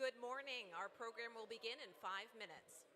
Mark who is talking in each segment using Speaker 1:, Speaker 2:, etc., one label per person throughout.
Speaker 1: Good morning. Our program will begin in 5 minutes.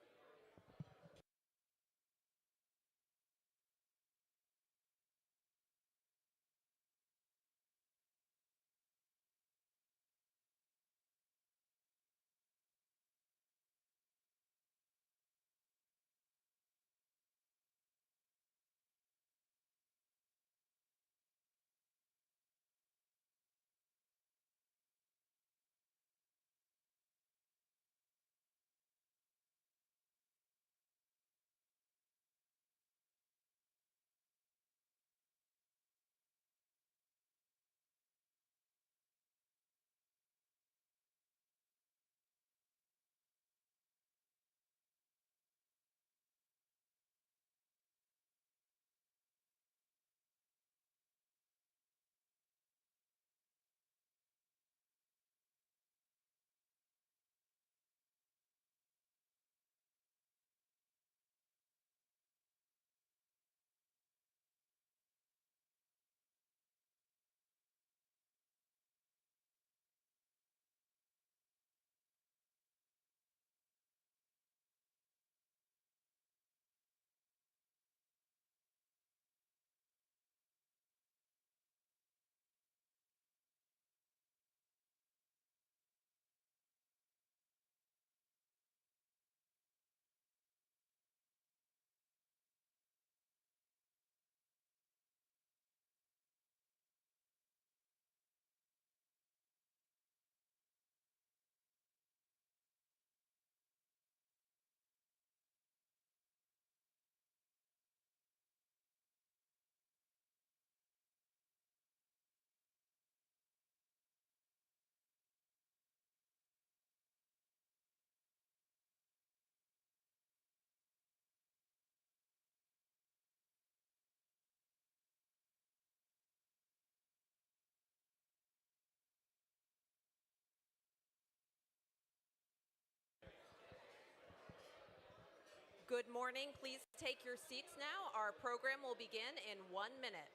Speaker 1: Good morning. Please take your seats now. Our program will begin in 1 minute.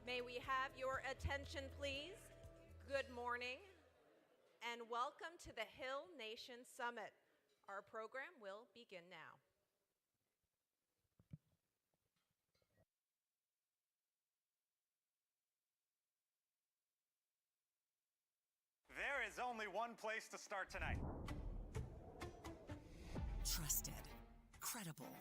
Speaker 1: May we have your attention, please? Good morning, and welcome to the Hill Nation Summit. Our program will begin now.
Speaker 2: There is only one place to start tonight.
Speaker 3: Trusted, credible,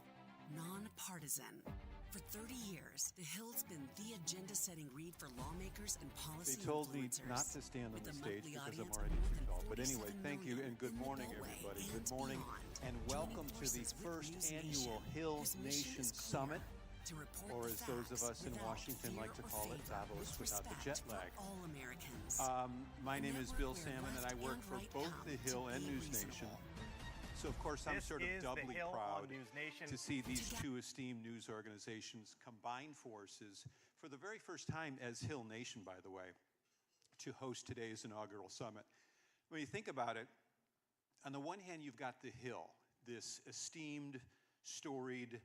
Speaker 3: nonpartisan. For 30 years, The Hill's been the agenda-setting read for lawmakers and policy influencers.
Speaker 4: They told me not to stand on the stage because I'm already too tall. But anyway, thank you and good morning, everybody. Good morning and welcome to the first annual Hill Nation Summit, or as those of us in Washington like to call it, Davos without the jet lag. My name is Bill Salmon, and I work for both the Hill and NewsNation. So, of course, I'm sort of doubly proud to see these two esteemed news organizations combine forces for the very first time as Hill Nation, by the way, to host today's inaugural summit. When you think about it, on the one hand, you've got the Hill, this esteemed, storied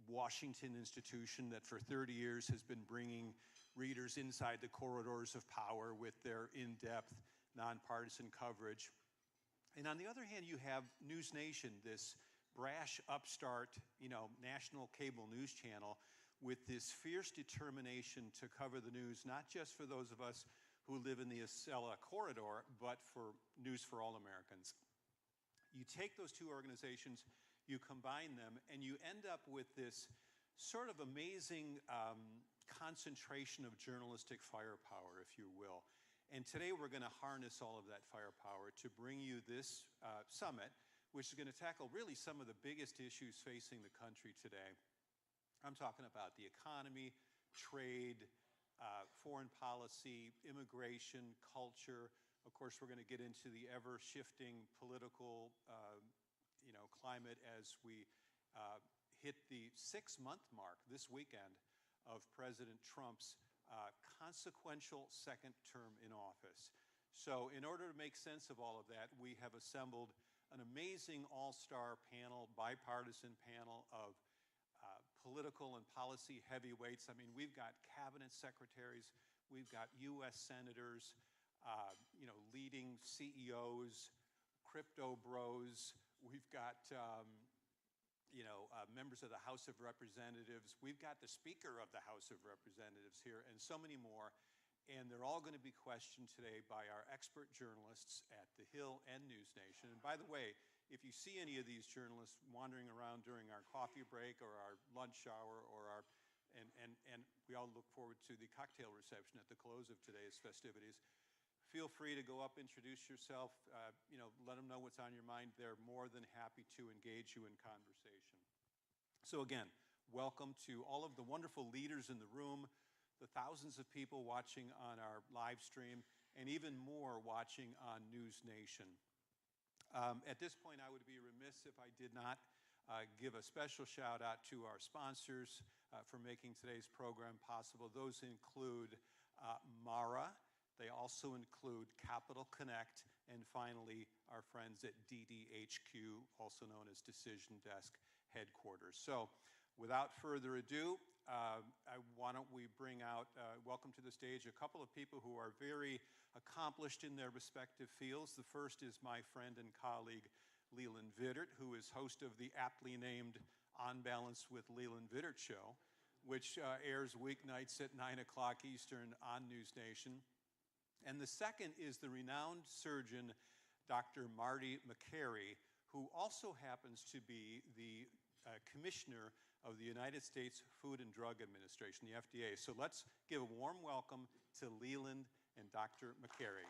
Speaker 4: Washington institution that for 30 years has been bringing readers inside the corridors of power with their in-depth, nonpartisan coverage. And on the other hand, you have NewsNation, this brash upstart, national cable news channel with this fierce determination to cover the news, not just for those of us who live in the Acela corridor, but for news for all Americans. You take those two organizations, you combine them, and you end up with this sort of amazing concentration of journalistic firepower, if you will. And today we're going to harness all of that firepower to bring you this summit, which is going to tackle really some of the biggest issues facing the country today. I'm talking about the economy, trade, foreign policy, immigration, culture. Of course, we're going to get into the ever-shifting political climate as we hit the 6-month mark this weekend of President Trump's consequential second term in office. So in order to make sense of all of that, we have assembled an amazing all-star panel, bipartisan panel of political and policy heavyweights. I mean, we've got cabinet secretaries, we've got U.S. senators, leading CEOs, crypto bros, we've got members of the House of Representatives. We've got the Speaker of the House of Representatives here, and so many more. And they're all going to be questioned today by our expert journalists at the Hill and NewsNation. And by the way, if you see any of these journalists wandering around during our coffee break or our lunch hour or and we all look forward to the cocktail reception at the close of today's festivities, feel free to go up, introduce yourself, let them know what's on your mind. They're more than happy to engage you in conversation. So again, welcome to all of the wonderful leaders in the room, the thousands of people watching on our live stream, and even more watching on NewsNation. At this point, I would be remiss if I did not give a special shout out to our sponsors for making today's program possible. Those include Mara. They also include Capital Connect, and finally, our friends at DDHQ, also known as Decision Desk Headquarters. So, without further ado, why don't we bring out, welcome to the stage, a couple of people who are very accomplished in their respective fields. The first is my friend and colleague, Leland Vittert, who is host of the aptly named On Balance with Leland Vittert show, which airs weeknights at 9 o'clock Eastern on NewsNation. And the second is the renowned surgeon, Dr. Marty McCary, who also happens to be the commissioner of the United States Food and Drug Administration, the FDA. So let's give a warm welcome to Leland and Dr. McCary.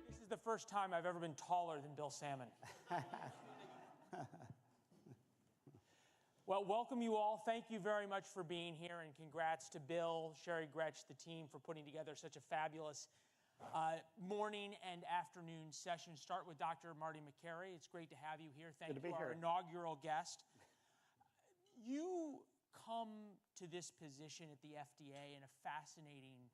Speaker 5: This is the first time I've ever been taller than Bill Salmon. Well, welcome you all. Thank you very much for being here, and congrats to Bill, Sherry Gretsch, the team, for putting together such a fabulous morning and afternoon session. Start with Dr. Marty McCary. It's great to have you here. Thank you, our inaugural guest. You come to this position at the FDA in a fascinating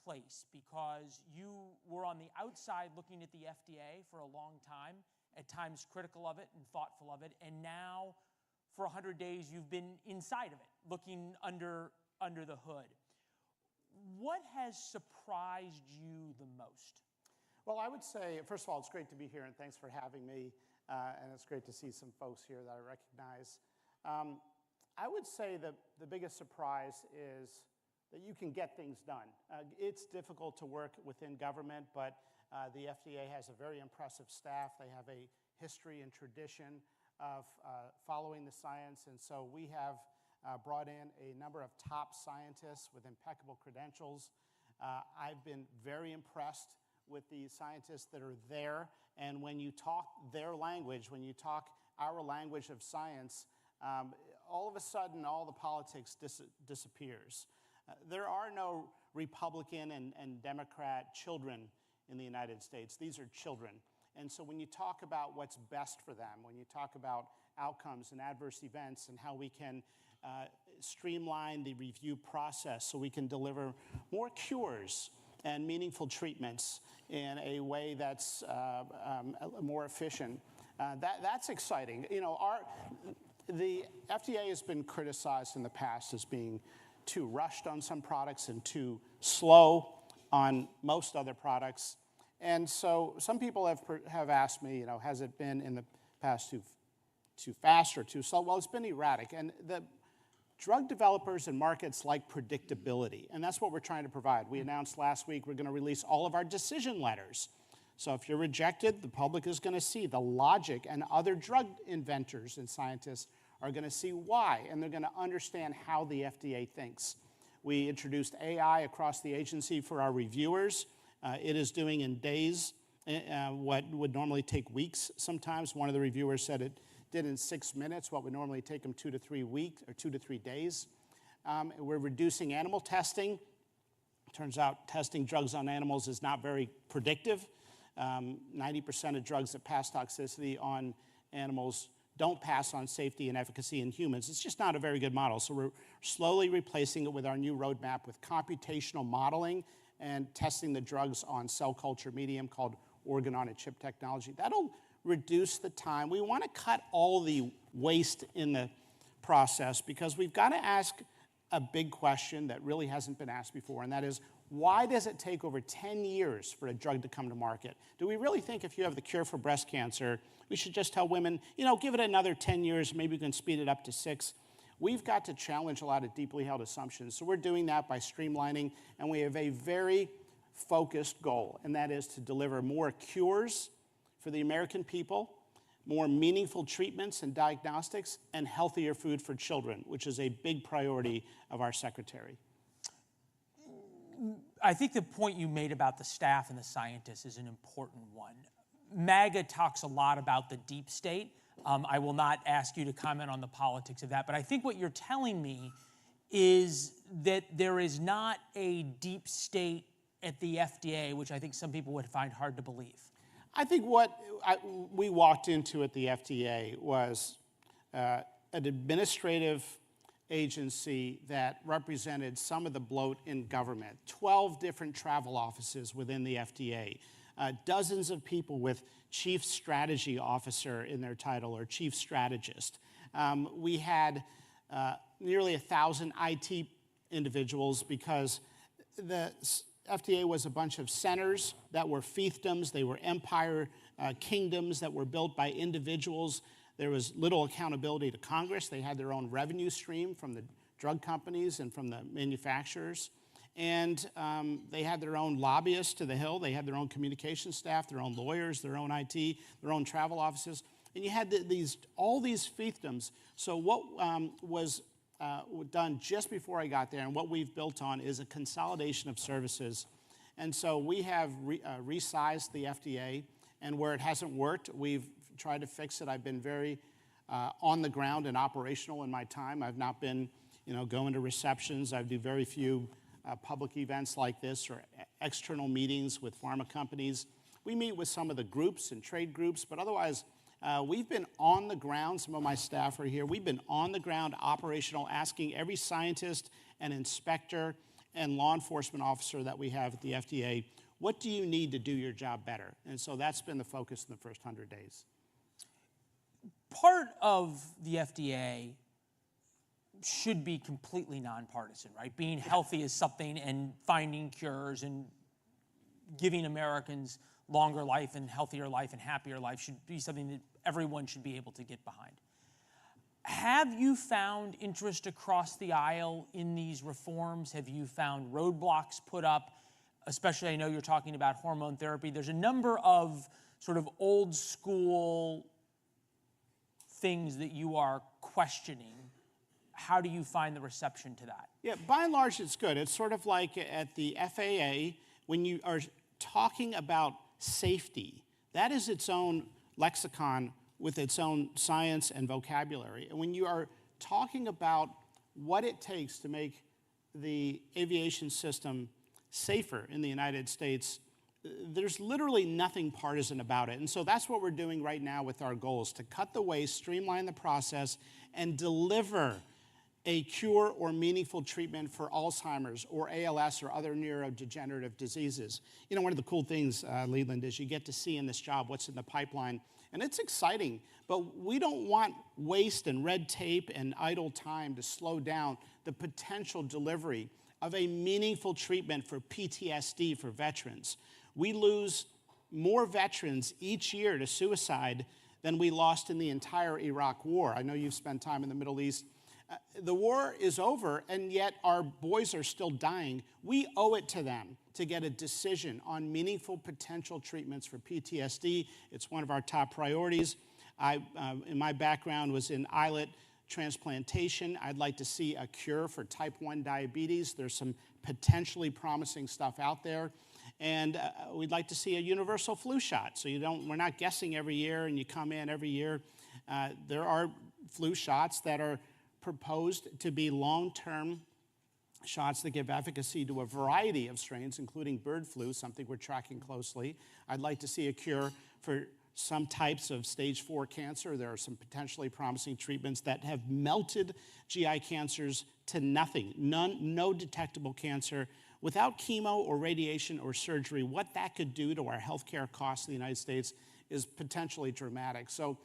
Speaker 5: place because you were on the outside looking at the FDA for a long time, at times critical of it and thoughtful of it, and now for 100 days you've been inside of it, looking under the hood. What has surprised you the most?
Speaker 6: Well, I would say, first of all, it's great to be here, and thanks for having me, and it's great to see some folks here that I recognize. I would say that the biggest surprise is that you can get things done. It's difficult to work within government, but the FDA has a very impressive staff. They have a history and tradition of following the science, and so we have brought in a number of top scientists with impeccable credentials. I've been very impressed with the scientists that are there, and when you talk their language, when you talk our language of science, all of a sudden all the politics disappears. There are no Republican and Democrat children in the United States. These are children. And so when you talk about what's best for them, when you talk about outcomes and adverse events and how we can streamline the review process so we can deliver more cures and meaningful treatments in a way that's more efficient, that's exciting. You know, the FDA has been criticized in the past as being too rushed on some products and too slow on most other products. And so some people have asked me, you know, has it been in the past too fast or too slow? Well, it's been erratic. And the drug developers and markets like predictability, and that's what we're trying to provide. We announced last week we're going to release all of our decision letters. So if you're rejected, the public is going to see the logic, and other drug inventors and scientists are going to see why, and they're going to understand how the FDA thinks. We introduced AI across the agency for our reviewers. It is doing in days what would normally take weeks sometimes. One of the reviewers said it did in 6 minutes what would normally take them 2 to 3 weeks or 2 to 3 days. We're reducing animal testing. Turns out testing drugs on animals is not very predictive. 90% of drugs that pass toxicity on animals don't pass on safety and efficacy in humans. It's just not a very good model. So we're slowly replacing it with our new roadmap with computational modeling and testing the drugs on cell culture medium called organ-on-a-chip technology. That'll reduce the time. We want to cut all the waste in the process because we've got to ask a big question that really hasn't been asked before, and that is, why does it take over 10 years for a drug to come to market? Do we really think if you have the cure for breast cancer, we should just tell women, you know, give it another 10 years, maybe we can speed it up to 6? We've got to challenge a lot of deeply held assumptions. So we're doing that by streamlining, and we have a very focused goal, and that is to deliver more cures for the American people, more meaningful treatments and diagnostics, and healthier food for children, which is a big priority of our secretary.
Speaker 5: I think the point you made about the staff and the scientists is an important one. MAGA talks a lot about the deep state. I will not ask you to comment on the politics of that, but I think what you're telling me is that there is not a deep state at the FDA, which I think some people would find hard to believe.
Speaker 6: I think what we walked into at the FDA was an administrative agency that represented some of the bloat in government, 12 different travel offices within the FDA, dozens of people with chief strategy officer in their title or chief strategist. We had nearly 1,000 IT individuals because the FDA was a bunch of centers that were fiefdoms. They were empire kingdoms that were built by individuals. There was little accountability to Congress. They had their own revenue stream from the drug companies and from the manufacturers. And they had their own lobbyists to the Hill. They had their own communication staff, their own lawyers, their own IT, their own travel offices. And you had all these fiefdoms. So what was done just before I got there and what we've built on is a consolidation of services. And so we have resized the FDA, and where it hasn't worked, we've tried to fix it. I've been very on the ground and operational in my time. I've not been, going to receptions. I do very few public events like this or external meetings with pharma companies. We meet with some of the groups and trade groups, but otherwise, we've been on the ground. Some of my staff are here. We've been on the ground, operational, asking every scientist and inspector and law enforcement officer that we have at the FDA, what do you need to do your job better? And so that's been the focus in the first 100 days.
Speaker 5: part of the FDA should be completely nonpartisan, right? Being healthy is something, and finding cures and giving Americans longer life and healthier life and happier life should be something that everyone should be able to get behind. Have you found interest across the aisle in these reforms? Have you found roadblocks put up? Especially, I know you're talking about hormone therapy. There's a number of sort of old school things that you are questioning. How do you find the reception to that?
Speaker 6: Yeah, by and large, it's good. It's sort of like at the FAA, when you are talking about safety, that is its own lexicon with its own science and vocabulary. And when you are talking about what it takes to make the aviation system safer in the United States, there's literally nothing partisan about it. And so that's what we're doing right now with our goals, to cut the waste, streamline the process, and deliver a cure or meaningful treatment for Alzheimer's or ALS or other neurodegenerative diseases. You know, one of the cool things, Leland, is you get to see in this job what's in the pipeline. And it's exciting, but we don't want waste and red tape and idle time to slow down the potential delivery of a meaningful treatment for PTSD for veterans. We lose more veterans each year to suicide than we lost in the entire Iraq War. I know you've spent time in the Middle East. The war is over, and yet our boys are still dying. We owe it to them to get a decision on meaningful potential treatments for PTSD. It's one of our top priorities. In my background was in islet transplantation. I'd like to see a cure for type 1 diabetes. There's some potentially promising stuff out there. And we'd like to see a universal flu shot. So we're not guessing every year and you come in every year. There are flu shots that are proposed to be long-term shots that give efficacy to a variety of strains, including bird flu, something we're tracking closely. I'd like to see a cure for some types of stage 4 cancer. There are some potentially promising treatments that have melted GI cancers to nothing, no detectable cancer. Without chemo or radiation or surgery, what that could do to our healthcare costs in the United States is potentially dramatic. So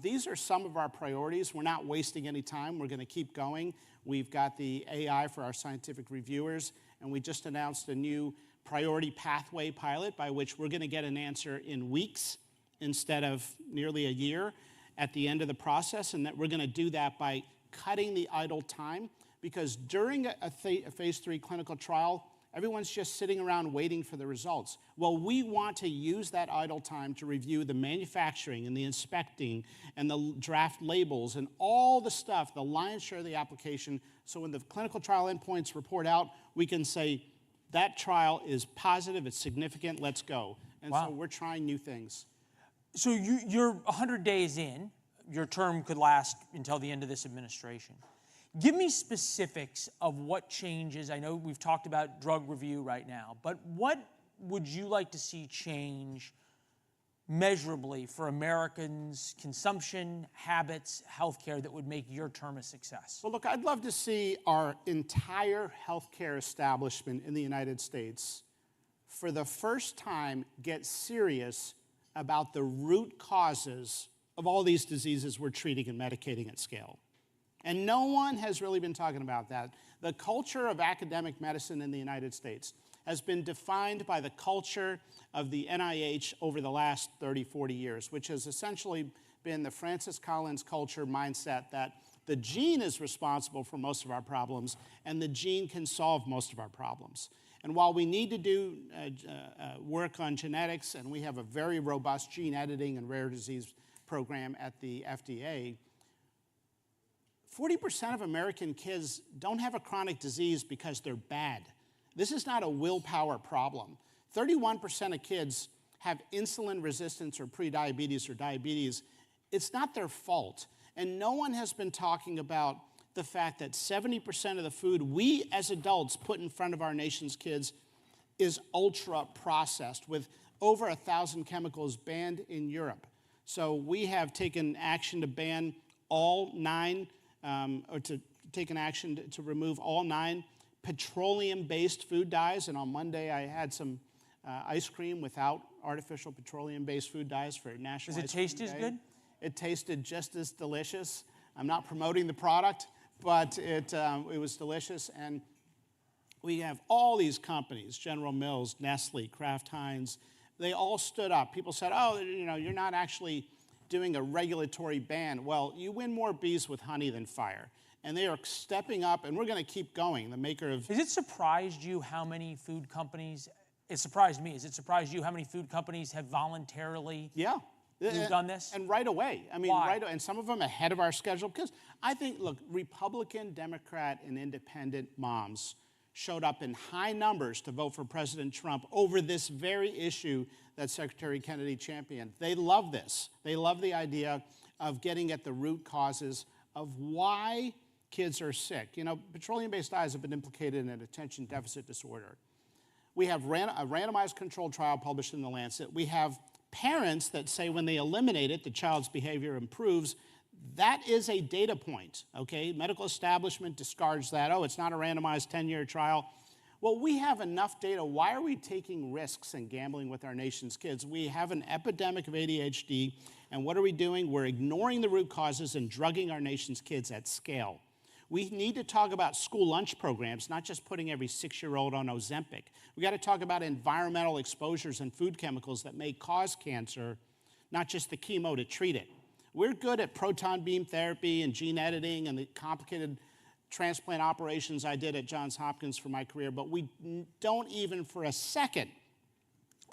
Speaker 6: these are some of our priorities. We're not wasting any time. We're going to keep going. We've got the AI for our scientific reviewers, and we just announced a new priority pathway pilot by which we're going to get an answer in weeks instead of nearly a year at the end of the process, and that we're going to do that by cutting the idle time, because during a phase 3 clinical trial, everyone's just sitting around waiting for the results. Well, we want to use that idle time to review the manufacturing and the inspecting and the draft labels and all the stuff, the lion's share of the application, so when the clinical trial endpoints report out, we can say, that trial is positive, it's significant, let's go. And so we're trying new things.
Speaker 5: So you're 100 days in. Your term could last until the end of this administration. Give me specifics of what changes. I know we've talked about drug review right now, but what would you like to see change measurably for Americans' consumption, habits, healthcare that would make your term a success?
Speaker 6: Well, look, I'd love to see our entire healthcare establishment in the United States, for the first time, get serious about the root causes of all these diseases we're treating and medicating at scale. And no one has really been talking about that. The culture of academic medicine in the United States has been defined by the culture of the NIH over the last 30, 40 years, which has essentially been the Francis Collins culture mindset that the gene is responsible for most of our problems and the gene can solve most of our problems. And while we need to do work on genetics, and we have a very robust gene editing and rare disease program at the FDA, 40% of American kids don't have a chronic disease because they're bad. This is not a willpower problem. 31% of kids have insulin resistance or prediabetes or diabetes. It's not their fault. And no one has been talking about the fact that 70% of the food we as adults put in front of our nation's kids is ultra processed with over 1,000 chemicals banned in Europe. So we have taken action to ban all 9 or to take an action to remove all 9 petroleum-based food dyes. And on Monday, I had some ice cream without artificial petroleum-based food dyes for National Ice Cream Day.
Speaker 5: Does it taste as good?
Speaker 6: It tasted just as delicious. I'm not promoting the product, but it was delicious. And we have all these companies, General Mills, Nestle, Kraft Heinz, they all stood up. People said, oh, you're not actually doing a regulatory ban. Well, you win more bees with honey than fire. And they are stepping up, and we're going to keep going. The maker of...
Speaker 5: Has it surprised you how many food companies... It surprised me. Has it surprised you how many food companies have voluntarily done this?
Speaker 6: And right away. I mean,
Speaker 5: Why?
Speaker 6: And some of them ahead of our schedule. Because I think, look, Republican, Democrat, and independent moms showed up in high numbers to vote for President Trump over this very issue that Secretary Kennedy championed. They love this. They love the idea of getting at the root causes of why kids are sick. Petroleum-based dyes have been implicated in an attention deficit disorder. We have a randomized controlled trial published in The Lancet. We have parents that say when they eliminate it, the child's behavior improves. That is a data point, okay? Medical establishment discards that. Oh, it's not a randomized 10-year trial. Well, we have enough data. Why are we taking risks and gambling with our nation's kids? We have an epidemic of ADHD, and what are we doing? We're ignoring the root causes and drugging our nation's kids at scale. We need to talk about school lunch programs, not just putting every 6-year-old on Ozempic. We got to talk about environmental exposures and food chemicals that may cause cancer, not just the chemo to treat it. We're good at proton beam therapy and gene editing and the complicated transplant operations I did at Johns Hopkins for my career, but we don't even for a second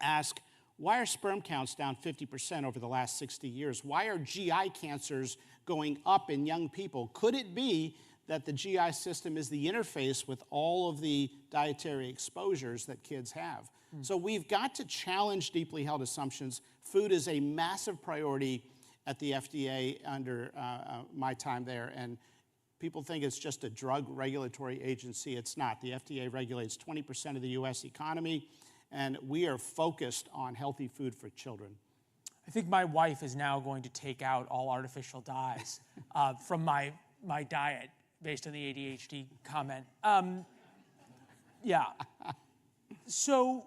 Speaker 6: ask, why are sperm counts down 50% over the last 60 years? Why are GI cancers going up in young people? Could it be that the GI system is the interface with all of the dietary exposures that kids have? So we've got to challenge deeply held assumptions. Food is a massive priority at the FDA under my time there, and people think it's just a drug regulatory agency. It's not. The FDA regulates 20% of the U.S. economy, and we are focused on healthy food for children.
Speaker 5: I think my wife is now going to take out all artificial dyes from my diet based on the ADHD comment. So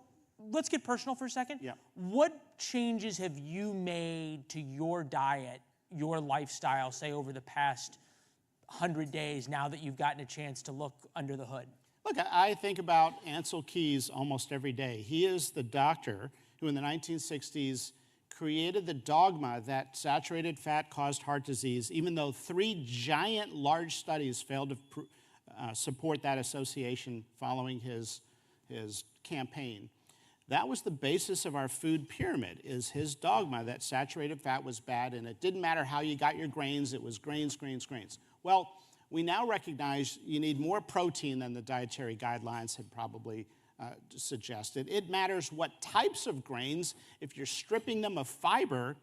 Speaker 5: let's get personal for a second.
Speaker 6: Yeah.
Speaker 5: What changes have you made to your diet, your lifestyle, say over the past 100 days now that you've gotten a chance to look under the hood?
Speaker 6: Look, I think about Ansel Keys almost every day. He is the doctor who in the 1960s created the dogma that saturated fat caused heart disease, even though 3 giant large studies failed to support that association following his campaign. That was the basis of our food pyramid, is his dogma that saturated fat was bad, and it didn't matter how you got your grains, it was grains, grains, grains. Well, we now recognize you need more protein than the dietary guidelines had probably suggested. It matters what types of grains. If you're stripping them of fiber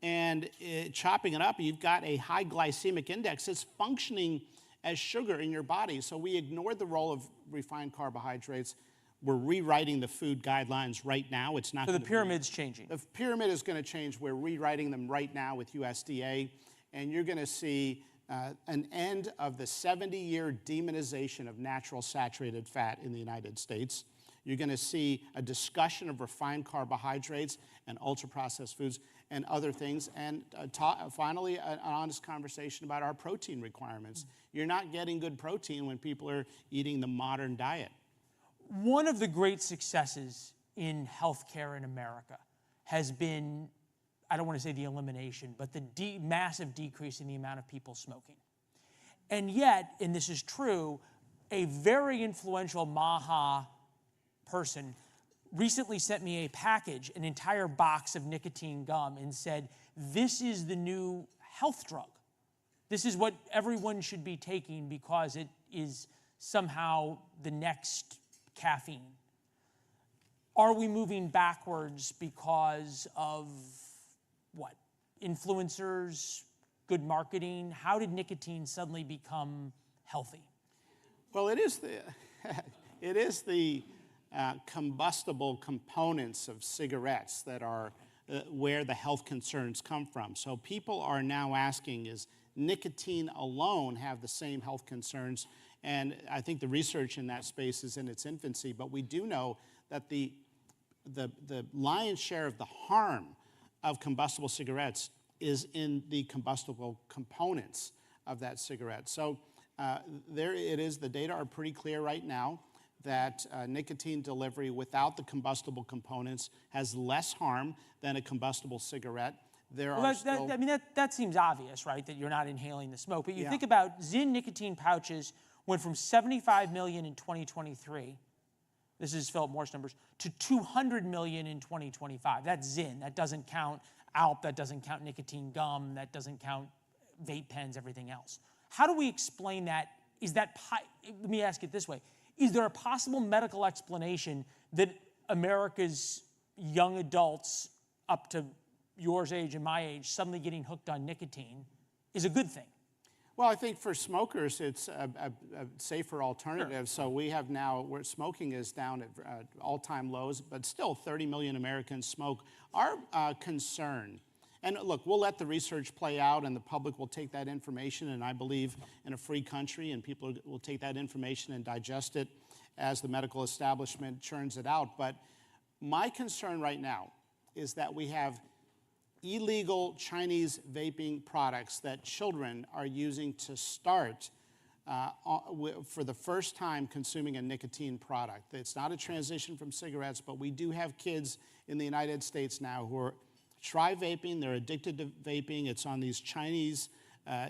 Speaker 6: and chopping it up, you've got a high glycemic index. It's functioning as sugar in your body. So we ignored the role of refined carbohydrates. We're rewriting the food guidelines right now. It's not.
Speaker 5: So the pyramid's changing.
Speaker 6: The pyramid is going to change. We're rewriting them right now with USDA, and you're going to see an end of the 70-year demonization of natural saturated fat in the United States. You're going to see a discussion of refined carbohydrates and ultra-processed foods and other things, and finally, an honest conversation about our protein requirements. You're not getting good protein when people are eating the modern diet.
Speaker 5: One of the great successes in healthcare in America has been, I don't want to say the elimination, but the massive decrease in the amount of people smoking. And yet, and this is true, a very influential MAHA person recently sent me a package, an entire box of nicotine gum, and said, this is the new health drug. This is what everyone should be taking because it is somehow the next caffeine. Are we moving backwards because of what? Influencers, good marketing? How did nicotine suddenly become healthy?
Speaker 6: Well, it is the combustible components of cigarettes that are where the health concerns come from. So people are now asking, is nicotine alone have the same health concerns? And I think the research in that space is in its infancy, but we do know that the lion's share of the harm of combustible cigarettes is in the combustible components of that cigarette. So there it is. The data are pretty clear right now that nicotine delivery without the combustible components has less harm than a combustible cigarette.
Speaker 5: That seems obvious, right, that you're not inhaling the smoke. But you
Speaker 6: Yeah.
Speaker 5: think about Zyn nicotine pouches went from 75 million in 2023, this is Philip Morris numbers, to 200 million in 2025. That's Zyn. That doesn't count Alp, that doesn't count nicotine gum, that doesn't count vape pens, everything else. How do we explain that? Let me ask it this way. Is there a possible medical explanation that America's young adults up to yours age and my age suddenly getting hooked on nicotine is a good thing?
Speaker 6: Well, I think for smokers, it's a safer alternative.
Speaker 5: Sure.
Speaker 6: So we have now, where smoking is down at all-time lows, but still 30 million Americans smoke. Our concern, and look, we'll let the research play out and the public will take that information, and I believe in a free country, and people will take that information and digest it as the medical establishment churns it out. But my concern right now is that we have illegal Chinese vaping products that children are using to start for the first time consuming a nicotine product. It's not a transition from cigarettes, but we do have kids in the United States now who try vaping. They're addicted to vaping. It's on these Chinese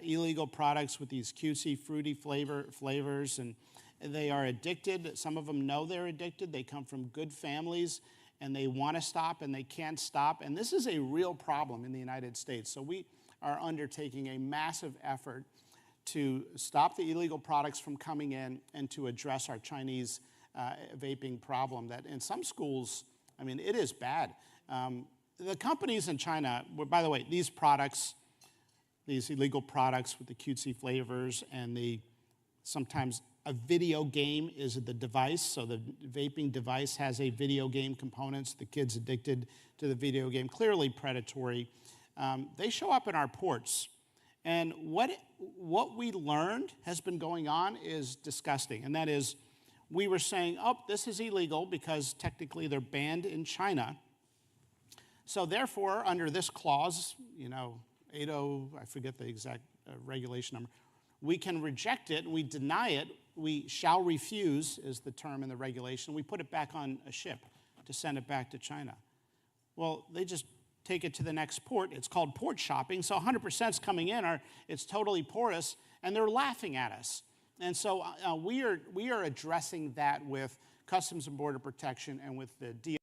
Speaker 6: illegal products with these cutesy, fruity flavors, and they are addicted. Some of them know they're addicted. They come from good families, and they want to stop, and they can't stop. And this is a real problem in the United States. So we are undertaking a massive effort to stop the illegal products from coming in and to address our Chinese vaping problem that in some schools, I mean, it is bad. The companies in China, by the way, these products, these illegal products with the cutesy flavors and sometimes a video game is the device, so the vaping device has a video game component, so the kid's addicted to the video game, clearly predatory. They show up in our ports, and what we learned has been going on is disgusting, and that is we were saying, oh, this is illegal because technically they're banned in China, so therefore, under this clause, 80, I forget the exact regulation number, we can reject it, we deny it, we shall refuse is the term in the regulation. We put it back on a ship to send it back to China. Well, they just take it to the next port. It's called port shopping, so 100% is coming in, it's totally porous, and they're laughing at us. And so we are addressing that with Customs and Border Protection and with the DOJ.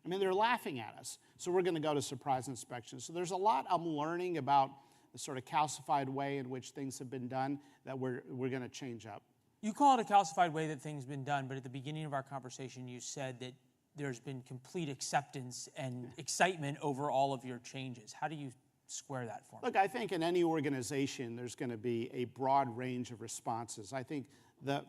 Speaker 6: I mean, they're laughing at us. So we're going to go to surprise inspection. So there's a lot I'm learning about the sort of calcified way in which things have been done that we're going to change up.
Speaker 5: You call it a calcified way that things have been done, but at the beginning of our conversation, you said that there's been complete acceptance and excitement over all of your changes. How do you square that for me?
Speaker 6: Look, I think in any organization, there's going to be a broad range of responses. I think the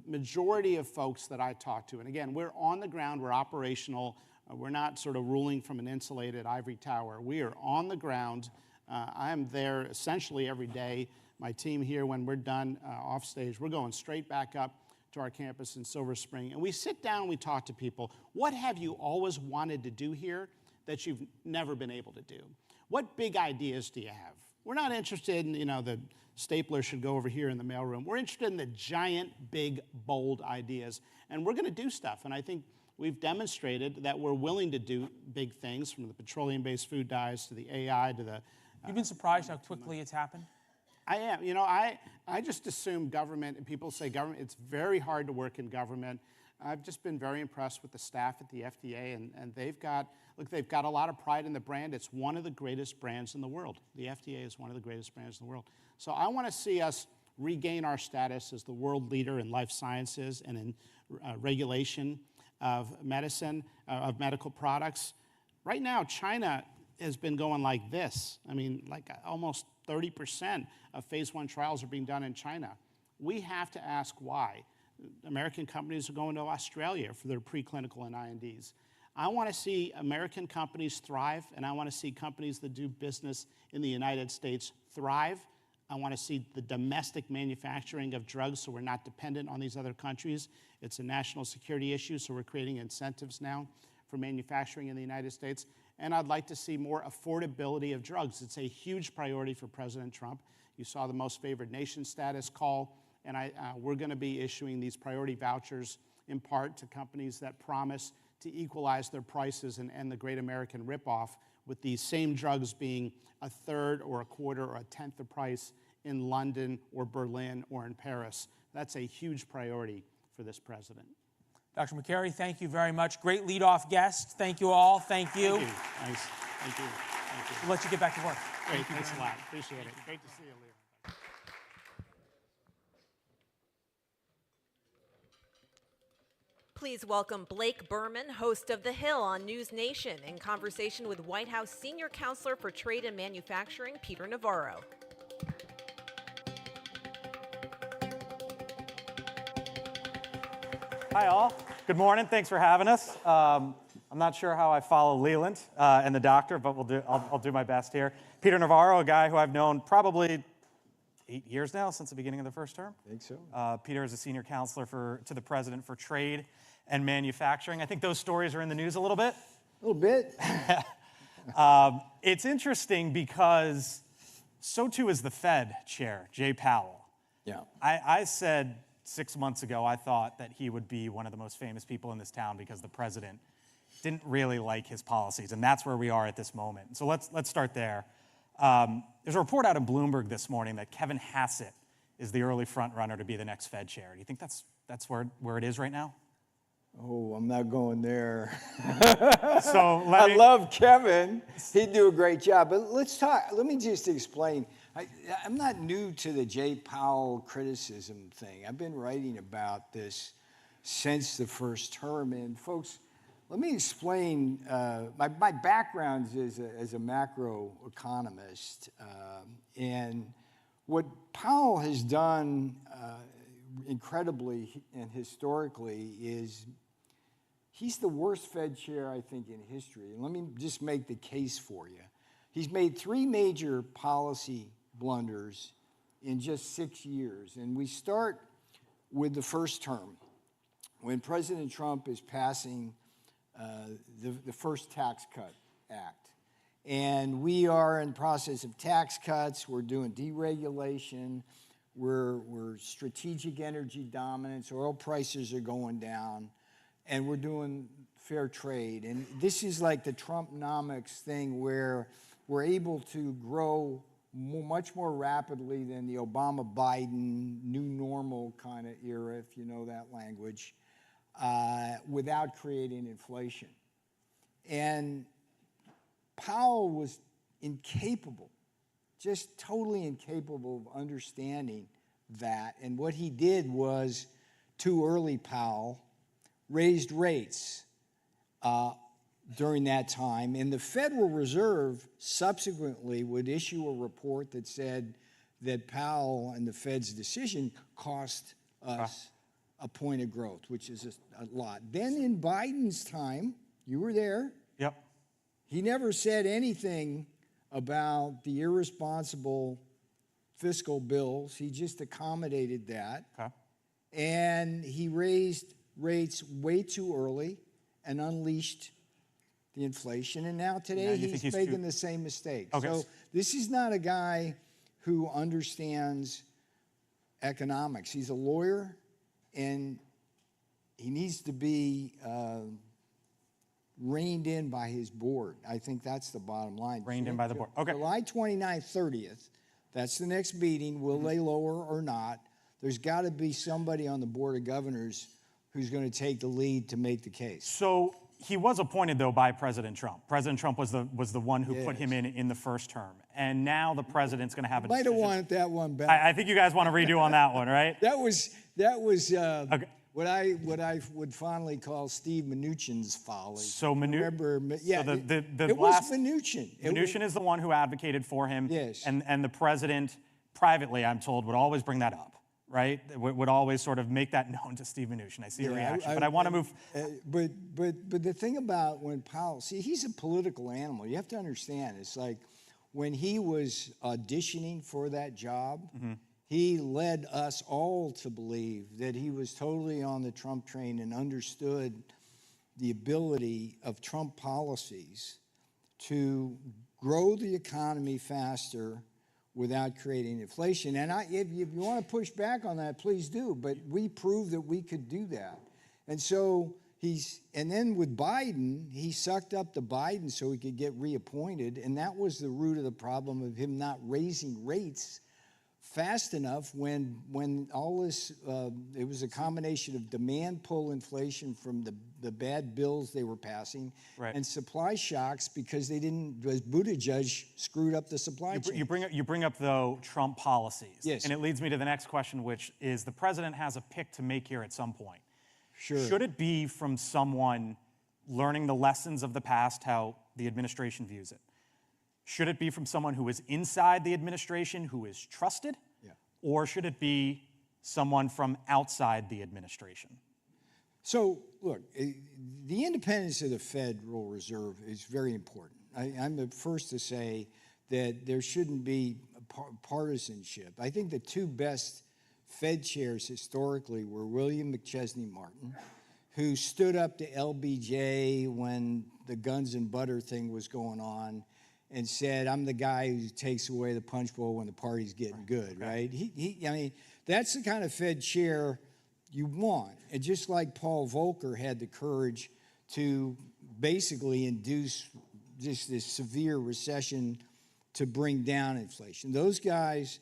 Speaker 6: majority of folks that I talk to, and again, we're on the ground, we're operational, we're not sort of ruling from an insulated ivory tower. We are on the ground. I'm there essentially every day. My team here, when we're done off stage, we're going straight back up to our campus in Silver Spring. And we sit down, we talk to people. What have you always wanted to do here that you've never been able to do? What big ideas do you have? We're not interested in, the stapler should go over here in the mailroom. We're interested in the giant, big, bold ideas. And we're going to do stuff. And I think we've demonstrated that we're willing to do big things, from the petroleum-based food dyes to the AI to the...
Speaker 5: You've been surprised how quickly it's happened?
Speaker 6: I am. I just assume government, and people say government, it's very hard to work in government. I've just been very impressed with the staff at the FDA, and they've got a lot of pride in the brand. It's one of the greatest brands in the world. The FDA is one of the greatest brands in the world. So I want to see us regain our status as the world leader in life sciences and in regulation of medicine, of medical products. Right now, China has been going like this. I mean, like almost 30% of phase 1 trials are being done in China. We have to ask why. American companies are going to Australia for their preclinical and INDs. I want to see American companies thrive, and I want to see companies that do business in the United States thrive. I want to see the domestic manufacturing of drugs so we're not dependent on these other countries. It's a national security issue, so we're creating incentives now for manufacturing in the United States. And I'd like to see more affordability of drugs. It's a huge priority for President Trump. You saw the most favored nation status call, and we're going to be issuing these priority vouchers in part to companies that promise to equalize their prices and end the great American ripoff, with these same drugs being a third or a quarter or a tenth the price in London or Berlin or in Paris. That's a huge priority for this president.
Speaker 5: Dr. McCary, thank you very much. Great leadoff guest. Thank you all. Thank you.
Speaker 6: Thank you. Nice. Thank you. Thank you.
Speaker 5: We'll let you get back to work.
Speaker 6: Great. Thanks a lot. Appreciate it. Great to see you, Leah.
Speaker 1: Please welcome Blake Berman, host of The Hill on NewsNation, in conversation with White House Senior Counselor for Trade and Manufacturing, Peter Navarro.
Speaker 2: Hi, all. Good morning. Thanks for having us. I'm not sure how I follow Leland and the doctor, but I'll do my best here. Peter Navarro, a guy who I've known probably 8 years now, since the beginning of the first term.
Speaker 7: I think so.
Speaker 2: Peter is a senior counselor to the president for trade and manufacturing. I think those stories are in the news a little bit.
Speaker 7: A little bit.
Speaker 2: It's interesting because so too is the Fed chair, Jay Powell.
Speaker 7: Yeah.
Speaker 2: I said 6 months ago I thought that he would be one of the most famous people in this town because the president didn't really like his policies, and that's where we are at this moment. So let's start there. There's a report out of Bloomberg this morning that Kevin Hassett is the early front runner to be the next Fed chair. Do you think that's where it is right now?
Speaker 7: Oh, I'm not going there.
Speaker 2: So
Speaker 7: I love Kevin. He'd do a great job. But let's talk. Let me just explain. I'm not new to the Jay Powell criticism thing. I've been writing about this since the first term. And folks, let me explain. My background is as a macroeconomist. And what Powell has done incredibly and historically is he's the worst Fed chair, I think, in history. And let me just make the case for you. He's made 3 major policy blunders in just 6 years. And we start with the first term, when President Trump is passing the first Tax Cut Act. And we are in the process of tax cuts. We're doing deregulation. We're strategic energy dominance. Oil prices are going down. And we're doing fair trade. And this is like the Trump-nomics thing where we're able to grow much more rapidly than the Obama-Biden new normal kind of era, if you know that language, without creating inflation. And Powell was incapable, just totally incapable of understanding that. And what he did was, too early, Powell raised rates during that time. And the Federal Reserve subsequently would issue a report that said that Powell and the Fed's decision cost us a point of growth, which is a lot. Then in Biden's time, you were there.
Speaker 2: Yep.
Speaker 7: He never said anything about the irresponsible fiscal bills. He just accommodated that.
Speaker 2: Okay.
Speaker 7: And he raised rates way too early and unleashed the inflation. And now today he's making the same mistake.
Speaker 2: Okay.
Speaker 7: So this is not a guy who understands economics. He's a lawyer, and he needs to be reined in by his board. I think that's the bottom line.
Speaker 2: Reined in by the board. Okay.
Speaker 7: July 29th, 30th, that's the next meeting. Will they lower or not? There's got to be somebody on the Board of Governors who's going to take the lead to make the case.
Speaker 2: So he was appointed, though, by President Trump. President Trump was the one who put him in the first term. And now the president's going to have a decision.
Speaker 7: Might have wanted that one back.
Speaker 2: I think you guys want to redo on that one, right?
Speaker 7: That was
Speaker 2: Okay.
Speaker 7: what I would fondly call Steve Mnuchin's folly.
Speaker 2: So
Speaker 7: remember, yeah,
Speaker 2: so
Speaker 7: it was Mnuchin.
Speaker 2: Mnuchin is the one who advocated for him.
Speaker 7: Yes.
Speaker 2: And the president, privately, I'm told, would always bring that up, right, would always sort of make that known to Steve Mnuchin. I see a reaction, but I want to move.
Speaker 7: But the thing about when Powell, see, he's a political animal. You have to understand, it's like when he was auditioning for that job, he led us all to believe that he was totally on the Trump train and understood the ability of Trump policies to grow the economy faster without creating inflation. And if you want to push back on that, please do. But we proved that we could do that. And so and then with Biden, he sucked up to Biden so he could get reappointed. And that was the root of the problem of him not raising rates fast enough when all this, it was a combination of demand pull inflation from the bad bills they were passing,
Speaker 2: right,
Speaker 7: and supply shocks because they didn't, as Buttigieg screwed up the supply chain.
Speaker 2: You bring up, though, Trump policies.
Speaker 7: Yes.
Speaker 2: And it leads me to the next question, which is the president has a pick to make here at some point.
Speaker 7: Sure.
Speaker 2: Should it be from someone learning the lessons of the past, how the administration views it? Should it be from someone who is inside the administration, who is trusted?
Speaker 7: Yeah.
Speaker 2: Or should it be someone from outside the administration?
Speaker 7: So, look, the independence of the Federal Reserve is very important. I'm the first to say that there shouldn't be partisanship. I think the two best Fed chairs historically were William McChesney Martin, who stood up to LBJ when the guns and butter thing was going on and said, I'm the guy who takes away the punch bowl when the party's getting good, right? I mean, that's the kind of Fed chair you want. And just like Paul Volcker had the courage to basically induce just this severe recession to bring down inflation. Those guys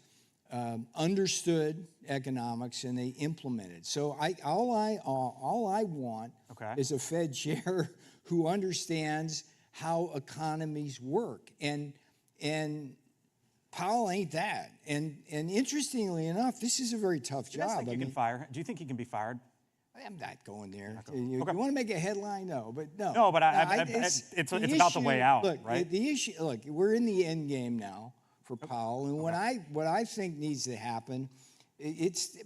Speaker 7: understood economics and they implemented. So all I want is a Fed chair who understands how economies work. And Powell ain't that. And interestingly enough, this is a very tough job.
Speaker 2: Do you think he can be fired?
Speaker 7: I'm not going there. You want to make a headline? No, but no.
Speaker 2: No, but it's about the way out,
Speaker 7: look,
Speaker 2: right?
Speaker 7: The issue, look, we're in the end game now for Powell, and what I think needs to happen,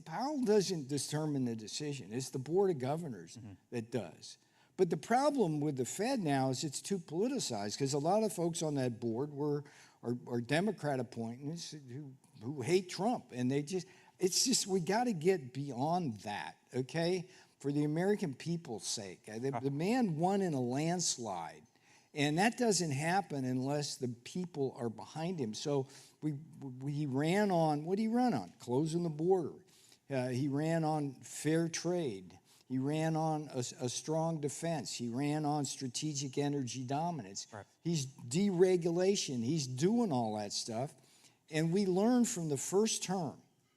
Speaker 7: Powell doesn't determine the decision. It's the Board of Governors that does. But the problem with the Fed now is it's too politicized because a lot of folks on that board are Democrat appointments who hate Trump, and it's just we got to get beyond that, okay? For the American people's sake, the man won in a landslide, and that doesn't happen unless the people are behind him. So he ran on, what did he run on? Closing the border. He ran on fair trade. He ran on a strong defense. He ran on strategic energy dominance. Right. He's deregulation. He's doing all that stuff. And we learned from the first term,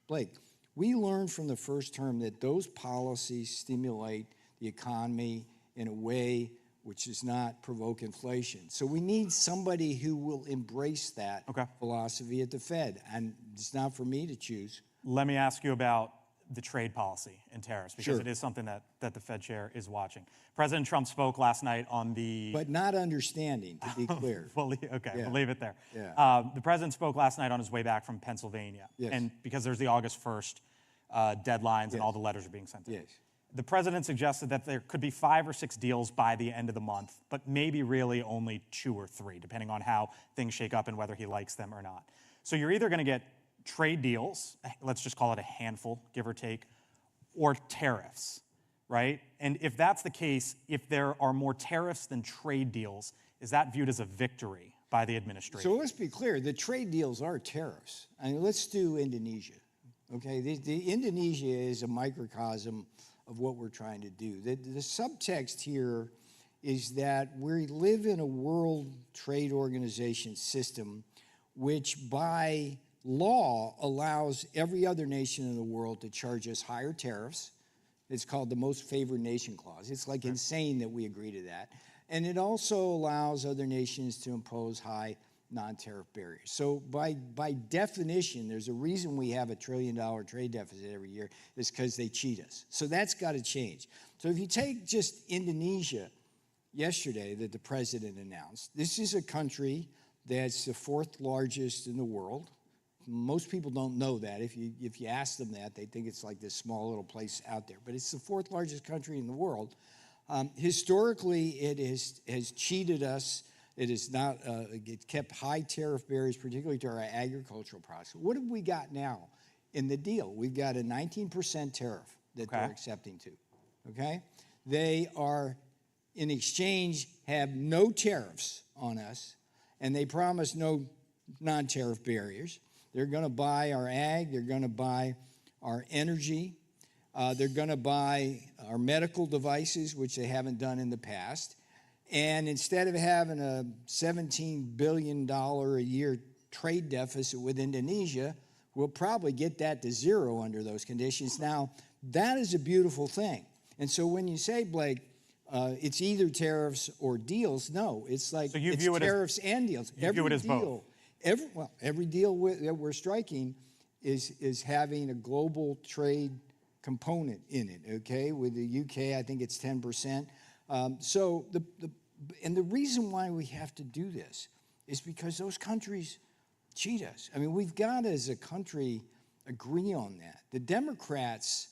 Speaker 7: Blake, we learned from the first term that those policies stimulate the economy in a way which does not provoke inflation. So we need somebody who will embrace that philosophy at the Fed. And it's not for me to choose.
Speaker 2: Let me ask you about the trade policy and tariffs, because it is something that the Fed chair is watching. President Trump spoke last night on the...
Speaker 7: But not understanding, to be clear.
Speaker 2: We'll leave it there.
Speaker 7: Yeah.
Speaker 2: The president spoke last night on his way back from Pennsylvania.
Speaker 7: Yes.
Speaker 2: And because there's the August 1st deadlines and all the letters are being sent in.
Speaker 7: Yes.
Speaker 2: The president suggested that there could be 5 or 6 deals by the end of the month, but maybe really only 2 or 3, depending on how things shake up and whether he likes them or not. So you're either going to get trade deals, let's just call it a handful, give or take, or tariffs, right? And if that's the case, if there are more tariffs than trade deals, is that viewed as a victory by the administration?
Speaker 7: So let's be clear, the trade deals are tariffs. I mean, let's do Indonesia, okay? The Indonesia is a microcosm of what we're trying to do. The subtext here is that we live in a World Trade Organization system which by law allows every other nation in the world to charge us higher tariffs. It's called the Most Favored Nation Clause. It's like insane that we agree to that. And it also allows other nations to impose high non-tariff barriers. So by definition, there's a reason we have $1 trillion trade deficit every year, is because they cheat us. So that's got to change. So if you take just Indonesia yesterday that the president announced, this is a country that's the 4th largest in the world. Most people don't know that. If you ask them that, they think it's like this small little place out there. But it's the fourth largest country in the world. Historically, it has cheated us. It is not. It kept high tariff barriers, particularly to our agricultural products. What have we got now in the deal? We've got a 19% tariff that they're accepting to. Okay, they are, in exchange, have no tariffs on us, and they promise no non-tariff barriers. They're going to buy our ag. They're going to buy our energy. They're going to buy our medical devices, which they haven't done in the past. And instead of having a $17 billion a year trade deficit with Indonesia, we'll probably get that to zero under those conditions. Now, that is a beautiful thing. And so when you say, Blake, it's either tariffs or deals, no, it's like
Speaker 2: so you
Speaker 7: it's
Speaker 2: view it
Speaker 7: tariffs and deals.
Speaker 2: You view it as both.
Speaker 7: Every deal that we're striking is having a global trade component in it, okay? With the UK, I think it's 10%. So the reason why we have to do this is because those countries cheat us. I mean, we've got to, as a country, agree on that. The Democrats,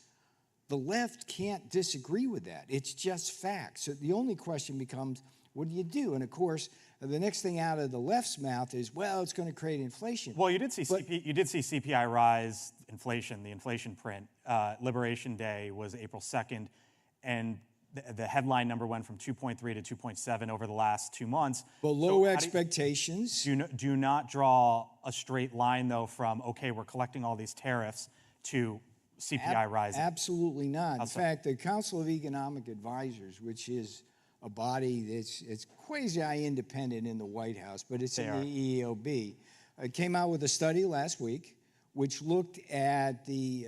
Speaker 7: the left can't disagree with that. It's just facts. So the only question becomes, what do you do? And of course, the next thing out of the left's mouth is, well, it's going to create inflation.
Speaker 2: Well, you did see CPI rise, inflation, the inflation print. Liberation Day was April 2nd, and the headline number went from 2.3 to 2.7 over the last 2 months.
Speaker 7: Below expectations.
Speaker 2: Do not draw a straight line, though, from, okay, we're collecting all these tariffs to CPI rising.
Speaker 7: Absolutely not. In fact, the Council of Economic Advisors, which is a body it's quasi-independent in the White House, but it's in the EEOB, came out with a study last week which looked at the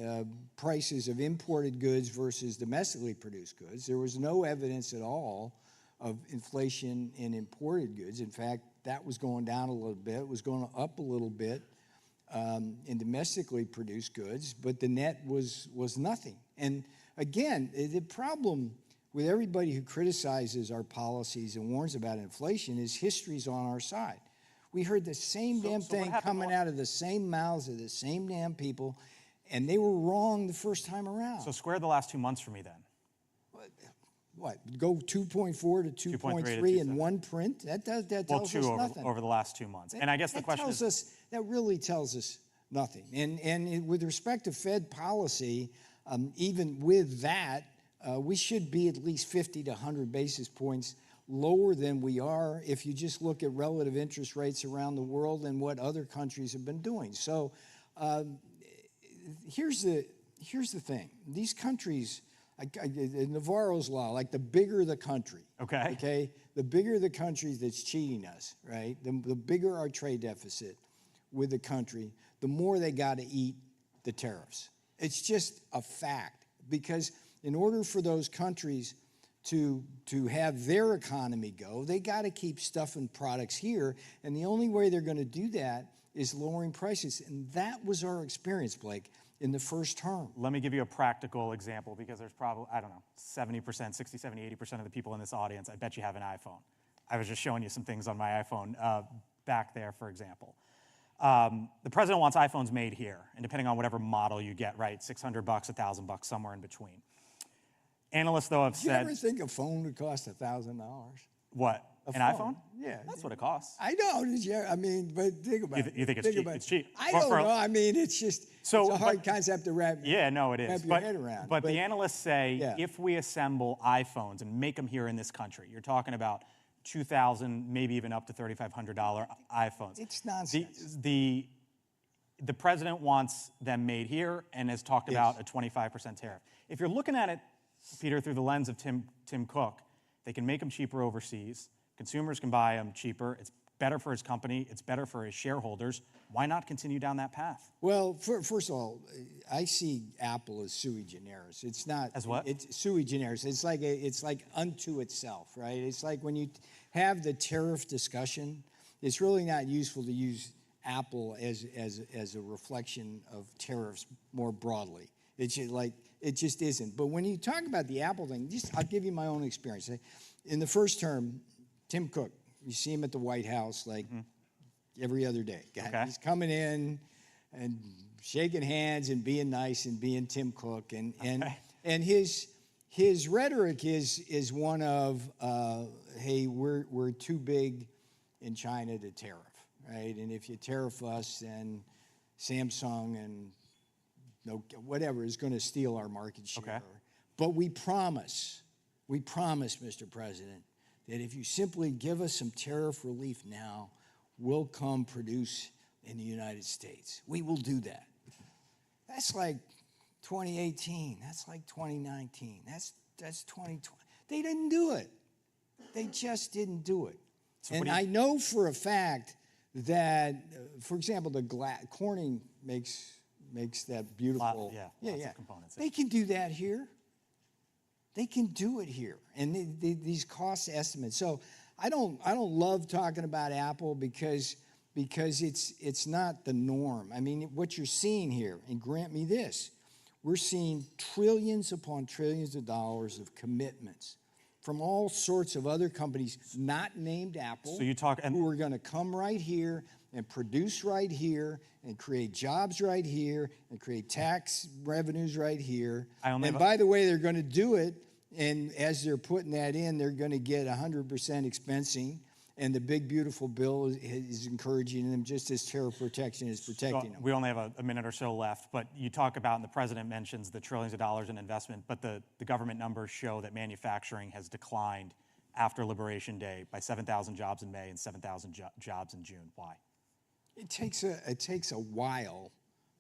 Speaker 7: prices of imported goods versus domestically produced goods. There was no evidence at all of inflation in imported goods. In fact, that was going down a little bit. It was going up a little bit in domestically produced goods, but the net was nothing. And again, the problem with everybody who criticizes our policies and warns about inflation is history's on our side. We heard the same damn thing coming out of the same mouths of the same damn people, and they were wrong the first time around.
Speaker 2: So square the last 2 months for me then.
Speaker 7: What? Go 2.4 to 2.3 in one print? That tells us nothing.
Speaker 2: Over the last 2 months. And I guess the question is...
Speaker 7: That really tells us nothing. And with respect to Fed policy, even with that, we should be at least 50 to 100 basis points lower than we are if you just look at relative interest rates around the world and what other countries have been doing. So here's the thing. These countries, Navarro's law, like the bigger the country, okay, the bigger the country that's cheating us, right, the bigger our trade deficit with the country, the more they got to eat the tariffs. It's just a fact, because in order for those countries to have their economy go, they got to keep stuffing products here, and the only way they're going to do that is lowering prices. And that was our experience, Blake, in the first term.
Speaker 2: Let me give you a practical example, because there's probably, 70%, 60, 70, 80% of the people in this audience, I bet you have an iPhone. I was just showing you some things on my iPhone back there, for example. The president wants iPhones made here, and depending on whatever model you get, right, $600, $1,000, somewhere in between. Analysts, though, have said...
Speaker 7: Did you ever think a phone would cost $1,000?
Speaker 2: What? An iPhone?
Speaker 7: Yeah.
Speaker 2: That's what it costs.
Speaker 7: I know. But think about it.
Speaker 2: You think it's cheap? It's cheap.
Speaker 7: I don't know. I mean, it's just it's a hard concept to wrap your head around.
Speaker 2: But the analysts say if we assemble iPhones and make them here in this country, you're talking about $2,000, maybe even up to $3,500 iPhones.
Speaker 7: It's nonsense.
Speaker 2: The president wants them made here and has talked about a 25% tariff. If you're looking at it, Peter, through the lens of Tim Cook, they can make them cheaper overseas. Consumers can buy them cheaper. It's better for his company. It's better for his shareholders. Why not continue down that path?
Speaker 7: Well, first of all, I see Apple as sui generis. It's not
Speaker 2: as what?
Speaker 7: It's sui generis. It's like unto itself, right? It's like when you have the tariff discussion, it's really not useful to use Apple as a reflection of tariffs more broadly. It's like it just isn't. But when you talk about the Apple thing, I'll give you my own experience. In the first term, Tim Cook, you see him at the White House like every other day. He's coming in, shaking hands and being nice and being Tim Cook. And his rhetoric is one of, hey, we're too big in China to tariff, right? And if you tariff us, then Samsung and whatever is going to steal our market share.
Speaker 2: Okay.
Speaker 7: But we promise, Mr. President, that if you simply give us some tariff relief now, we'll come produce in the United States. We will do that. That's like 2018. That's like 2019. That's 2020. They didn't do it. They just didn't do it.
Speaker 2: So
Speaker 7: and I know for a fact that, for example, Corning makes that beautiful.
Speaker 2: Lots of components.
Speaker 7: They can do that here. They can do it here, and these cost estimates. So I don't love talking about Apple because it's not the norm. I mean, what you're seeing here, and grant me this, we're seeing trillions upon trillions of dollars of commitments from all sorts of other companies, not named Apple,
Speaker 2: So you talk, and
Speaker 7: who are going to come right here and produce right here and create jobs right here and create tax revenues right here. And by the way, they're going to do it, and as they're putting that in, they're going to get 100% expensing. And the big, beautiful bill is encouraging them just as tariff protection is protecting them.
Speaker 2: We only have a minute or so left, but you talk about, and the president mentions the trillions of dollars in investment, but the government numbers show that manufacturing has declined after Liberation Day by 7,000 jobs in May and 7,000 jobs in June. Why?
Speaker 7: It takes a while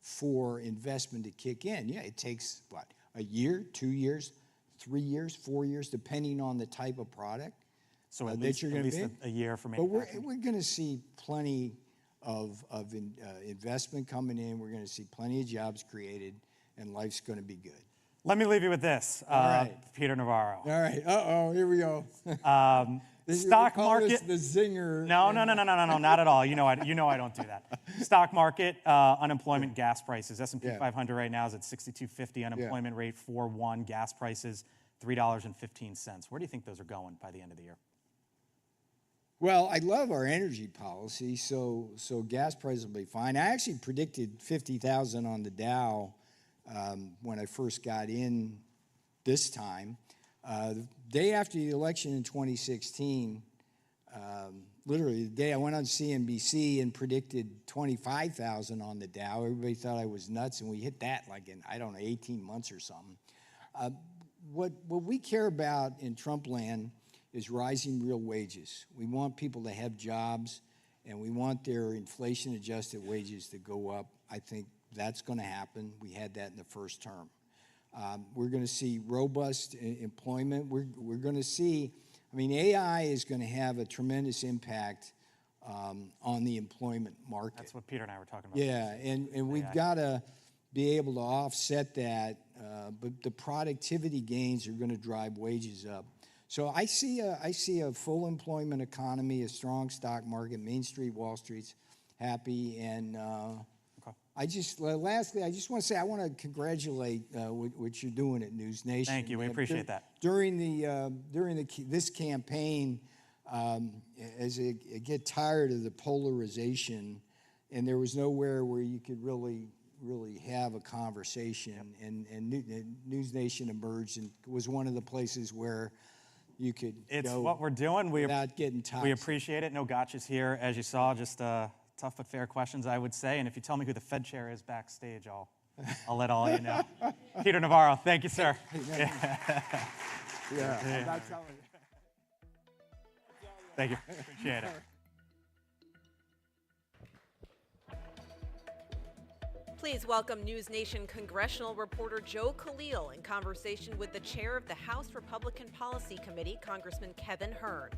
Speaker 7: for investment to kick in. Yeah, it takes, what, a year, 2 years, 3 years, 4 years, depending on the type of product.
Speaker 2: So at least a year for manufacturing.
Speaker 7: But we're going to see plenty of investment coming in. We're going to see plenty of jobs created, and life's going to be good.
Speaker 2: Let me leave you with this, Peter Navarro.
Speaker 7: All right. Here we go.
Speaker 2: Stock market.
Speaker 7: The zinger.
Speaker 2: No, not at all. You know I don't do that. Stock market, unemployment, gas prices. S&P 500 right now is at 62.50. Unemployment rate 4.1. Gas prices $3.15. Where do you think those are going by the end of the year?
Speaker 7: Well, I love our energy policy, so gas prices will be fine. I actually predicted 50,000 on the Dow when I first got in this time. The day after the election in 2016, literally the day I went on CNBC and predicted 25,000 on the Dow, everybody thought I was nuts, and we hit that like in, 18 months or something. What we care about in Trump land is rising real wages. We want people to have jobs, and we want their inflation-adjusted wages to go up. I think that's going to happen. We had that in the first term. We're going to see robust employment. We're going to see, AI is going to have a tremendous impact on the employment market.
Speaker 2: That's what Peter and I were talking about.
Speaker 7: Yeah, and we've got to be able to offset that, but the productivity gains are going to drive wages up. So I see a full employment economy, a strong stock market, Main Street, Wall Street's happy, and lastly, I just want to say I want to congratulate what you're doing at NewsNation.
Speaker 2: Thank you. We appreciate that.
Speaker 7: During this campaign, as I get tired of the polarization, and there was nowhere where you could really have a conversation, and NewsNation emerged and was one of the places where you could go
Speaker 2: what we're doing.
Speaker 7: Without getting toxic.
Speaker 2: We appreciate it. No gotchas here, as you saw. Just tough but fair questions, I would say. And if you tell me who the Fed chair is backstage, I'll let all you know. Peter Navarro, thank you, sir.
Speaker 7: Yeah. I'm not telling you.
Speaker 2: Thank you. Appreciate it.
Speaker 1: Please welcome NewsNation congressional reporter Joe Khalil in conversation with the chair of the House Republican Policy Committee, Congressman Kevin Hern.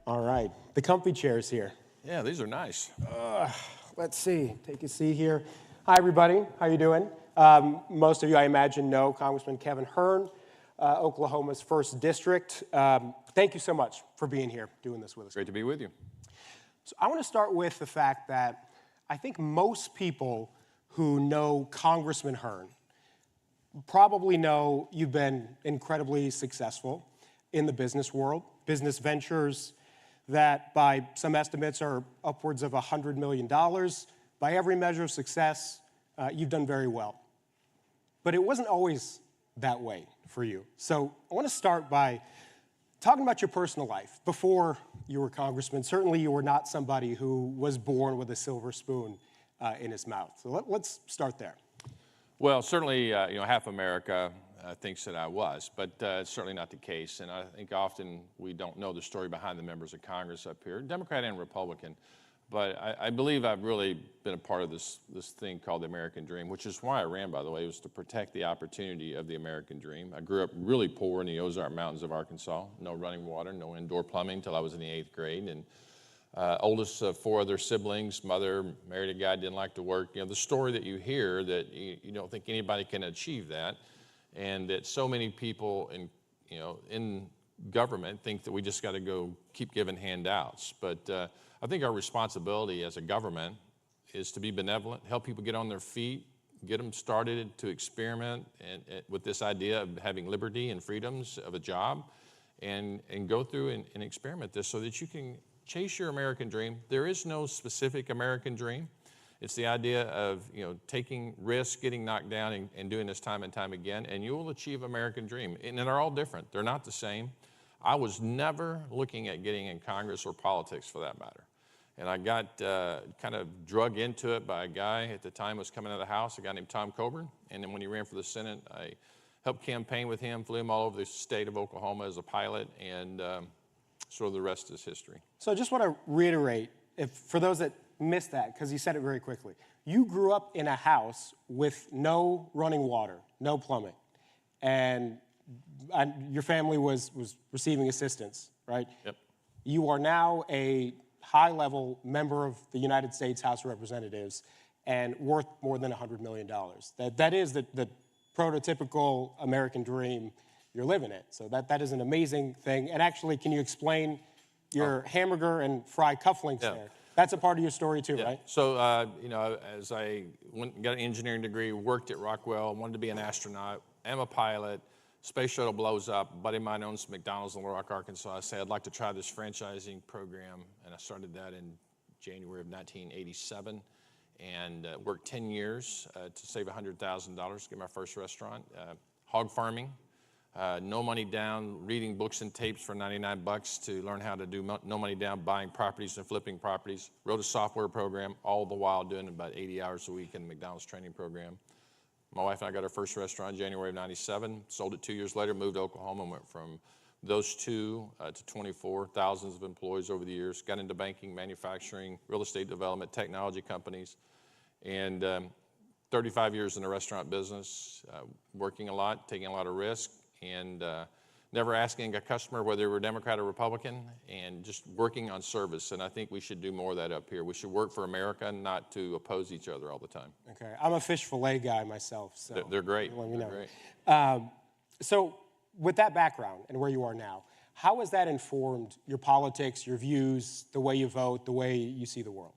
Speaker 8: All right, the comfy chairs here.
Speaker 4: Yeah, these are nice.
Speaker 8: Let's see, take a seat here. Hi, everybody, how you doing? Most of you, I imagine, know Congressman Kevin Hern, Oklahoma's 1st District. Thank you so much for being here, doing this with us.
Speaker 4: Great to be with you.
Speaker 8: So I want to start with the fact that I think most people who know Congressman Hern probably know you've been incredibly successful. in the business world, business ventures that by some estimates are upwards of $100 million. By every measure of success, you've done very well. But it wasn't always that way for you. So I want to start by talking about your personal life. Before you were congressman, certainly you were not somebody who was born with a silver spoon in his mouth. So let's start there.
Speaker 9: Well, certainly, half America thinks that I was, but it's certainly not the case. And I think often we don't know the story behind the members of Congress up here, Democrat and Republican. But I believe I've really been a part of this thing called the American Dream, which is why I ran, by the way. It was to protect the opportunity of the American Dream. I grew up really poor in the Ozark Mountains of Arkansas. No running water, no indoor plumbing until I was in the 8th grade. And oldest of 4 other siblings, mother married a guy who didn't like to work. The story that you hear that you don't think anybody can achieve that, and that so many people in government think that we just got to go keep giving handouts. But I think our responsibility as a government is to be benevolent, help people get on their feet, get them started to experiment with this idea of having liberty and freedoms of a job, and go through and experiment this so that you can chase your American dream. There is no specific American dream. It's the idea of taking risks, getting knocked down, and doing this time and time again, and you will achieve American dream. And they're all different. They're not the same. I was never looking at getting in Congress or politics for that matter. And I got kind of drug into it by a guy at the time was coming out of the House, a guy named Tom Coburn. And then when he ran for the Senate, I helped campaign with him, flew him all over the state of Oklahoma as a pilot, and sort of the rest is history.
Speaker 8: So I just want to reiterate, for those that missed that, because he said it very quickly. You grew up in a house with no running water, no plumbing, and your family was receiving assistance, right? Yep. You are now a high-level member of the United States House of Representatives and worth more than $100 million. That is the prototypical American dream you're living it. So that is an amazing thing. And actually, can you explain your hamburger and fry cufflinks there? That's a part of your story too, right?
Speaker 9: So, as I got an engineering degree, worked at Rockwell, wanted to be an astronaut, am a pilot, space shuttle blows up, a buddy of mine owns McDonald's in Little Rock, Arkansas. I said, I'd like to try this franchising program, and I started that in January of 1987, and worked 10 years to save $100,000, get my first restaurant. Hog farming, no money down, reading books and tapes for 99 bucks to learn how to do no money down, buying properties and flipping properties. Wrote a software program, all the while doing about 80 hours a week in the McDonald's training program. My wife and I got our first restaurant in January of 97, sold it 2 years later, moved to Oklahoma, and went from those 2 to 24, thousands of employees over the years, got into banking, manufacturing, real estate development, technology companies, and 35 years in the restaurant business, working a lot, taking a lot of risk, and never asking a customer whether they were Democrat or Republican, and just working on service. And I think we should do more of that up here. We should work for America, not to oppose each other all the time.
Speaker 8: Okay, I'm a fish fillet guy myself. So
Speaker 9: they're great.
Speaker 8: Let me know.
Speaker 9: They're great.
Speaker 8: So with that background and where you are now, how has that informed your politics, your views, the way you vote, the way you see the world?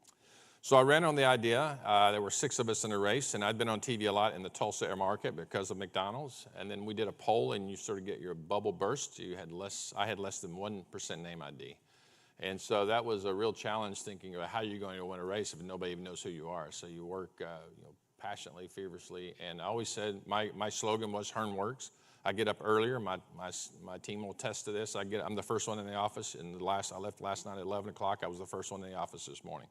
Speaker 9: So I ran on the idea. There were 6 of us in a race, and I'd been on TV a lot in the Tulsa air market because of McDonald's. And then we did a poll, and you sort of get your bubble burst. I had less than 1% name ID. And so that was a real challenge, thinking about how you're going to win a race if nobody even knows who you are. So you work passionately, feverishly. And I always said my slogan was Hearn Works. I get up earlier. My team will attest to this. I'm the first one in the office. I left last night at 11 o'clock. I was the first one in the office this morning.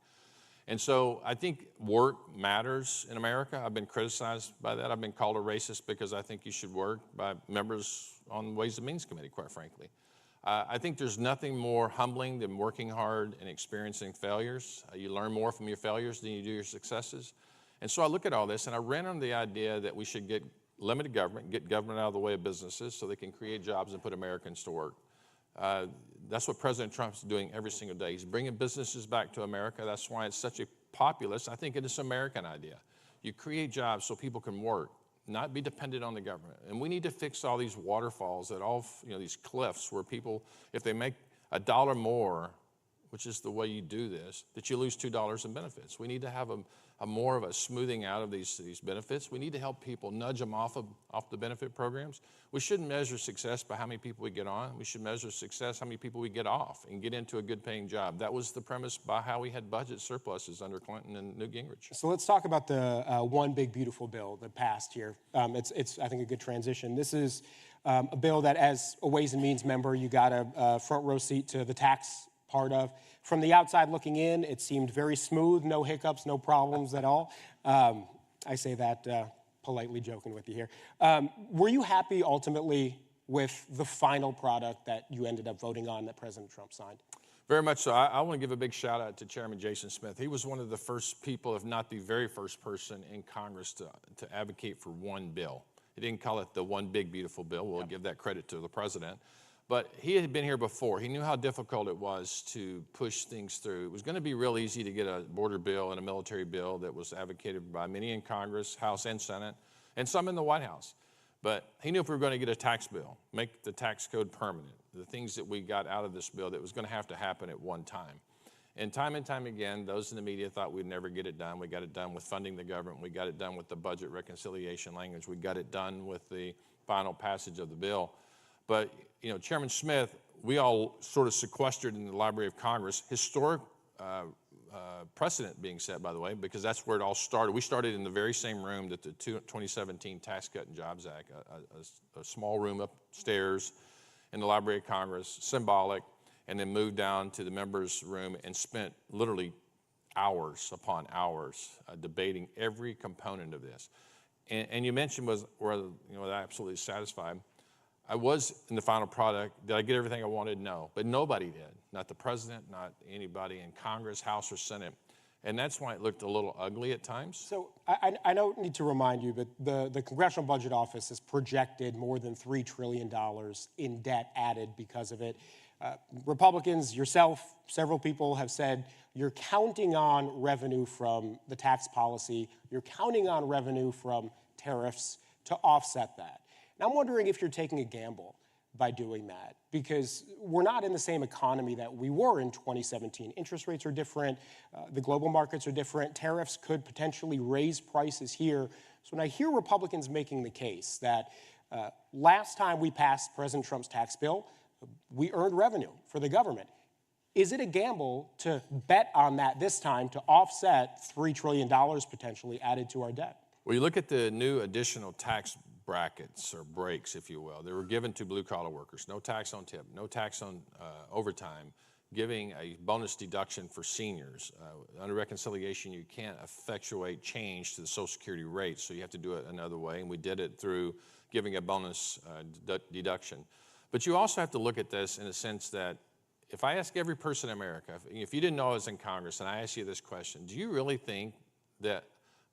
Speaker 9: And so I think work matters in America. I've been criticized by that. I've been called a racist because I think you should work by members on the Ways and Means Committee, quite frankly. I think there's nothing more humbling than working hard and experiencing failures. You learn more from your failures than you do your successes. And so I look at all this, and I ran on the idea that we should get limited government, get government out of the way of businesses so they can create jobs and put Americans to work. That's what President Trump's doing every single day. He's bringing businesses back to America. That's why it's such a populist. I think it is an American idea. You create jobs so people can work, not be dependent on the government. And we need to fix all these waterfalls, these cliffs where people, if they make $1 more which is the way you do this, that you lose $2 in benefits. We need to have a more of a smoothing out of these benefits. We need to help people, nudge them off the benefit programs. We shouldn't measure success by how many people we get on. We should measure success how many people we get off and get into a good paying job. That was the premise by how we had budget surpluses under Clinton and Newt Gingrich.
Speaker 8: So let's talk about the One Big Beautiful Bill that passed here. It's I think, a good transition. This is a bill that, as a Ways and Means member, you got a front row seat to the tax part of. From the outside looking in, it seemed very smooth, no hiccups, no problems at all. I say that politely joking with you here. Were you happy ultimately with the final product that you ended up voting on that President Trump signed?
Speaker 9: Very much so. I want to give a big shout out to Chairman Jason Smith. He was one of the first people, if not the very first person in Congress to advocate for one bill. He didn't call it the One Big Beautiful Bill. We'll give that credit to the president. But he had been here before. He knew how difficult it was to push things through. It was going to be real easy to get a border bill and a military bill that was advocated by many in Congress, House and Senate, and some in the White House. But he knew if we were going to get a tax bill, make the tax code permanent, the things that we got out of this bill that was going to have to happen at one time. And time again, those in the media thought we'd never get it done. We got it done with funding the government. We got it done with the budget reconciliation language. We got it done with the final passage of the bill. But, you know, Chairman Smith, we all sort of sequestered in the Library of Congress, historic precedent being set, by the way, because that's where it all started. We started in the very same room that the 2017 Tax Cut and Jobs Act, a small room upstairs in the Library of Congress, symbolic, and then moved down to the members' room and spent literally hours upon hours debating every component of this. And you mentioned was absolutely satisfied. I was in the final product. Did I get everything I wanted? No. But nobody did. Not the president, not anybody in Congress, House, or Senate. And that's why it looked a little ugly at times.
Speaker 8: So I don't need to remind you, but the Congressional Budget Office has projected more than $3 trillion in debt added because of it. Republicans, yourself, several people have said you're counting on revenue from the tax policy. You're counting on revenue from tariffs to offset that. And I'm wondering if you're taking a gamble by doing that, because we're not in the same economy that we were in 2017. Interest rates are different. The global markets are different. Tariffs could potentially raise prices here. So when I hear Republicans making the case that last time we passed President Trump's tax bill, we earned revenue for the government, is it a gamble to bet on that this time to offset $3 trillion potentially added to our debt?
Speaker 9: Well, you look at the new additional tax brackets or breaks, if you will. They were given to blue-collar workers. No tax on tip, no tax on overtime, giving a bonus deduction for seniors. Under reconciliation, you can't effectuate change to the Social Security rate, so you have to do it another way, and we did it through giving a bonus deduction. But you also have to look at this in a sense that if I ask every person in America, if you didn't know I was in Congress, and I ask you this question, do you really think that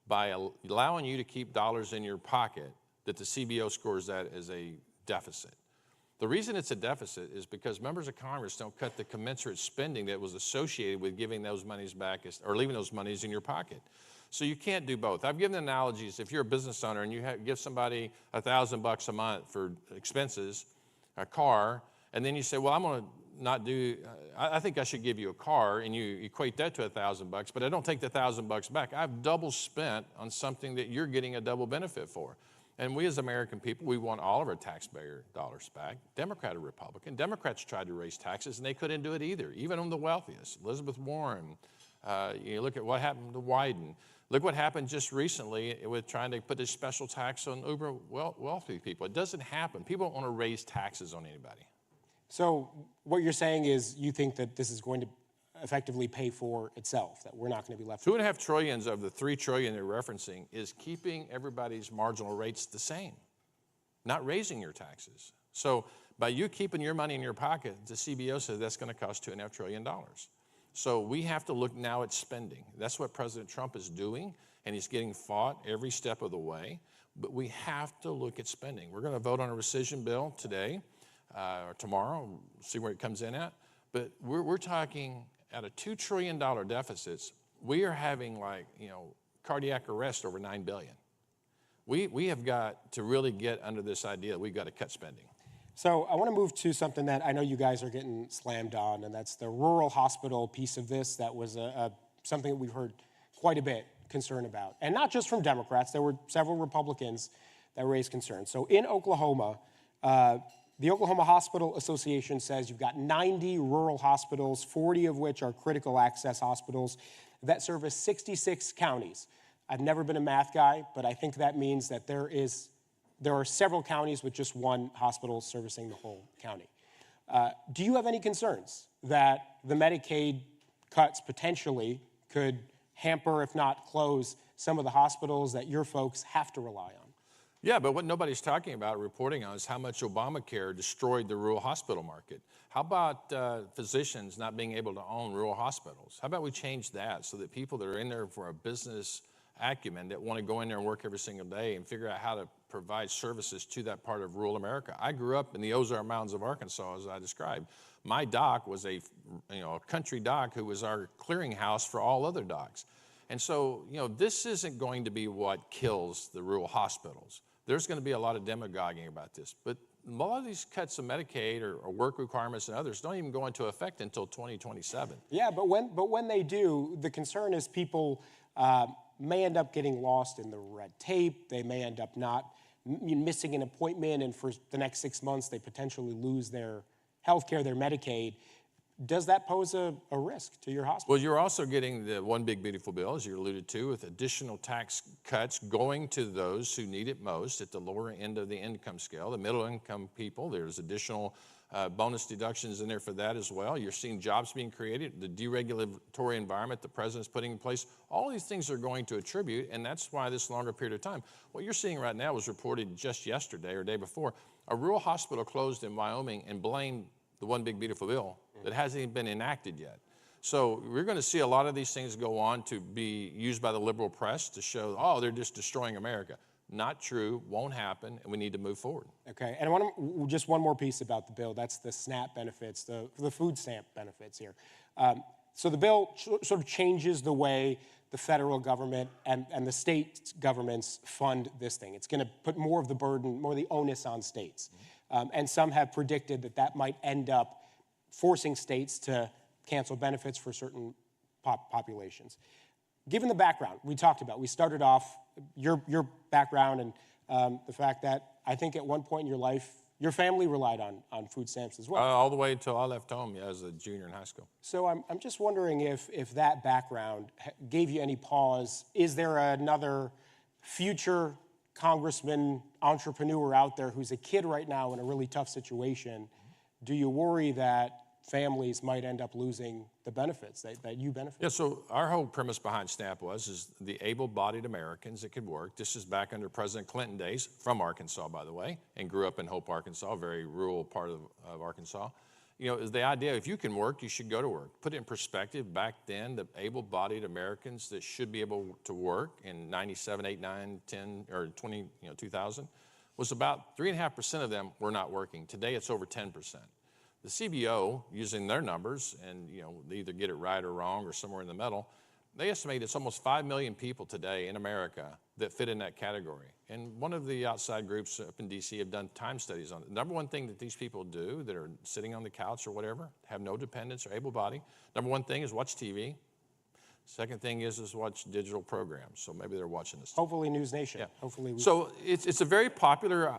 Speaker 9: by allowing you to keep dollars in your pocket, that the CBO scores that as a deficit? The reason it's a deficit is because members of Congress don't cut the commensurate spending that was associated with giving those monies back or leaving those monies in your pocket. So you can't do both. I've given analogies. If you're a business owner and you give somebody $1,000 a month for expenses, a car, and then you say, well, I'm going to not do, I think I should give you a car, and you equate that to $1,000, but I don't take the $1,000 back. I've double spent on something that you're getting a double benefit for. And we as American people, we want all of our taxpayer dollars back, Democrat or Republican. Democrats tried to raise taxes, and they couldn't do it either, even on the wealthiest. Elizabeth Warren, you look at what happened to Wyden. Look what happened just recently with trying to put this special tax on uber wealthy people. It doesn't happen. People don't want to raise taxes on anybody.
Speaker 8: So what you're saying is you think that this is going to effectively pay for itself, that we're not going to be left.
Speaker 9: $2.5 trillion of the $3 trillion they're referencing is keeping everybody's marginal rates the same, not raising your taxes. So by you keeping your money in your pocket, the CBO says that's going to cost $2.5 trillion. So we have to look now at spending. That's what President Trump is doing, and he's getting fought every step of the way. But we have to look at spending. We're going to vote on a rescission bill today or tomorrow, see where it comes in at. But we're talking at a $2 trillion deficits, we are having cardiac arrest over $9 billion. We have got to really get under this idea that we've got to cut spending.
Speaker 8: So I want to move to something that I know you guys are getting slammed on, and that's the rural hospital piece of this. That was something that we've heard quite a bit concern about. And not just from Democrats. There were several Republicans that raised concerns. So in Oklahoma, the Oklahoma Hospital Association says you've got 90 rural hospitals, 40 of which are critical access hospitals that service 66 counties. I've never been a math guy, but I think that means that there are several counties with just one hospital servicing the whole county. Do you have any concerns that the Medicaid cuts potentially could hamper, if not close, some of the hospitals that your folks have to rely on?
Speaker 9: Yeah, but what nobody's talking about, reporting on, is how much Obamacare destroyed the rural hospital market. How about physicians not being able to own rural hospitals? How about we change that so that people that are in there for a business acumen that want to go in there and work every single day and figure out how to provide services to that part of rural America? I grew up in the Ozark Mountains of Arkansas, as I described. My doc was a country doc who was our clearinghouse for all other docs. And so, this isn't going to be what kills the rural hospitals. There's going to be a lot of demagoguing about this. But a lot of these cuts of Medicaid or work requirements and others don't even go into effect until 2027.
Speaker 8: Yeah, but when they do, the concern is people may end up getting lost in the red tape. They may end up missing an appointment, and for the next 6 months, they potentially lose their health care, their Medicaid. Does that pose a risk to your hospital?
Speaker 9: Well, you're also getting the one big beautiful bill, as you alluded to, with additional tax cuts going to those who need it most at the lower end of the income scale, the middle income people. There's additional bonus deductions in there for that as well. You're seeing jobs being created, the deregulatory environment the president's putting in place. All these things are going to attribute, and that's why this longer period of time. What you're seeing right now was reported just yesterday or day before. A rural hospital closed in Wyoming and blamed the one big beautiful bill that hasn't even been enacted yet. So we're going to see a lot of these things go on to be used by the liberal press to show, oh, they're just destroying America. Not true, won't happen, and we need to move forward.
Speaker 8: Okay, and I want just one more piece about the bill. That's the SNAP benefits, the food stamp benefits here. So the bill sort of changes the way the federal government and the state governments fund this thing. It's going to put more of the burden, more of the onus on states. And some have predicted that might end up forcing states to cancel benefits for certain populations. Given the background we talked about, we started off your background and the fact that I think at one point in your life, your family relied on food stamps as well.
Speaker 9: All the way until I left home, as a junior in high school.
Speaker 8: So I'm just wondering if that background gave you any pause. Is there another future congressman, entrepreneur out there who's a kid right now in a really tough situation? Do you worry that families might end up losing the benefits that you benefit?
Speaker 9: Yeah, so our whole premise behind SNAP is the able-bodied Americans that could work. This is back under President Clinton days, from Arkansas, by the way, and grew up in Hope, Arkansas, a very rural part of Arkansas. Is the idea, if you can work, you should go to work. Put it in perspective, back then, the able-bodied Americans that should be able to work in 97, 8, 9, 10, or 20, 2000, was about 3.5% of them were not working. Today, it's over 10%. The CBO, using their numbers, and they either get it right or wrong or somewhere in the middle, they estimate it's almost 5 million people today in America that fit in that category. And one of the outside groups up in D.C. have done time studies on it. The number one thing that these people do that are sitting on the couch or whatever, have no dependents or able-bodied, number one thing is watch TV. Second thing is watch digital programs. So maybe they're watching this.
Speaker 8: Hopefully NewsNation.
Speaker 9: Yeah.
Speaker 8: Hopefully.
Speaker 9: So it's a very popular,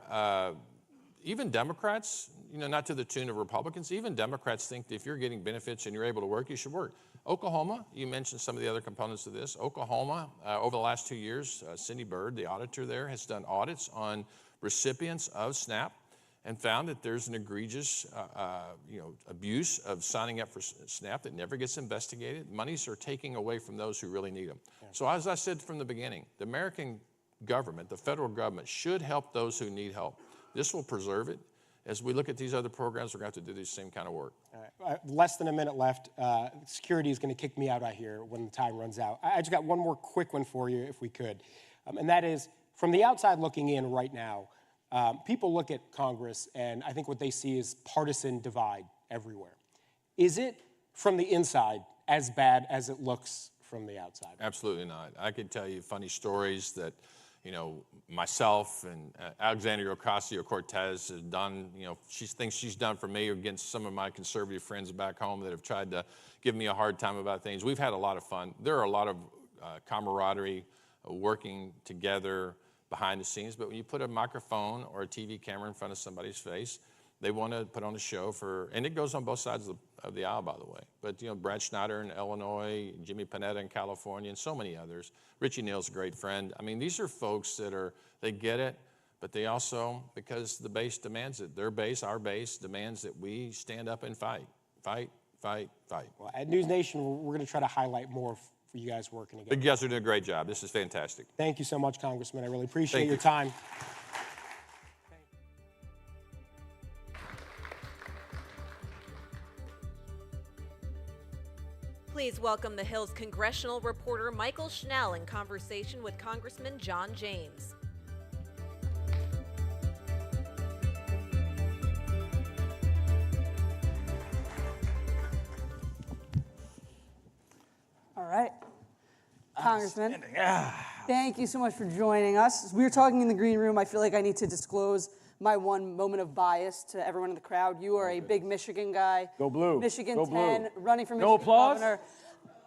Speaker 9: even Democrats, not to the tune of Republicans, even Democrats think that if you're getting benefits and you're able to work, you should work. Oklahoma, you mentioned some of the other components of this. Oklahoma, over the last 2 years, Cindy Byrd, the auditor there, has done audits on recipients of SNAP and found that there's an egregious abuse of signing up for SNAP that never gets investigated. Monies are taking away from those who really need them. Yeah. So as I said from the beginning, the American government, the federal government, should help those who need help. This will preserve it. As we look at these other programs, we're going to have to do the same kind of work.
Speaker 8: All right. Less than a minute left. Security is going to kick me out here when the time runs out. I just got one more quick one for you, if we could. And that is, from the outside looking in right now, people look at Congress, and I think what they see is partisan divide everywhere. Is it, from the inside, as bad as it looks from the outside?
Speaker 9: Absolutely not. I could tell you funny stories that myself and Alexandria Ocasio-Cortez has done, she thinks she's done for me against some of my conservative friends back home that have tried to give me a hard time about things. We've had a lot of fun. There are a lot of camaraderie, working together behind the scenes, but when you put a microphone or a TV camera in front of somebody's face, they want to put on a show and it goes on both sides of the aisle, by the way. But, Brad Schneider in Illinois, Jimmy Panetta in California, and so many others. Richie Neal's a great friend. I mean, these are folks they get it, but they also, because the base demands it, their base, our base, demands that we stand up and fight. Fight, fight, fight.
Speaker 8: Well, at News Nation, we're going to try to highlight more for you guys working together.
Speaker 9: You guys are doing a great job. This is fantastic.
Speaker 8: Thank you so much, Congressman. I really appreciate your time.
Speaker 1: Please welcome the Hill's congressional reporter Michael Schnell in conversation with Congressman John James.
Speaker 10: All right. Congressman, thank you so much for joining us. We were talking in the green room. I feel like I need to disclose my one moment of bias to everyone in the crowd. You are a big Michigan guy.
Speaker 11: Go blue.
Speaker 10: Michigan
Speaker 11: Go
Speaker 10: 10,
Speaker 11: blue.
Speaker 10: Running for
Speaker 11: No
Speaker 10: Michigan
Speaker 11: applause?
Speaker 10: governor.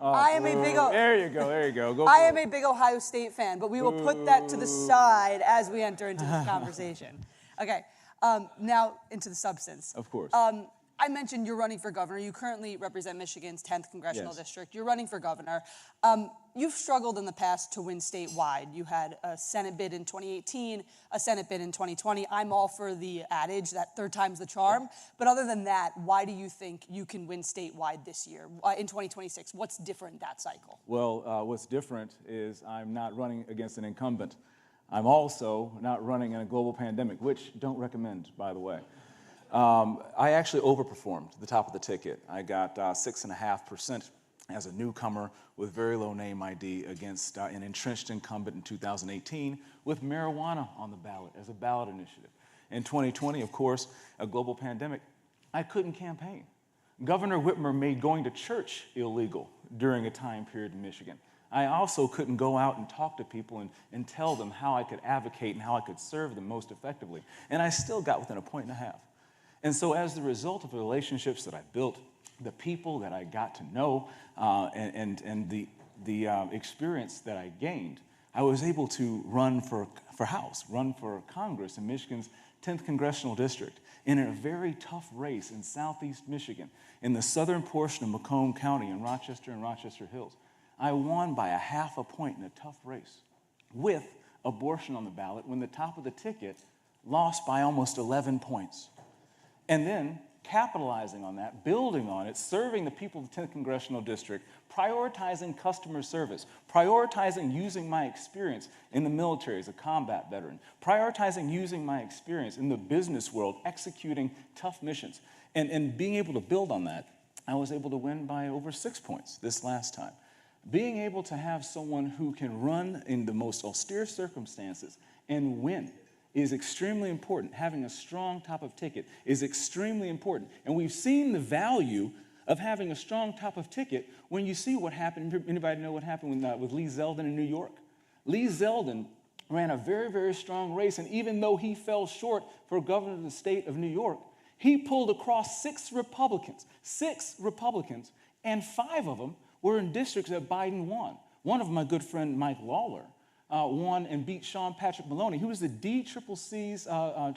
Speaker 11: Oh,
Speaker 10: I am a big
Speaker 11: there you go, there you go. Go
Speaker 10: I
Speaker 11: blue.
Speaker 10: am a big Ohio State fan, but we will put that to the side as we enter into this conversation. Okay, now into the substance.
Speaker 11: Of course.
Speaker 10: I mentioned you're running for governor. You currently represent Michigan's 10th congressional district. You're running for governor. You've struggled in the past to win statewide. You had a Senate bid in 2018, a Senate bid in 2020. I'm all for the adage that third time's the charm. But other than that, why do you think you can win statewide this year, in 2026? What's different that cycle?
Speaker 11: Well, what's different is I'm not running against an incumbent. I'm also not running in a global pandemic, which don't recommend, by the way. I actually overperformed the top of the ticket. I got 6.5% as a newcomer with very low name ID against an entrenched incumbent in 2018 with marijuana on the ballot as a ballot initiative. In 2020, of course, a global pandemic, I couldn't campaign. Governor Whitmer made going to church illegal during a time period in Michigan. I also couldn't go out and talk to people and tell them how I could advocate and how I could serve them most effectively. And I still got within 1.5 points. And so as the result of the relationships that I built, the people that I got to know, and the experience that I gained, I was able to run for House, run for Congress in Michigan's 10th Congressional District in a very tough race in southeast Michigan, in the southern portion of Macomb County in Rochester and Rochester Hills. I won by 0.5 point in a tough race with abortion on the ballot when the top of the ticket lost by almost 11 points. And then capitalizing on that, building on it, serving the people of the 10th Congressional District, prioritizing customer service, prioritizing using my experience in the military as a combat veteran, prioritizing using my experience in the business world, executing tough missions, and being able to build on that, I was able to win by over 6 points this last time. Being able to have someone who can run in the most austere circumstances and win is extremely important. Having a strong top of ticket is extremely important. And we've seen the value of having a strong top of ticket when you see what happened. Anybody know what happened with Lee Zeldin in New York? Lee Zeldin ran a very, very strong race, and even though he fell short for governor of the state of New York, he pulled across 6 Republicans, and 5 of them were in districts that Biden won. One of them, my good friend Mike Lawler, won and beat Sean Patrick Maloney. He was the DCCC's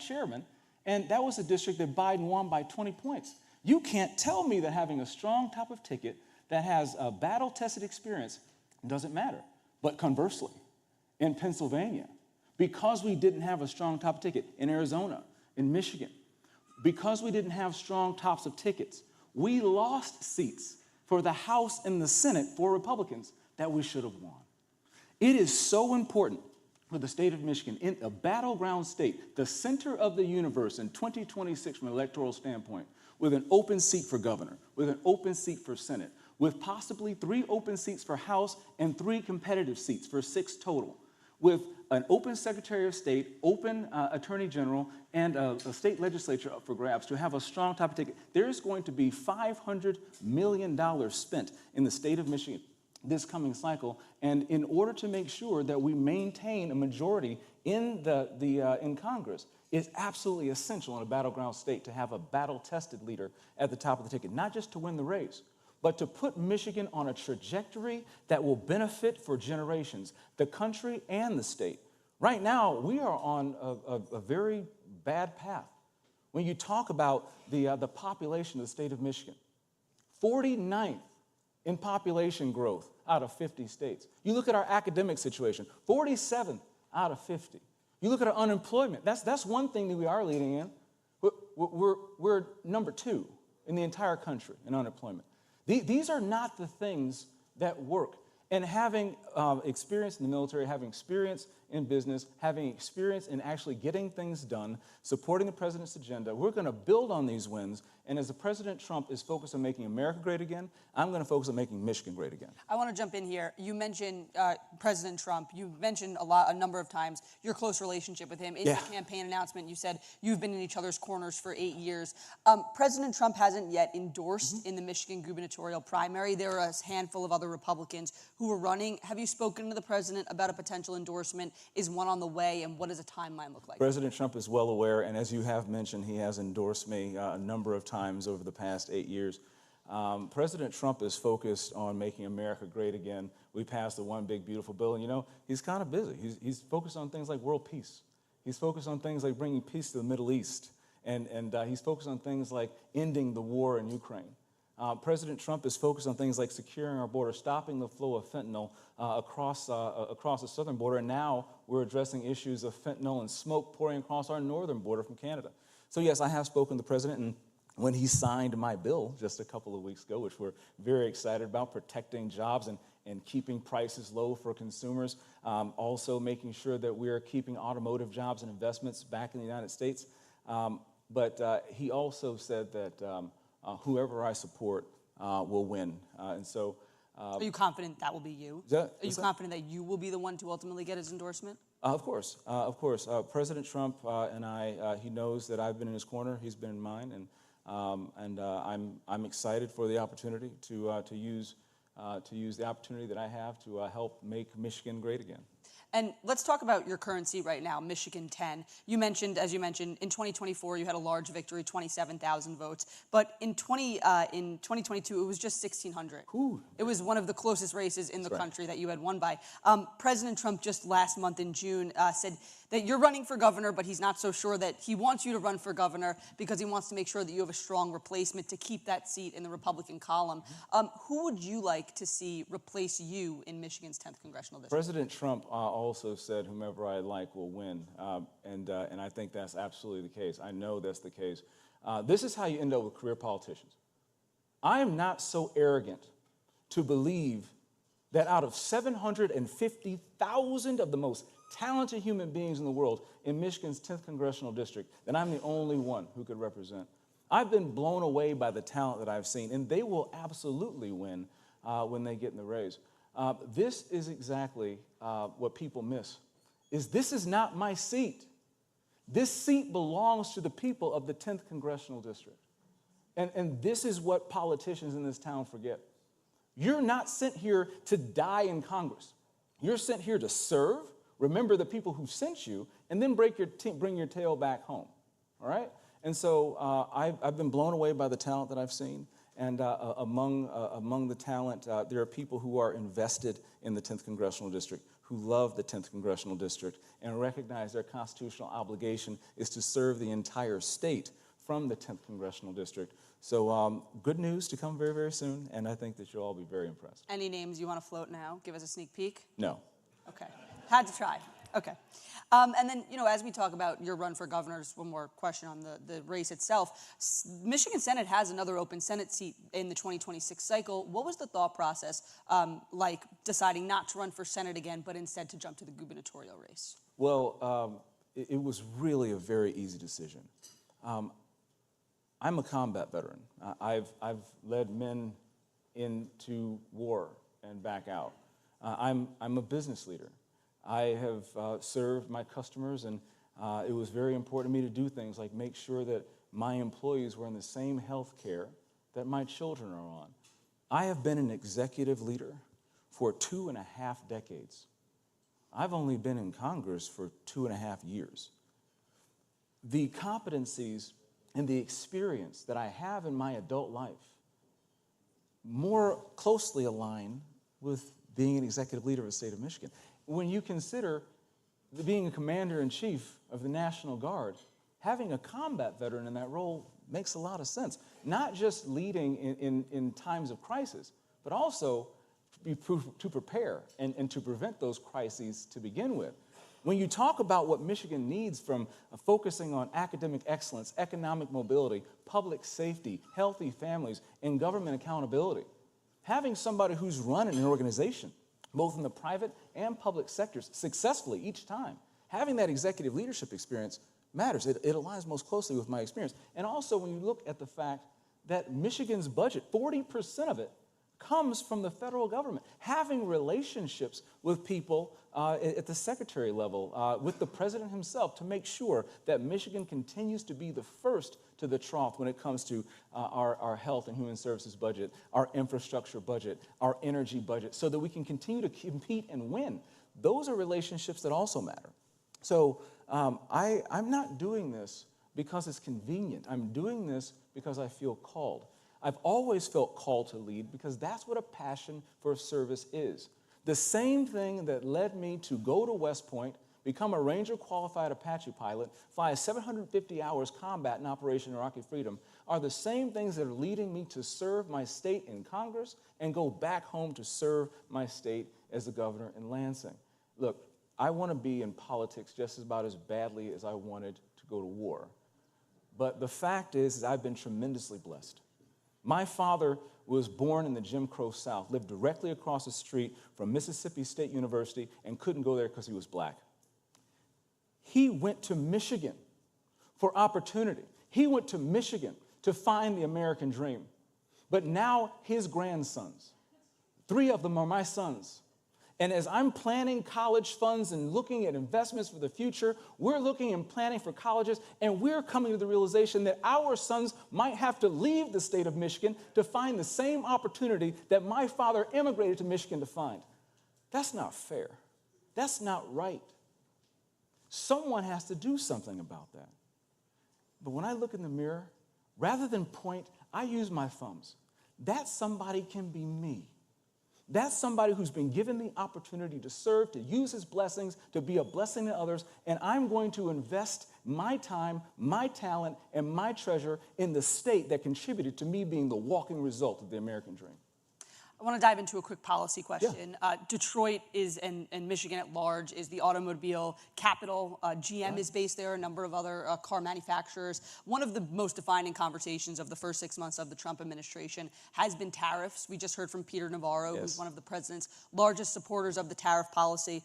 Speaker 11: chairman, and that was a district that Biden won by 20 points. You can't tell me that having a strong top of ticket that has a battle-tested experience doesn't matter. But conversely, in Pennsylvania, because we didn't have a strong top of ticket, in Arizona, in Michigan, because we didn't have strong tops of tickets, we lost seats for the House and the Senate for Republicans that we should have won. It is so important for the state of Michigan, in a battleground state, the center of the universe in 2026 from an electoral standpoint, with an open seat for governor, with an open seat for Senate, with possibly 3 open seats for House and 3 competitive seats for 6 total, with an open Secretary of State, open Attorney General, and a state legislature up for grabs, to have a strong top ticket. There's going to be $500 million spent in the state of Michigan this coming cycle. And in order to make sure that we maintain a majority in in Congress, it's absolutely essential in a battleground state to have a battle-tested leader at the top of the ticket, not just to win the race, but to put Michigan on a trajectory that will benefit for generations, the country and the state. Right now, we are on a very bad path. When you talk about the population of the state of Michigan, 49th in population growth out of 50 states. You look at our academic situation, 47th out of 50. You look at our unemployment, that's one thing that we are leading in. We're number 2 in the entire country in unemployment. These are not the things that work. And having experience in the military, having experience in business, having experience in actually getting things done, supporting the president's agenda, we're going to build on these wins. And as the President Trump is focused on making America great again, I'm going to focus on making Michigan great again.
Speaker 10: I want to jump in here. You mentioned President Trump. You mentioned a number of times your close relationship with him. In your campaign announcement, you said you've been in each other's corners for 8 years. President Trump hasn't yet endorsed in the Michigan gubernatorial primary. There are a handful of other Republicans who are running. Have you spoken to the president about a potential endorsement? Is one on the way, and what does a timeline look like?
Speaker 11: President Trump is well aware, and as you have mentioned, he has endorsed me a number of times over the past 8 years. President Trump is focused on making America great again. We passed the One Big Beautiful Bill, and you know, he's kind of busy. He's focused on things like world peace. He's focused on things like bringing peace to the Middle East, and he's focused on things like ending the war in Ukraine. President Trump is focused on things like securing our border, stopping the flow of fentanyl across the southern border, and now we're addressing issues of fentanyl and smoke pouring across our northern border from Canada. So yes, I have spoken to the president, and when he signed my bill just a couple of weeks ago, which we're very excited about, protecting jobs and keeping prices low for consumers, also making sure that we're keeping automotive jobs and investments back in the United States. But he also said that whoever I support will win. And so,
Speaker 10: are you confident that will be you? Are you confident that you will be the one to ultimately get his endorsement?
Speaker 11: Of course. President Trump and I, he knows that I've been in his corner, he's been in mine, and I'm excited for the opportunity to use the opportunity that I have to help make Michigan great again.
Speaker 10: And let's talk about your current seat right now, Michigan 10. You mentioned, as you mentioned, in 2024 you had a large victory, 27,000 votes. But in 2022 it was just 1,600.
Speaker 11: Ooh.
Speaker 10: It was one of the closest races in the country that you had won by. President Trump just last month in June said that you're running for governor, but he's not so sure that he wants you to run for governor because he wants to make sure that you have a strong replacement to keep that seat in the Republican column. Who would you like to see replace you in Michigan's 10th congressional district?
Speaker 11: President Trump also said whomever I like will win, and I think that's absolutely the case. I know that's the case. This is how you end up with career politicians. I am not so arrogant to believe that out of 750,000 of the most talented human beings in the world in Michigan's 10th congressional district, that I'm the only one who could represent. I've been blown away by the talent that I've seen, and they will absolutely win when they get in the race. This is exactly what people miss, is this is not my seat. This seat belongs to the people of the 10th congressional district. And this is what politicians in this town forget. You're not sent here to die in Congress. You're sent here to serve, remember the people who sent you, and then bring your tail back home, all right? And so I've been blown away by the talent that I've seen. And among the talent, there are people who are invested in the 10th Congressional District, who love the 10th Congressional District, and recognize their constitutional obligation is to serve the entire state from the 10th Congressional District. So good news to come very, very soon, and I think that you'll all be very impressed.
Speaker 10: Any names you want to float now? Give us a sneak peek?
Speaker 11: No.
Speaker 10: Okay. Had to try. Okay. And then, you know, as we talk about your run for governor, just one more question on the race itself. Michigan Senate has another open Senate seat in the 2026 cycle. What was the thought process like deciding not to run for Senate again, but instead to jump to the gubernatorial race?
Speaker 11: Well, it was really a very easy decision. I'm a combat veteran. I've led men into war and back out. I'm a business leader. I have served my customers, and it was very important to me to do things like make sure that my employees were in the same health care that my children are on. I have been an executive leader for 2.5 decades. I've only been in Congress for 2.5 years. The competencies and the experience that I have in my adult life more closely align with being an executive leader of the state of Michigan. When you consider being a commander-in-chief of the National Guard, having a combat veteran in that role makes a lot of sense. Not just leading in times of crisis, but also to prepare and to prevent those crises to begin with. When you talk about what Michigan needs, from focusing on academic excellence, economic mobility, public safety, healthy families, and government accountability, having somebody who's run an organization, both in the private and public sectors, successfully each time, having that executive leadership experience matters. It aligns most closely with my experience. And also, when you look at the fact that Michigan's budget, 40% of it, comes from the federal government. Having relationships with people at the secretary level, with the president himself, to make sure that Michigan continues to be the first to the trough when it comes to our health and human services budget, our infrastructure budget, our energy budget, so that we can continue to compete and win. Those are relationships that also matter. So I'm not doing this because it's convenient. I'm doing this because I feel called. I've always felt called to lead because that's what a passion for service is. The same thing that led me to go to West Point, become a Ranger qualified Apache pilot, fly 750 hours combat in Operation Iraqi Freedom, are the same things that are leading me to serve my state in Congress and go back home to serve my state as the governor in Lansing. Look, I want to be in politics just about as badly as I wanted to go to war. But the fact is I've been tremendously blessed. My father was born in the Jim Crow South, lived directly across the street from Mississippi State University, and couldn't go there because he was black. He went to Michigan for opportunity. He went to Michigan to find the American dream. But now his grandsons, 3 of them are my sons. And as I'm planning college funds and looking at investments for the future, we're looking and planning for colleges, and we're coming to the realization that our sons might have to leave the state of Michigan to find the same opportunity that my father immigrated to Michigan to find. That's not fair. That's not right. Someone has to do something about that. But when I look in the mirror, rather than point, I use my thumbs. That somebody can be me. That's somebody who's been given the opportunity to serve, to use his blessings, to be a blessing to others, and I'm going to invest my time, my talent, and my treasure in the state that contributed to me being the walking result of the American dream.
Speaker 10: I want to dive into a quick policy question. Yeah. Detroit is, and Michigan at large, is the automobile capital. GM is based there, a number of other car manufacturers. One of the most defining conversations of the first 6 months of the Trump administration has been tariffs. We just heard from Peter Navarro, who's one of the president's largest supporters of the tariff policy.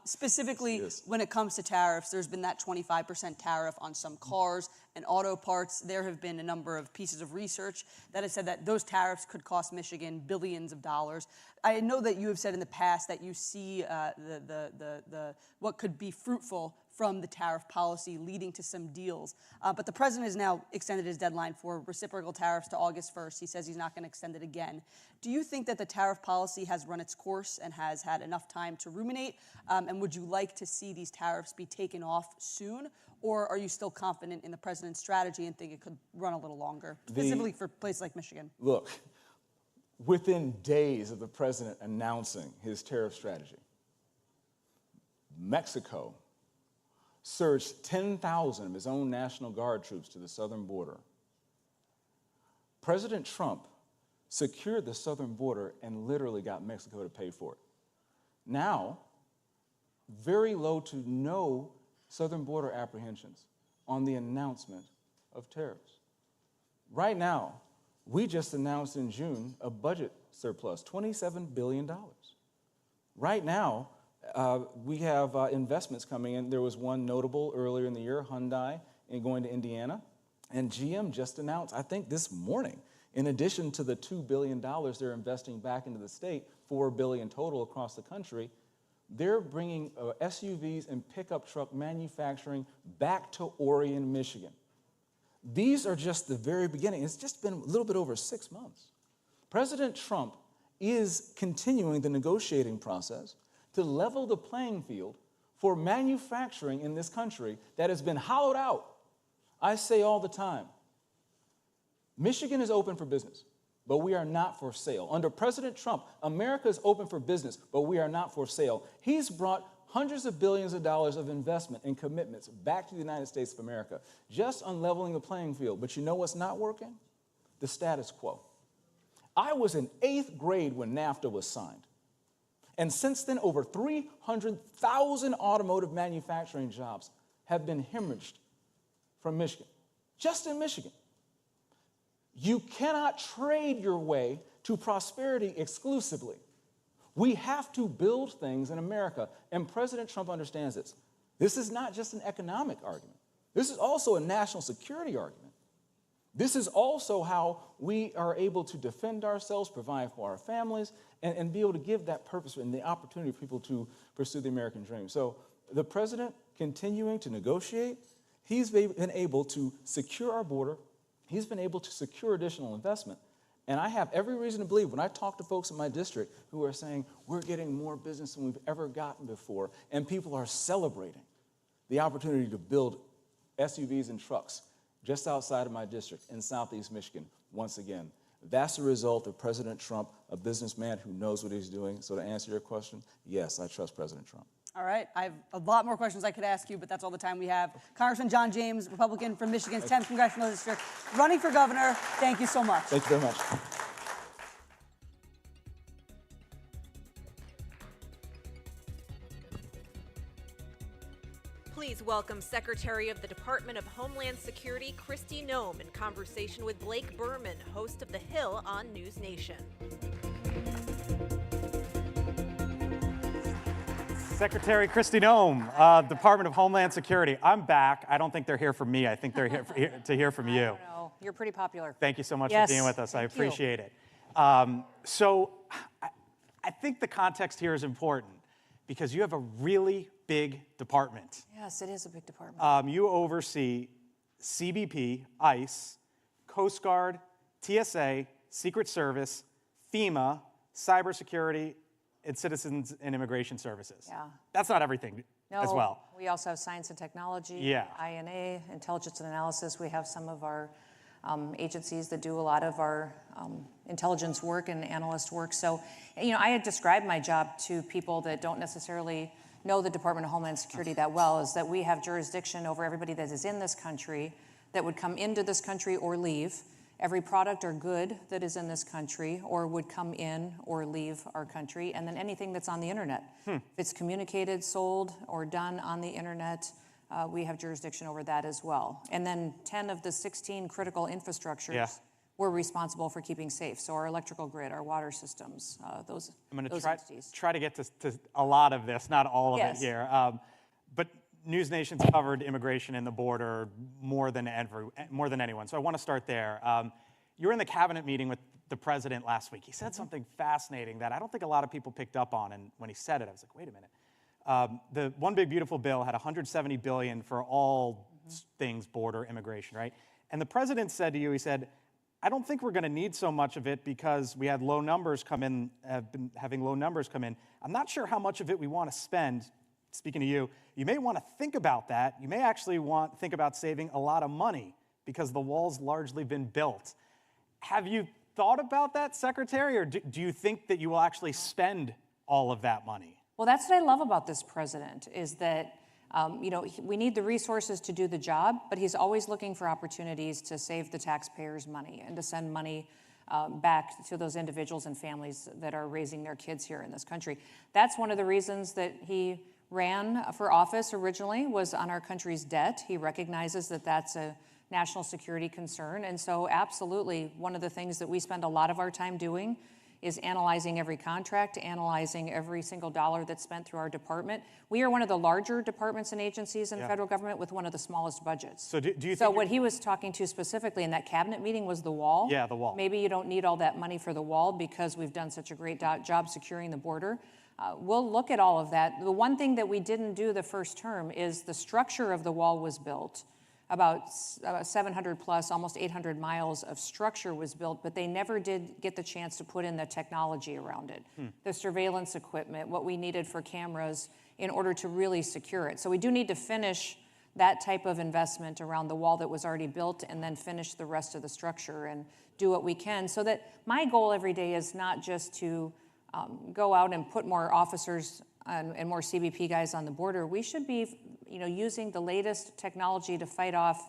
Speaker 10: Specifically, when it comes to tariffs, there's been that 25% tariff on some cars and auto parts. There have been a number of pieces of research that have said that those tariffs could cost Michigan billions of dollars. I know that you have said in the past that you see what could be fruitful from the tariff policy leading to some deals. But the president has now extended his deadline for reciprocal tariffs to August 1st. He says he's not going to extend it again. Do you think that the tariff policy has run its course and has had enough time to ruminate? And would you like to see these tariffs be taken off soon? Or are you still confident in the president's strategy and think it could run a little longer, specifically for places like Michigan?
Speaker 11: Look, within days of the president announcing his tariff strategy, Mexico surged 10,000 of his own National Guard troops to the southern border. President Trump secured the southern border and literally got Mexico to pay for it. Now, very low to no southern border apprehensions on the announcement of tariffs. Right now, we just announced in June a budget surplus, $27 billion. Right now, we have investments coming in. There was one notable earlier in the year, Hyundai, going to Indiana. And GM just announced, I think this morning, in addition to the $2 billion they're investing back into the state, $4 billion total across the country, they're bringing SUVs and pickup truck manufacturing back to Orion, Michigan. These are just the very beginning. It's just been a little bit over 6 months. President Trump is continuing the negotiating process to level the playing field for manufacturing in this country that has been hollowed out. I say all the time, Michigan is open for business, but we are not for sale. Under President Trump, America is open for business, but we are not for sale. He's brought hundreds of billions of dollars of investment and commitments back to the United States of America, just on leveling the playing field. But you know what's not working? The status quo. I was in 8th grade when NAFTA was signed. And since then, over 300,000 automotive manufacturing jobs have been hemorrhaged from Michigan, just in Michigan. You cannot trade your way to prosperity exclusively. We have to build things in America, and President Trump understands this. This is not just an economic argument. This is also a national security argument. This is also how we are able to defend ourselves, provide for our families, and be able to give that purpose and the opportunity for people to pursue the American dream. So the president continuing to negotiate, he's been able to secure our border. He's been able to secure additional investment. And I have every reason to believe when I talk to folks in my district who are saying, we're getting more business than we've ever gotten before, and people are celebrating the opportunity to build SUVs and trucks just outside of my district in Southeast Michigan once again. That's a result of President Trump, a businessman who knows what he's doing. So to answer your question, yes, I trust President Trump.
Speaker 10: All right, I have a lot more questions I could ask you, but that's all the time we have. Congressman John James, Republican from Michigan's 10th Congressional District, running for governor. Thank you so much.
Speaker 11: Thank you very much.
Speaker 1: Please welcome Secretary of the Department of Homeland Security, Kristi Noem, in conversation with Blake Berman, host of The Hill on NewsNation.
Speaker 2: Secretary Kristi Noem, Department of Homeland Security. I'm back. I don't think they're here for me. I think they're here to hear from you.
Speaker 12: I don't know. You're pretty popular.
Speaker 2: Thank you so much
Speaker 12: Yes,
Speaker 2: for being with us. I
Speaker 12: thank
Speaker 2: appreciate it. So I think the context here is important because you have a really big department.
Speaker 12: Yes, it is a big department.
Speaker 2: You oversee CBP, ICE, Coast Guard, TSA, Secret Service, FEMA, cybersecurity, and Citizens and Immigration Services.
Speaker 12: Yeah.
Speaker 2: That's not everything as well.
Speaker 12: We also have science and technology,
Speaker 2: Yeah.
Speaker 12: INA, intelligence and analysis. We have some of our agencies that do a lot of our intelligence work and analyst work. So, I had described my job to people that don't necessarily know the Department of Homeland Security that well, is that we have jurisdiction over everybody that is in this country, that would come into this country or leave, every product or good that is in this country or would come in or leave our country, and then anything that's on the internet. If it's communicated, sold, or done on the internet, we have jurisdiction over that as well. And then 10 of the 16 critical infrastructures we're responsible for keeping safe. So our electrical grid, our water systems, those
Speaker 2: I'm going
Speaker 12: those
Speaker 2: to
Speaker 12: entities.
Speaker 2: try to get to a lot of this, not all of
Speaker 12: Yes.
Speaker 2: it here. But NewsNation's covered immigration and the border more than anyone. So I want to start there. You were in the cabinet meeting with the president last week. He said something fascinating that I don't think a lot of people picked up on. And when he said it, I was like, wait a minute. The One Big Beautiful Bill had $170 billion for all things border immigration, right? And the president said to you, he said, I don't think we're going to need so much of it because we had low numbers come in, have been having low numbers come in. I'm not sure how much of it we want to spend. Speaking to you, you may want to think about that. You may actually think about saving a lot of money because the wall's largely been built. Have you thought about that, Secretary, or do you think that you will actually spend all of that money?
Speaker 12: Well, that's what I love about this president, is that we need the resources to do the job, but he's always looking for opportunities to save the taxpayers' money and to send money back to those individuals and families that are raising their kids here in this country. That's one of the reasons that he ran for office originally, was on our country's debt. He recognizes that that's a national security concern. And so absolutely, one of the things that we spend a lot of our time doing is analyzing every contract, analyzing every single dollar that's spent through our department. We are one of the larger departments and agencies in the federal government with one of the smallest budgets.
Speaker 2: So do you think...
Speaker 12: So what he was talking to specifically in that cabinet meeting was the wall.
Speaker 2: Yeah, the wall.
Speaker 12: Maybe you don't need all that money for the wall because we've done such a great job securing the border. We'll look at all of that. The one thing that we didn't do the first term is the structure of the wall was built. about 700 plus, almost 800 miles of structure was built, but they never did get the chance to put in the technology around it, the surveillance equipment, what we needed for cameras in order to really secure it. So we do need to finish that type of investment around the wall that was already built and then finish the rest of the structure and do what we can. So that my goal every day is not just to go out and put more officers and more CBP guys on the border. We should be using the latest technology to fight off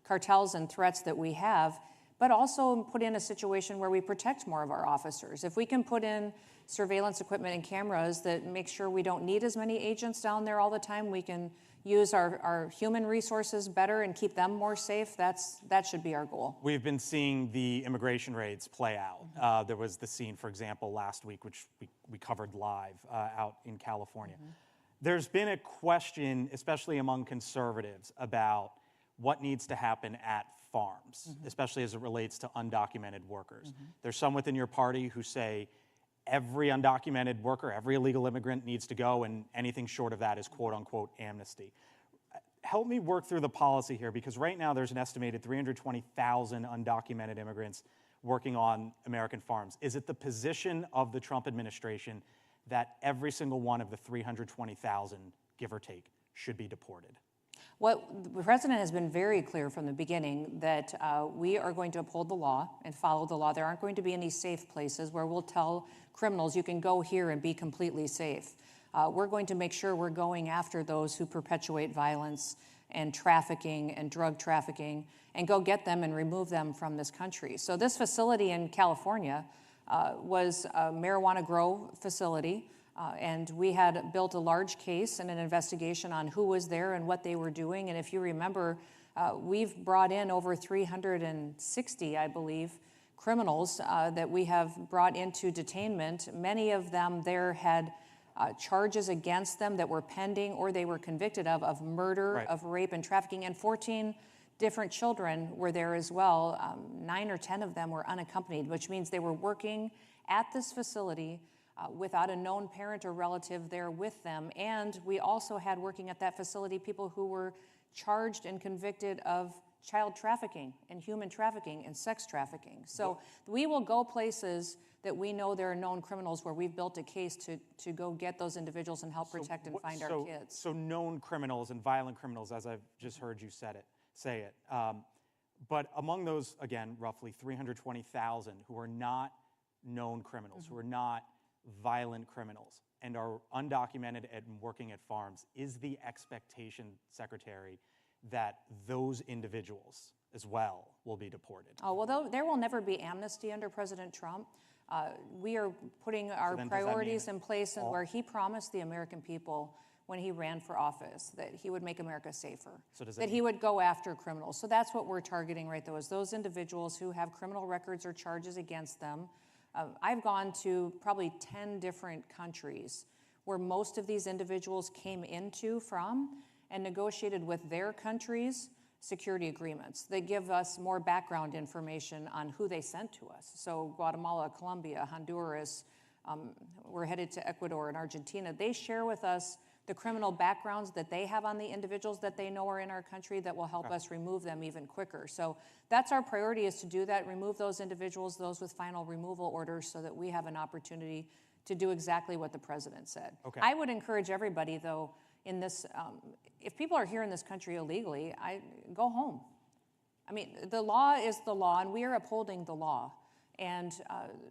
Speaker 12: cartels and threats that we have, but also put in a situation where we protect more of our officers. If we can put in surveillance equipment and cameras that make sure we don't need as many agents down there all the time, we can use our human resources better and keep them more safe. That should be our goal.
Speaker 2: We've been seeing the immigration raids play out. There was the scene, for example, last week, which we covered live out in California. There's been a question, especially among conservatives, about what needs to happen at farms, especially as it relates to undocumented workers. There's some within your party who say every undocumented worker, every illegal immigrant needs to go, and anything short of that is quote unquote amnesty. Help me work through the policy here, because right now there's an estimated 320,000 undocumented immigrants working on American farms. Is it the position of the Trump administration that every single one of the 320,000, give or take, should be deported?
Speaker 12: Well, the president has been very clear from the beginning that we are going to uphold the law and follow the law. There aren't going to be any safe places where we'll tell criminals you can go here and be completely safe. We're going to make sure we're going after those who perpetuate violence and trafficking and drug trafficking and go get them and remove them from this country. So this facility in California was a marijuana grow facility. And we had built a large case and an investigation on who was there and what they were doing. And if you remember, we've brought in over 360, I believe, criminals that we have brought into detainment. Many of them there had charges against them that were pending or they were convicted of murder, of rape and trafficking. And 14 different children were there as well. 9 or 10 of them were unaccompanied, which means they were working at this facility without a known parent or relative there with them. And we also had working at that facility people who were charged and convicted of child trafficking and human trafficking and sex trafficking. So we will go places that we know there are known criminals where we've built a case to go get those individuals and help protect and find our kids.
Speaker 2: So known criminals and violent criminals, as I've just heard you say it. But among those, again, roughly 320,000 who are not known criminals, who are not violent criminals and are undocumented and working at farms, is the expectation, Secretary, that those individuals as well will be deported?
Speaker 12: Oh, well, there will never be amnesty under President Trump. We are putting our priorities in place where he promised the American people when he ran for office that he would make America safer, that he would go after criminals. So that's what we're targeting right though, is those individuals who have criminal records or charges against them. I've gone to probably 10 different countries where most of these individuals came from and negotiated with their countries security agreements. They give us more background information on who they sent to us. So Guatemala, Colombia, Honduras, we're headed to Ecuador and Argentina. They share with us the criminal backgrounds that they have on the individuals that they know are in our country that will help us remove them even quicker. So that's our priority, is to do that, remove those individuals, those with final removal orders, so that we have an opportunity to do exactly what the president said. I would encourage everybody, though, in this, if people are here in this country illegally, go home. I mean, the law is the law, and we are upholding the law. And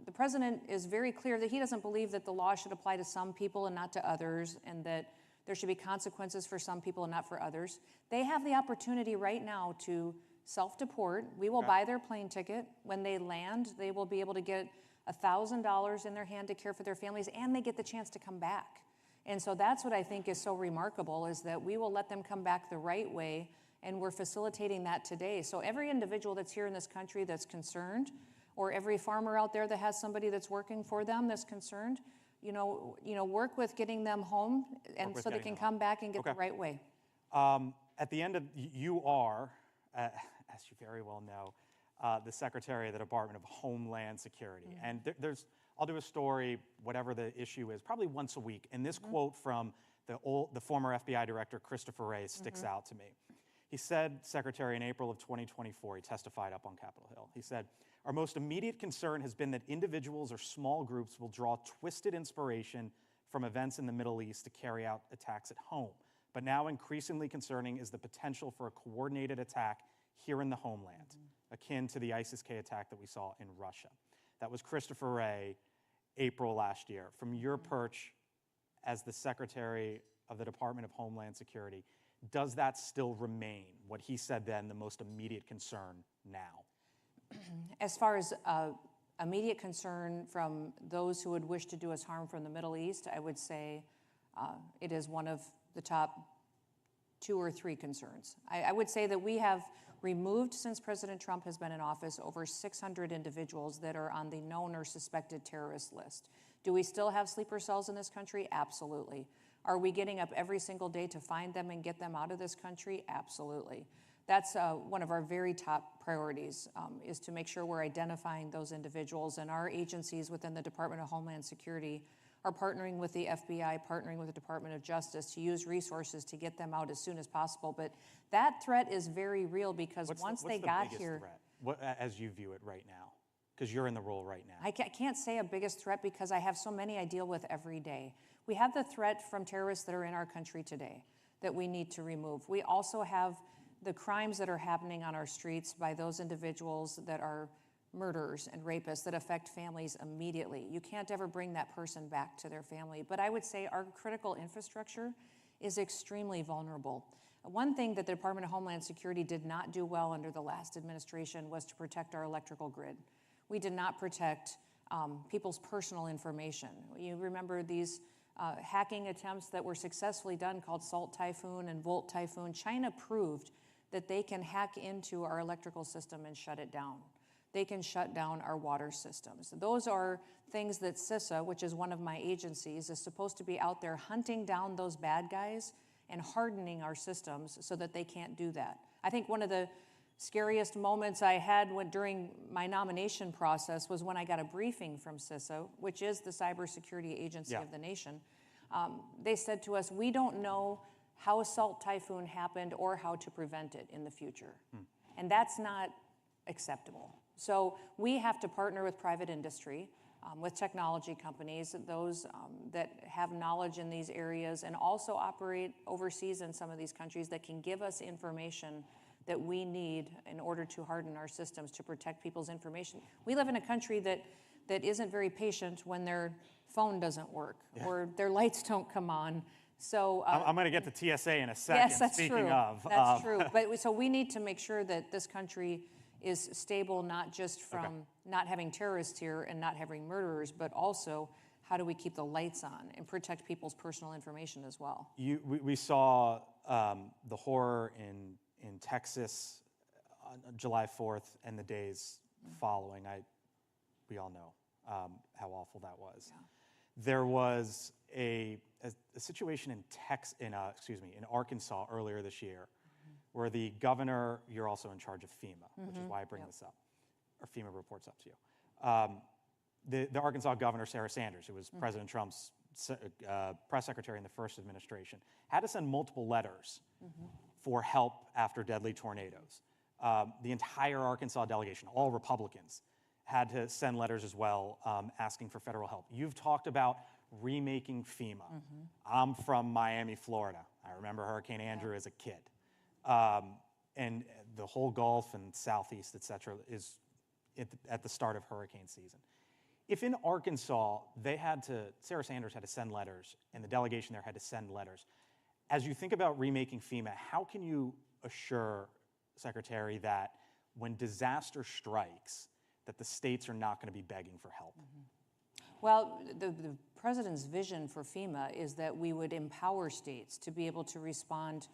Speaker 12: the president is very clear that he doesn't believe that the law should apply to some people and not to others, and that there should be consequences for some people and not for others. They have the opportunity right now to self-deport. We will buy their plane ticket. When they land, they will be able to get $1,000 in their hand to care for their families, and they get the chance to come back. And so that's what I think is so remarkable, is that we will let them come back the right way, and we're facilitating that today. So every individual that's here in this country that's concerned, or every farmer out there that has somebody that's working for them that's concerned, work with getting them home, and so they can come back and get the right way.
Speaker 2: At the end of, you are, as you very well know, the Secretary of the Department of Homeland Security. And I'll do a story, whatever the issue is, probably once a week. And this quote from the former FBI Director, Christopher Wray, sticks out to me. He said, Secretary, in April of 2024, he testified up on Capitol Hill. He said, our most immediate concern has been that individuals or small groups will draw twisted inspiration from events in the Middle East to carry out attacks at home. But now increasingly concerning is the potential for a coordinated attack here in the homeland, akin to the ISIS-K attack that we saw in Russia. That was Christopher Wray, April last year. From your perch as the Secretary of the Department of Homeland Security, does that still remain, what he said then, the most immediate concern now?
Speaker 12: As far as immediate concern from those who would wish to do us harm from the Middle East, I would say it is one of the top 2 or 3 concerns. I would say that we have removed, since President Trump has been in office, over 600 individuals that are on the known or suspected terrorist list. Do we still have sleeper cells in this country? Absolutely. Are we getting up every single day to find them and get them out of this country? Absolutely. That's one of our very top priorities, is to make sure we're identifying those individuals, and our agencies within the Department of Homeland Security are partnering with the FBI, partnering with the Department of Justice to use resources to get them out as soon as possible. But that threat is very real, because once they got here—
Speaker 2: threat? What, as you view it right now? Because you're in the role right now.
Speaker 12: I can't say a biggest threat, because I have so many I deal with every day. We have the threat from terrorists that are in our country today that we need to remove. We also have the crimes that are happening on our streets by those individuals that are murderers and rapists that affect families immediately. You can't ever bring that person back to their family. But I would say our critical infrastructure is extremely vulnerable. One thing that the Department of Homeland Security did not do well under the last administration was to protect our electrical grid. We did not protect people's personal information. You remember these hacking attempts that were successfully done called Salt Typhoon and Volt Typhoon. China proved that they can hack into our electrical system and shut it down. They can shut down our water systems. Those are things that CISA, which is one of my agencies, is supposed to be out there hunting down those bad guys and hardening our systems so that they can't do that. I think one of the scariest moments I had during my nomination process was when I got a briefing from CISA, which is the cybersecurity agency of the nation. They said to us, we don't know how a Salt Typhoon happened or how to prevent it in the future. And that's not acceptable. So we have to partner with private industry, with technology companies, those that have knowledge in these areas and also operate overseas in some of these countries that can give us information that we need in order to harden our systems to protect people's information. We live in a country that isn't very patient when their phone doesn't work or their lights don't come on. So
Speaker 2: I'm going to get to TSA in a second.
Speaker 12: Yes, that's
Speaker 2: speaking
Speaker 12: true.
Speaker 2: Of,
Speaker 12: that's true. But so we need to make sure that this country is stable, not just from not having terrorists here and not having murderers, but also how do we keep the lights on and protect people's personal information as well.
Speaker 2: We saw the horror in Texas on July 4th and the days following. We all know how awful that was. Yeah. There was a situation in Arkansas earlier this year, where the governor, you're also in charge of FEMA, which is why I bring this up, or FEMA reports up to you. The Arkansas governor, Sarah Sanders, who was President Trump's press secretary in the first administration, had to send multiple letters for help after deadly tornadoes. The entire Arkansas delegation, all Republicans, had to send letters as well asking for federal help. You've talked about remaking FEMA. I'm from Miami, Florida. I remember Hurricane Andrew as a kid. And the whole Gulf and Southeast, et cetera, is at the start of hurricane season. If in Arkansas, Sarah Sanders had to send letters, and the delegation there had to send letters, as you think about remaking FEMA, how can you assure, Secretary, that when disaster strikes, that the states are not going to be begging for help?
Speaker 12: Well, the president's vision for FEMA is that we would empower states to be able to respond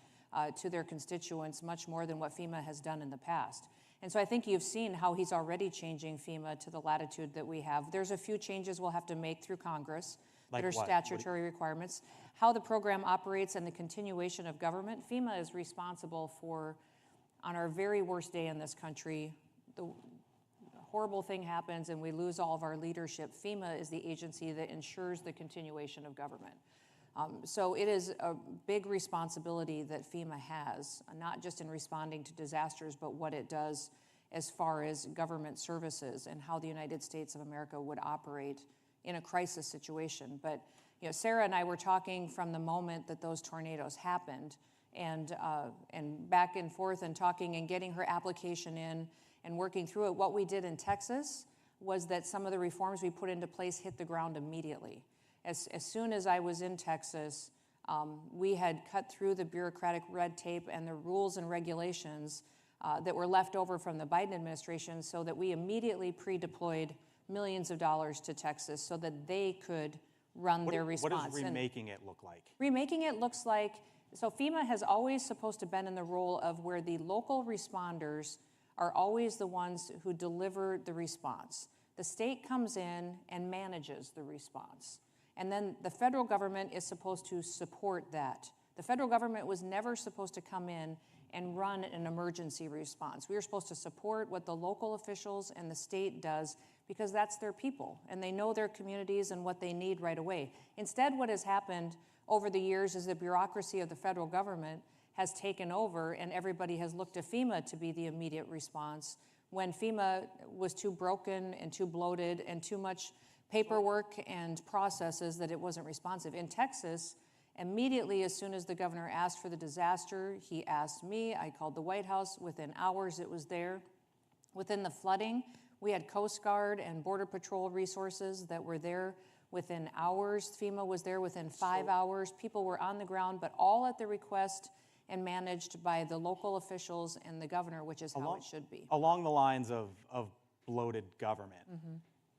Speaker 12: to their constituents much more than what FEMA has done in the past. And so I think you've seen how he's already changing FEMA to the latitude that we have. There's a few changes we'll have to make through Congress that are statutory requirements. How the program operates and the continuation of government, FEMA is responsible for, on our very worst day in this country, the horrible thing happens and we lose all of our leadership. FEMA is the agency that ensures the continuation of government. So it is a big responsibility that FEMA has, not just in responding to disasters, but what it does as far as government services and how the United States of America would operate in a crisis situation. But Sarah and I were talking from the moment that those tornadoes happened, and back and forth and talking and getting her application in and working through it. What we did in Texas was that some of the reforms we put into place hit the ground immediately. As soon as I was in Texas, we had cut through the bureaucratic red tape and the rules and regulations that were left over from the Biden administration, so that we immediately pre-deployed millions of dollars to Texas so that they could run their response.
Speaker 2: What does remaking it look like?
Speaker 12: Remaking it looks like, so FEMA has always supposed to been in the role of where the local responders are always the ones who deliver the response. The state comes in and manages the response. And then the federal government is supposed to support that. The federal government was never supposed to come in and run an emergency response. We were supposed to support what the local officials and the state does, because that's their people, and they know their communities and what they need right away. Instead, what has happened over the years is the bureaucracy of the federal government has taken over, and everybody has looked to FEMA to be the immediate response, when FEMA was too broken and too bloated and too much paperwork and processes that it wasn't responsive. In Texas, immediately as soon as the governor asked for the disaster, he asked me. I called the White House. Within hours, it was there. Within the flooding, we had Coast Guard and Border Patrol resources that were there within hours. FEMA was there within 5 hours. People were on the ground, but all at the request and managed by the local officials and the governor, which is how it should be.
Speaker 2: Along the lines of bloated government,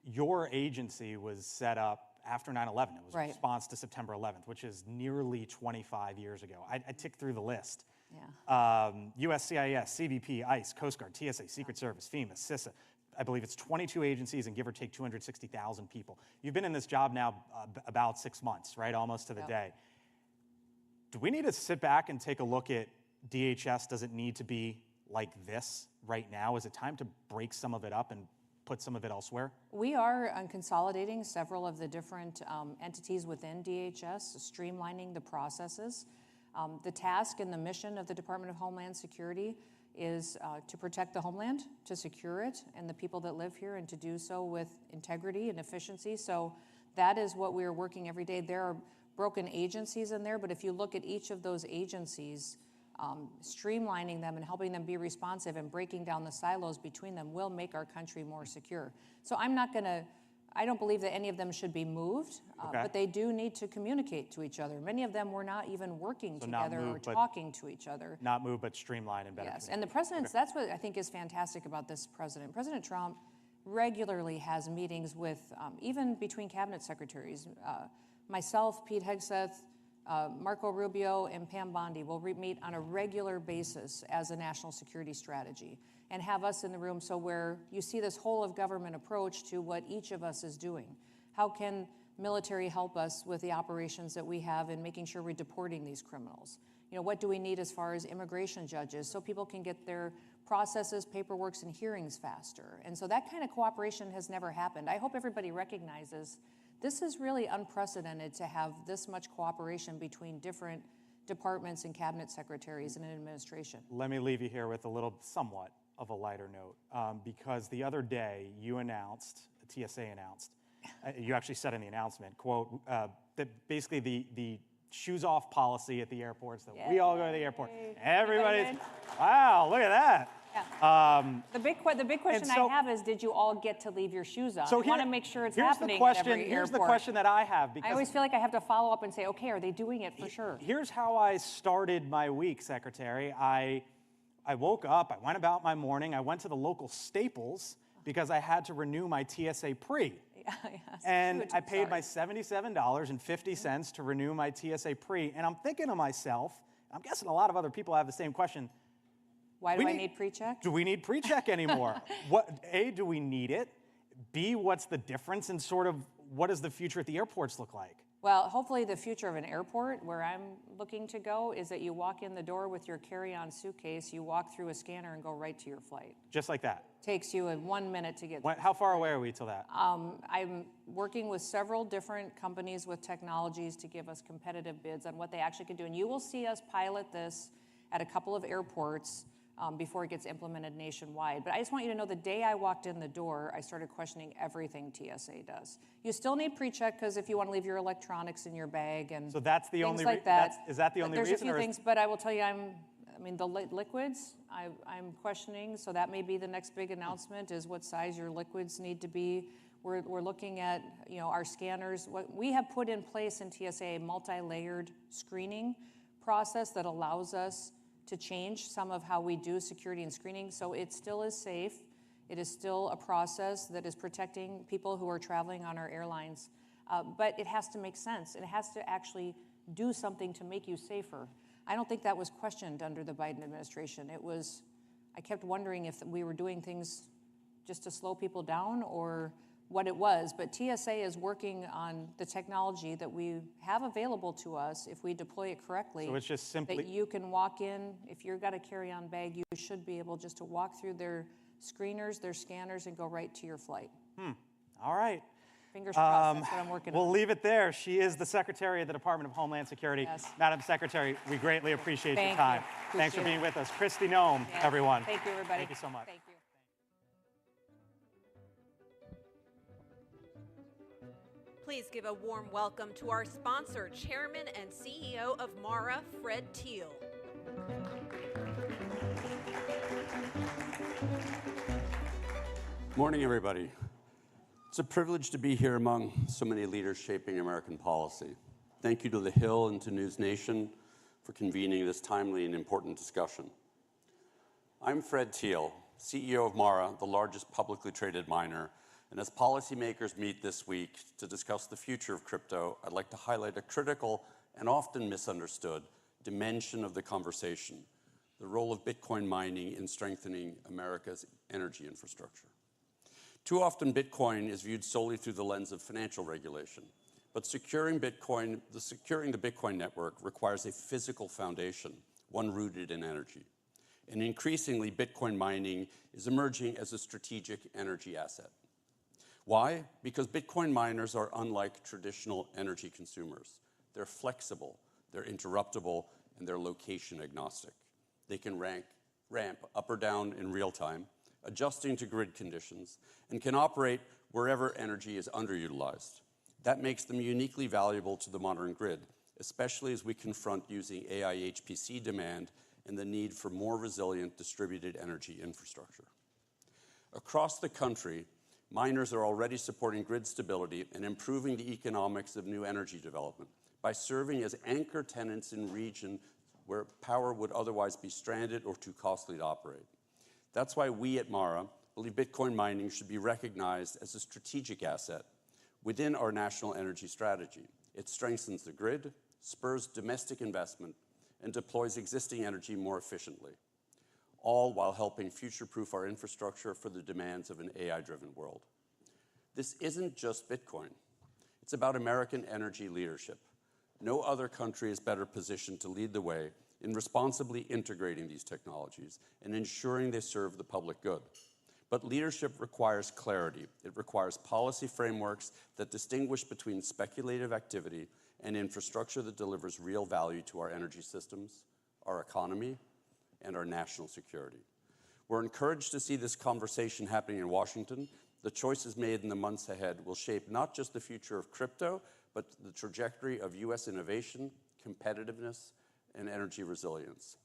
Speaker 2: your agency was set up after 9/11. It was a response to September 11th, which is nearly 25 years ago. I ticked through the list. USCIS, CBP, ICE, Coast Guard, TSA, Secret Service, FEMA, CISA. I believe it's 22 agencies and give or take 260,000 people. You've been in this job now about 6 months, right? Almost to the day. Do we need to sit back and take a look at DHS? Does it need to be like this right now? Is it time to break some of it up and put some of it elsewhere?
Speaker 12: We are consolidating several of the different entities within DHS, streamlining the processes. The task and the mission of the Department of Homeland Security is to protect the homeland, to secure it, and the people that live here, and to do so with integrity and efficiency. So that is what we are working every day. There are broken agencies in there, but if you look at each of those agencies, streamlining them and helping them be responsive and breaking down the silos between them will make our country more secure. So I don't believe that any of them should be moved, but they do need to communicate to each other. Many of them were not even working together or talking to each other.
Speaker 2: Not move, but streamline and better.
Speaker 12: Yes, and the president's, that's what I think is fantastic about this president. President Trump regularly has meetings with, even between cabinet secretaries. Myself, Pete Hegseth, Marco Rubio, and Pam Bondi will meet on a regular basis as a national security strategy and have us in the room, so where you see this whole of government approach to what each of us is doing. How can military help us with the operations that we have in making sure we're deporting these criminals? What do we need as far as immigration judges so people can get their processes, paperworks, and hearings faster? And so that kind of cooperation has never happened. I hope everybody recognizes this is really unprecedented to have this much cooperation between different departments and cabinet secretaries in an administration.
Speaker 2: Let me leave you here with a little, somewhat of a lighter note, because the other day you announced, the TSA announced, you actually said in the announcement, quote, that basically the shoes off policy at the airports, that we all go to the airport. Everybody's, wow, look at that.
Speaker 12: Yeah. The big question I have is, did you all get to leave your shoes on?
Speaker 2: So
Speaker 12: I want to make sure it's happening
Speaker 2: at
Speaker 12: every airport.
Speaker 2: Here's the question that I have. Because
Speaker 12: I always feel like I have to follow up and say, okay, are they doing it for sure?
Speaker 2: Here's how I started my week, Secretary. I woke up, I went about my morning, I went to the local Staples because I had to renew my TSA pre. And I paid my $77.50 to renew my TSA pre. And I'm thinking to myself, I'm guessing a lot of other people have the same question.
Speaker 12: Why do I need pre-check?
Speaker 2: Do we need pre-check anymore? A, do we need it? B, what's the difference in sort of what does the future at the airports look like?
Speaker 12: Well, hopefully the future of an airport, where I'm looking to go, is that you walk in the door with your carry-on suitcase, you walk through a scanner and go right to your flight.
Speaker 2: Just like that.
Speaker 12: Takes you 1 minute to get
Speaker 2: How far away are we till that?
Speaker 12: I'm working with several different companies with technologies to give us competitive bids on what they actually can do. And you will see us pilot this at a couple of airports before it gets implemented nationwide. But I just want you to know the day I walked in the door, I started questioning everything TSA does. You still need pre-check because if you want to leave your electronics in your bag and
Speaker 2: So that's the
Speaker 12: things
Speaker 2: only
Speaker 12: like that.
Speaker 2: Is that the only
Speaker 12: There's
Speaker 2: reason?
Speaker 12: There's a few things, but I will tell you, the liquids, I'm questioning, so that may be the next big announcement is what size your liquids need to be. We're looking at, our scanners. What we have put in place in TSA a multi-layered screening process that allows us to change some of how we do security and screening, so it still is safe. It is still a process that is protecting people who are traveling on our airlines, but it has to make sense. It has to actually do something to make you safer. I don't think that was questioned under the Biden administration. I kept wondering if we were doing things just to slow people down or what it was, but TSA is working on the technology that we have available to us if we deploy it correctly.
Speaker 2: So it's just simply
Speaker 12: that you can walk in, if you've got a carry-on bag, you should be able just to walk through their screeners, their scanners, and go right to your flight.
Speaker 2: All right.
Speaker 12: Fingers crossed, that's what I'm working on.
Speaker 2: We'll leave it there. She is the Secretary of the Department of Homeland Security.
Speaker 12: Yes.
Speaker 2: Madam Secretary, we greatly appreciate your
Speaker 12: Thank
Speaker 2: time.
Speaker 12: you.
Speaker 2: Thanks for
Speaker 12: Appreciate
Speaker 2: being with us. Christy Noem,
Speaker 12: Yeah.
Speaker 2: everyone.
Speaker 12: Thank you, everybody.
Speaker 2: Thank you so much.
Speaker 12: Thank you.
Speaker 1: Please give a warm welcome to our sponsor, Chairman and CEO of MARA, Fred Thiel.
Speaker 13: Morning, everybody. It's a privilege to be here among so many leaders shaping American policy. Thank you to the Hill and to NewsNation for convening this timely and important discussion. I'm Fred Thiel, CEO of MARA, the largest publicly traded miner, and as policymakers meet this week to discuss the future of crypto, I'd like to highlight a critical and often misunderstood dimension of the conversation, the role of Bitcoin mining in strengthening America's energy infrastructure. Too often, Bitcoin is viewed solely through the lens of financial regulation, but securing the Bitcoin network requires a physical foundation, one rooted in energy. And increasingly, Bitcoin mining is emerging as a strategic energy asset. Why? Because Bitcoin miners are unlike traditional energy consumers. They're flexible, they're interruptible, and they're location agnostic. They can ramp up or down in real time, adjusting to grid conditions, and can operate wherever energy is underutilized. That makes them uniquely valuable to the modern grid, especially as we confront using AI HPC demand and the need for more resilient distributed energy infrastructure. Across the country, miners are already supporting grid stability and improving the economics of new energy development by serving as anchor tenants in regions where power would otherwise be stranded or too costly to operate. That's why we at MARA believe Bitcoin mining should be recognized as a strategic asset within our national energy strategy. It strengthens the grid, spurs domestic investment, and deploys existing energy more efficiently, all while helping future-proof our infrastructure for the demands of an AI-driven world. This isn't just Bitcoin. It's about American energy leadership. No other country is better positioned to lead the way in responsibly integrating these technologies and ensuring they serve the public good. But leadership requires clarity. It requires policy frameworks that distinguish between speculative activity and infrastructure that delivers real value to our energy systems, our economy, and our national security. We're encouraged to see this conversation happening in Washington. The choices made in the months ahead will shape not just the future of crypto, but the trajectory of U.S. innovation, competitiveness, and energy resilience.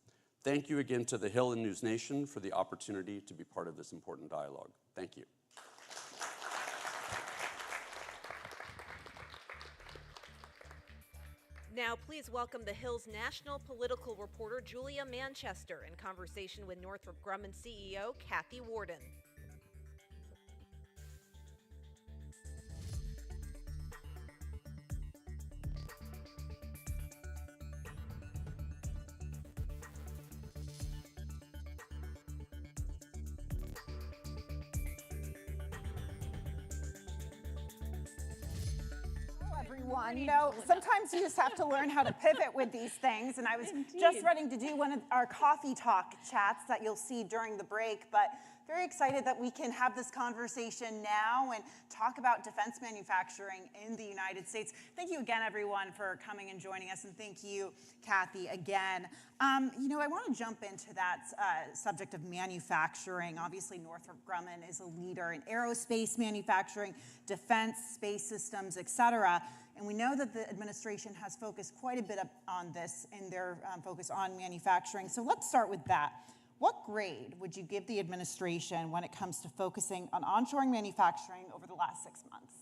Speaker 13: Thank you again to the Hill and NewsNation for the opportunity to be part of this important dialogue. Thank you.
Speaker 1: Now, please welcome the Hill's national political reporter, Julia Manchester, in conversation with Northrop Grumman CEO, Kathy Warden.
Speaker 14: everyone. You know, sometimes you just have to learn how to pivot with these things. And I was just running to do one of our coffee talk chats that you'll see during the break, but very excited that we can have this conversation now and talk about defense manufacturing in the United States. Thank you again, everyone, for coming and joining us, and thank you, Kathy, again. You know, I want to jump into that subject of manufacturing. Obviously, Northrop Grumman is a leader in aerospace manufacturing, defense, space systems, et cetera. And we know that the administration has focused quite a bit on this in their focus on manufacturing. So let's start with that. What grade would you give the administration when it comes to focusing on onshoring manufacturing over the last 6 months?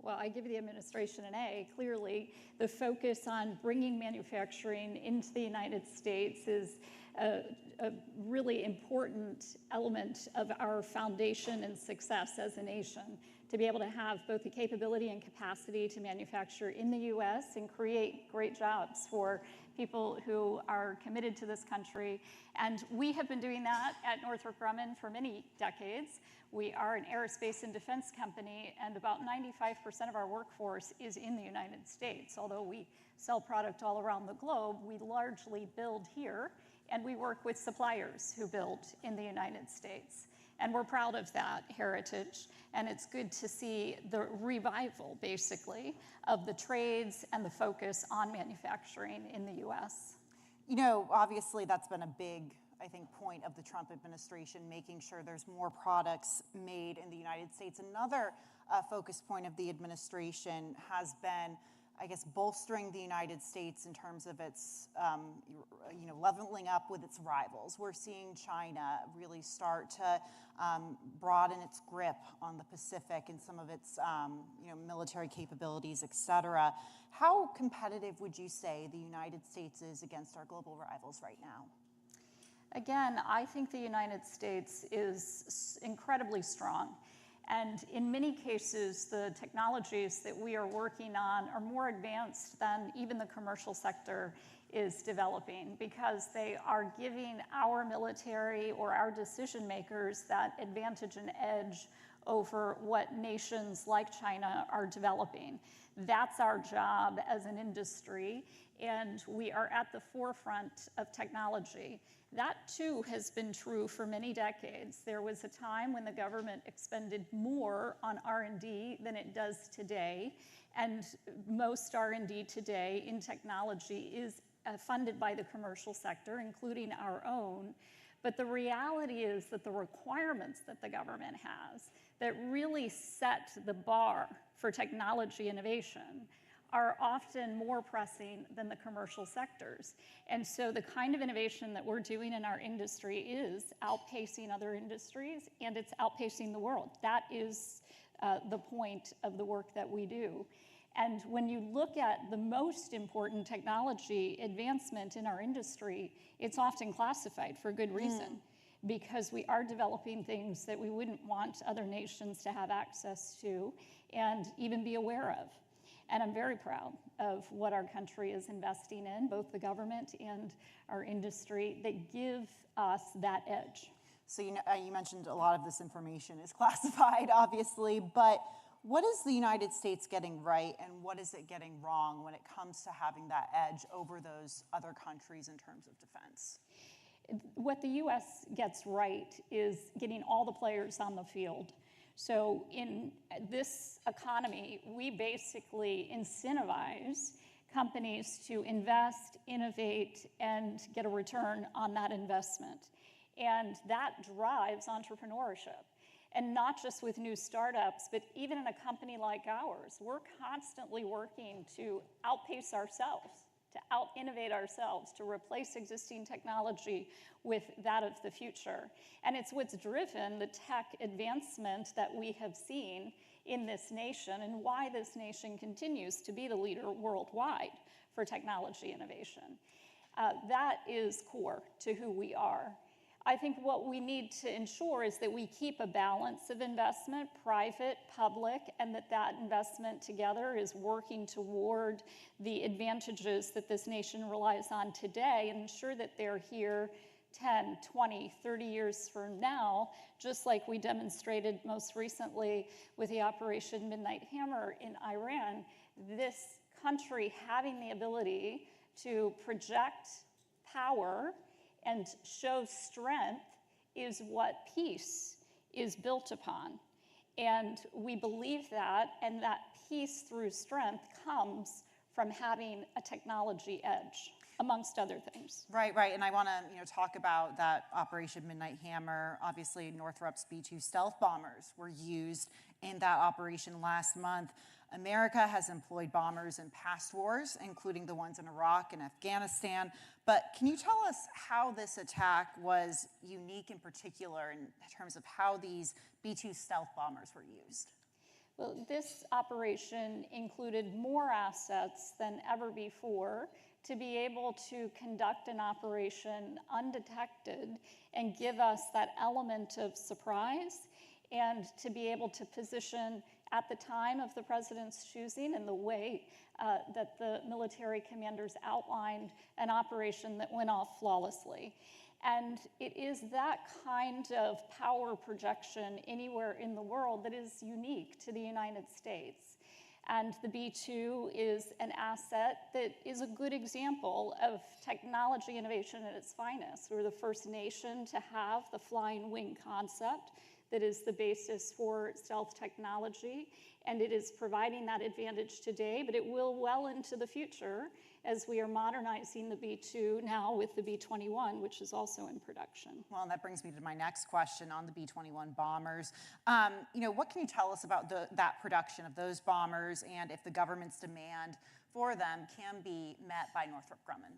Speaker 15: Well, I give the administration an A. Clearly, the focus on bringing manufacturing into the United States is a really important element of our foundation and success as a nation. To be able to have both the capability and capacity to manufacture in the U.S. and create great jobs for people who are committed to this country. And we have been doing that at Northrop Grumman for many decades. We are an aerospace and defense company, and about 95% of our workforce is in the United States. Although we sell product all around the globe, we largely build here, and we work with suppliers who build in the United States. And we're proud of that heritage. And it's good to see the revival, basically, of the trades and the focus on manufacturing in the U.S.
Speaker 14: You know, obviously that's been a big, I think, point of the Trump administration, making sure there's more products made in the United States. Another focus point of the administration has been, I guess, bolstering the United States in terms of its, you know, leveling up with its rivals. We're seeing China really start to broaden its grip on the Pacific and some of its, you know, military capabilities, et cetera. How competitive would you say the United States is against our global rivals right now?
Speaker 15: Again, I think the United States is incredibly strong. And in many cases, the technologies that we are working on are more advanced than even the commercial sector is developing, because they are giving our military or our decision makers that advantage and edge over what nations like China are developing. That's our job as an industry, and we are at the forefront of technology. That, too, has been true for many decades. There was a time when the government expended more on R&D than it does today, and most R&D today in technology is funded by the commercial sector, including our own. But the reality is that the requirements that the government has that really set the bar for technology innovation are often more pressing than the commercial sectors. And so the kind of innovation that we're doing in our industry is outpacing other industries, and it's outpacing the world. That is the point of the work that we do. And when you look at the most important technology advancement in our industry, it's often classified for good reason, because we are developing things that we wouldn't want other nations to have access to and even be aware of. And I'm very proud of what our country is investing in, both the government and our industry, that give us that edge.
Speaker 14: So you mentioned a lot of this information is classified, obviously, but what is the United States getting right and what is it getting wrong when it comes to having that edge over those other countries in terms of defense?
Speaker 15: What the U.S. gets right is getting all the players on the field. So in this economy, we basically incentivize companies to invest, innovate, and get a return on that investment. And that drives entrepreneurship. And not just with new startups, but even in a company like ours, we're constantly working to outpace ourselves, to out-innovate ourselves, to replace existing technology with that of the future. And it's what's driven the tech advancement that we have seen in this nation and why this nation continues to be the leader worldwide for technology innovation. That is core to who we are. I think what we need to ensure is that we keep a balance of investment, private, public, and that investment together is working toward the advantages that this nation relies on today and ensure that they're here 10, 20, 30 years from now, just like we demonstrated most recently with the Operation Midnight Hammer in Iran, this country having the ability to project power and show strength is what peace is built upon. And we believe that, and that peace through strength comes from having a technology edge, amongst other things.
Speaker 14: Right, and I want to talk about that Operation Midnight Hammer. Obviously, Northrop's B-2 stealth bombers were used in that operation last month. America has employed bombers in past wars, including the ones in Iraq and Afghanistan. But can you tell us how this attack was unique in particular in terms of how these B-2 stealth bombers were used?
Speaker 15: Well, this operation included more assets than ever before to be able to conduct an operation undetected and give us that element of surprise, and to be able to position at the time of the president's choosing and the way that the military commanders outlined an operation that went off flawlessly. And it is that kind of power projection anywhere in the world that is unique to the United States. And the B-2 is an asset that is a good example of technology innovation at its finest. We're the first nation to have the flying wing concept that is the basis for stealth technology, and it is providing that advantage today, but it will well into the future as we are modernizing the B-2 now with the B-21, which is also in production.
Speaker 14: Well, and that brings me to my next question on the B-21 bombers. What can you tell us about that production of those bombers, and if the government's demand for them can be met by Northrop Grumman?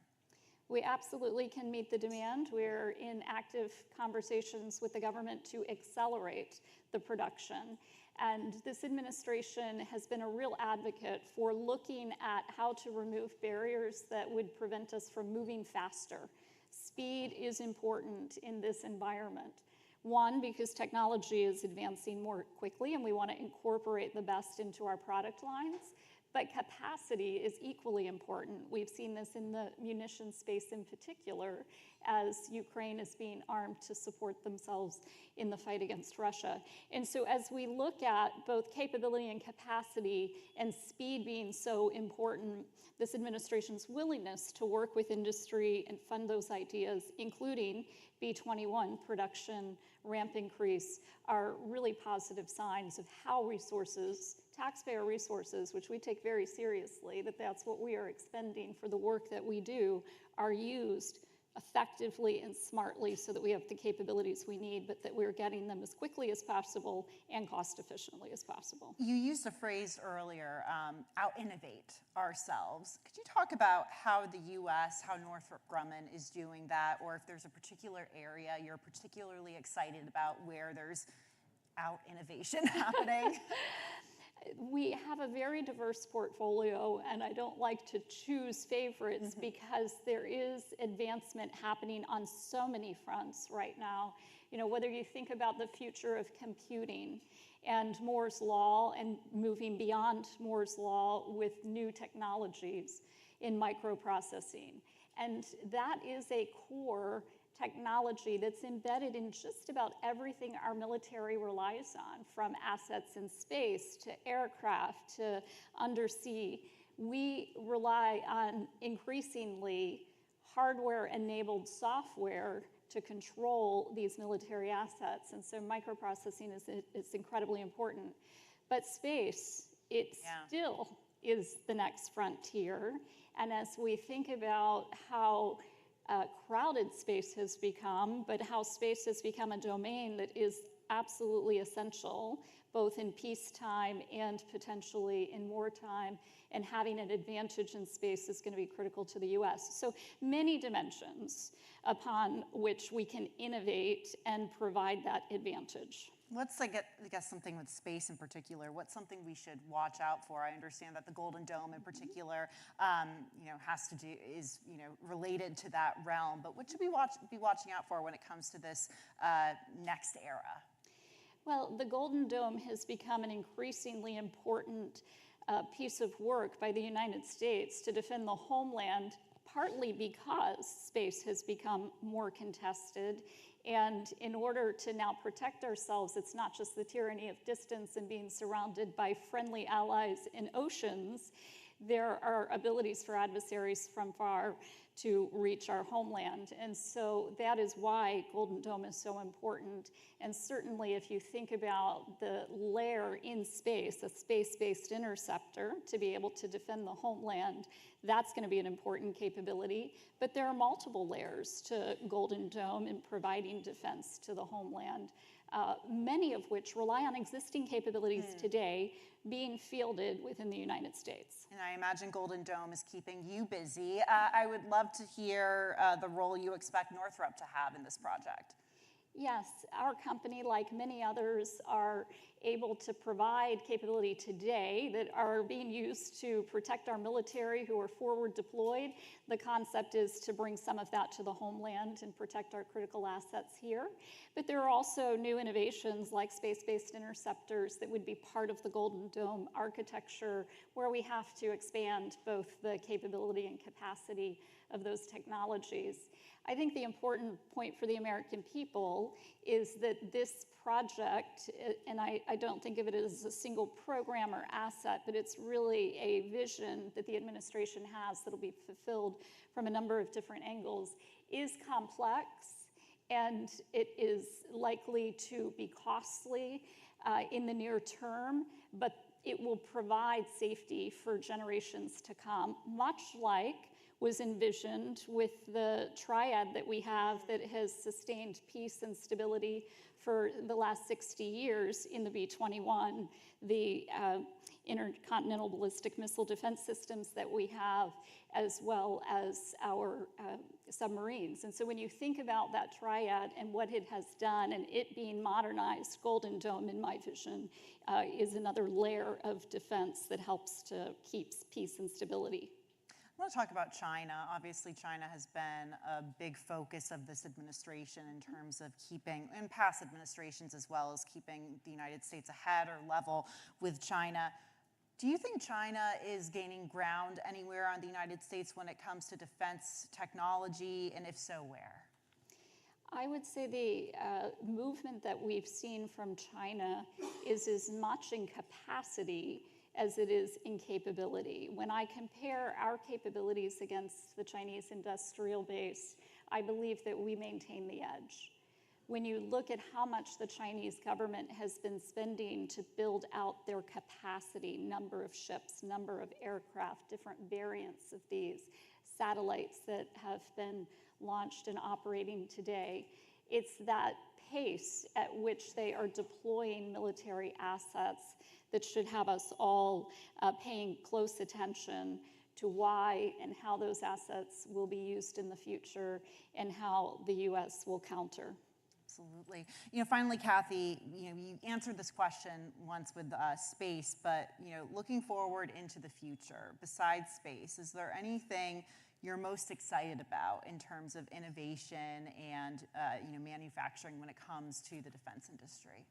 Speaker 15: We absolutely can meet the demand. We're in active conversations with the government to accelerate the production. And this administration has been a real advocate for looking at how to remove barriers that would prevent us from moving faster. Speed is important in this environment. One, because technology is advancing more quickly and we want to incorporate the best into our product lines. But capacity is equally important. We've seen this in the munitions space in particular, as Ukraine is being armed to support themselves in the fight against Russia. And so as we look at both capability and capacity and speed being so important, this administration's willingness to work with industry and fund those ideas, including B-21 production ramp increase, are really positive signs of how resources, taxpayer resources, which we take very seriously, that's what we are expending for the work that we do, are used effectively and smartly so that we have the capabilities we need, but that we're getting them as quickly as possible and cost efficiently as possible.
Speaker 14: You used a phrase earlier, out-innovate ourselves. Could you talk about how the U.S., how Northrop Grumman is doing that, or if there's a particular area you're particularly excited about where there's out-innovation happening?
Speaker 15: We have a very diverse portfolio, and I don't like to choose favorites because there is advancement happening on so many fronts right now. Whether you think about the future of computing and Moore's Law and moving beyond Moore's Law with new technologies in microprocessing. And that is a core technology that's embedded in just about everything our military relies on, from assets in space to aircraft to undersea. We rely on increasingly hardware-enabled software to control these military assets, and so microprocessing is incredibly important. But space, it still is the next frontier, and as we think about how crowded space has become, but how space has become a domain that is absolutely essential, both in peacetime and potentially in wartime, and having an advantage in space is going to be critical to the U.S. So many dimensions upon which we can innovate and provide that advantage.
Speaker 14: Let's guess something with space in particular. What's something we should watch out for? I understand that the Golden Dome in particular, is related to that realm. But what should we be watching out for when it comes to this next era?
Speaker 15: Well, the Golden Dome has become an increasingly important piece of work by the United States to defend the homeland, partly because space has become more contested And in order to now protect ourselves, it's not just the tyranny of distance and being surrounded by friendly allies in oceans. There are abilities for adversaries from far to reach our homeland. And so that is why Golden Dome is so important. And certainly if you think about the layer in space, a space-based interceptor to be able to defend the homeland, that's going to be an important capability. But there are multiple layers to Golden Dome in providing defense to the homeland, many of which rely on existing capabilities today being fielded within the United States.
Speaker 14: And I imagine Golden Dome is keeping you busy. I would love to hear the role you expect Northrop to have in this project.
Speaker 15: Yes, our company, like many others, are able to provide capability today that are being used to protect our military who are forward deployed. The concept is to bring some of that to the homeland and protect our critical assets here. But there are also new innovations like space-based interceptors that would be part of the Golden Dome architecture, where we have to expand both the capability and capacity of those technologies. I think the important point for the American people is that this project, and I don't think of it as a single program or asset, but it's really a vision that the administration has that'll be fulfilled from a number of different angles, is complex, and it is likely to be costly in the near term, but it will provide safety for generations to come, much like was envisioned with the triad that we have that has sustained peace and stability for the last 60 years in the B-21, the intercontinental ballistic missile defense systems that we have, as well as our submarines. And so when you think about that triad and what it has done and it being modernized, Golden Dome, in my vision, is another layer of defense that helps to keep peace and stability.
Speaker 14: I want to talk about China. Obviously, China has been a big focus of this administration in terms of keeping, and past administrations as well, as keeping the United States ahead or level with China. Do you think China is gaining ground anywhere on the United States when it comes to defense technology, and if so, where?
Speaker 15: I would say the movement that we've seen from China is as much in capacity as it is in capability. When I compare our capabilities against the Chinese industrial base, I believe that we maintain the edge. When you look at how much the Chinese government has been spending to build out their capacity, number of ships, number of aircraft, different variants of these satellites that have been launched and operating today, it's that pace at which they are deploying military assets that should have us all paying close attention to why and how those assets will be used in the future and how the U.S. will counter.
Speaker 14: Absolutely. Finally, Kathy, you answered this question once with space, but looking forward into the future, besides space, is there anything you're most excited about in terms of innovation and manufacturing when it comes to the defense industry?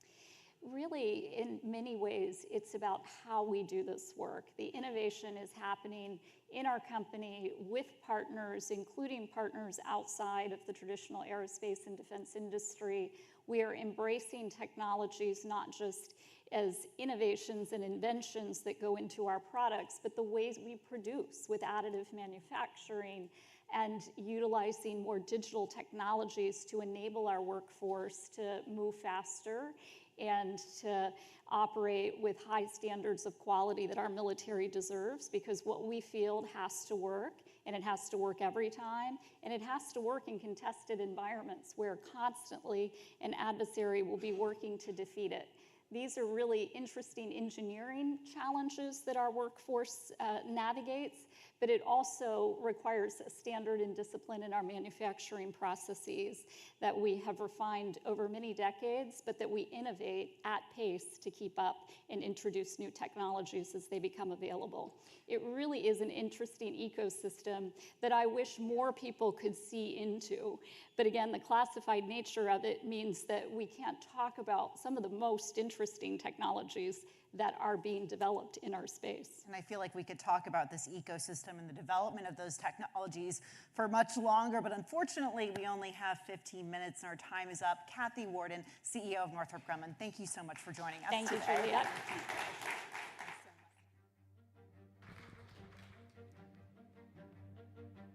Speaker 15: Really, in many ways, it's about how we do this work. The innovation is happening in our company with partners, including partners outside of the traditional aerospace and defense industry. We are embracing technologies not just as innovations and inventions that go into our products, but the ways we produce with additive manufacturing and utilizing more digital technologies to enable our workforce to move faster and to operate with high standards of quality that our military deserves, because what we field has to work, and it has to work every time, and it has to work in contested environments where constantly an adversary will be working to defeat it. These are really interesting engineering challenges that our workforce navigates, but it also requires a standard and discipline in our manufacturing processes that we have refined over many decades, but that we innovate at pace to keep up and introduce new technologies as they become available. It really is an interesting ecosystem that I wish more people could see into. But again, the classified nature of it means that we can't talk about some of the most interesting interesting technologies that are being developed in our space.
Speaker 14: And I feel like we could talk about this ecosystem and the development of those technologies for much longer, but unfortunately we only have 15 minutes and our time is up. Kathy Warden, CEO of Northrop Grumman, thank you so much for joining us.
Speaker 15: Thank you, Juliet.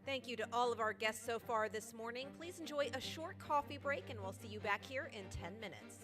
Speaker 1: Thank you to all of our guests so far this morning. Please enjoy a short coffee break, and we'll see you back here in 10 minutes.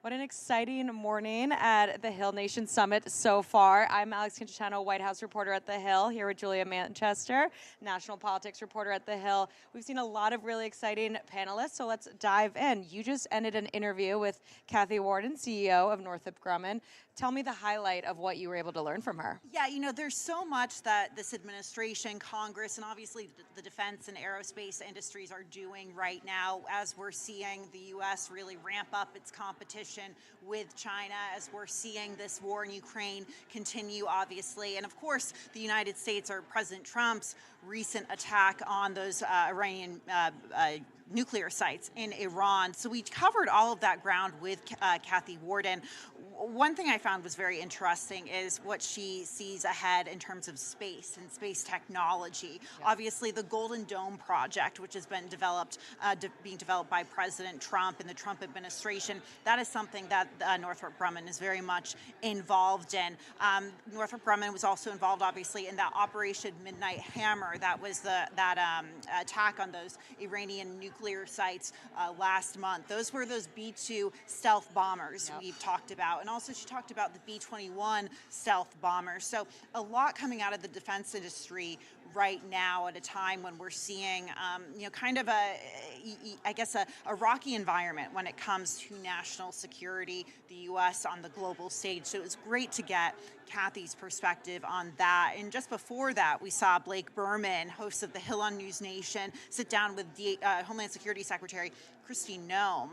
Speaker 16: What an exciting morning at the Hill Nation Summit so far. I'm Alex Quintana, White House reporter at The Hill, here with Julia Manchester, national politics reporter at The Hill. We've seen a lot of really exciting panelists, so let's dive in. You just ended an interview with Kathy Warden, CEO of Northrop Grumman. Tell me the highlight of what you were able to learn from her.
Speaker 14: Yeah, you know, there's so much that this administration, Congress, and obviously the defense and aerospace industries are doing right now as we're seeing the U.S. really ramp up its competition with China, as we're seeing this war in Ukraine continue, obviously. And of course, the United States, or President Trump's recent attack on those Iranian nuclear sites in Iran. So we covered all of that ground with Kathy Warden. One thing I found was very interesting is what she sees ahead in terms of space and space technology. Yeah. Obviously, the Golden Dome project, which has been developed, being developed by President Trump and the Trump administration, that is something that Northrop Grumman is very much involved in. Northrop Grumman was also involved, obviously, in that Operation Midnight Hammer. That was that attack on those Iranian nuclear sites last month. Those were those B-2 stealth bombers we've talked about. And also she talked about the B-21 stealth bombers. So a lot coming out of the defense industry right now at a time when we're seeing, kind of a rocky environment when it comes to national security, the U.S. on the global stage. So it was great to get Kathy's perspective on that. And just before that, we saw Blake Berman, host of the Hill NewsNation, sit down with Homeland Security Secretary Kristi Noem.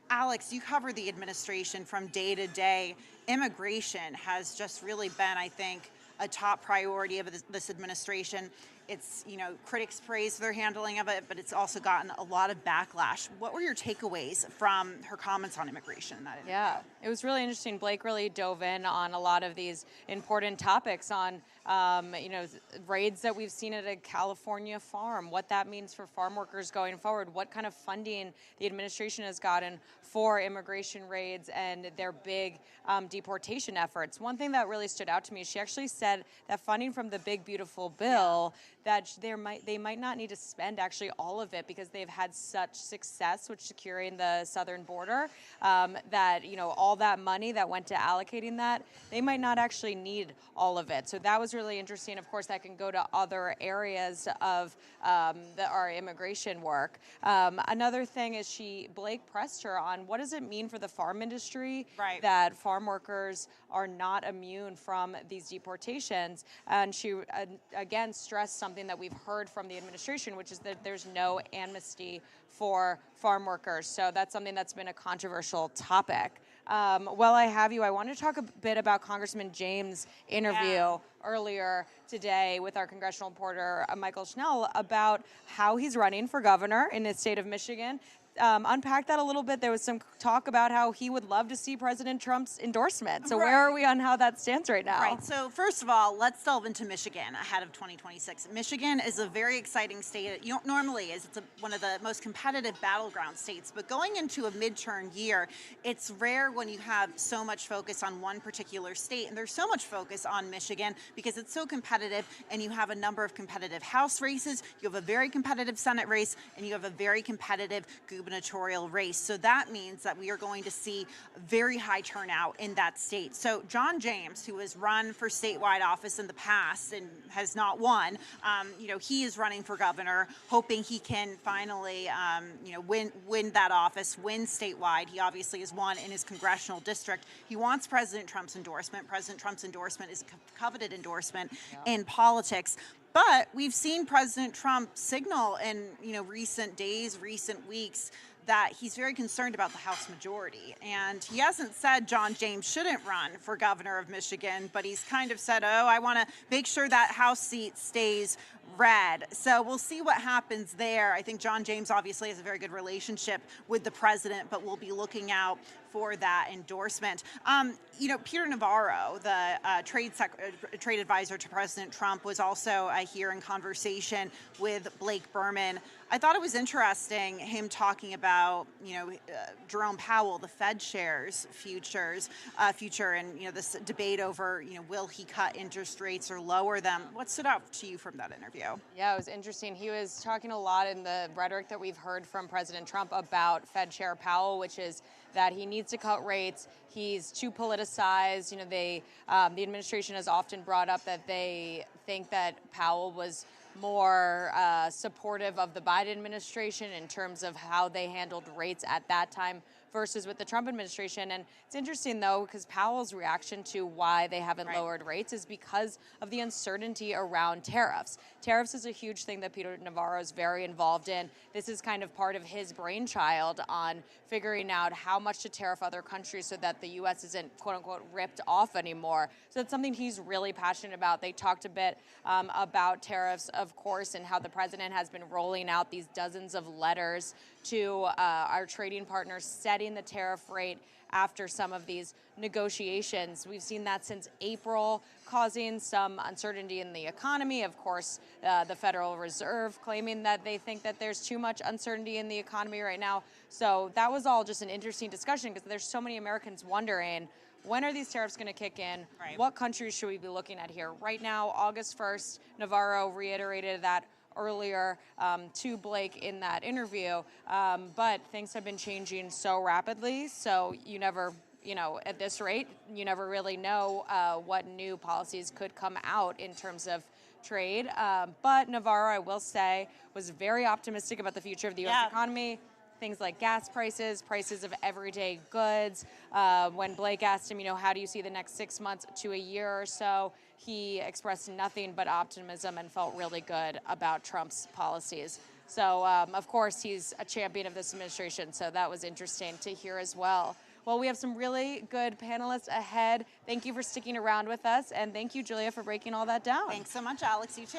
Speaker 14: Alex, you cover the administration from day to day. Immigration has just really been, I think, a top priority of this administration. It's, critics praise their handling of it, but it's also gotten a lot of backlash. What were your takeaways from her comments on immigration in that interview?
Speaker 16: Yeah, it was really interesting. Blake really dove in on a lot of these important topics on, raids that we've seen at a California farm, what that means for farm workers going forward, what kind of funding the administration has gotten for immigration raids and their big deportation efforts. One thing that really stood out to me, she actually said that funding from the big, beautiful bill, that they might not need to spend actually all of it because they've had such success with securing the southern border that, all that money that went to allocating that, they might not actually need all of it. So that was really interesting. Of course, that can go to other areas of our immigration work. Another thing is Blake pressed her on what does it mean for the farm industry that farm workers are not immune from these deportations. And she, again, stressed something that we've heard from the administration, which is that there's no amnesty for farm workers. So that's something that's been a controversial topic. While I have you, I want to talk a bit about Congressman James' interview earlier today with our congressional reporter, Michael Schnell, about how he's running for governor in the state of Michigan. Unpack that a little bit. There was some talk about how he would love to see President Trump's endorsement. So where are we on how that stands right now?
Speaker 14: Right. So first of all, let's delve into Michigan ahead of 2026. Michigan is a very exciting state. Normally is. It's one of the most competitive battleground states. But going into a midterm year, it's rare when you have so much focus on one particular state. And there's so much focus on Michigan because it's so competitive and you have a number of competitive House races. You have a very competitive Senate race and you have a very competitive gubernatorial race. So that means that we are going to see very high turnout in that state. So John James, who has run for statewide office in the past and has not won, he is running for governor, hoping he can finally, win that office, win statewide. He obviously has won in his congressional district. He wants President Trump's endorsement. President Trump's endorsement is a coveted endorsement in politics. But we've seen President Trump signal in recent days, recent weeks, that he's very concerned about the House majority. And he hasn't said John James shouldn't run for governor of Michigan, but he's kind of said, I want to make sure that House seat stays red. So we'll see what happens there. I think John James obviously has a very good relationship with the president, but we'll be looking out for that endorsement. Peter Navarro, the trade advisor to President Trump, was also here in conversation with Blake Berman. I thought it was interesting him talking about, Jerome Powell, the Fed chair's future, and this debate over, will he cut interest rates or lower them? What stood out to you from that interview?
Speaker 16: Yeah, it was interesting. He was talking a lot in the rhetoric that we've heard from President Trump about Fed Chair Powell, which is that he needs to cut rates. He's too politicized. The administration has often brought up that they think that Powell was more supportive of the Biden administration in terms of how they handled rates at that time versus with the Trump administration. And it's interesting, though, because Powell's reaction to why they haven't lowered rates is because of the uncertainty around tariffs. Tariffs is a huge thing that Peter Navarro is very involved in. This is kind of part of his brainchild on figuring out how much to tariff other countries so that the U.S. isn't, quote unquote, ripped off anymore. So it's something he's really passionate about. They talked a bit about tariffs, of course, and how the president has been rolling out these dozens of letters to our trading partners, setting the tariff rate after some of these negotiations. We've seen that since April, causing some uncertainty in the economy. Of course, the Federal Reserve claiming that they think that there's too much uncertainty in the economy right now. So that was all just an interesting discussion because there's so many Americans wondering, when are these tariffs going to kick in? What countries should we be looking at here? Right now, August 1st, Navarro reiterated that earlier to Blake in that interview, but things have been changing so rapidly, so you never, at this rate, you never really know what new policies could come out in terms of trade. But Navarro, I will say, was very optimistic about the future of the U.S. economy. Things like gas prices, prices of everyday goods. When Blake asked him, how do you see the next 6 months to a year or so, he expressed nothing but optimism and felt really good about Trump's policies. So, of course, he's a champion of this administration, so that was interesting to hear as well. Well, we have some really good panelists ahead. Thank you for sticking around with us, and thank you, Julia, for breaking all that down.
Speaker 14: Thanks so much, Alex. You too.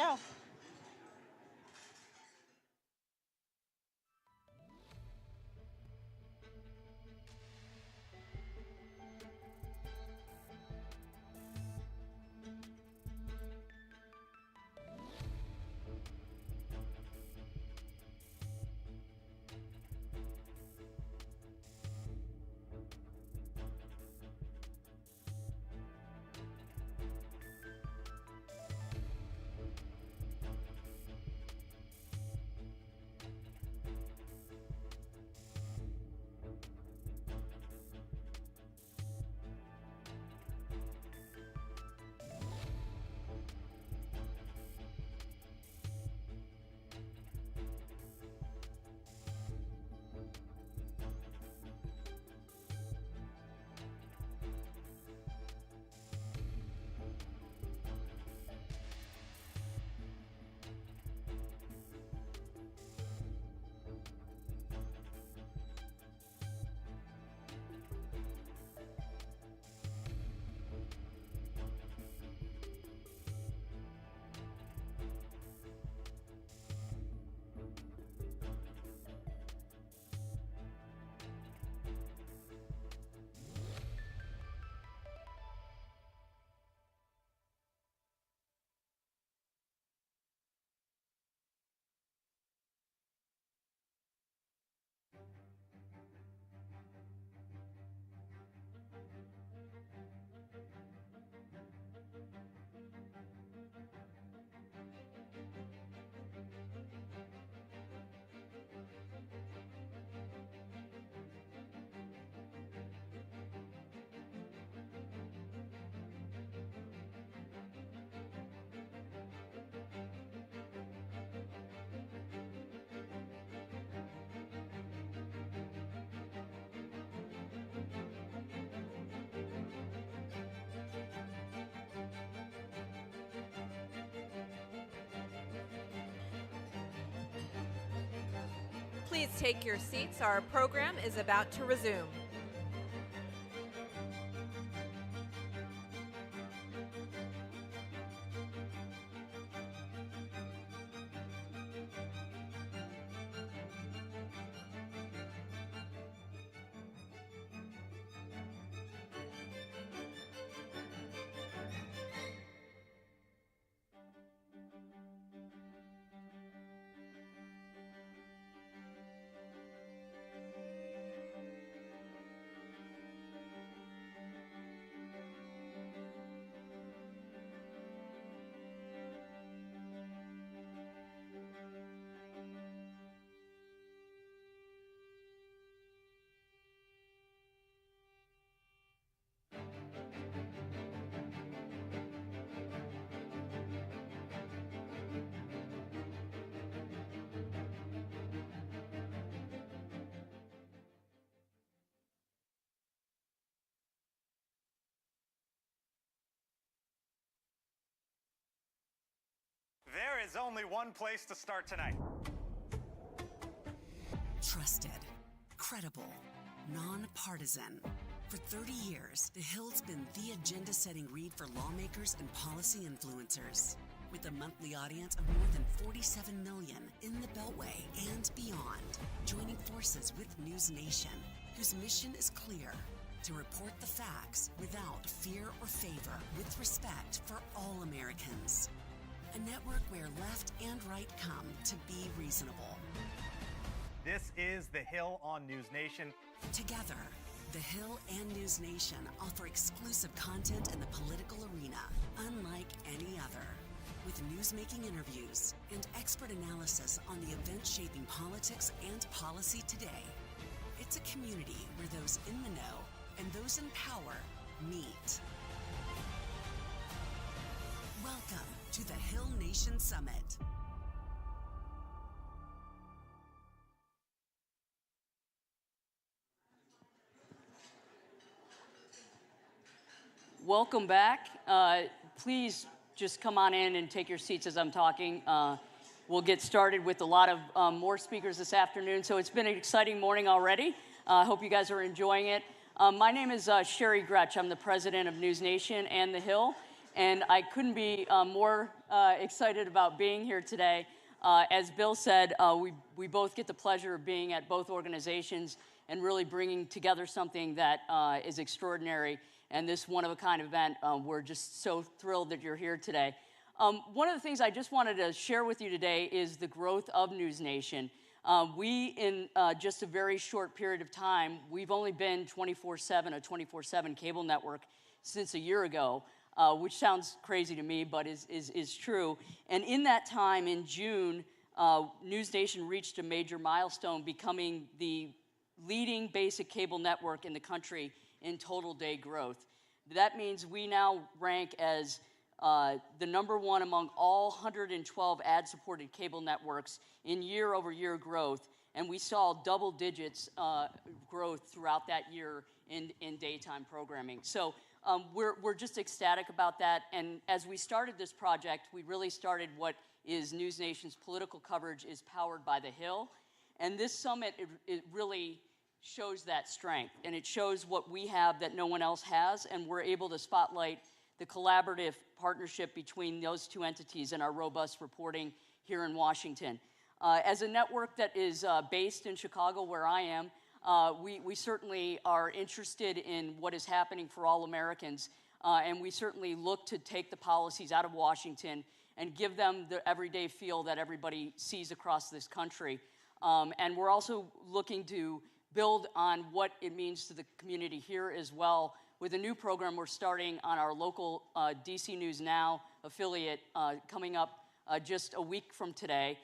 Speaker 1: Please take your seats. Our program is about to resume.
Speaker 2: There is only one place to start tonight.
Speaker 3: Trusted, credible, nonpartisan. For 30 years, The Hill's been the agenda-setting read for lawmakers and policy influencers. With a monthly audience of more than 47 million in the Beltway and beyond, joining forces with NewsNation, whose mission is clear: to report the facts without fear or favor, with respect for all Americans. A network where left and right come to be reasonable.
Speaker 2: This is The Hill on NewsNation.
Speaker 3: Together, The Hill and NewsNation offer exclusive content in the political arena, unlike any other. With newsmaking interviews and expert analysis on the events shaping politics and policy today. It's a community where those in the know and those in power meet. Welcome to the Hill Nation Summit.
Speaker 17: Welcome back. Please just come on in and take your seats as I'm talking. We'll get started with a lot of more speakers this afternoon. So it's been an exciting morning already. I hope you guys are enjoying it. My name is Sherry Gretsch. I'm the president of NewsNation and The Hill. And I couldn't be more excited about being here today. As Bill said, we both get the pleasure of being at both organizations and really bringing together something that is extraordinary. And this one-of-a-kind event, we're just so thrilled that you're here today. One of the things I just wanted to share with you today is the growth of NewsNation. We, in just a very short period of time, we've only been 24/7, a 24/7 cable network since a year ago, which sounds crazy to me, but is true. And in that time, in June, NewsNation reached a major milestone, becoming the leading basic cable network in the country in total day growth. That means we now rank as the #1 among all 112 ad-supported cable networks in year-over-year growth, and we saw double digits growth throughout that year in daytime programming. So we're just ecstatic about that, and as we started this project, we really started what is NewsNation's political coverage is powered by The Hill, and this summit, it really shows that strength, and it shows what we have that no one else has, and we're able to spotlight the collaborative partnership between those two entities and our robust reporting here in Washington. As a network that is based in Chicago, where I am, we certainly are interested in what is happening for all Americans, and we certainly look to take the policies out of Washington and give them the everyday feel that everybody sees across this country. And we're also looking to build on what it means to the community here as well with a new program we're starting on our local DC News Now affiliate coming up just a week from today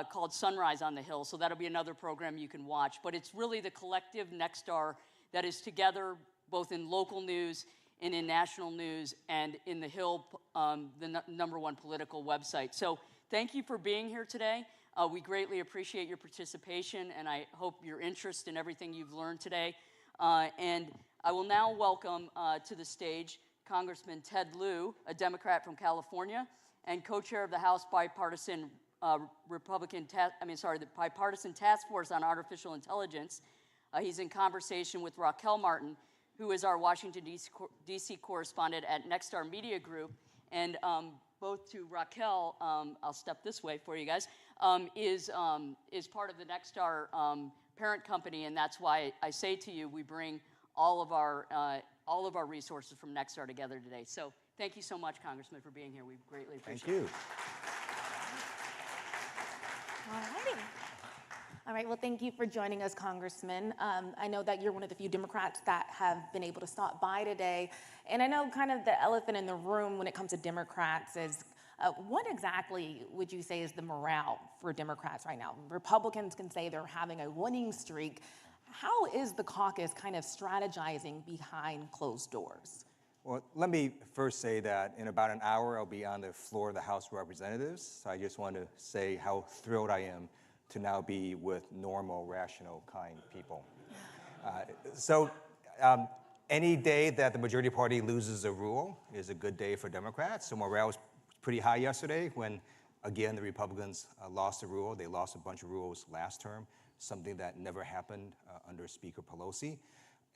Speaker 17: called Sunrise on the Hill. So that'll be another program you can watch. But it's really the collective Nexstar that is together both in local news and in national news and in the Hill, the #1 political website. So thank you for being here today. We greatly appreciate your participation, and I hope your interest in everything you've learned today. And I will now welcome to the stage Congressman Ted Lieu, a Democrat from California, and co-chair of the House Bipartisan the Bipartisan Task Force on Artificial Intelligence. He's in conversation with Raquel Martin, who is our Washington, D.C. correspondent at Nexstar Media Group. And both to Raquel, I'll step this way for you guys, is part of the Nexstar parent company, and that's why I say to you, we bring all of our resources from Nexstar together today. So thank you so much, Congressman, for being here. We greatly appreciate it.
Speaker 18: Thank you. All righty. All right, well, thank you for joining us, Congressman. I know that you're one of the few Democrats that have been able to stop by today. And I know kind of the elephant in the room when it comes to Democrats is what exactly would you say is the morale for Democrats right now? Republicans can say they're having a winning streak. How is the caucus kind of strategizing behind closed doors?
Speaker 19: Well, let me first say that in about an hour, I'll be on the floor of the House of Representatives. So I just want to say how thrilled I am to now be with normal, rational, kind people. Any day that the majority party loses a rule is a good day for Democrats. So morale was pretty high yesterday when, again, the Republicans lost a rule. They lost a bunch of rules last term, something that never happened under Speaker Pelosi.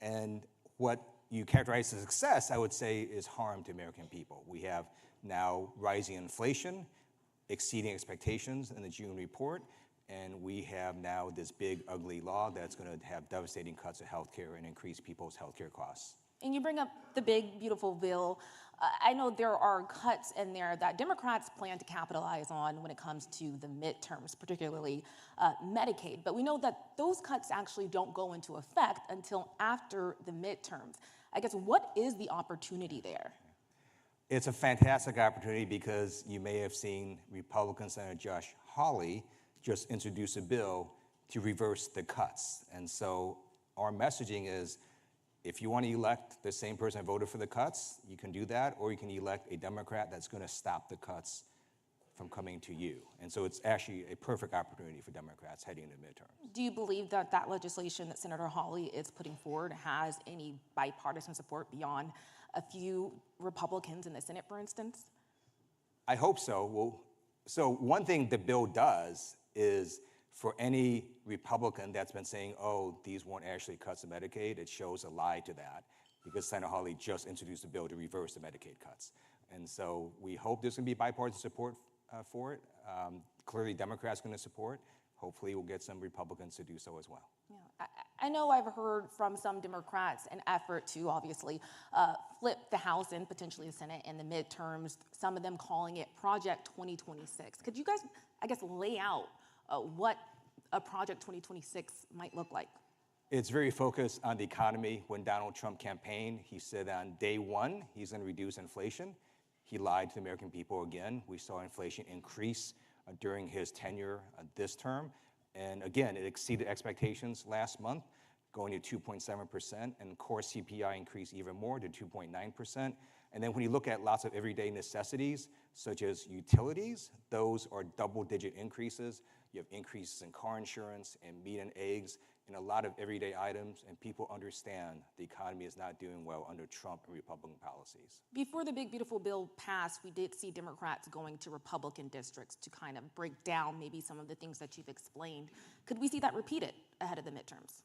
Speaker 19: And what you characterize as success, I would say, is harm to American people. We have now rising inflation, exceeding expectations in the June report, and we have now this big, ugly law that's going to have devastating cuts to healthcare and increase people's healthcare costs.
Speaker 18: And you bring up the big, beautiful bill. I know there are cuts in there that Democrats plan to capitalize on when it comes to the midterms, particularly Medicaid. But we know that those cuts actually don't go into effect until after the midterms. I guess, what is the opportunity there?
Speaker 19: It's a fantastic opportunity because you may have seen Republican Senator Josh Hawley just introduce a bill to reverse the cuts. And so our messaging is, if you want to elect the same person that voted for the cuts, you can do that, or you can elect a Democrat that's going to stop the cuts from coming to you. And so it's actually a perfect opportunity for Democrats heading into midterms.
Speaker 18: Do you believe that that legislation that Senator Hawley is putting forward has any bipartisan support beyond a few Republicans in the Senate, for instance?
Speaker 19: I hope so. Well, so one thing the bill does is for any Republican that's been saying, oh, these weren't actually cuts to Medicaid, it shows a lie to that because Senator Hawley just introduced a bill to reverse the Medicaid cuts. And so we hope there's going to be bipartisan support for it. Clearly, Democrats are going to support. Hopefully, we'll get some Republicans to do so as well.
Speaker 18: Yeah. I know I've heard from some Democrats an effort to obviously flip the House and potentially the Senate in the midterms, some of them calling it Project 2026. Could you guys, I guess, lay out what a Project 2026 might look like?
Speaker 19: It's very focused on the economy. When Donald Trump campaigned, he said on day one, he's going to reduce inflation. He lied to the American people again. We saw inflation increase during his tenure this term. And again, it exceeded expectations last month, going to 2.7%, and core CPI increased even more to 2.9%. And then when you look at lots of everyday necessities, such as utilities, those are double-digit increases. You have increases in car insurance and meat and eggs and a lot of everyday items, and people understand the economy is not doing well under Trump and Republican policies.
Speaker 18: Before the big, beautiful bill passed, we did see Democrats going to Republican districts to kind of break down maybe some of the things that you've explained. Could we see that repeated ahead of the midterms?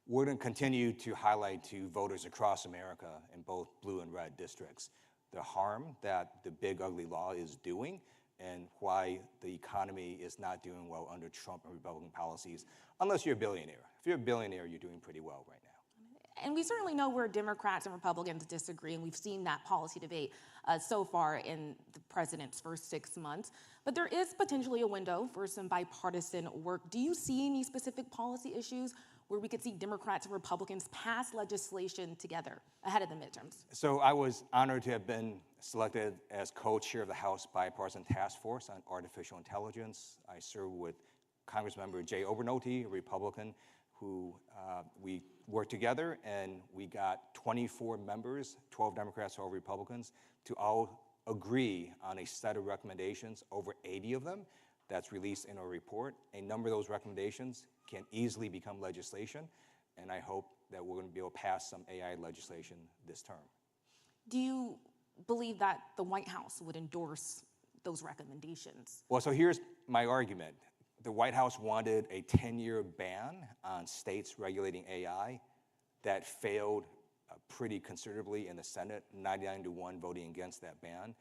Speaker 19: We're going to continue to highlight to voters across America in both blue and red districts the harm that the big, ugly law is doing and why the economy is not doing well under Trump and Republican policies, unless you're a billionaire. If you're a billionaire, you're doing pretty well right now.
Speaker 18: And we certainly know where Democrats and Republicans disagree, and we've seen that policy debate so far in the president's first 6 months. But there is potentially a window for some bipartisan work. Do you see any specific policy issues where we could see Democrats and Republicans pass legislation together ahead of the midterms?
Speaker 19: So I was honored to have been selected as co-chair of the House Bipartisan Task Force on Artificial Intelligence. I served with Congressmember Jay Obernolte, a Republican, who we worked together, and we got 24 members, 12 Democrats, 12 Republicans, to all agree on a set of recommendations, over 80 of them, that's released in our report. A number of those recommendations can easily become legislation, and I hope that we're going to be able to pass some AI legislation this term.
Speaker 18: Do you believe that the White House would endorse those recommendations?
Speaker 19: Well, so here's my argument. The White House wanted a 10-year ban on states regulating AI. That failed pretty considerably in the Senate, 99-1 voting against that ban.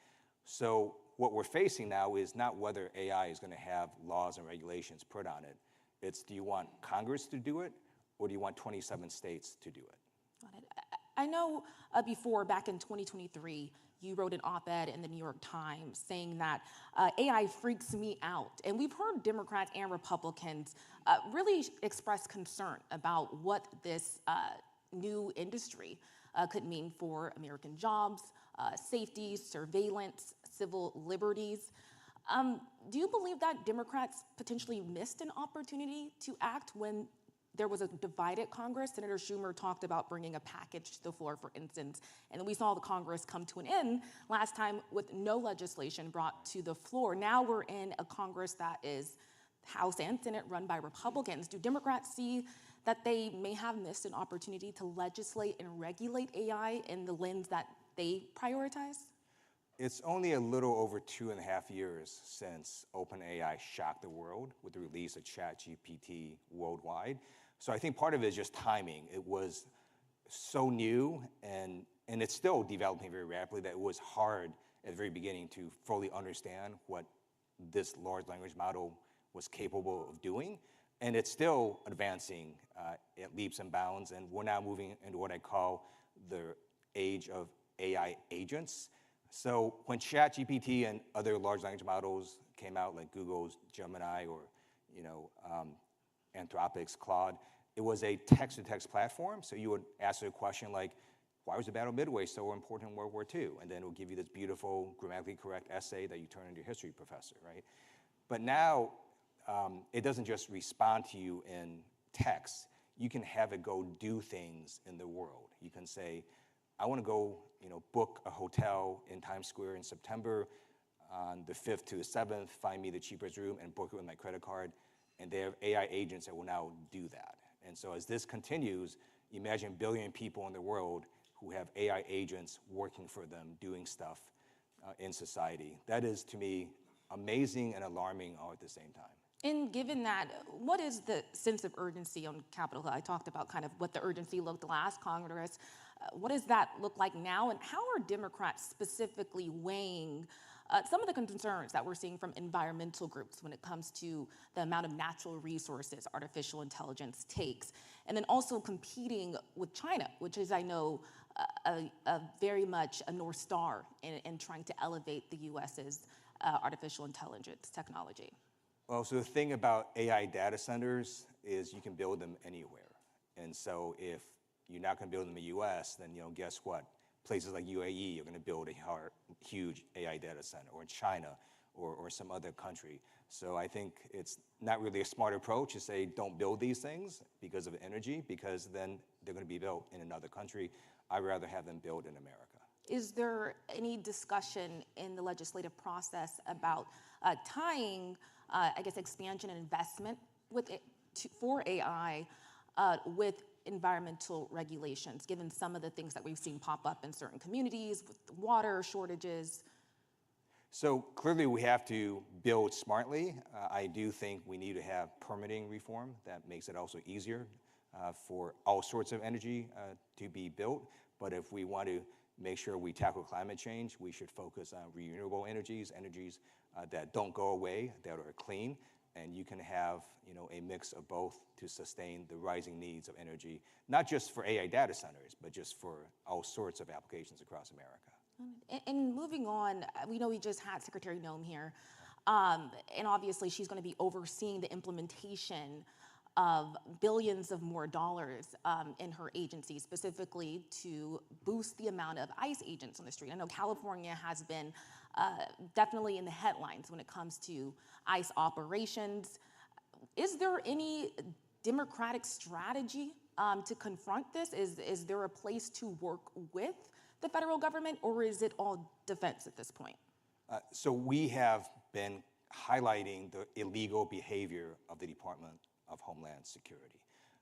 Speaker 19: So what we're facing now is not whether AI is going to have laws and regulations put on it. It's, do you want Congress to do it, or do you want 27 states to do it?
Speaker 18: Got it. I know before, back in 2023, you wrote an op-ed in the New York Times saying that AI freaks me out. And we've heard Democrats and Republicans really express concern about what this new industry could mean for American jobs, safety, surveillance, civil liberties. Do you believe that Democrats potentially missed an opportunity to act when there was a divided Congress? Senator Schumer talked about bringing a package to the floor, for instance, and then we saw the Congress come to an end last time with no legislation brought to the floor. Now we're in a Congress that is House and Senate run by Republicans. Do Democrats see that they may have missed an opportunity to legislate and regulate AI in the lens that they prioritize?
Speaker 19: It's only a little over 2.5 years since OpenAI shocked the world with the release of ChatGPT worldwide. So I think part of it is just timing. It was so new, and it's still developing very rapidly, that it was hard at the very beginning to fully understand what this large language model was capable of doing. And it's still advancing at leaps and bounds, and we're now moving into what I call the age of AI agents. So when ChatGPT and other large language models came out, like Google's Gemini or Anthropic's Claude, it was a text-to-text platform. So you would ask a question like, why was the Battle of Midway so important in World War II? And then it would give you this beautiful, grammatically correct essay that you turn into a history professor, right? But now it doesn't just respond to you in text. You can have it go do things in the world. You can say, I want to go book a hotel in Times Square in September on the 5th to the 7th, find me the cheapest room and book it with my credit card. And they have AI agents that will now do that. And so as this continues, imagine 1 billion people in the world who have AI agents working for them, doing stuff in society. That is, to me, amazing and alarming all at the same time.
Speaker 18: And given that, what is the sense of urgency on Capitol Hill? I talked about kind of what the urgency looked last Congress. What does that look like now? And how are Democrats specifically weighing some of the concerns that we're seeing from environmental groups when it comes to the amount of natural resources artificial intelligence takes? And then also competing with China, which is, I know, a very much a North Star in trying to elevate the U.S.'s artificial intelligence technology.
Speaker 19: Well, so the thing about AI data centers is you can build them anywhere. And so if you're not going to build them in the U.S., then guess what? Places like UAE are going to build a huge AI data center, or China, or some other country. So I think it's not really a smart approach to say don't build these things because of energy, because then they're going to be built in another country. I'd rather have them built in America.
Speaker 18: Is there any discussion in the legislative process about tying, expansion and investment for AI with environmental regulations, given some of the things that we've seen pop up in certain communities with water shortages?
Speaker 19: So clearly we have to build smartly. I do think we need to have permitting reform that makes it also easier for all sorts of energy to be built. But if we want to make sure we tackle climate change, we should focus on renewable energies that don't go away, that are clean. And you can have a mix of both to sustain the rising needs of energy, not just for AI data centers, but just for all sorts of applications across America.
Speaker 18: And moving on, we know we just had Secretary Noem here, and obviously she's going to be overseeing the implementation of billions of more dollars in her agency, specifically to boost the amount of ICE agents on the street. I know California has been definitely in the headlines when it comes to ICE operations. Is there any Democratic strategy to confront this? Is there a place to work with the federal government, or is it all defense at this point?
Speaker 19: So we have been highlighting the illegal behavior of the Department of Homeland Security.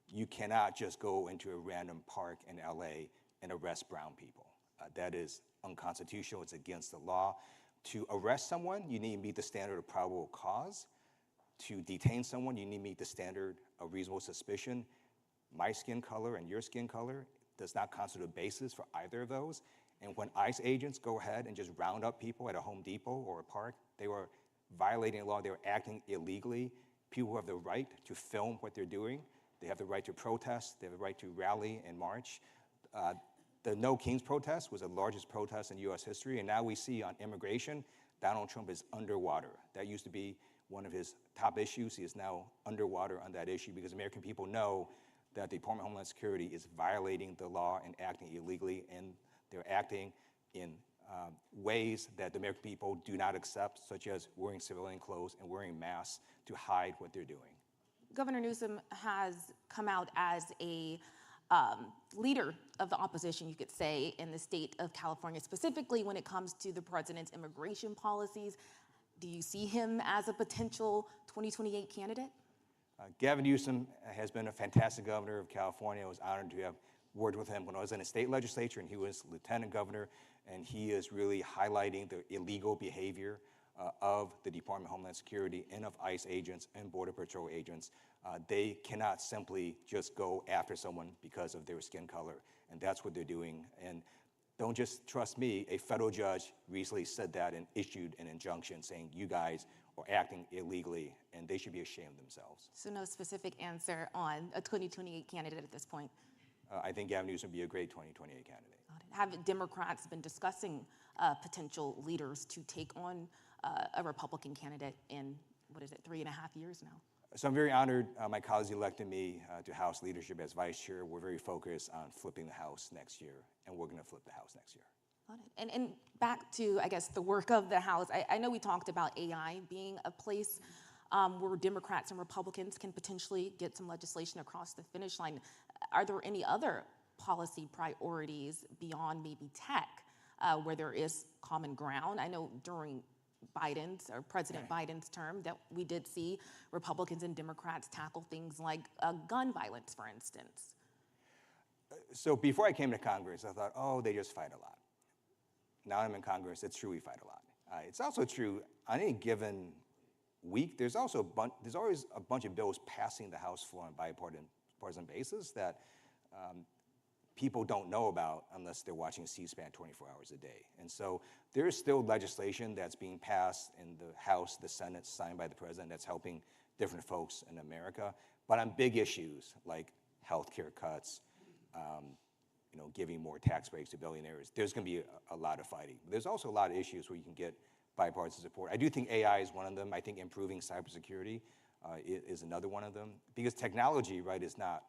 Speaker 19: You cannot just go into a random park in LA and arrest brown people. That is unconstitutional, it's against the law. To arrest someone, you need to meet the standard of probable cause. To detain someone, you need to meet the standard of reasonable suspicion. My skin color and your skin color does not constitute a basis for either of those. And when ICE agents go ahead and just round up people at a Home Depot or a park, they were violating the law, they were acting illegally. People have the right to film what they're doing. They have the right to protest, they have the right to rally and march. The No Kings protest was the largest protest in US history, and now we see on immigration, Donald Trump is underwater. That used to be one of his top issues. He is now underwater on that issue because American people know that the Department of Homeland Security is violating the law and acting illegally, and they're acting in ways that the American people do not accept, such as wearing civilian clothes and wearing masks to hide what they're doing.
Speaker 18: Governor Newsom has come out as a leader of the opposition, you could say, in the state of California, specifically when it comes to the president's immigration policies. Do you see him as a potential 2028 candidate?
Speaker 19: Gavin Newsom has been a fantastic governor of California. I was honored to have worked with him when I was in the state legislature, and he was lieutenant governor, and he is really highlighting the illegal behavior of the Department of Homeland Security and of ICE agents and Border Patrol agents. They cannot simply just go after someone because of their skin color, and that's what they're doing. And don't just trust me, a federal judge recently said that and issued an injunction saying you guys are acting illegally and they should be ashamed of themselves.
Speaker 18: So no specific answer on a 2028 candidate at this point?
Speaker 19: I think Gavin Newsom would be a great 2028 candidate.
Speaker 18: Have Democrats been discussing potential leaders to take on a Republican candidate in, 3.5 years now?
Speaker 19: So I'm very honored my colleagues elected me to House leadership as vice chair. We're very focused on flipping the House next year, and we're going to flip the House next year.
Speaker 18: Got it. And back to, I guess, the work of the House. I know we talked about AI being a place where Democrats and Republicans can potentially get some legislation across the finish line. Are there any other policy priorities beyond maybe tech where there is common ground? I know during President Biden's term that we did see Republicans and Democrats tackle things like gun violence, for instance.
Speaker 19: So before I came to Congress, I thought, oh, they just fight a lot. Now I'm in Congress, it's true we fight a lot. It's also true on any given week, there's always a bunch of bills passing the House floor on a bipartisan basis that people don't know about unless they're watching C-SPAN 24 hours a day. And so there is still legislation that's being passed in the House, the Senate, signed by the president that's helping different folks in America. But on big issues like healthcare cuts, giving more tax breaks to billionaires, there's going to be a lot of fighting. There's also a lot of issues where you can get bipartisan support. I do think AI is one of them. I think improving cybersecurity is another one of them. Because technology, right, is not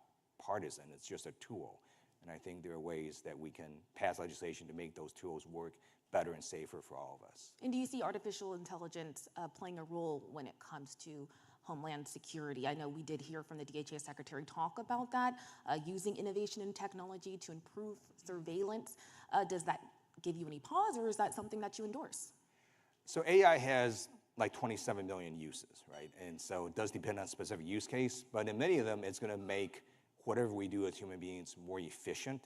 Speaker 19: partisan. It's just a tool. And I think there are ways that we can pass legislation to make those tools work better and safer for all of us.
Speaker 18: And do you see artificial intelligence playing a role when it comes to Homeland Security? I know we did hear from the DHS Secretary talk about that, using innovation and technology to improve surveillance. Does that give you any pause, or is that something that you endorse?
Speaker 19: So AI has like 27 million uses, right? And so it does depend on a specific use case, but in many of them, it's going to make whatever we do as human beings more efficient.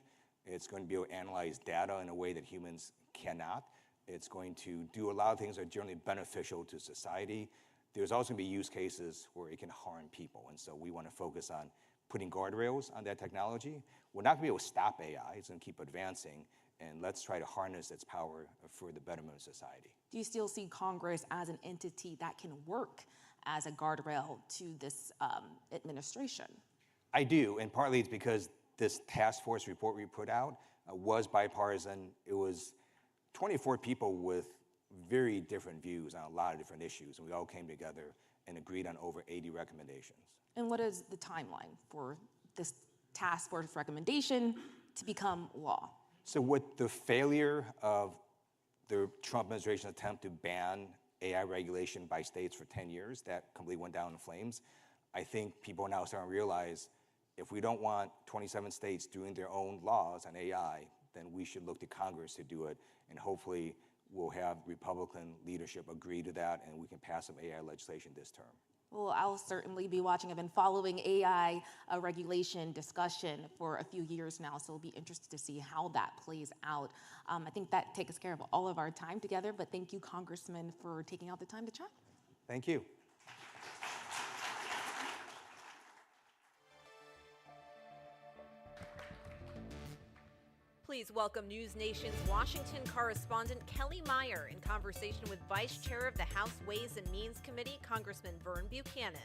Speaker 19: It's going to be able to analyze data in a way that humans cannot. It's going to do a lot of things that are generally beneficial to society. There's also going to be use cases where it can harm people, and so we want to focus on putting guardrails on that technology. We're not going to be able to stop AI. It's going to keep advancing, and let's try to harness its power for the betterment of society.
Speaker 18: Do you still see Congress as an entity that can work as a guardrail to this administration?
Speaker 19: I do, and partly it's because this task force report we put out was bipartisan. It was 24 people with very different views on a lot of different issues, and we all came together and agreed on over 80 recommendations.
Speaker 18: And what is the timeline for this task force recommendation to become law?
Speaker 19: So with the failure of the Trump administration's attempt to ban AI regulation by states for 10 years, that completely went down in flames. I think people are now starting to realize if we don't want 27 states doing their own laws on AI, then we should look to Congress to do it, and hopefully we'll have Republican leadership agree to that, and we can pass some AI legislation this term.
Speaker 18: Well, I'll certainly be watching. I've been following AI regulation discussion for a few years now, so we'll be interested to see how that plays out. I think that takes care of all of our time together, but thank you, Congressman, for taking out the time to chat.
Speaker 19: Thank you.
Speaker 1: Please welcome News Nation's Washington correspondent Kelly Meyer in conversation with Vice Chair of the House Ways and Means Committee, Congressman Vern Buchanan.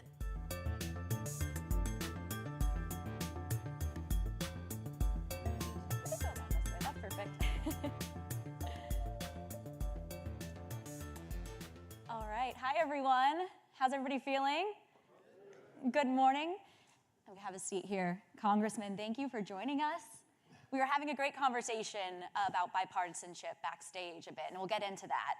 Speaker 20: That's perfect. All right. Hi, everyone. How's everybody feeling? Good morning. Have a seat here. Congressman, thank you for joining us. We were having a great conversation about bipartisanship backstage a bit, and we'll get into that.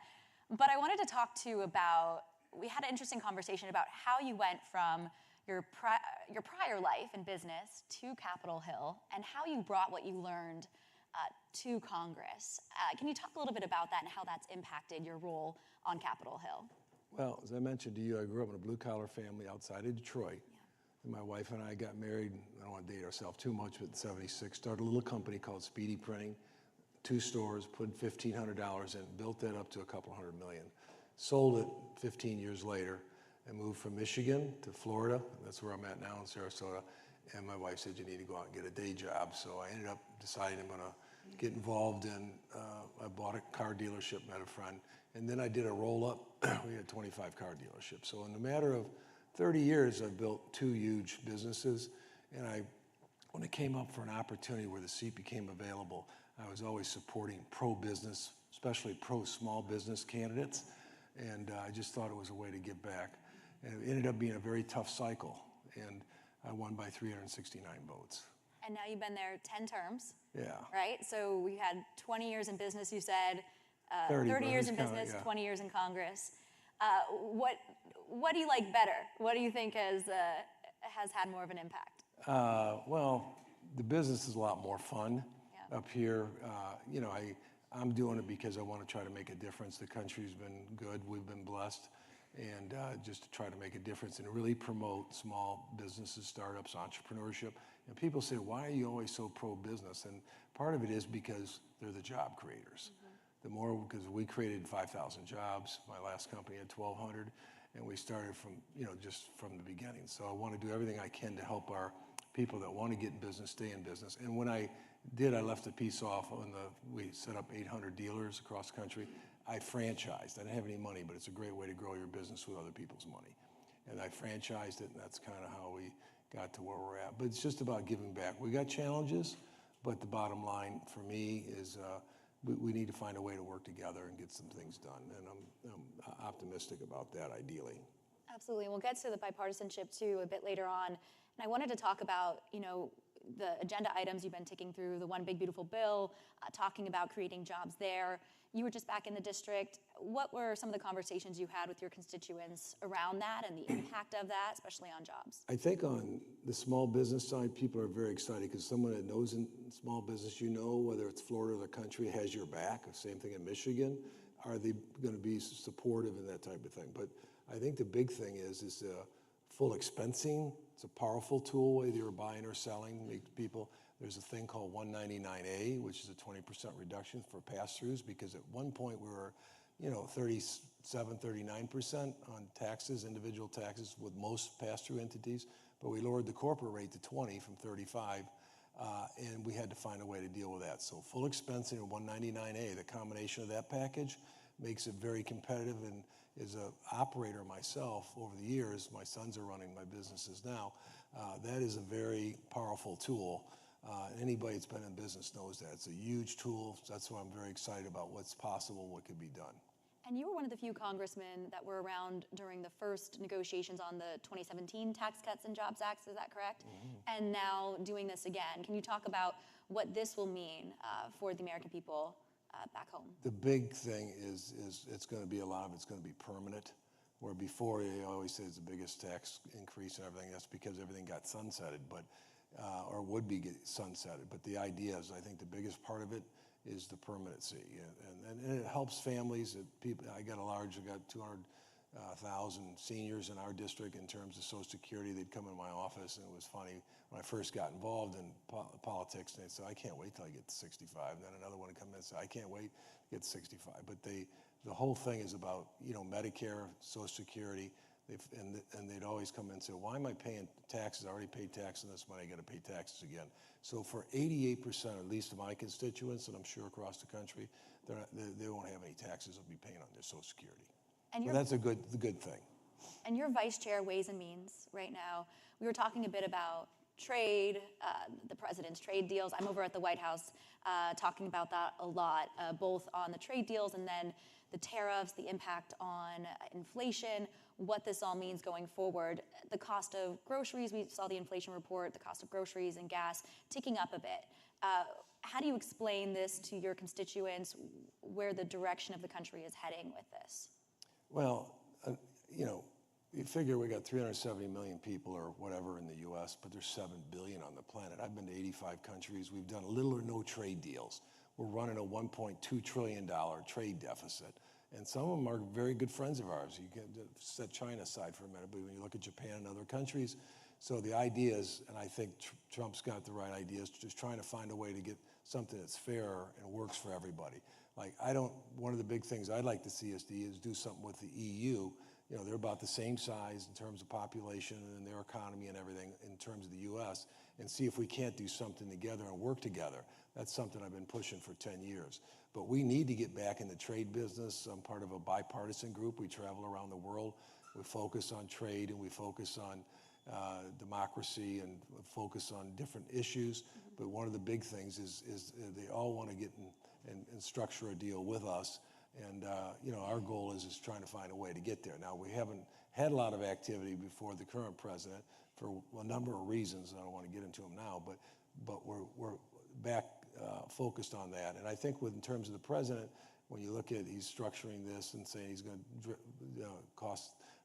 Speaker 20: But I wanted to talk to you about, we had an interesting conversation about how you went from your prior life in business to Capitol Hill and how you brought what you learned to Congress. Can you talk a little bit about that and how that's impacted your role on Capitol Hill?
Speaker 21: Well, as I mentioned to you, I grew up in a blue-collar family outside of Detroit. And my wife and I got married, I don't want to date ourselves too much, but in '76, started a little company called Speedy Printing, 2 stores, put $1,500 in, built that up to a couple $100 million. Sold it 15 years later and moved from Michigan to Florida. That's where I'm at now in Sarasota. And my wife said, you need to go out and get a day job. So I ended up deciding I'm going to get involved in, I bought a car dealership, met a friend, and then I did a roll-up. We had 25 car dealerships. So in a matter of 30 years, I've built 2 huge businesses, and when it came up for an opportunity where the seat became available, I was always supporting pro-business, especially pro-small business candidates, and I just thought it was a way to give back. And it ended up being a very tough cycle, and I won by 369 votes.
Speaker 20: And now you've been there 10 terms.
Speaker 21: Yeah.
Speaker 20: Right? So we had 20 years in business, you said, 30 years in business, 20 years in Congress. What do you like better? What do you think has had more of an impact?
Speaker 21: Well, the business is a lot more fun up here. You know, I'm doing it because I want to try to make a difference. The country's been good. We've been blessed. And just to try to make a difference and really promote small businesses, startups, entrepreneurship. And people say, why are you always so pro-business? And part of it is because they're the job creators. The more, because we created 5,000 jobs. My last company had 1,200. And we started from, just from the beginning. So I want to do everything I can to help our people that want to get in business, stay in business. And when I did, I left a piece off we set up 800 dealers across the country. I franchised. I didn't have any money, but it's a great way to grow your business with other people's money. And I franchised it, and that's kind of how we got to where we're at. But it's just about giving back. We got challenges, but the bottom line for me is we need to find a way to work together and get some things done. And I'm optimistic about that, ideally.
Speaker 20: Absolutely. We'll get to the bipartisanship, too, a bit later on. And I wanted to talk about, the agenda items you've been ticking through, the One Big Beautiful Bill, talking about creating jobs there. You were just back in the district. What were some of the conversations you had with your constituents around that and the impact of that, especially on jobs?
Speaker 21: I think on the small business side, people are very excited because someone that knows in small business, whether it's Florida or the country, has your back. Same thing in Michigan. Are they going to be supportive and that type of thing? But I think the big thing is full expensing. It's a powerful tool, whether you're buying or selling. People, there's a thing called 199A, which is a 20% reduction for pass-throughs, because at one point we were, 37, 39% on taxes, individual taxes with most pass-through entities, but we lowered the corporate rate to 20 from 35, and we had to find a way to deal with that. So full expensing and 199A, the combination of that package makes it very competitive. And as an operator myself over the years, my sons are running my businesses now, that is a very powerful tool. Anybody that's been in business knows that. It's a huge tool. That's why I'm very excited about what's possible, what could be done.
Speaker 20: And you were one of the few congressmen that were around during the first negotiations on the 2017 Tax Cuts and Jobs Act, is that correct? Mm-hmm. And now doing this again. Can you talk about what this will mean for the American people back home?
Speaker 21: The big thing is it's going to be a lot of it's going to be permanent. Where before you always say it's the biggest tax increase and everything, that's because everything got sunsetted, but or would be sunsetted. But the idea is, I think the biggest part of it is the permanency, and it helps families. I got 200 1,000 seniors in our district in terms of Social Security. They'd come in my office, and it was funny when I first got involved in politics. They'd say, "I can't wait till I get to 65." Then another one would come in and say, "I can't wait to get to 65." But the whole thing is about Medicare, Social Security, and they'd always come in and say, "Why am I paying taxes? I already paid taxes on this money. I got to pay taxes again." So for 88%, at least of my constituents, and I'm sure across the country, they won't have any taxes they'll be paying on their Social Security.
Speaker 20: And
Speaker 21: so that's the good thing.
Speaker 20: And you're Vice Chair Ways and Means right now. We were talking a bit about trade, the president's trade deals. I'm over at the White House talking about that a lot, both on the trade deals and then the tariffs, the impact on inflation, what this all means going forward. The cost of groceries, we saw the inflation report, the cost of groceries and gas ticking up a bit. How do you explain this to your constituents, where the direction of the country is heading with this?
Speaker 21: Well, you figure we got 370 million people or whatever in the U.S., but there's 7 billion on the planet. I've been to 85 countries. We've done little or no trade deals. We're running a $1.2 trillion trade deficit. And some of them are very good friends of ours. You can set China aside for a minute, but when you look at Japan and other countries, so the idea is, and I think Trump's got the right ideas, just trying to find a way to get something that's fair and works for everybody. Like, one of the big things I'd like to see us do something with the EU. They're about the same size in terms of population and their economy and everything in terms of the U.S., and see if we can't do something together and work together. That's something I've been pushing for 10 years. But we need to get back in the trade business. I'm part of a bipartisan group. We travel around the world. We focus on trade, and we focus on democracy, and focus on different issues. But one of the big things is they all want to get and structure a deal with us. And our goal is trying to find a way to get there. Now, we haven't had a lot of activity before the current president for a number of reasons. I don't want to get into them now, but we're back focused on that. And I think in terms of the president, when you look at he's structuring this and saying he's going to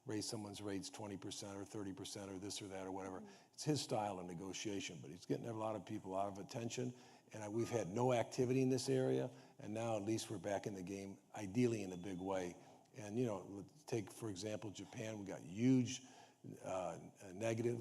Speaker 21: raise someone's rates 20% or 30% or this or that or whatever, it's his style of negotiation. But he's getting a lot of people out of attention. And we've had no activity in this area, and now at least we're back in the game, ideally in a big way. And, take, for example, Japan. We got huge negative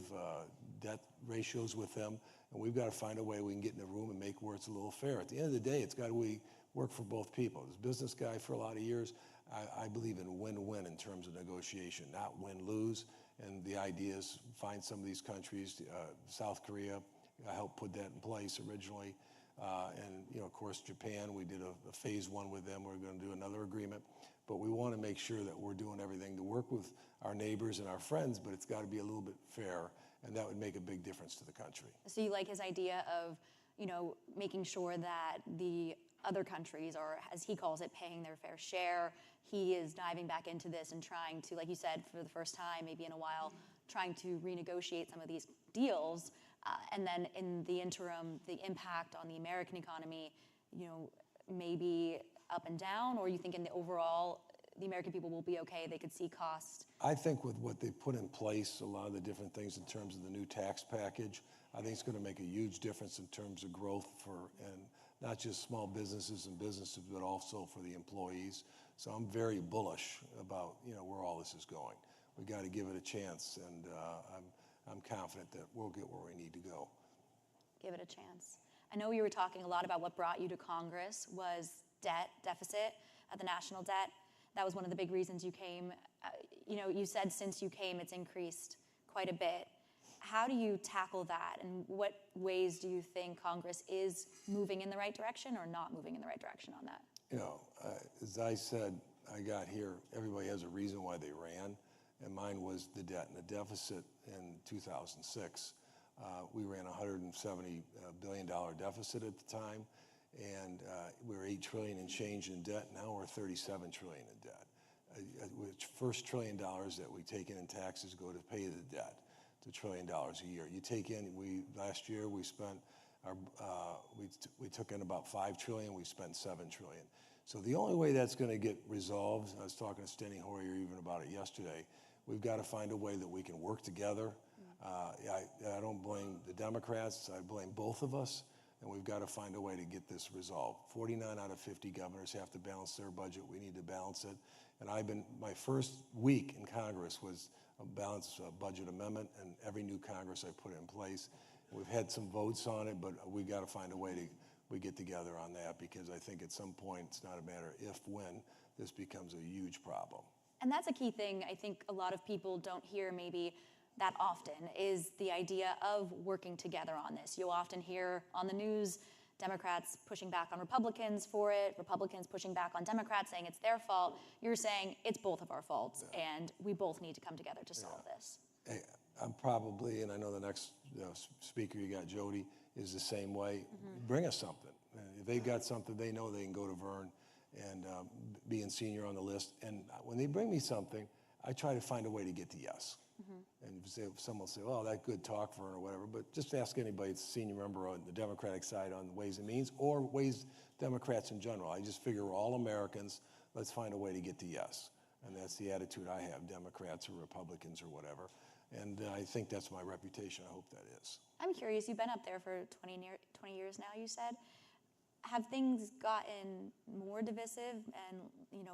Speaker 21: debt ratios with them, and we've got to find a way we can get in the room and make where it's a little fair. At the end of the day, it's got to work for both people. As a business guy for a lot of years, I believe in win-win in terms of negotiation, not win-lose. And the idea is find some of these countries, South Korea, I helped put that in place originally. And, of course, Japan, we did a phase 1 with them. We're going to do another agreement. But we want to make sure that we're doing everything to work with our neighbors and our friends, but it's got to be a little bit fair, and that would make a big difference to the country.
Speaker 20: So you like his idea of, making sure that the other countries, or as he calls it, paying their fair share. He is diving back into this and trying to, like you said, for the first time, maybe in a while, trying to renegotiate some of these deals. And then in the interim, the impact on the American economy, maybe up and down, or you think in the overall, the American people will be okay, they could see cost?
Speaker 21: I think with what they've put in place, a lot of the different things in terms of the new tax package, I think it's going to make a huge difference in terms of growth and not just small businesses and businesses, but also for the employees. So I'm very bullish about, where all this is going. We got to give it a chance, and I'm confident that we'll get where we need to go.
Speaker 20: Give it a chance. I know you were talking a lot about what brought you to Congress was deficit, the national debt. That was one of the big reasons you came. You said since you came, it's increased quite a bit. How do you tackle that, and what ways do you think Congress is moving in the right direction or not moving in the right direction on that?
Speaker 21: As I said, I got here, everybody has a reason why they ran, and mine was the debt and the deficit in 2006. We ran a $170 billion deficit at the time, and we were $8 trillion in change in debt. Now we're $37 trillion in debt. The first $1 trillion that we take in taxes go to pay the debt. It's $1 trillion a year. You take in, last year we spent, we took in about $5 trillion, we spent $7 trillion. So the only way that's going to get resolved, I was talking to Steny Hoyer even about it yesterday, we've got to find a way that we can work together. I don't blame the Democrats, I blame both of us, and we've got to find a way to get this resolved. 49 out of 50 governors have to balance their budget. We need to balance it. And my first week in Congress was a balanced budget amendment, and every new Congress I put in place. We've had some votes on it, but we've got to find a way we get together on that, because I think at some point it's not a matter of if, when, this becomes a huge problem.
Speaker 20: And that's a key thing I think a lot of people don't hear maybe that often, is the idea of working together on this. You'll often hear on the news Democrats pushing back on Republicans for it, Republicans pushing back on Democrats saying it's their fault. You're saying it's both of our faults, and we both need to come together to solve this.
Speaker 21: Hey, I'm probably, and I know the next speaker you got, Jody, is the same way. Bring us something. If they've got something, they know they can go to Vern and being senior on the list. And when they bring me something, I try to find a way to get to yes. And if someone will say, well, that good talk, Vern, or whatever, but just ask anybody that's a senior member on the Democratic side on Ways and Means, or Ways Democrats in general. I just figure we're all Americans. Let's find a way to get to yes. And that's the attitude I have, Democrats or Republicans or whatever. And I think that's my reputation. I hope that is.
Speaker 20: I'm curious, you've been up there for 20 years now, you said. Have things gotten more divisive and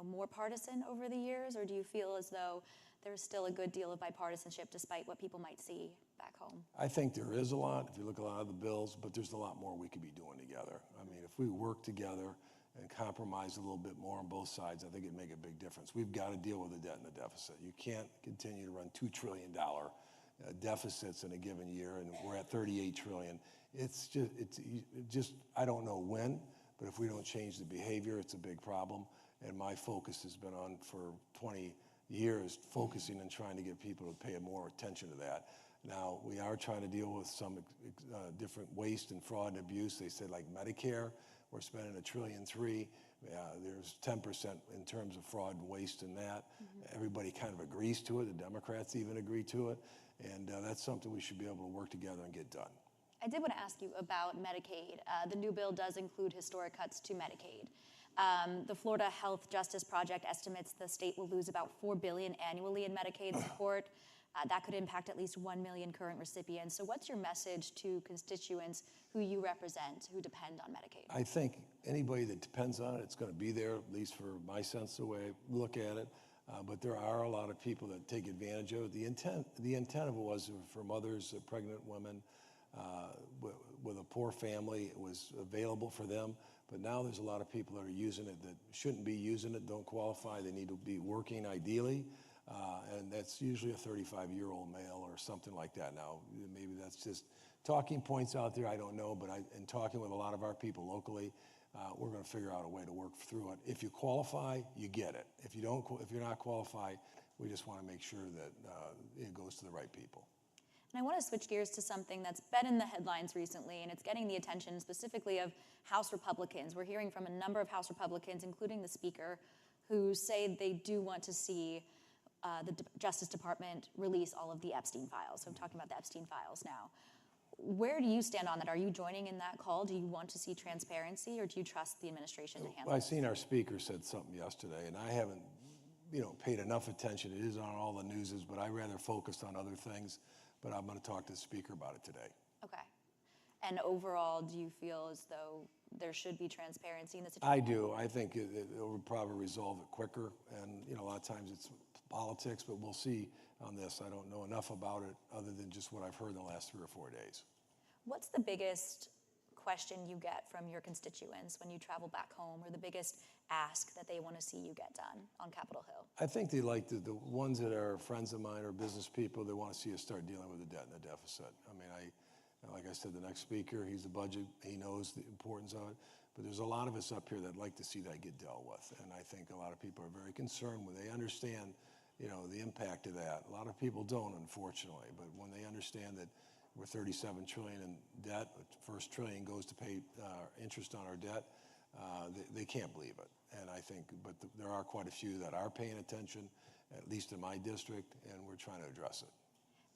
Speaker 20: more partisan over the years, or do you feel as though there's still a good deal of bipartisanship despite what people might see back home?
Speaker 21: I think there is a lot, if you look at a lot of the bills, but there's a lot more we could be doing together. I mean, if we work together and compromise a little bit more on both sides, I think it'd make a big difference. We've got to deal with the debt and the deficit. You can't continue to run $2 trillion deficits in a given year, and we're at $38 trillion. It's just, I don't know when, but if we don't change the behavior, it's a big problem. And my focus has been on, for 20 years, focusing and trying to get people to pay more attention to that. Now, we are trying to deal with some different waste and fraud and abuse. They said, like Medicare, we're spending $1.3 trillion. There's 10% in terms of fraud and waste in that. Everybody kind of agrees to it. The Democrats even agree to it. And that's something we should be able to work together and get done.
Speaker 20: I did want to ask you about Medicaid. The new bill does include historic cuts to Medicaid. The Florida Health Justice Project estimates the state will lose about $4 billion annually in Medicaid support. That could impact at least 1 million current recipients. So what's your message to constituents who you represent who depend on Medicaid?
Speaker 21: I think anybody that depends on it, it's going to be there, at least for my sense, the way I look at it. But there are a lot of people that take advantage of it. The intent of it was for mothers, pregnant women, with a poor family. It was available for them. But now there's a lot of people that are using it that shouldn't be using it, don't qualify. They need to be working ideally. And that's usually a 35-year-old male or something like that now. Maybe that's just talking points out there, I don't know. But in talking with a lot of our people locally, we're going to figure out a way to work through it. If you qualify, you get it. If you're not qualified, we just want to make sure that it goes to the right people.
Speaker 20: And I want to switch gears to something that's been in the headlines recently, and it's getting the attention specifically of House Republicans. We're hearing from a number of House Republicans, including the Speaker, who say they do want to see the Justice Department release all of the Epstein files. So I'm talking about the Epstein files now. Where do you stand on that? Are you joining in that call? Do you want to see transparency, or do you trust the administration to handle it?
Speaker 21: I've seen our Speaker said something yesterday, and I haven't paid enough attention. It is on all the newses, but I rather focused on other things. But I'm going to talk to the Speaker about it today.
Speaker 20: Okay. And overall, do you feel as though there should be transparency in the situation?
Speaker 21: I do. I think it would probably resolve it quicker. And, a lot of times it's politics, but we'll see on this. I don't know enough about it other than just what I've heard in the last 3 or 4 days.
Speaker 20: What's the biggest question you get from your constituents when you travel back home, or the biggest ask that they want to see you get done on Capitol Hill?
Speaker 21: I think they like the ones that are friends of mine or business people, they want to see us start dealing with the debt and the deficit. I mean, like I said, the next speaker, he's the budget, he knows the importance of it. But there's a lot of us up here that like to see that get dealt with. And I think a lot of people are very concerned when they understand, the impact of that. A lot of people don't, unfortunately. But when they understand that we're $37 trillion in debt, the first $1 trillion goes to pay interest on our debt, they can't believe it. And I think, but there are quite a few that are paying attention, at least in my district, and we're trying to address it.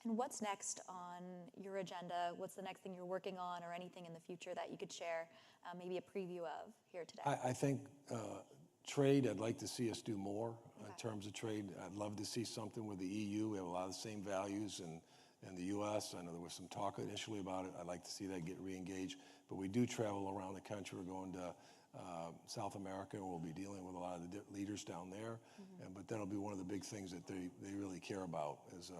Speaker 20: And what's next on your agenda? What's the next thing you're working on, or anything in the future that you could share, maybe a preview of here today?
Speaker 21: I think trade, I'd like to see us do more in terms of trade. I'd love to see something with the EU. We have a lot of the same values and in the U.S. I know there was some talk initially about it. I'd like to see that get re-engaged. But we do travel around the country. We're going to South America, and we'll be dealing with a lot of the leaders down there. But that'll be one of the big things that they really care about is,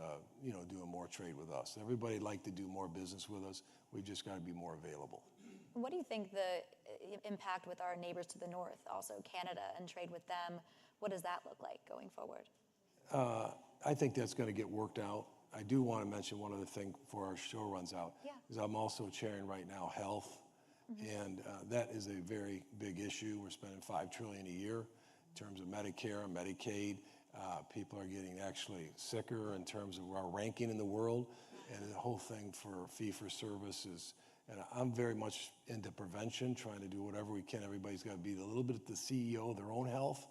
Speaker 21: doing more trade with us. Everybody'd like to do more business with us. We've just got to be more available.
Speaker 20: What do you think the impact with our neighbors to the north, also Canada, and trade with them, what does that look like going forward?
Speaker 21: I think that's going to get worked out. I do want to mention one other thing before our show runs out, is I'm also chairing right now health, and that is a very big issue. We're spending $5 trillion a year in terms of Medicare and Medicaid. People are getting actually sicker in terms of our ranking in the world, and the whole thing for fee-for-service is, and I'm very much into prevention, trying to do whatever we can. Everybody's got to be a little bit the CEO of their own health,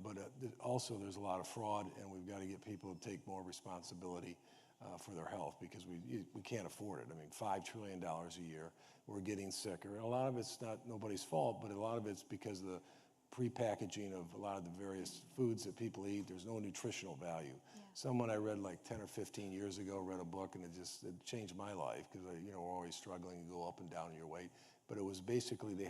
Speaker 21: but also there's a lot of fraud, and we've got to get people to take more responsibility for their health because we can't afford it. I mean, $5 trillion a year, we're getting sicker. And a lot of it's not nobody's fault, but a lot of it's because of the pre-packaging of a lot of the various foods that people eat. There's no nutritional value. Someone I read like 10 or 15 years ago read a book, and it changed my life because we're always struggling to go up and down in your weight. But it was basically the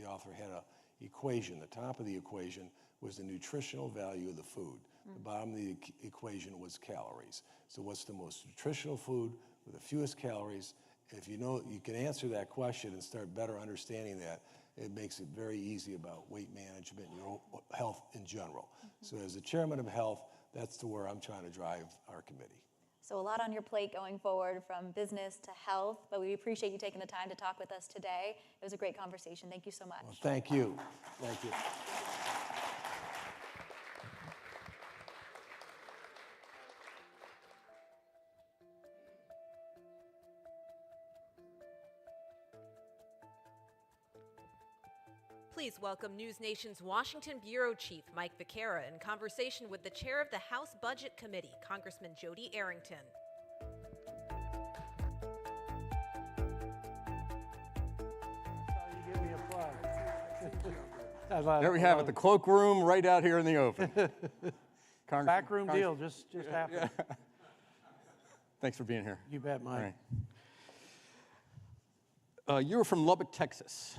Speaker 21: author had an equation. The top of the equation was the nutritional value of the food. The bottom of the equation was calories. So what's the most nutritional food with the fewest calories? If you can answer that question and start better understanding that, it makes it very easy about weight management and your health in general. So as the chairman of health, that's to where I'm trying to drive our committee.
Speaker 20: So a lot on your plate going forward from business to health, but we appreciate you taking the time to talk with us today. It was a great conversation. Thank you so much.
Speaker 21: Well, thank you. Thank you.
Speaker 1: Please welcome News Nation's Washington Bureau Chief, Mike Vaquera, in conversation with the chair of the House Budget Committee, Congressman Jody Arrington.
Speaker 6: You give me a plug.
Speaker 5: There we have it, the cloakroom right out here in the open.
Speaker 6: Backroom deal just happened.
Speaker 5: Yeah. Thanks for being here.
Speaker 6: You bet, Mike.
Speaker 5: All right. You're from Lubbock, Texas.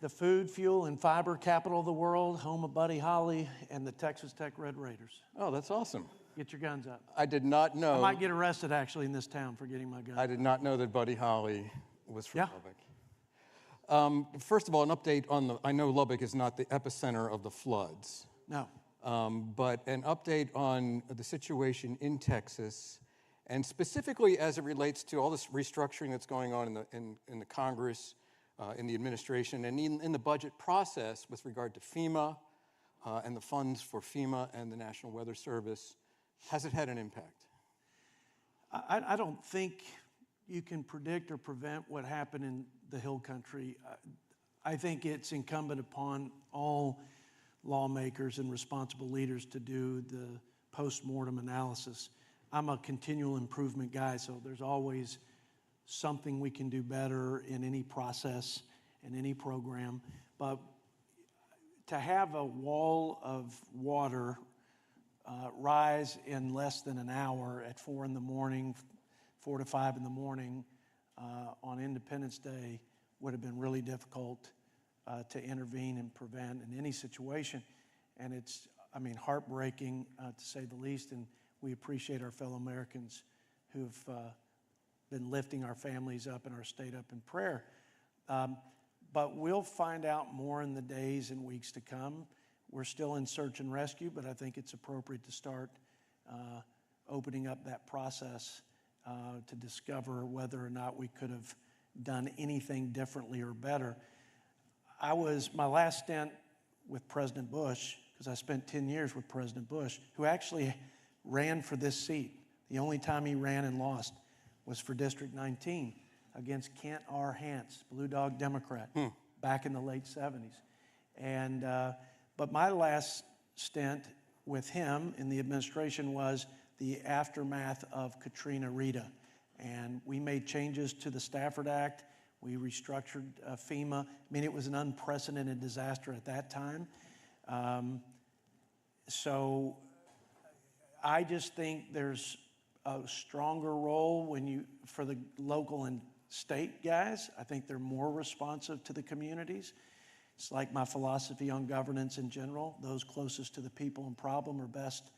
Speaker 6: The food, fuel, and fiber capital of the world, home of Buddy Holly and the Texas Tech Red Raiders.
Speaker 5: Oh, that's awesome.
Speaker 6: Get your guns up.
Speaker 5: I did not know.
Speaker 6: I might get arrested, actually, in this town for getting my gun.
Speaker 5: I did not know that Buddy Holly was from Lubbock. First of all, an update on I know Lubbock is not the epicenter of the floods.
Speaker 6: No.
Speaker 5: But an update on the situation in Texas, and specifically as it relates to all this restructuring that's going on in the Congress, in the administration, and in the budget process with regard to FEMA and the funds for FEMA and the National Weather Service. Has it had an impact?
Speaker 6: I don't think you can predict or prevent what happened in the Hill Country. I think it's incumbent upon all lawmakers and responsible leaders to do the post-mortem analysis. I'm a continual improvement guy, so there's always something we can do better in any process, in any program. But to have a wall of water rise in less than an hour at 4 in the morning, 4 to 5 in the morning on Independence Day would have been really difficult to intervene and prevent in any situation. And it's, heartbreaking to say the least, and we appreciate our fellow Americans who've been lifting our families up and our state up in prayer. But we'll find out more in the days and weeks to come. We're still in search and rescue, but I think it's appropriate to start opening up that process to discover whether or not we could have done anything differently or better. My last stint with President Bush, because I spent 10 years with President Bush, who actually ran for this seat. The only time he ran and lost was for District 19 against Kent R. Hance, Blue Dog Democrat, back in the late 70s. And but my last stint with him in the administration was the aftermath of Katrina Rita. And we made changes to the Stafford Act. We restructured FEMA. It was an unprecedented disaster at that time. So I just think there's a stronger role for the local and state guys. I think they're more responsive to the communities. It's like my philosophy on governance in general. Those closest to the people and problem are best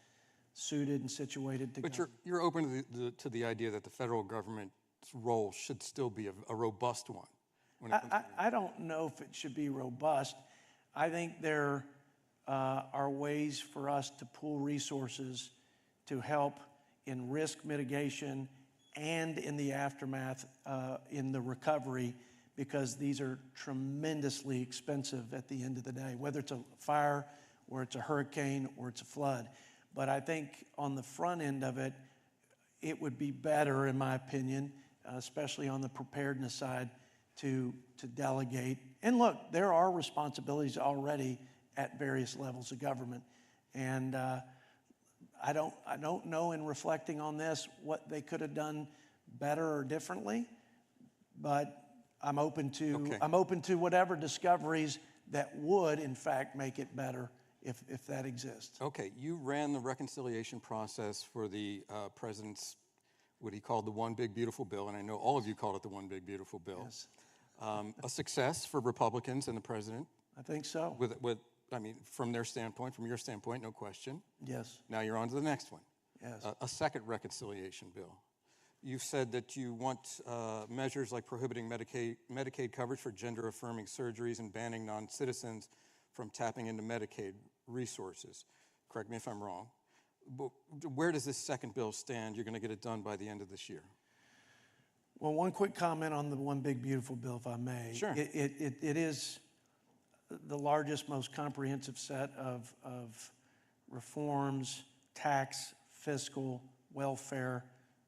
Speaker 6: suited and situated to
Speaker 5: But you're open to the idea that the federal government's role should still be a robust one.
Speaker 6: I don't know if it should be robust. I think there are ways for us to pool resources to help in risk mitigation and in the aftermath, in the recovery, because these are tremendously expensive at the end of the day, whether it's a fire, or it's a hurricane, or it's a flood. But I think on the front end of it, it would be better, in my opinion, especially on the preparedness side, to delegate. And look, there are responsibilities already at various levels of government. And I don't know, in reflecting on this, what they could have done better or differently, but I'm open to whatever discoveries that would, in fact, make it better if that exists.
Speaker 5: Okay, you ran the reconciliation process for the president's, what he called the One Big Beautiful Bill, and I know all of you called it the One Big Beautiful Bill.
Speaker 6: Yes.
Speaker 5: A success for Republicans and the president.
Speaker 6: I think so.
Speaker 5: I mean, from their standpoint, from your standpoint, no question.
Speaker 6: Yes.
Speaker 5: Now you're on to the next one.
Speaker 6: Yes.
Speaker 5: A second reconciliation bill. You've said that you want measures like prohibiting Medicaid coverage for gender-affirming surgeries and banning non-citizens from tapping into Medicaid resources. Correct me if I'm wrong. But where does this second bill stand? You're going to get it done by the end of this year.
Speaker 6: Well, one quick comment on the One Big Beautiful Bill, if I may.
Speaker 5: Sure.
Speaker 6: It is the largest, most comprehensive set of reforms, tax, fiscal, welfare,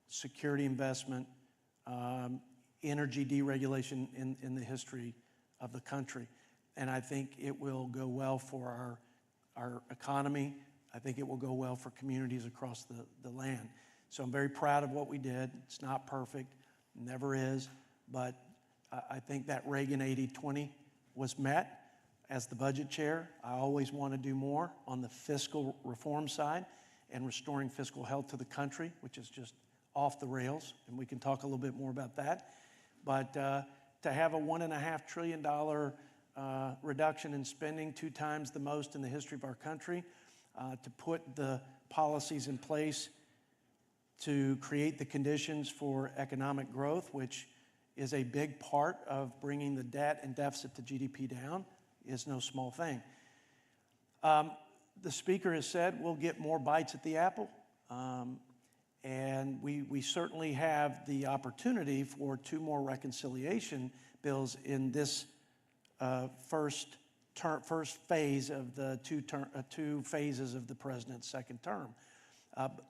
Speaker 6: security investment, energy deregulation in the history of the country. And I think it will go well for our economy. I think it will go well for communities across the land. So I'm very proud of what we did. It's not perfect, never is, but I think that Reagan 80-20 was met. As the budget chair, I always want to do more on the fiscal reform side and restoring fiscal health to the country, which is just off the rails, and we can talk a little bit more about that. But to have a $1.5 trillion reduction in spending, 2 times the most in the history of our country, to put the policies in place to create the conditions for economic growth, which is a big part of bringing the debt and deficit to GDP down, is no small thing. The speaker has said we'll get more bites at the apple, and we certainly have the opportunity for 2 more reconciliation bills in this first phase of the 2 phases of the president's second term.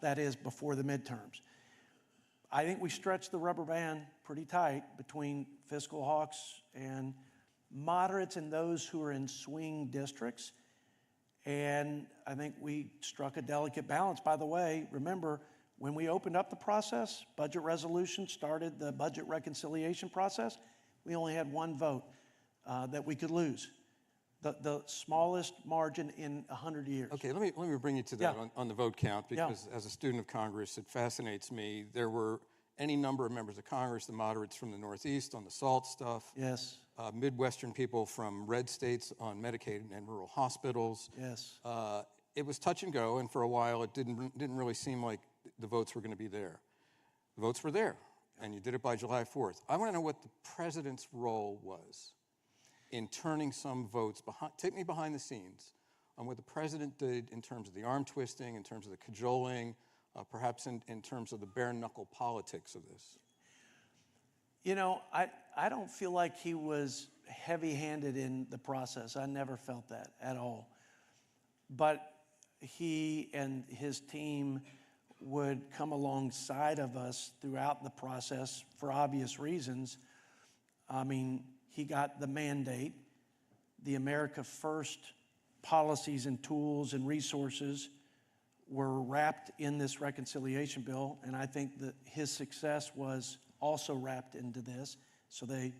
Speaker 6: That is before the midterms. I think we stretched the rubber band pretty tight between fiscal hawks and moderates and those who are in swing districts. And I think we struck a delicate balance. By the way, remember, when we opened up the process, budget resolution started the budget reconciliation process, we only had 1 vote that we could lose. The smallest margin in 100 years.
Speaker 5: Okay, let me bring you to that on the vote count, because as a student of Congress, it fascinates me. There were any number of members of Congress, the moderates from the Northeast on the SALT stuff.
Speaker 6: Yes.
Speaker 5: Midwestern people from red states on Medicaid and rural hospitals.
Speaker 6: Yes.
Speaker 5: It was touch and go, and for a while it didn't really seem like the votes were going to be there. The votes were there, and you did it by July 4th. I want to know what the president's role was in turning some votes behind. Take me behind the scenes on what the president did in terms of the arm twisting, in terms of the cajoling, perhaps in terms of the bare knuckle politics of this.
Speaker 6: You know, I don't feel like he was heavy-handed in the process. I never felt that at all. But he and his team would come alongside of us throughout the process for obvious reasons. I mean, he got the mandate. The America First policies and tools and resources were wrapped in this reconciliation bill, and I think that his success was also wrapped into this, so they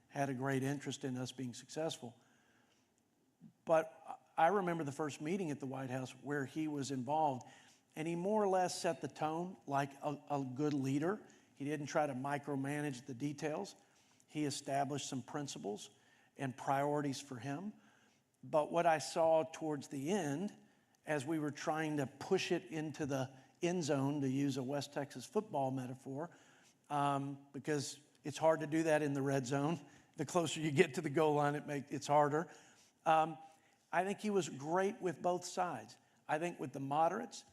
Speaker 6: had a great interest in us being successful. But I remember the first meeting at the White House where he was involved,
Speaker 7: And he more or less set the tone like a good leader. He didn't try to micromanage the details. He established some principles and priorities for him. But what I saw towards the end, as we were trying to push it into the end zone, to use a West Texas football metaphor, because it's hard to do that in the red zone. The closer you get to the goal line, it's harder. I think he was great with both sides. I think with the moderates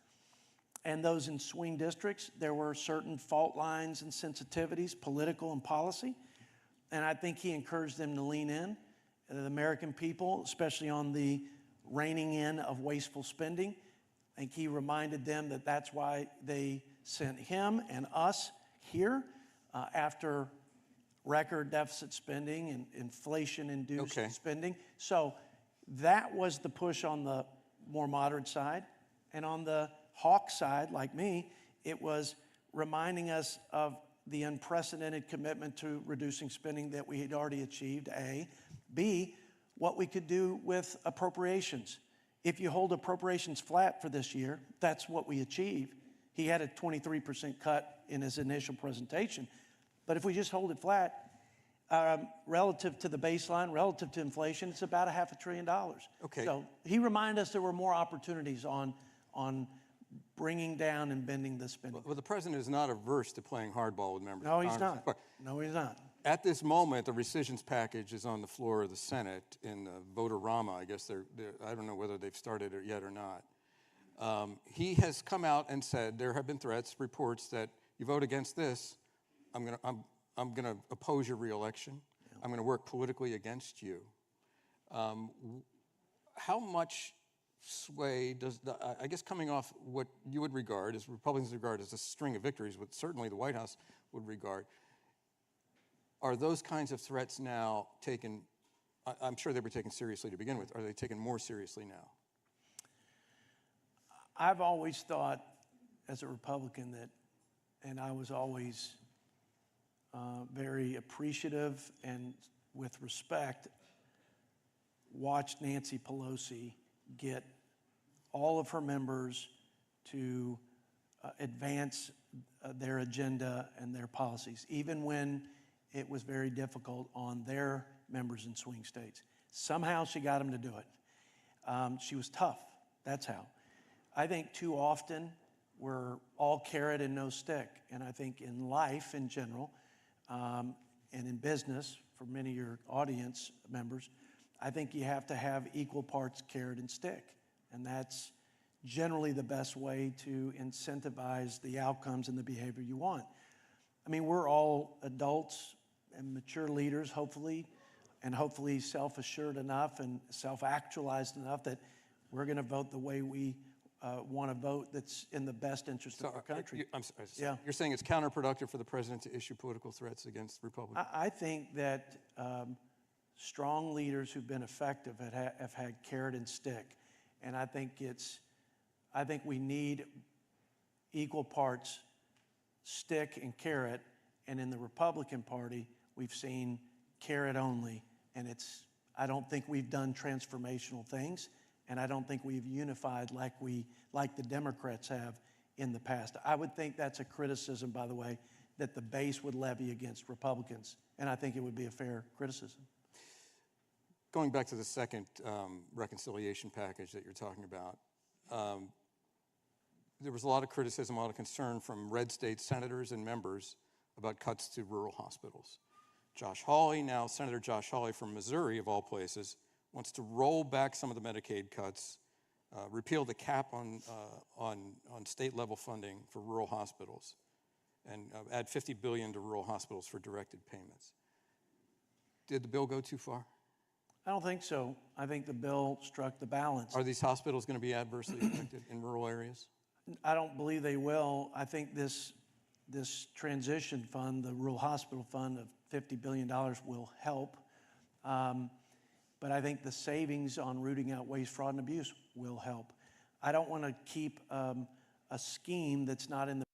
Speaker 7: and those in swing districts, there were certain fault lines and sensitivities, political and policy. And I think he encouraged them to lean in. The American people, especially on the reining in of wasteful spending, I think he reminded them that that's why they sent him and us here after record deficit spending and inflation-induced spending. So that was the push on the more moderate side. And on the hawk side, like me, it was reminding us of the unprecedented commitment to reducing spending that we had already achieved, A. B, what we could do with appropriations. If you hold appropriations flat for this year, that's what we achieved. He had a 23% cut in his initial presentation. But if we just hold it flat, relative to the baseline, relative to inflation, it's about $500 billion.
Speaker 5: Okay.
Speaker 7: So he reminded us there were more opportunities on bringing down and bending the spending.
Speaker 5: Well, the president is not averse to playing hardball with members
Speaker 7: No,
Speaker 5: of
Speaker 7: he's
Speaker 5: Congress.
Speaker 7: not. No, he's not.
Speaker 5: At this moment, the rescissions package is on the floor of the Senate in the vote-a-rama. I guess I don't know whether they've started it yet or not. He has come out and said there have been threats, reports that you vote against this, I'm going to oppose your reelection. Yeah. I'm going to work politically against you. How much sway does, I guess coming off what you would regard, as Republicans regard as a string of victories, what certainly the White House would regard, are those kinds of threats now taken, I'm sure they were taken seriously to begin with, are they taken more seriously now?
Speaker 7: I've always thought, as a Republican, that, and I was always very appreciative and with respect, watched Nancy Pelosi get all of her members to advance their agenda and their policies, even when it was very difficult on their members in swing states. Somehow she got them to do it. She was tough, that's how. I think too often we're all carrot and no stick, and I think in life in general, and in business, for many of your audience members, I think you have to have equal parts carrot and stick. And that's generally the best way to incentivize the outcomes and the behavior you want. I mean, we're all adults and mature leaders, hopefully, and hopefully self-assured enough and self-actualized enough that we're going to vote the way we want to vote that's in the best interest of our country.
Speaker 5: I'm sorry, you're saying it's counterproductive for the president to issue political threats against Republicans?
Speaker 7: I think that strong leaders who've been effective have had carrot and stick. And I think we need equal parts stick and carrot. And in the Republican Party, we've seen carrot only. And I don't think we've done transformational things. And I don't think we've unified like the Democrats have in the past. I would think that's a criticism, by the way, that the base would levy against Republicans. And I think it would be a fair criticism.
Speaker 5: Going back to the second reconciliation package that you're talking about, there was a lot of criticism, a lot of concern from red state senators and members about cuts to rural hospitals. Josh Hawley, now Senator Josh Hawley from Missouri, of all places, wants to roll back some of the Medicaid cuts, repeal the cap on state-level funding for rural hospitals, and add $50 billion to rural hospitals for directed payments. Did the bill go too far?
Speaker 7: I don't think so. I think the bill struck the balance.
Speaker 5: Are these hospitals going to be adversely affected in rural areas?
Speaker 7: I don't believe they will. I think this transition fund, the rural hospital fund of $50 billion will help. But I think the savings on rooting out waste, fraud, and abuse will help. I don't want to keep a scheme that's not in the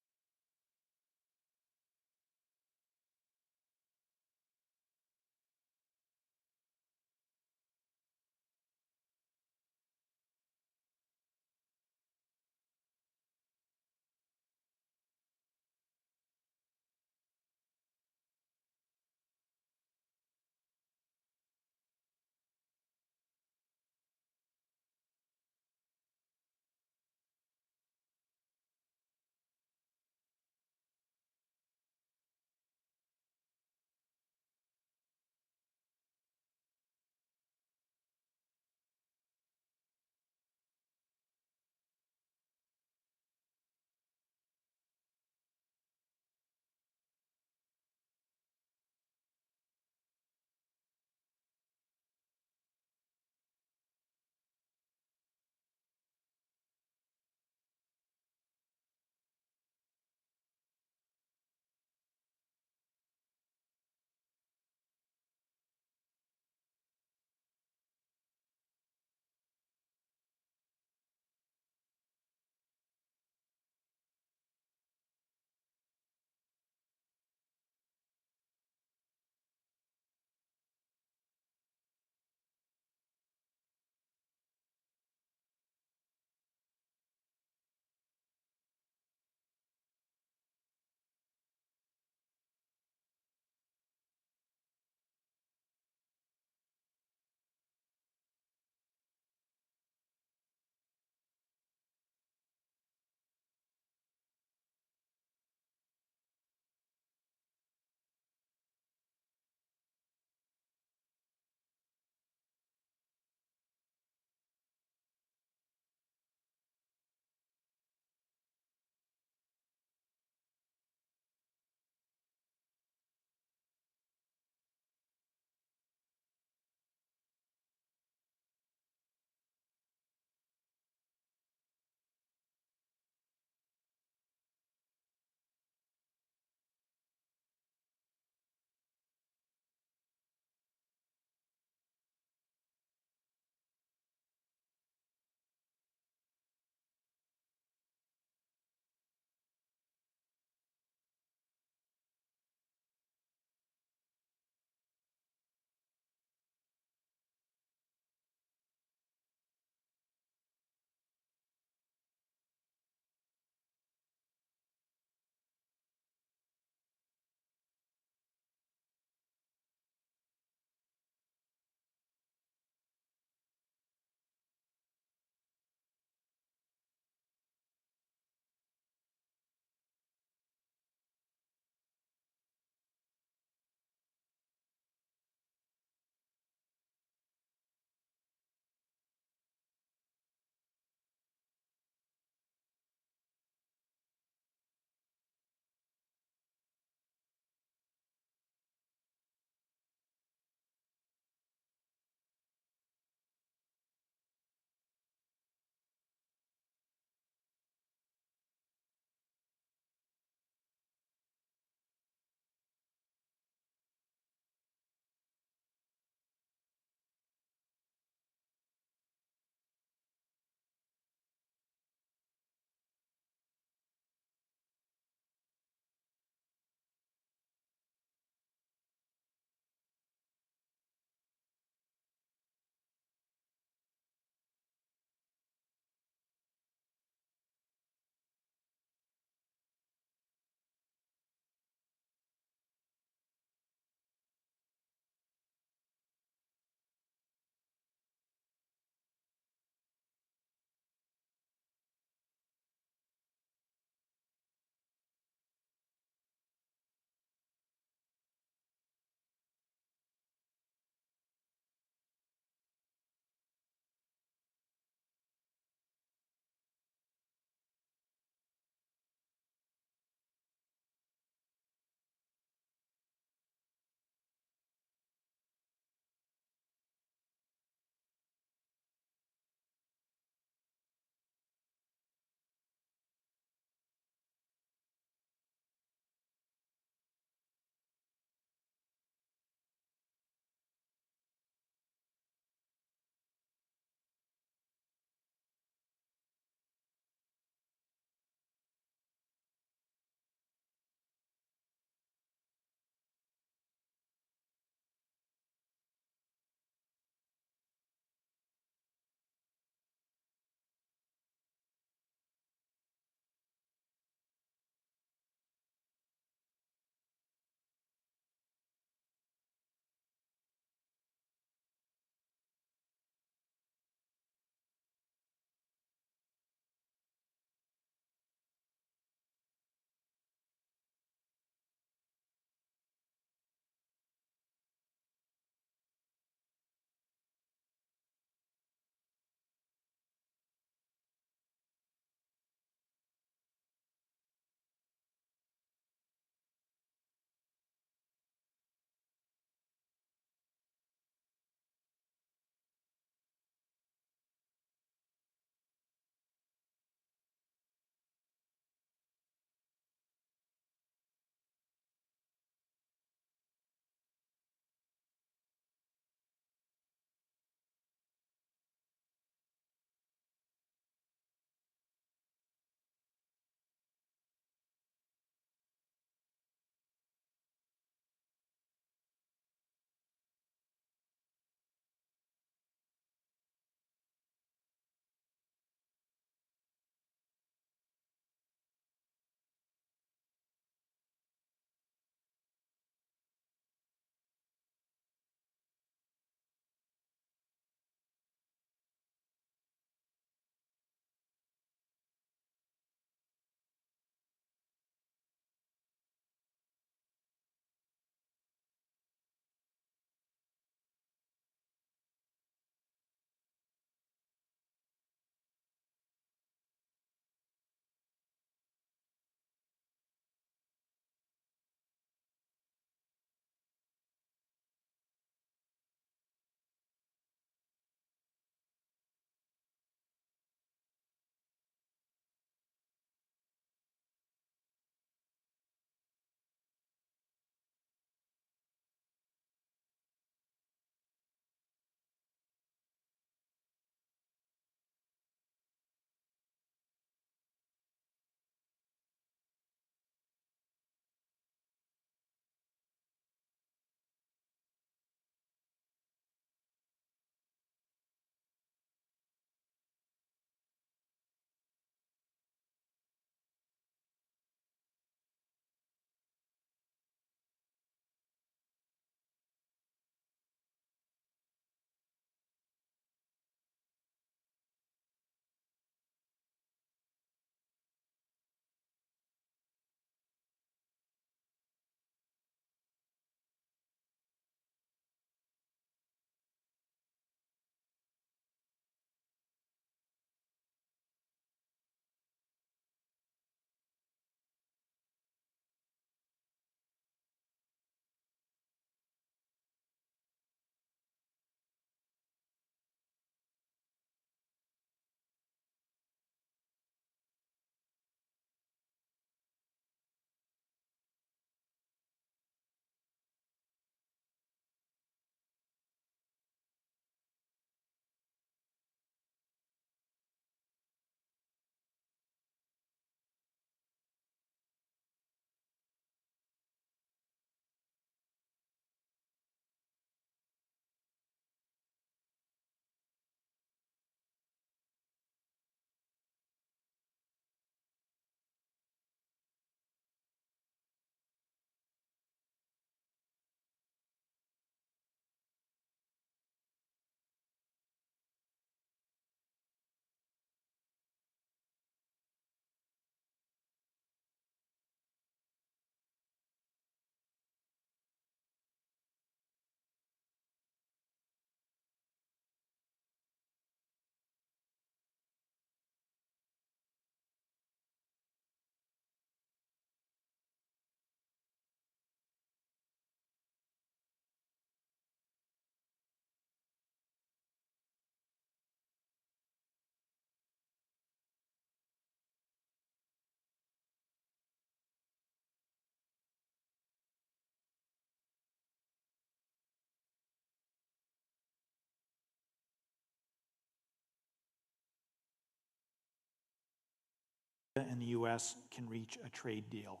Speaker 4: the U.S. can reach a trade deal.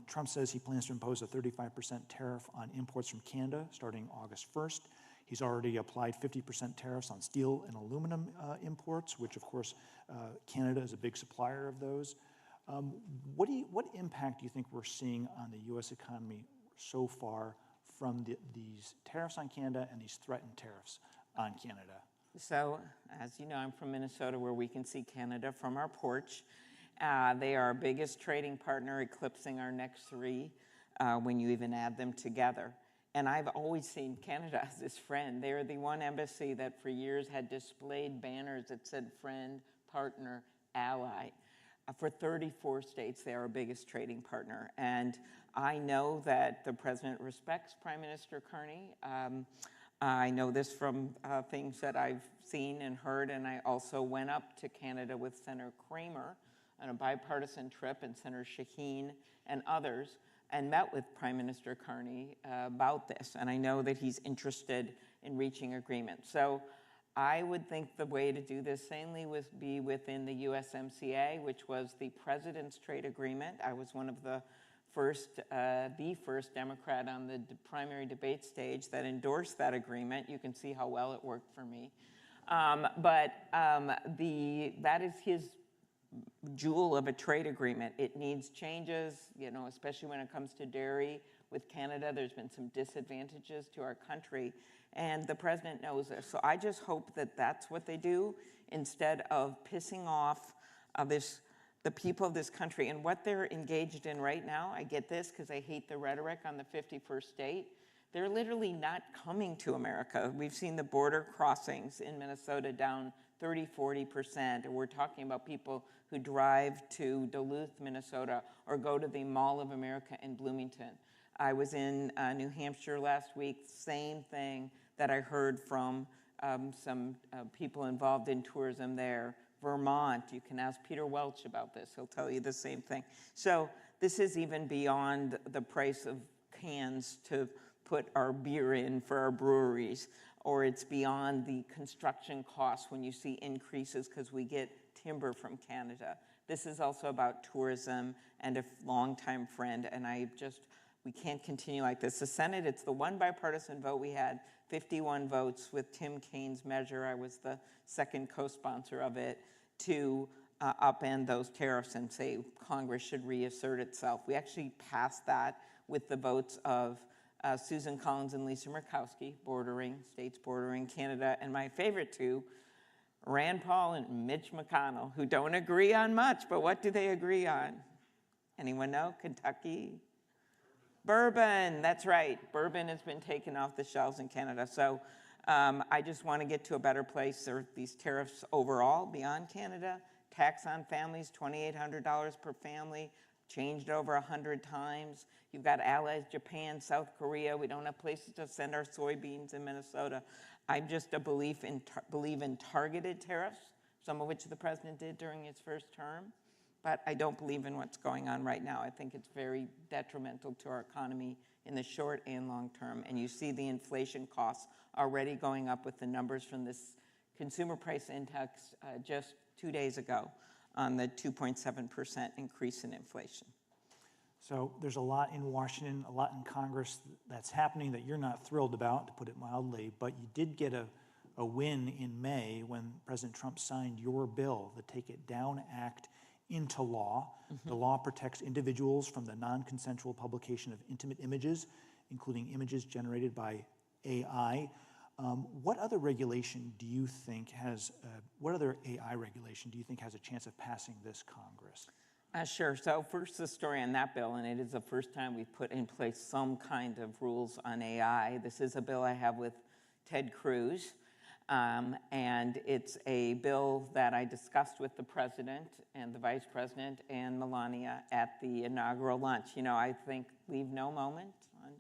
Speaker 4: Trump says he plans to impose a 35% tariff on imports from Canada starting August 1st. He's already applied 50% tariffs on steel and aluminum imports, which of course Canada is a big supplier of those. What impact do you think we're seeing on the U.S. economy so far from these tariffs on Canada and these threatened tariffs on Canada?
Speaker 22: So, as you know, I'm from Minnesota, where we can see Canada from our porch. They are our biggest trading partner, eclipsing our next three when you even add them together. And I've always seen Canada as this friend. They are the one embassy that for years had displayed banners that said friend, partner, ally. For 34 states, they are our biggest trading partner. And I know that the president respects Prime Minister Carney. I know this from things that I've seen and heard, and I also went up to Canada with Senator Kramer on a bipartisan trip, and Senator Shaheen and others, and met with Prime Minister Carney about this. And I know that he's interested in reaching agreement. So I would think the way to do this sanely would be within the USMCA, which was the president's trade agreement. I was one of the first Democrat on the primary debate stage that endorsed that agreement. You can see how well it worked for me. That is his jewel of a trade agreement. It needs changes, you know, especially when it comes to dairy. With Canada, there's been some disadvantages to our country, and the president knows this. So I just hope that that's what they do instead of pissing off the people of this country. And what they're engaged in right now, I get this because I hate the rhetoric on the 51st state. They're literally not coming to America. We've seen the border crossings in Minnesota down 30-40%, and we're talking about people who drive to Duluth, Minnesota, or go to the Mall of America in Bloomington. I was in New Hampshire last week, same thing that I heard from some people involved in tourism there. Vermont, you can ask Peter Welch about this, he'll tell you the same thing. So this is even beyond the price of cans to put our beer in for our breweries, or it's beyond the construction costs when you see increases because we get timber from Canada. This is also about tourism and a longtime friend, and we can't continue like this. The Senate, it's the one bipartisan vote we had, 51 votes with Tim Kaine's measure. I was the second co-sponsor of it to upend those tariffs and say Congress should reassert itself. We actually passed that with the votes of Susan Collins and Lisa Murkowski, states bordering Canada, and my favorite two, Rand Paul and Mitch McConnell, who don't agree on much, but what do they agree on? Anyone know? Kentucky? Bourbon, that's right. Bourbon has been taken off the shelves in Canada. So I just want to get to a better place. There are these tariffs overall beyond Canada. Tax on families, $2,800 per family, changed over 100 times. You've got allies, Japan, South Korea. We don't have places to send our soybeans in Minnesota. I'm just believe in targeted tariffs, some of which the president did during his first term. But I don't believe in what's going on right now. I think it's very detrimental to our economy in the short and long term. And you see the inflation costs already going up with the numbers from this consumer price index just 2 days ago on the 2.7% increase in inflation.
Speaker 4: So there's a lot in Washington, a lot in Congress that's happening that you're not thrilled about, to put it mildly, but you did get a win in May when President Trump signed your bill, the Take It Down Act, into law. The law protects individuals from the non-consensual publication of intimate images, including images generated by AI. What other regulation do you think has, what other AI regulation do you think has a chance of passing this Congress?
Speaker 22: Sure. So first, the story on that bill, and it is the first time we've put in place some kind of rules on AI. This is a bill I have with Ted Cruz. And it's a bill that I discussed with the president and the vice president and Melania at the inaugural lunch. You know, I think leave no moment on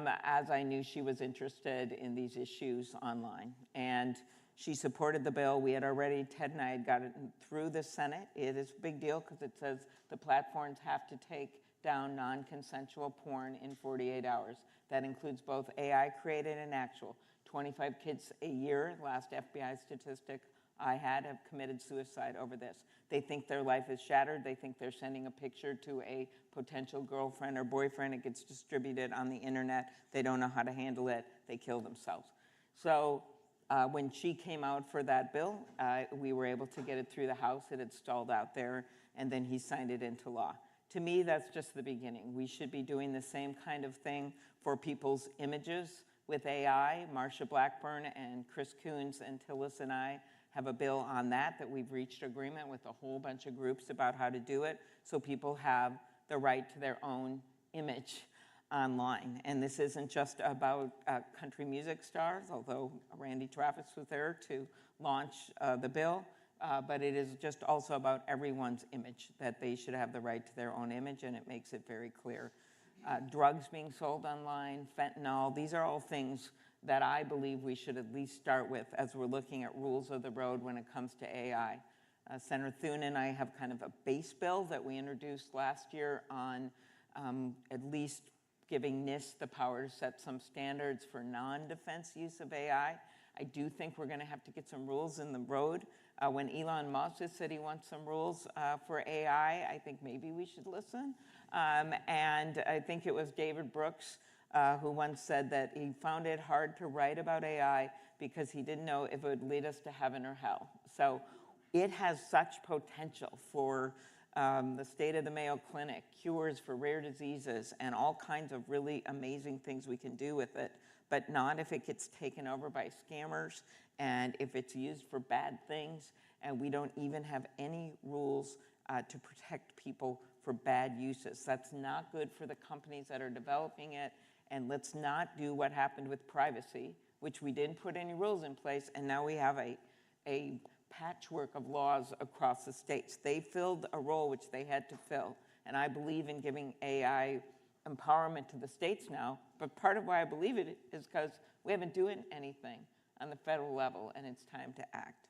Speaker 22: it, as I knew she was interested in these issues online. And she supported the bill. We had already, Ted and I had got it through the Senate. It is a big deal because it says the platforms have to take down non-consensual porn in 48 hours. That includes both AI created and actual. 25 kids a year, last FBI statistic, I had have committed suicide over this. They think their life is shattered. They think they're sending a picture to a potential girlfriend or boyfriend. It gets distributed on the internet. They don't know how to handle it. They kill themselves. So when she came out for that bill, we were able to get it through the House. It had stalled out there, and then he signed it into law. To me, that's just the beginning. We should be doing the same kind of thing for people's images with AI. Marsha Blackburn and Chris Coons and Tillis and I have a bill on that we've reached agreement with a whole bunch of groups about how to do it, so people have the right to their own image online. And this isn't just about country music stars, although Randy Travis was there to launch the bill, but it is just also about everyone's image, that they should have the right to their own image, and it makes it very clear. Drugs being sold online, fentanyl, these are all things that I believe we should at least start with as we're looking at rules of the road when it comes to AI. Senator Thune and I have kind of a base bill that we introduced last year on at least giving NIST the power to set some standards for non-defense use of AI. I do think we're going to have to get some rules in the road. When Elon Musk has said he wants some rules for AI, I think maybe we should listen. And I think it was David Brooks who once said that he found it hard to write about AI because he didn't know if it would lead us to heaven or hell. So it has such potential for the State of the Mayo Clinic, cures for rare diseases, and all kinds of really amazing things we can do with it, but not if it gets taken over by scammers and if it's used for bad things, and we don't even have any rules to protect people for bad uses. That's not good for the companies that are developing it. And let's not do what happened with privacy, which we didn't put any rules in place, and now we have a patchwork of laws across the states. They filled a role which they had to fill, and I believe in giving AI empowerment to the states now, but part of why I believe it is because we haven't doing anything on the federal level, and it's time to act.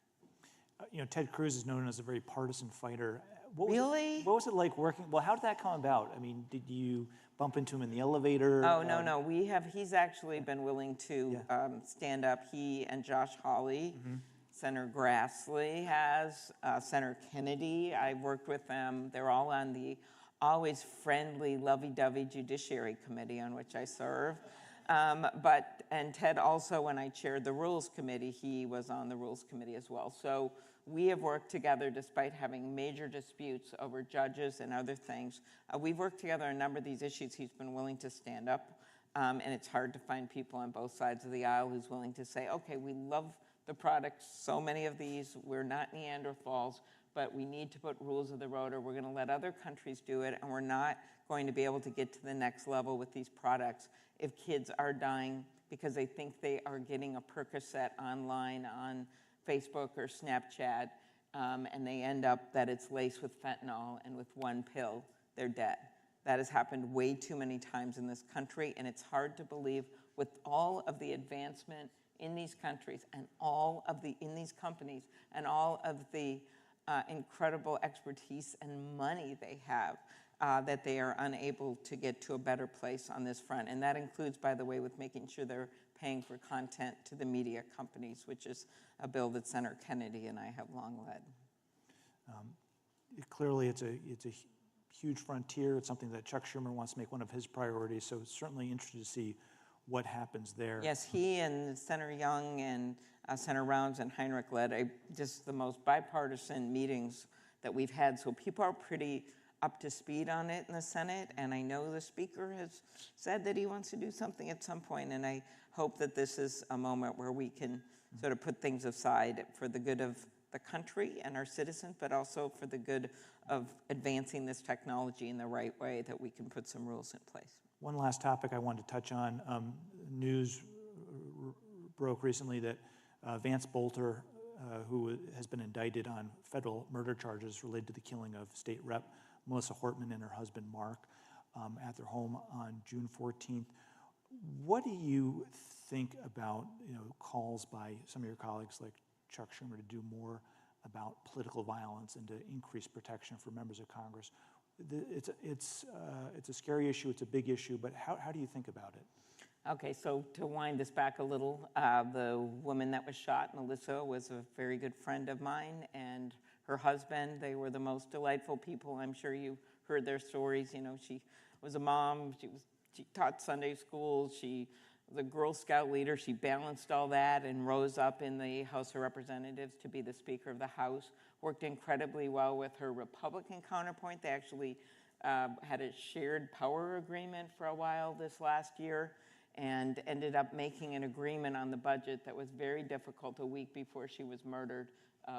Speaker 4: Ted Cruz is known as a very partisan fighter. What was it like working? Well, how did that come about? I mean, did you bump into him in the elevator?
Speaker 22: Oh, no. He's actually been willing to stand up. He and Josh Hawley, Senator Grassley has, Senator Kennedy. I've worked with them. They're all on the always friendly, lovey-dovey Judiciary Committee on which I serve. And Ted also, when I chaired the Rules Committee, he was on the Rules Committee as well. So we have worked together despite having major disputes over judges and other things. We've worked together on a number of these issues. He's been willing to stand up, and it's hard to find people on both sides of the aisle who's willing to say, okay, we love the products, so many of these, we're not Neanderthals, but we need to put rules of the road, or we're going to let other countries do it, and we're not going to be able to get to the next level with these products if kids are dying because they think they are getting a Percocet online on Facebook or Snapchat, and they end up that it's laced with fentanyl, and with one pill, they're dead. That has happened way too many times in this country, and it's hard to believe with all of the advancement in these countries and in these companies and all of the incredible expertise and money they have, that they are unable to get to a better place on this front. And that includes, by the way, with making sure they're paying for content to the media companies, which is a bill that Senator Kennedy and I have long led.
Speaker 4: Clearly, it's a huge frontier. It's something that Chuck Schumer wants to make one of his priorities, so certainly interested to see what happens there.
Speaker 22: Yes, he and Senator Young and Senator Rounds and Heinrich led just the most bipartisan meetings that we've had, so people are pretty up to speed on it in the Senate, and I know the Speaker has said that he wants to do something at some point, and I hope that this is a moment where we can sort of put things aside for the good of the country and our citizens, but also for the good of advancing this technology in the right way, that we can put some rules in place.
Speaker 4: One last topic I wanted to touch on. News broke recently that Vance Bolter, who has been indicted on federal murder charges related to the killing of State Rep Melissa Hortman and her husband Mark at their home on June 14th. What do you think about calls by some of your colleagues like Chuck Schumer to do more about political violence and to increase protection for members of Congress? It's a scary issue. It's a big issue. But how do you think about it?
Speaker 22: Okay, so to wind this back a little, the woman that was shot, Melissa, was a very good friend of mine, and her husband, they were the most delightful people. I'm sure you heard their stories. You know, she was a mom, she taught Sunday school, she was a Girl Scout leader. She balanced all that and rose up in the House of Representatives to be the Speaker of the House, worked incredibly well with her Republican counterpart. They actually had a shared power agreement for a while this last year, and ended up making an agreement on the budget that was very difficult a week before she was murdered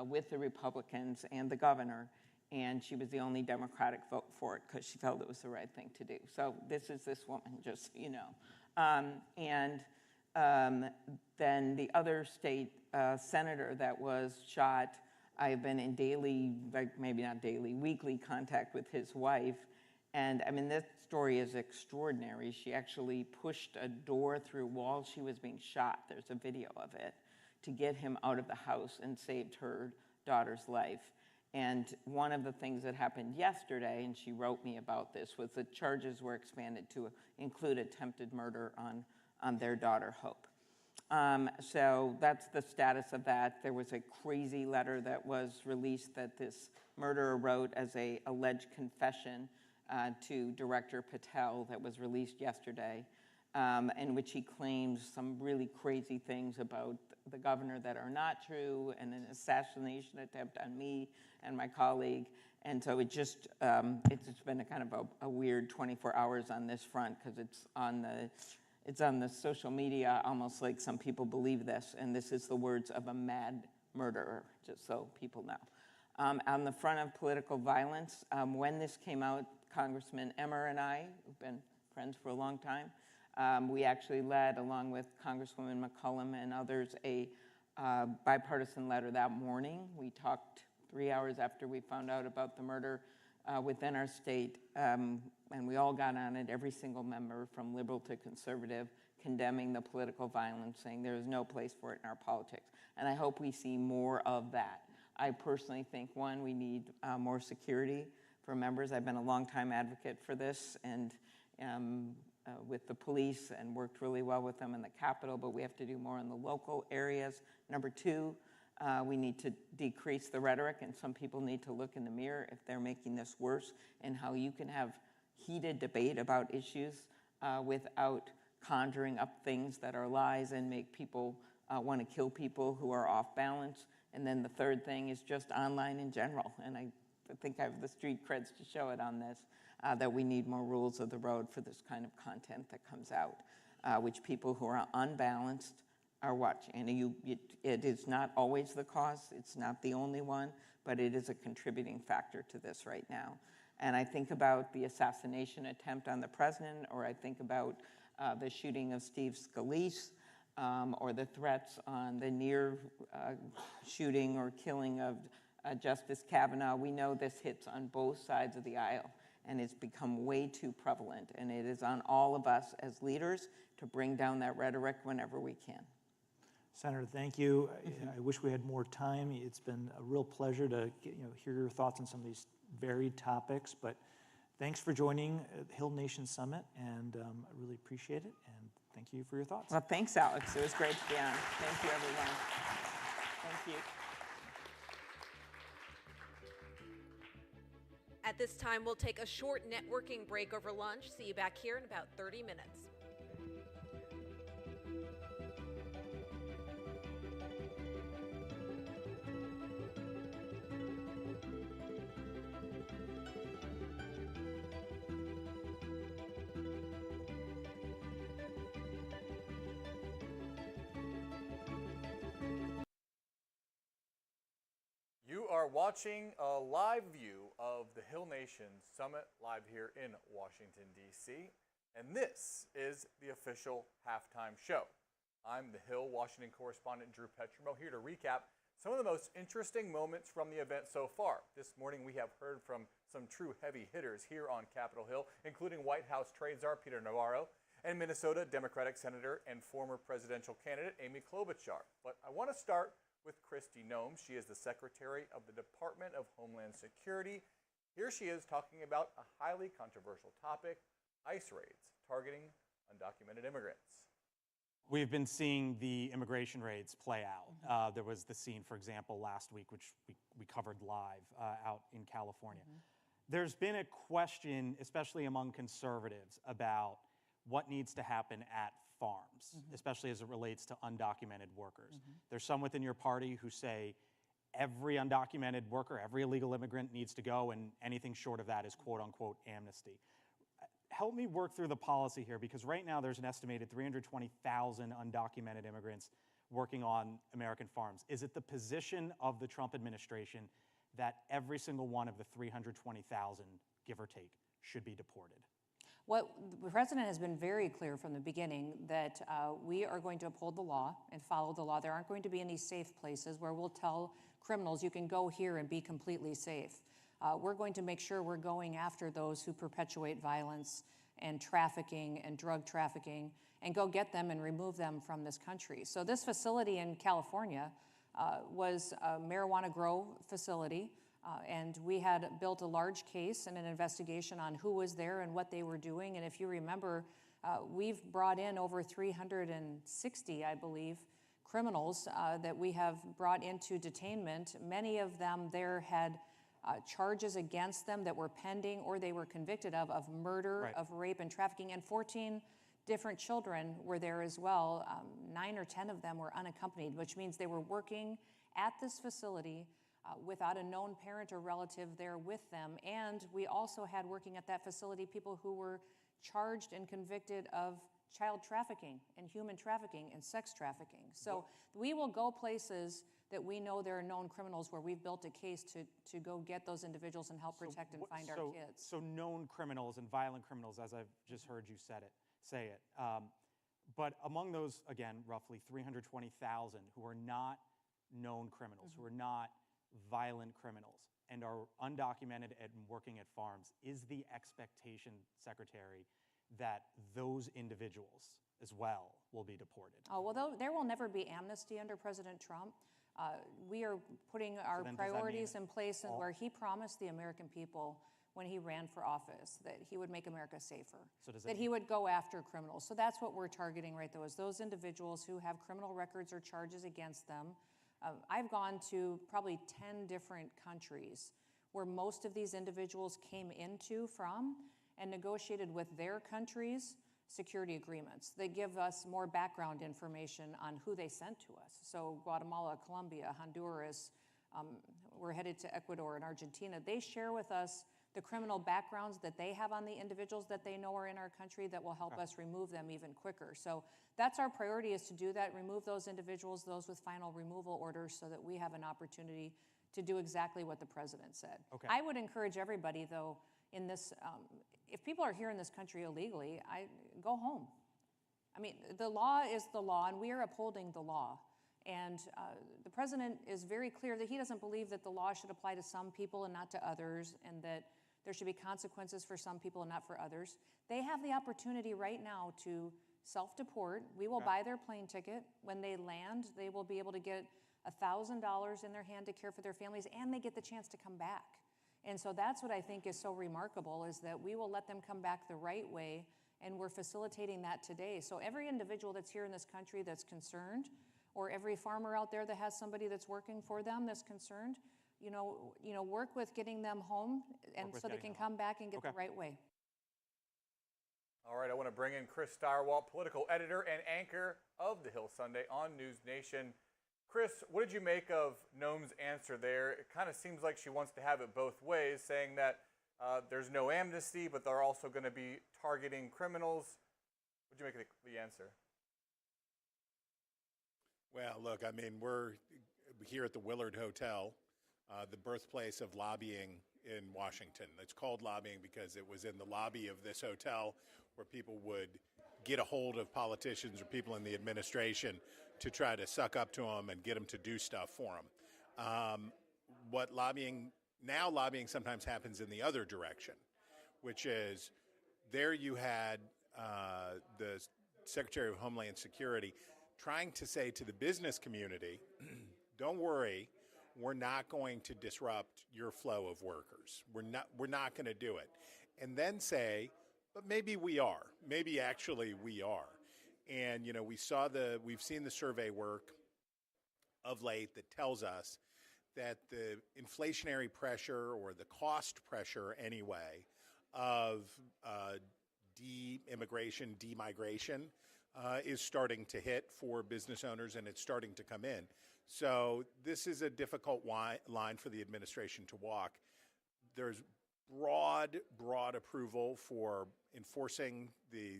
Speaker 22: with the Republicans and the governor. And she was the only Democratic vote for it because she felt it was the right thing to do. So this is this woman, just so you know. Then the other state senator that was shot, I've been in daily, like maybe not daily, weekly contact with his wife. And I mean, this story is extraordinary. She actually pushed a door through while she was being shot. There's a video of it, to get him out of the house and saved her daughter's life. And one of the things that happened yesterday, and she wrote me about this, was the charges were expanded to include attempted murder on their daughter, Hope. So that's the status of that. There was a crazy letter that was released that this murderer wrote as an alleged confession to Director Patel that was released yesterday, in which he claims some really crazy things about the governor that are not true, and an assassination attempt on me and my colleague. And so it's just been a kind of a weird 24 hours on this front, because it's on the social media, almost like some people believe this, and this is the words of a mad murderer, just so people know. On the front of political violence, when this came out, Congressman Emmer and I, who've been friends for a long time, we actually led, along with Congresswoman McCollum and others, a bipartisan letter that morning. We talked 3 hours after we found out about the murder within our state, and we all got on it, every single member, from liberal to conservative, condemning the political violence, saying there is no place for it in our politics. And I hope we see more of that. I personally think, one, we need more security for members. I've been a longtime advocate for this, and with the police, and worked really well with them in the Capitol, but we have to do more in the local areas. Number two, we need to decrease the rhetoric, and some people need to look in the mirror if they're making this worse, and how you can have heated debate about issues without conjuring up things that are lies and make people want to kill people who are off balance. And then the third thing is just online in general, and I think I have the street creds to show it on this, that we need more rules of the road for this kind of content that comes out, which people who are unbalanced are watching. And it is not always the cause, it's not the only one, but it is a contributing factor to this right now. And I think about the assassination attempt on the president, or I think about the shooting of Steve Scalise, or the threats on the near shooting or killing of Justice Kavanaugh. We know this hits on both sides of the aisle, and it's become way too prevalent. And it is on all of us as leaders to bring down that rhetoric whenever we can.
Speaker 4: Senator, thank you. I wish we had more time. It's been a real pleasure to hear your thoughts on some of these varied topics. But thanks for joining Hill Nation Summit, and I really appreciate it. And thank you for your thoughts.
Speaker 22: Well, thanks, Alex. It was great to be on. Thank you, everyone. Thank you.
Speaker 1: At this time, we'll take a short networking break over lunch. See you back here in about 30 minutes.
Speaker 8: You are watching a live view of the Hill Nation Summit live here in Washington, D.C., and this is the official halftime show. I'm the Hill Washington correspondent Drew Petrimo, here to recap some of the most interesting moments from the event so far. This morning we have heard from some true heavy hitters here on Capitol Hill, including White House Trade Czar Peter Navarro and Minnesota Democratic Senator and former presidential candidate Amy Klobuchar. But I want to start with Kristi Noem. She is the Secretary of the Department of Homeland Security. Here she is talking about a highly controversial topic, ICE raids targeting undocumented immigrants.
Speaker 2: We've been seeing the immigration raids play out. There was the scene, for example, last week, which we covered live out in California. There's been a question, especially among conservatives, about what needs to happen at farms, especially as it relates to undocumented workers. There's some within your party who say every undocumented worker, every illegal immigrant needs to go, and anything short of that is quote unquote amnesty. Help me work through the policy here, because right now there's an estimated 320,000 undocumented immigrants working on American farms. Is it the position of the Trump administration that every single one of the 320,000, give or take, should be deported?
Speaker 12: What the president has been very clear from the beginning that we are going to uphold the law and follow the law. There aren't going to be any safe places where we'll tell criminals you can go here and be completely safe. We're going to make sure we're going after those who perpetuate violence and trafficking and drug trafficking and go get them and remove them from this country. So this facility in California was a marijuana grow facility. And we had built a large case and an investigation on who was there and what they were doing. And if you remember, we've brought in over 360, I believe, criminals that we have brought into detainment. Many of them there had charges against them that were pending or they were convicted of murder, of rape and trafficking. And 14 different children were there as well. 9 or 10 of them were unaccompanied, which means they were working at this facility without a known parent or relative there with them. And we also had working at that facility people who were charged and convicted of child trafficking and human trafficking and sex trafficking. So we will go places that we know there are known criminals where we've built a case to go get those individuals and help protect and find our kids.
Speaker 2: So known criminals and violent criminals, as I've just heard you say it. But among those, again, roughly 320,000 who are not known criminals, who are not violent criminals and are undocumented and working at farms, is the expectation, Secretary, that those individuals as well will be deported?
Speaker 12: Oh, well, there will never be amnesty under President Trump. We are putting our priorities in place and where he promised the American people when he ran for office that he would make America safer, that he would go after criminals. So that's what we're targeting right though, is those individuals who have criminal records or charges against them. I've gone to probably 10 different countries where most of these individuals came from and negotiated with their countries security agreements. They give us more background information on who they sent to us. So Guatemala, Colombia, Honduras, we're headed to Ecuador and Argentina. They share with us the criminal backgrounds that they have on the individuals that they know are in our country that will help us remove them even quicker. So that's our priority, is to do that, remove those individuals, those with final removal orders, so that we have an opportunity to do exactly what the president said. I would encourage everybody, though, in this, if people are here in this country illegally, go home. I mean, the law is the law, and we are upholding the law. And the president is very clear that he doesn't believe that the law should apply to some people and not to others, and that there should be consequences for some people and not for others. They have the opportunity right now to self-deport. We will buy their plane ticket. When they land, they will be able to get $1,000 in their hand to care for their families, and they get the chance to come back. And so that's what I think is so remarkable, is that we will let them come back the right way, and we're facilitating that today. So every individual that's here in this country that's concerned, or every farmer out there that has somebody that's working for them that's concerned, work with getting them home, and so they can come back and get the right way.
Speaker 8: All right, I want to bring in Chris Stirewalt, political editor and anchor of the Hill Sunday on News Nation. Chris, what did you make of Noem's answer there? It kind of seems like she wants to have it both ways, saying that there's no amnesty, but they're also going to be targeting criminals. What did you make of the answer?
Speaker 9: Well, look, I mean, we're here at the Willard Hotel, the birthplace of lobbying in Washington. It's called lobbying because it was in the lobby of this hotel where people would get a hold of politicians or people in the administration to try to suck up to them and get them to do stuff for them. Lobbying sometimes happens in the other direction, which is there you had the Secretary of Homeland Security trying to say to the business community, don't worry, we're not going to disrupt your flow of workers. We're not going to do it. And then say, but maybe we are. Maybe actually we are. And, we've seen the survey work of late that tells us that the inflationary pressure, or the cost pressure anyway, of de-immigration, de-migration is starting to hit for business owners, and it's starting to come in. So this is a difficult line for the administration to walk. There's broad approval for enforcing the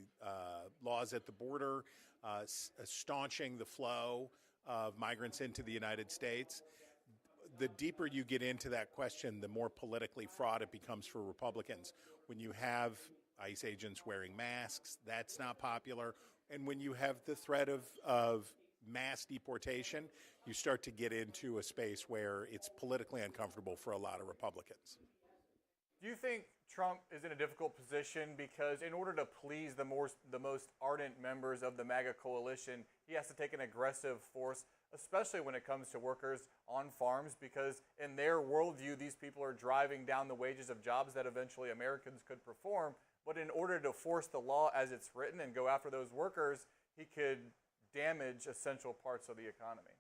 Speaker 9: laws at the border, staunching the flow of migrants into the United States. The deeper you get into that question, the more politically fraught it becomes for Republicans. When you have ICE agents wearing masks, that's not popular. And when you have the threat of mass deportation, you start to get into a space where it's politically uncomfortable for a lot of Republicans.
Speaker 8: Do you think Trump is in a difficult position because in order to please the most ardent members of the MAGA coalition, he has to take an aggressive force, especially when it comes to workers on farms, because in their worldview, these people are driving down the wages of jobs that eventually Americans could perform. But in order to force the law as it's written and go after those workers, he could damage essential parts of the economy.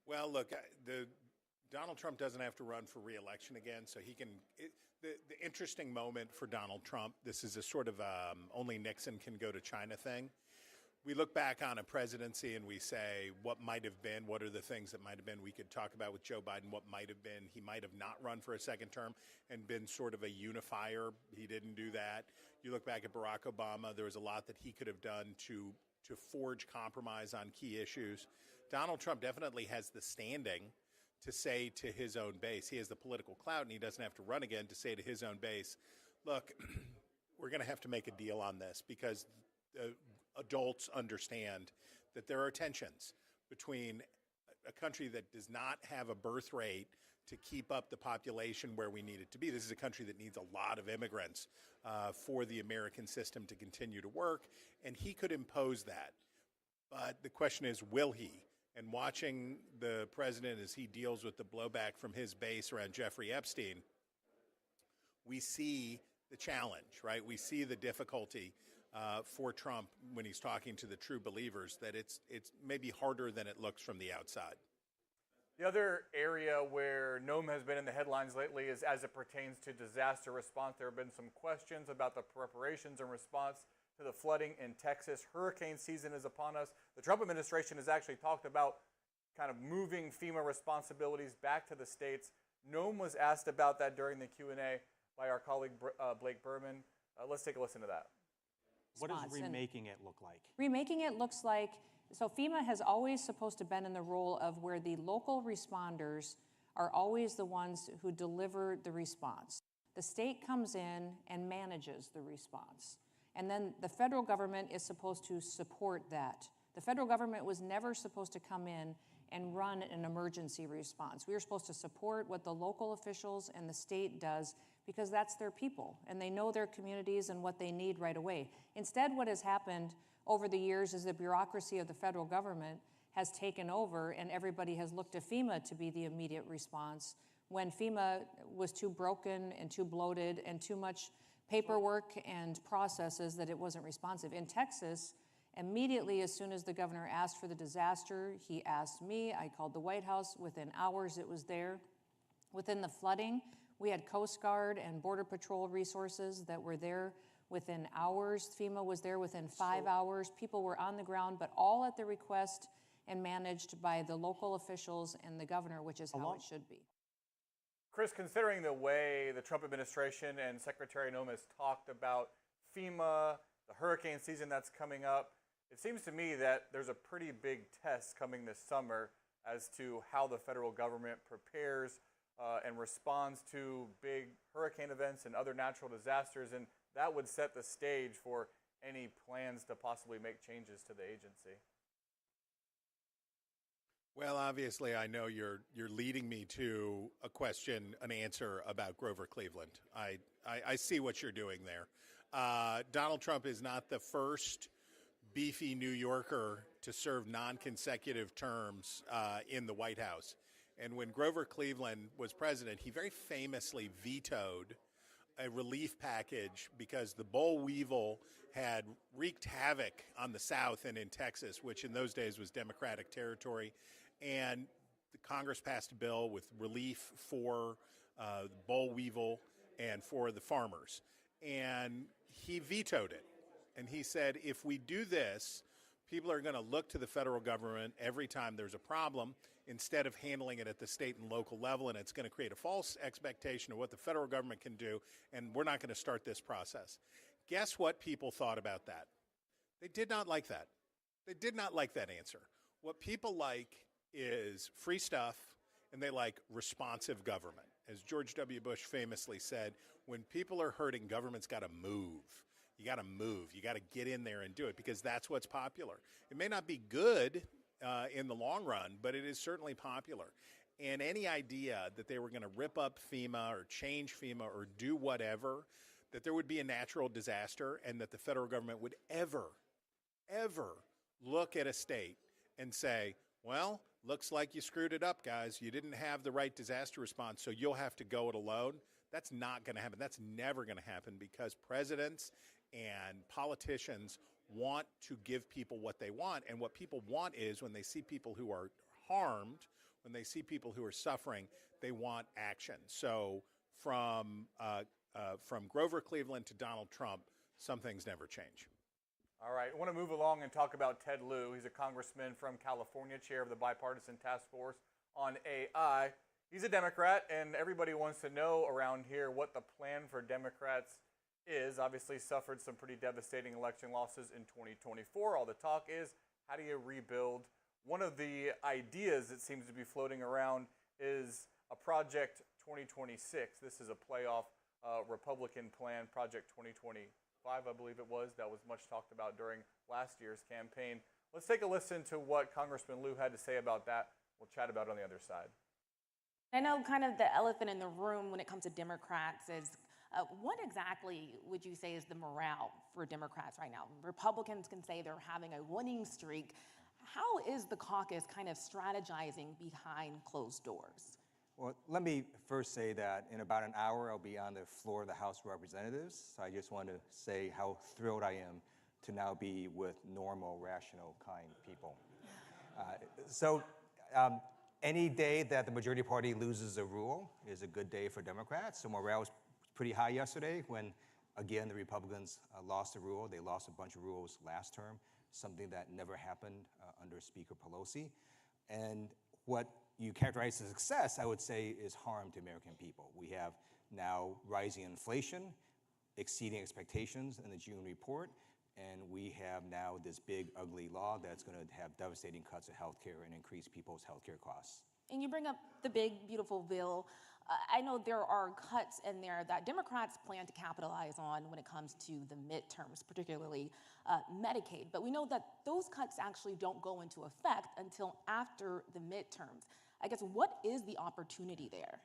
Speaker 9: Well, look, Donald Trump doesn't have to run for re-election again, so he can. The interesting moment for Donald Trump, this is a sort of only Nixon can go to China thing. We look back on a presidency and we say, what might have been, what are the things that might have been. We could talk about with Joe Biden what might have been. He might have not run for a second term and been sort of a unifier. He didn't do that. You look back at Barack Obama, there was a lot that he could have done to forge compromise on key issues. Donald Trump definitely has the standing to say to his own base, he has the political clout and he doesn't have to run again, to say to his own base, look, we're going to have to make a deal on this because adults understand that there are tensions between a country that does not have a birth rate to keep up the population where we need it to be. This is a country that needs a lot of immigrants for the American system to continue to work, and he could impose that. But the question is, will he? And watching the president as he deals with the blowback from his base around Jeffrey Epstein, we see the challenge, right? We see the difficulty for Trump when he's talking to the true believers, that it's maybe harder than it looks from the outside.
Speaker 8: The other area where Nome has been in the headlines lately is as it pertains to disaster response. There have been some questions about the preparations and response to the flooding in Texas. Hurricane season is upon us. The Trump administration has actually talked about kind of moving FEMA responsibilities back to the states. Nome was asked about that during the Q&A by our colleague Blake Berman. Let's take a listen to that.
Speaker 2: What does remaking it look like?
Speaker 12: Remaking it looks like, so FEMA has always supposed to been in the role of where the local responders are always the ones who deliver the response. The state comes in and manages the response. And then the federal government is supposed to support that. The federal government was never supposed to come in and run an emergency response. We were supposed to support what the local officials and the state does because that's their people and they know their communities and what they need right away. Instead, what has happened over the years is the bureaucracy of the federal government has taken over and everybody has looked to FEMA to be the immediate response when FEMA was too broken and too bloated and too much paperwork and processes that it wasn't responsive. In Texas, immediately as soon as the governor asked for the disaster, he asked me, I called the White House, within hours it was there. Within the flooding, we had Coast Guard and Border Patrol resources that were there within hours. FEMA was there within 5 hours. People were on the ground, but all at the request and managed by the local officials and the governor, which is how it should be.
Speaker 8: Chris, considering the way the Trump administration and Secretary Nome has talked about FEMA, the hurricane season that's coming up, it seems to me that there's a pretty big test coming this summer as to how the federal government prepares and responds to big hurricane events and other natural disasters, and that would set the stage for any plans to possibly make changes to the agency.
Speaker 9: Well, obviously, I know you're leading me to a question, an answer about Grover Cleveland. I see what you're doing there. Donald Trump is not the first beefy New Yorker to serve non-consecutive terms in the White House. And when Grover Cleveland was president, he very famously vetoed a relief package because the boll weevil had wreaked havoc on the South and in Texas, which in those days was Democratic territory. And the Congress passed a bill with relief for boll weevil and for the farmers. And he vetoed it. And he said, if we do this, people are going to look to the federal government every time there's a problem instead of handling it at the state and local level, and it's going to create a false expectation of what the federal government can do, and we're not going to start this process. Guess what people thought about that? They did not like that. They did not like that answer. What people like is free stuff, and they like responsive government. As George W. Bush famously said, when people are hurting, government's got to move. You got to move. You got to get in there and do it because that's what's popular. It may not be good in the long run, but it is certainly popular. And any idea that they were going to rip up FEMA or change FEMA or do whatever, that there would be a natural disaster and that the federal government would ever look at a state and say, well, looks like you screwed it up, guys. You didn't have the right disaster response, so you'll have to go it alone. That's not going to happen. That's never going to happen because presidents and politicians want to give people what they want. And what people want is when they see people who are harmed, when they see people who are suffering, they want action. So from Grover Cleveland to Donald Trump, some things never change.
Speaker 8: All right, I want to move along and talk about Ted Lieu. He's a congressman from California, chair of the Bipartisan Task Force on AI. He's a Democrat, and everybody wants to know around here what the plan for Democrats is. Obviously suffered some pretty devastating election losses in 2024. All the talk is, how do you rebuild? One of the ideas that seems to be floating around is a Project 2026. This is a playoff Republican plan, Project 2025, I believe it was. That was much talked about during last year's campaign. Let's take a listen to what Congressman Lieu had to say about that. We'll chat about it on the other side.
Speaker 18: I know kind of the elephant in the room when it comes to Democrats is what exactly would you say is the morale for Democrats right now? Republicans can say they're having a winning streak. How is the caucus kind of strategizing behind closed doors?
Speaker 19: Well, let me first say that in about an hour, I'll be on the floor of the House of Representatives. So I just want to say how thrilled I am to now be with normal, rational, kind people. Any day that the majority party loses a rule is a good day for Democrats. So morale was pretty high yesterday when, again, the Republicans lost a rule. They lost a bunch of rules last term, something that never happened under Speaker Pelosi. And what you characterize as success, I would say, is harm to American people. We have now rising inflation, exceeding expectations in the June report, and we have now this big, ugly law that's going to have devastating cuts to health care and increase people's health care costs.
Speaker 18: And you bring up the big, beautiful bill. I know there are cuts in there that Democrats plan to capitalize on when it comes to the midterms, particularly Medicaid. But we know that those cuts actually don't go into effect until after the midterms. I guess, what is the opportunity there?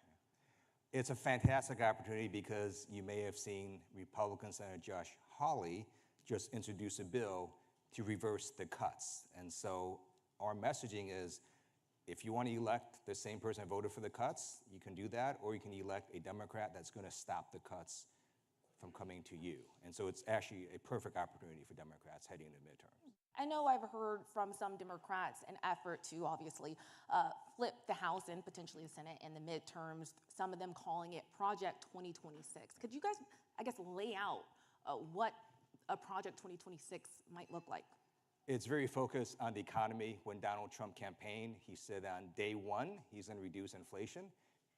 Speaker 19: It's a fantastic opportunity because you may have seen Republican Senator Josh Hawley just introduce a bill to reverse the cuts. And so our messaging is, if you want to elect the same person that voted for the cuts, you can do that, or you can elect a Democrat that's going to stop the cuts from coming to you. And so it's actually a perfect opportunity for Democrats heading into midterms.
Speaker 18: I know I've heard from some Democrats an effort to obviously flip the House and potentially the Senate in the midterms, some of them calling it Project 2026. Could you guys, I guess, lay out what a Project 2026 might look like?
Speaker 19: It's very focused on the economy. When Donald Trump campaigned, he said on day one, he's going to reduce inflation.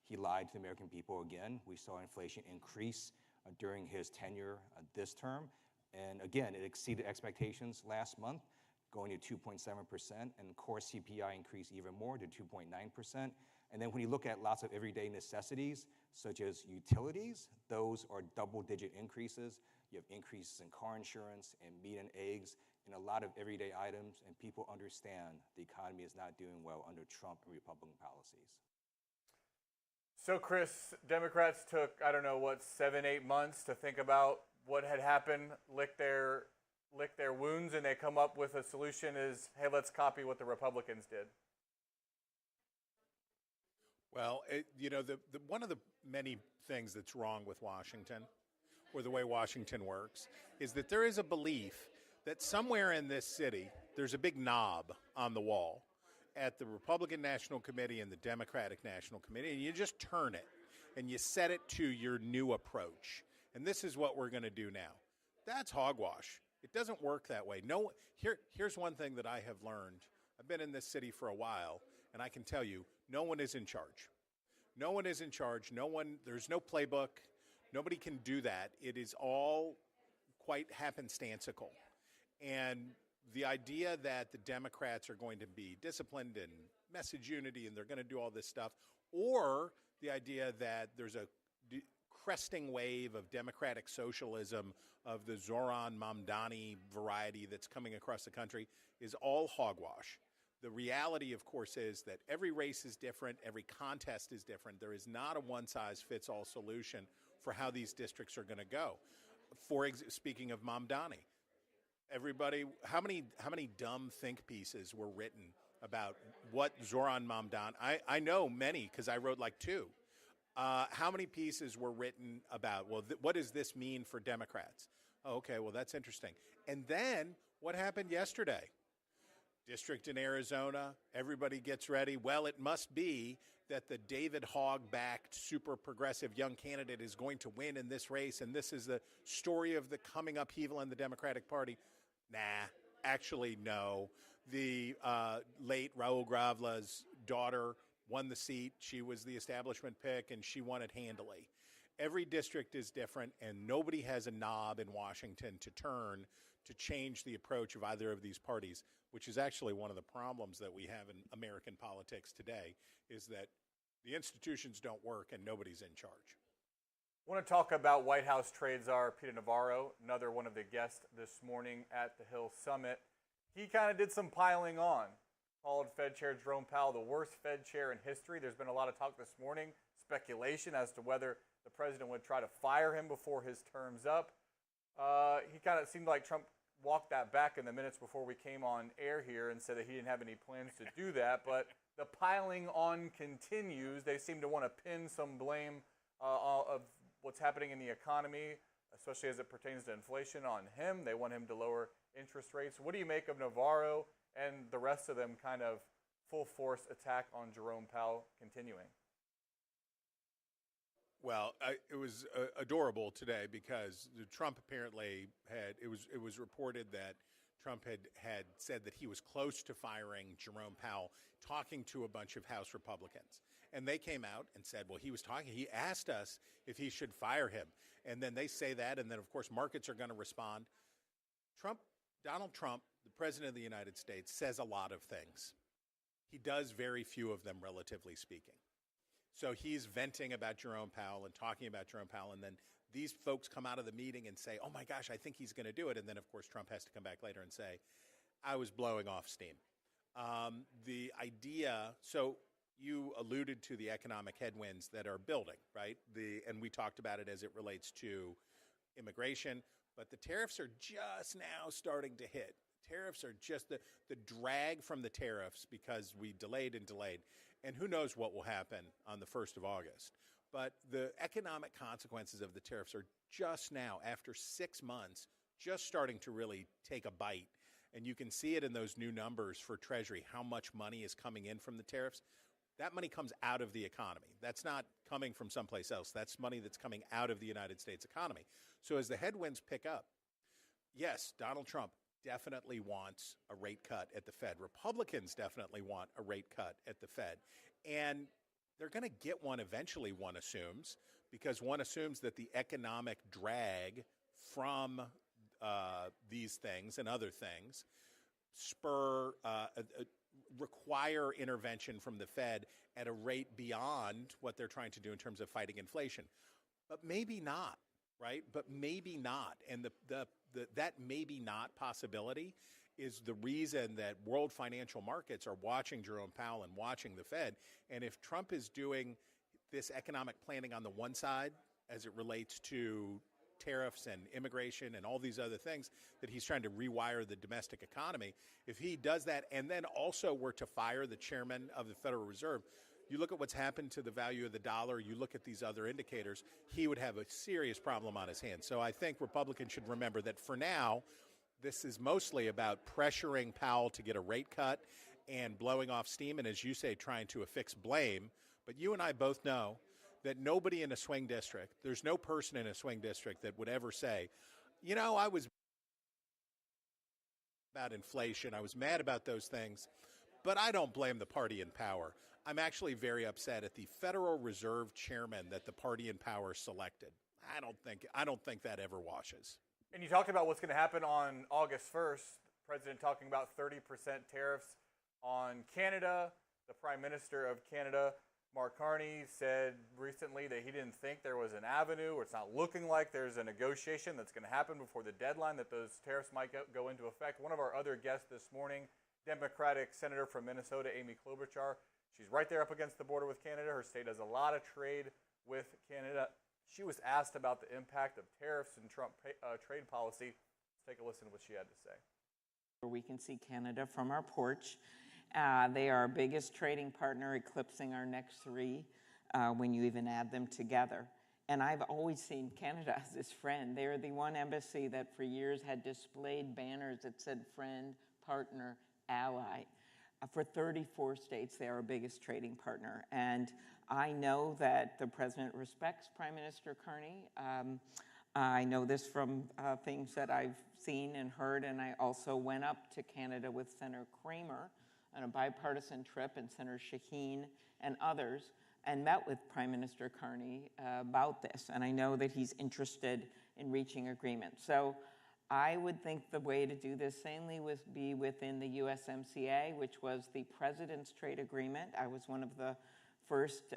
Speaker 19: He lied to the American people again. We saw inflation increase during his tenure this term. And again, it exceeded expectations last month, going to 2.7%, and core CPI increased even more to 2.9%. And then when you look at lots of everyday necessities, such as utilities, those are double-digit increases. You have increases in car insurance and meat and eggs and a lot of everyday items, and people understand the economy is not doing well under Trump and Republican policies.
Speaker 8: So, Chris, Democrats took, 7-8 months to think about what had happened, lick their wounds, and they come up with a solution is, hey, let's copy what the Republicans did.
Speaker 9: Well, one of the many things that's wrong with Washington or the way Washington works, is that there is a belief that somewhere in this city there's a big knob on the wall at the Republican National Committee and the Democratic National Committee, and you just turn it and you set it to your new approach. And this is what we're going to do now. That's hogwash. It doesn't work that way. Here's one thing that I have learned. I've been in this city for a while, and I can tell you, no one is in charge. No one is in charge. There's no playbook. Nobody can do that. It is all quite happenstantical. And the idea that the Democrats are going to be disciplined and message unity and they're going to do all this stuff, or the idea that there's a cresting wave of democratic socialism of the Zoran Mamdani variety that's coming across the country, is all hogwash. The reality, of course, is that every race is different, every contest is different. There is not a one-size-fits-all solution for how these districts are going to go. Speaking of Mamdani, everybody, how many dumb think pieces were written about what Zoran Mamdani? I know many because I wrote like 2. How many pieces were written about, well, what does this mean for Democrats? Oh, okay, well, that's interesting. And then what happened yesterday? District in Arizona, everybody gets ready. Well, it must be that the David Hogg-backed super progressive young candidate is going to win in this race, and this is the story of the coming upheaval in the Democratic Party. Nah, actually, no. The late Raul Gravla's daughter won the seat. She was the establishment pick, and she won it handily. Every district is different, and nobody has a knob in Washington to turn to change the approach of either of these parties, which is actually one of the problems that we have in American politics today, is that the institutions don't work and nobody's in charge.
Speaker 8: I want to talk about White House trade czar Peter Navarro, another one of the guests this morning at the Hill Summit. He kind of did some piling on, called Fed Chair Jerome Powell the worst Fed chair in history. There's been a lot of talk this morning, speculation as to whether the president would try to fire him before his term's up. He kind of seemed like Trump walked that back in the minutes before we came on air here and said that he didn't have any plans to do that, but the piling on continues. They seem to want to pin some blame of what's happening in the economy, especially as it pertains to inflation, on him. They want him to lower interest rates. What do you make of Navarro and the rest of them kind of full force attack on Jerome Powell continuing?
Speaker 9: Well, it was adorable today because Trump apparently it was reported that Trump had said that he was close to firing Jerome Powell, talking to a bunch of House Republicans. And they came out and said, well, he asked us if he should fire him. And then they say that, and then, of course, markets are going to respond. Donald Trump, the President of the United States, says a lot of things. He does very few of them, relatively speaking. So he's venting about Jerome Powell and talking about Jerome Powell, and then these folks come out of the meeting and say, oh my gosh, I think he's going to do it. And then, of course, Trump has to come back later and say, I was blowing off steam. The idea, so you alluded to the economic headwinds that are building, right? And we talked about it as it relates to immigration, but the tariffs are just now starting to hit. Tariffs are just the drag from the tariffs because we delayed and delayed. And who knows what will happen on the 1st of August. But the economic consequences of the tariffs are just now, after 6 months, just starting to really take a bite. And you can see it in those new numbers for Treasury, how much money is coming in from the tariffs. That money comes out of the economy. That's not coming from someplace else. That's money that's coming out of the United States economy. So as the headwinds pick up, yes, Donald Trump definitely wants a rate cut at the Fed. Republicans definitely want a rate cut at the Fed. And they're going to get one eventually, one assumes, because one assumes that the economic drag from these things and other things require intervention from the Fed at a rate beyond what they're trying to do in terms of fighting inflation. But maybe not, right? But maybe not. And that maybe not possibility is the reason that world financial markets are watching Jerome Powell and watching the Fed. And if Trump is doing this economic planning on the one side as it relates to tariffs and immigration and all these other things, that he's trying to rewire the domestic economy, if he does that and then also were to fire the chairman of the Federal Reserve, You look at what's happened to the value of the dollar, you look at these other indicators, he would have a serious problem on his hands. So I think Republicans should remember that for now, this is mostly about pressuring Powell to get a rate cut and blowing off steam, and as you say, trying to affix blame. But you and I both know that nobody in a swing district, there's no person in a swing district that would ever say, you know, I was about inflation, I was mad about those things, but I don't blame the party in power. I'm actually very upset at the Federal Reserve chairman that the party in power selected. I don't think that ever washes.
Speaker 8: And you talked about what's going to happen on August 1st. The president talking about 30% tariffs on Canada. The Prime Minister of Canada, Mark Carney, said recently that he didn't think there was an avenue, or it's not looking like there's a negotiation that's going to happen before the deadline that those tariffs might go into effect. One of our other guests this morning, Democratic Senator from Minnesota, Amy Klobuchar, she's right there up against the border with Canada. Her state has a lot of trade with Canada. She was asked about the impact of tariffs and Trump trade policy. Let's take a listen to what she had to say.
Speaker 22: We can see Canada from our porch. They are our biggest trading partner, eclipsing our next three when you even add them together. And I've always seen Canada as this friend. They're the one embassy that for years had displayed banners that said friend, partner, ally. For 34 states, they are our biggest trading partner. And I know that the president respects Prime Minister Carney. I know this from things that I've seen and heard, and I also went up to Canada with Senator Kramer on a bipartisan trip, and Senator Shaheen and others, and met with Prime Minister Carney about this. And I know that he's interested in reaching agreement. So I would think the way to do this sanely would be within the USMCA, which was the president's trade agreement. I was one of the first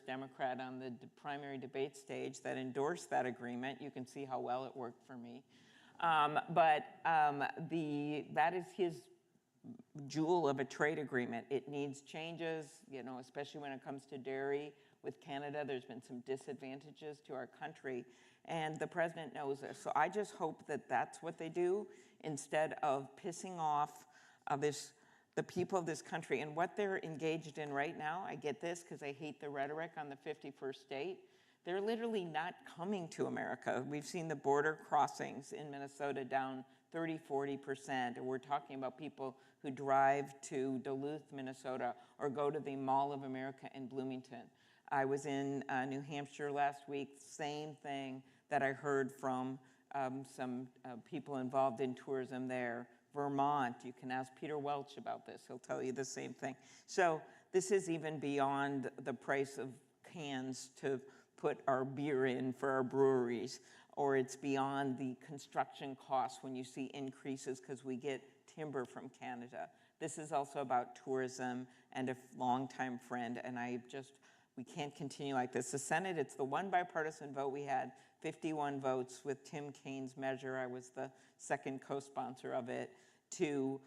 Speaker 22: Democrat on the primary debate stage that endorsed that agreement. You can see how well it worked for me. That is his jewel of a trade agreement. It needs changes, especially when it comes to dairy. With Canada, there's been some disadvantages to our country, and the president knows this. So I just hope that that's what they do instead of pissing off the people of this country. And what they're engaged in right now, I get this because I hate the rhetoric on the 51st state. They're literally not coming to America. We've seen the border crossings in Minnesota down 30-40%. And we're talking about people who drive to Duluth, Minnesota, or go to the Mall of America in Bloomington. I was in New Hampshire last week, same thing that I heard from some people involved in tourism there. Vermont, you can ask Peter Welch about this. He'll tell you the same thing. So this is even beyond the price of cans to put our beer in for our breweries, or it's beyond the construction costs when you see increases because we get timber from Canada. This is also about tourism and a longtime friend, and we can't continue like this. The Senate, it's the one bipartisan vote we had, 51 votes with Tim Kaine's measure. I was the second co-sponsor of it to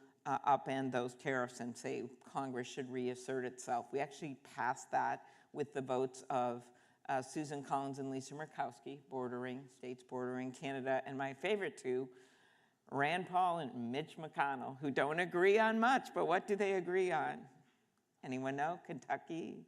Speaker 22: upend those tariffs and say Congress should reassert itself. We actually passed that with the votes of Susan Collins and Lisa Murkowski, states bordering Canada, and my favorite two, Rand Paul and Mitch McConnell, who don't agree on much, but what do they agree on? Anyone know? Kentucky?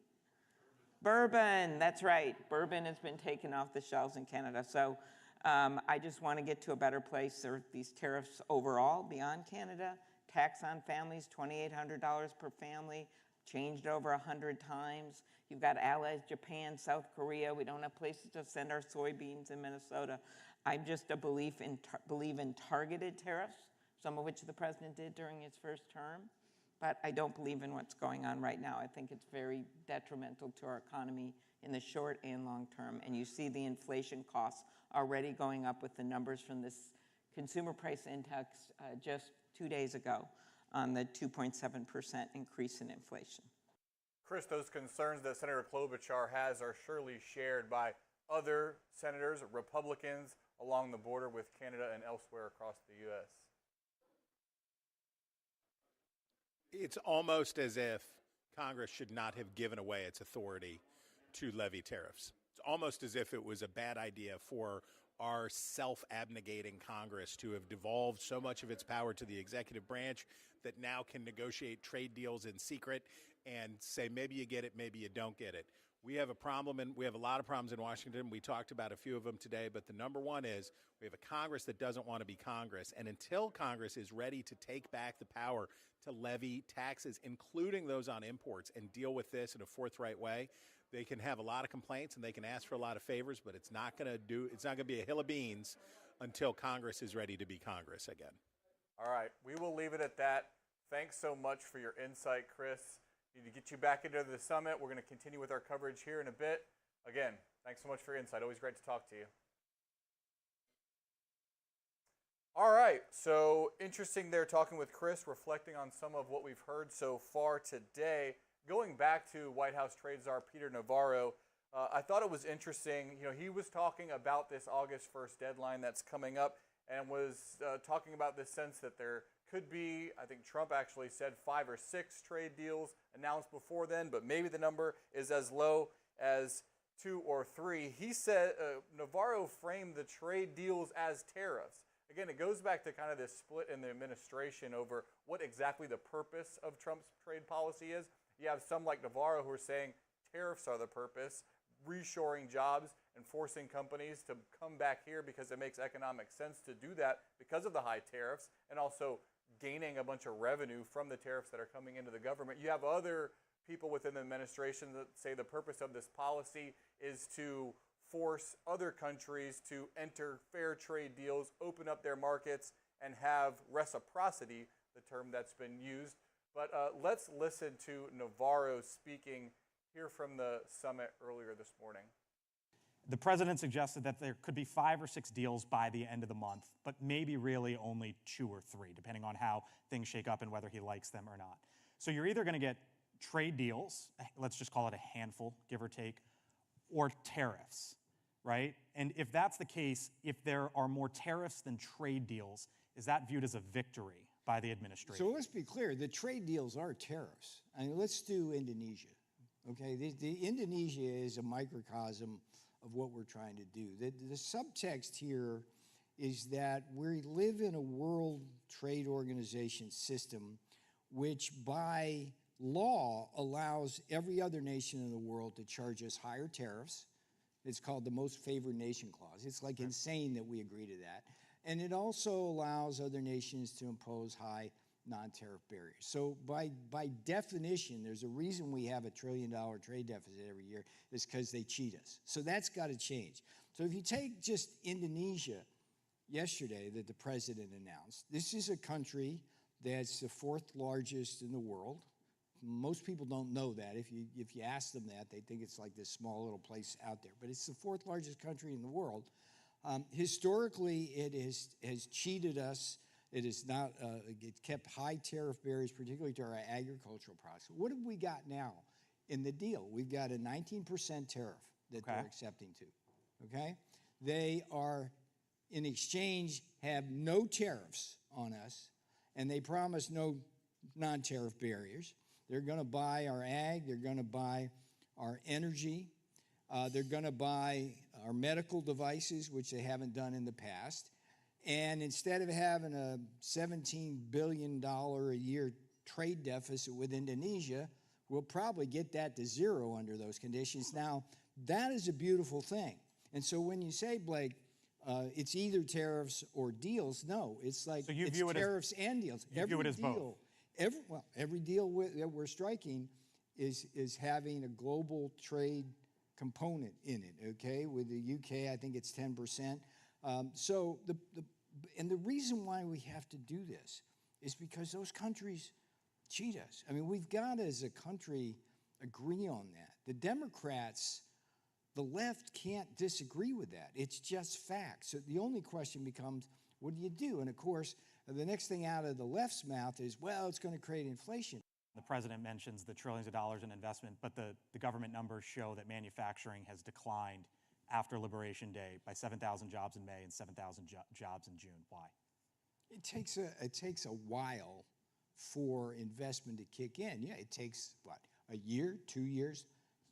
Speaker 22: Bourbon, that's right. Bourbon has been taken off the shelves in Canada. So I just want to get to a better place. There are these tariffs overall beyond Canada. Tax on families, $2,800 per family, changed over 100 times. You've got allies, Japan, South Korea. We don't have places to send our soybeans in Minnesota. I'm just believe in targeted tariffs, some of which the president did during his first term. But I don't believe in what's going on right now. I think it's very detrimental to our economy in the short and long term. And you see the inflation costs already going up with the numbers from this consumer price index just 2 days ago on the 2.7% increase in inflation.
Speaker 8: Chris, those concerns that Senator Klobuchar has are surely shared by other senators, Republicans, along the border with Canada and elsewhere across the U.S.
Speaker 9: It's almost as if Congress should not have given away its authority to levy tariffs. It's almost as if it was a bad idea for our self-abnegating Congress to have devolved so much of its power to the executive branch that now can negotiate trade deals in secret and say maybe you get it, maybe you don't get it. We have a problem, and we have a lot of problems in Washington. We talked about a few of them today, but the number one is we have a Congress that doesn't want to be Congress. And until Congress is ready to take back the power to levy taxes, including those on imports, and deal with this in a forthright way, they can have a lot of complaints and they can ask for a lot of favors, but it's not going to be a hill of beans until Congress is ready to be Congress again.
Speaker 8: All right, we will leave it at that. Thanks so much for your insight, Chris. Need to get you back into the summit. We're going to continue with our coverage here in a bit. Again, thanks so much for your insight. Always great to talk to you. All right, so interesting there talking with Chris, reflecting on some of what we've heard so far today. Going back to White House Trade Czar Peter Navarro, I thought it was interesting. You know, he was talking about this August 1st deadline that's coming up and was talking about this sense that there could be, I think Trump actually said 5 or 6 trade deals announced before then, but maybe the number is as low as 2 or 3. He said, Navarro framed the trade deals as tariffs. Again, it goes back to kind of this split in the administration over what exactly the purpose of Trump's trade policy is. You have some like Navarro who are saying tariffs are the purpose, reshoring jobs and forcing companies to come back here because it makes economic sense to do that because of the high tariffs, and also gaining a bunch of revenue from the tariffs that are coming into the government. You have other people within the administration that say the purpose of this policy is to force other countries to enter fair trade deals, open up their markets, and have reciprocity, the term that's been used. But let's listen to Navarro speaking here from the summit earlier this morning.
Speaker 2: The president suggested that there could be 5 or 6 deals by the end of the month, but maybe really only 2 or 3, depending on how things shake up and whether he likes them or not. So you're either going to get trade deals, let's just call it a handful, give or take, or tariffs, right? And if that's the case, if there are more tariffs than trade deals, is that viewed as a victory by the administration?
Speaker 10: So let's be clear, the trade deals are tariffs. I mean, let's do Indonesia, okay? The Indonesia is a microcosm of what we're trying to do. The subtext here is that we live in a World Trade Organization system which by law allows every other nation in the world to charge us higher tariffs. It's called the Most Favored Nation Clause. It's like insane that we agree to that. And it also allows other nations to impose high non-tariff barriers. So by definition, there's a reason we have $1 trillion trade deficit every year, is because they cheat us. So that's got to change. So if you take just Indonesia yesterday that the president announced, this is a country that's the 4th largest in the world. Most people don't know that. If you ask them that, they think it's like this small little place out there. But it's the 4th largest country in the world. Historically, it has cheated us. It is not. It kept high tariff barriers, particularly to our agricultural products. What have we got now in the deal? We've got a 19% tariff that they're accepting to. Okay, they are, in exchange, have no tariffs on us, and they promise no non-tariff barriers. They're going to buy our ag. They're going to buy our energy. They're going to buy our medical devices, which they haven't done in the past. And instead of having a $17 billion a year trade deficit with Indonesia, we'll probably get that to 0 under those conditions. Now, that is a beautiful thing. And so when you say, Blake, it's either tariffs or deals, no, it's like
Speaker 2: so
Speaker 10: it's tariffs and deals.
Speaker 2: You view it as both.
Speaker 10: Every deal that we're striking is having a global trade component in it, okay? With the UK, I think it's 10%. So the reason why we have to do this is because those countries cheat us. I mean, we've got to, as a country, agree on that. The Democrats, the left can't disagree with that. It's just fact. So the only question becomes, what do you do? And of course, the next thing out of the left's mouth is, well, it's going to create inflation.
Speaker 2: The president mentions the trillions of dollars in investment, but the government numbers show that manufacturing has declined after Liberation Day by 7,000 jobs in May and 7,000 jobs in June. Why?
Speaker 10: It takes a while for investment to kick in. Yeah, it takes, what, a year, 2 years,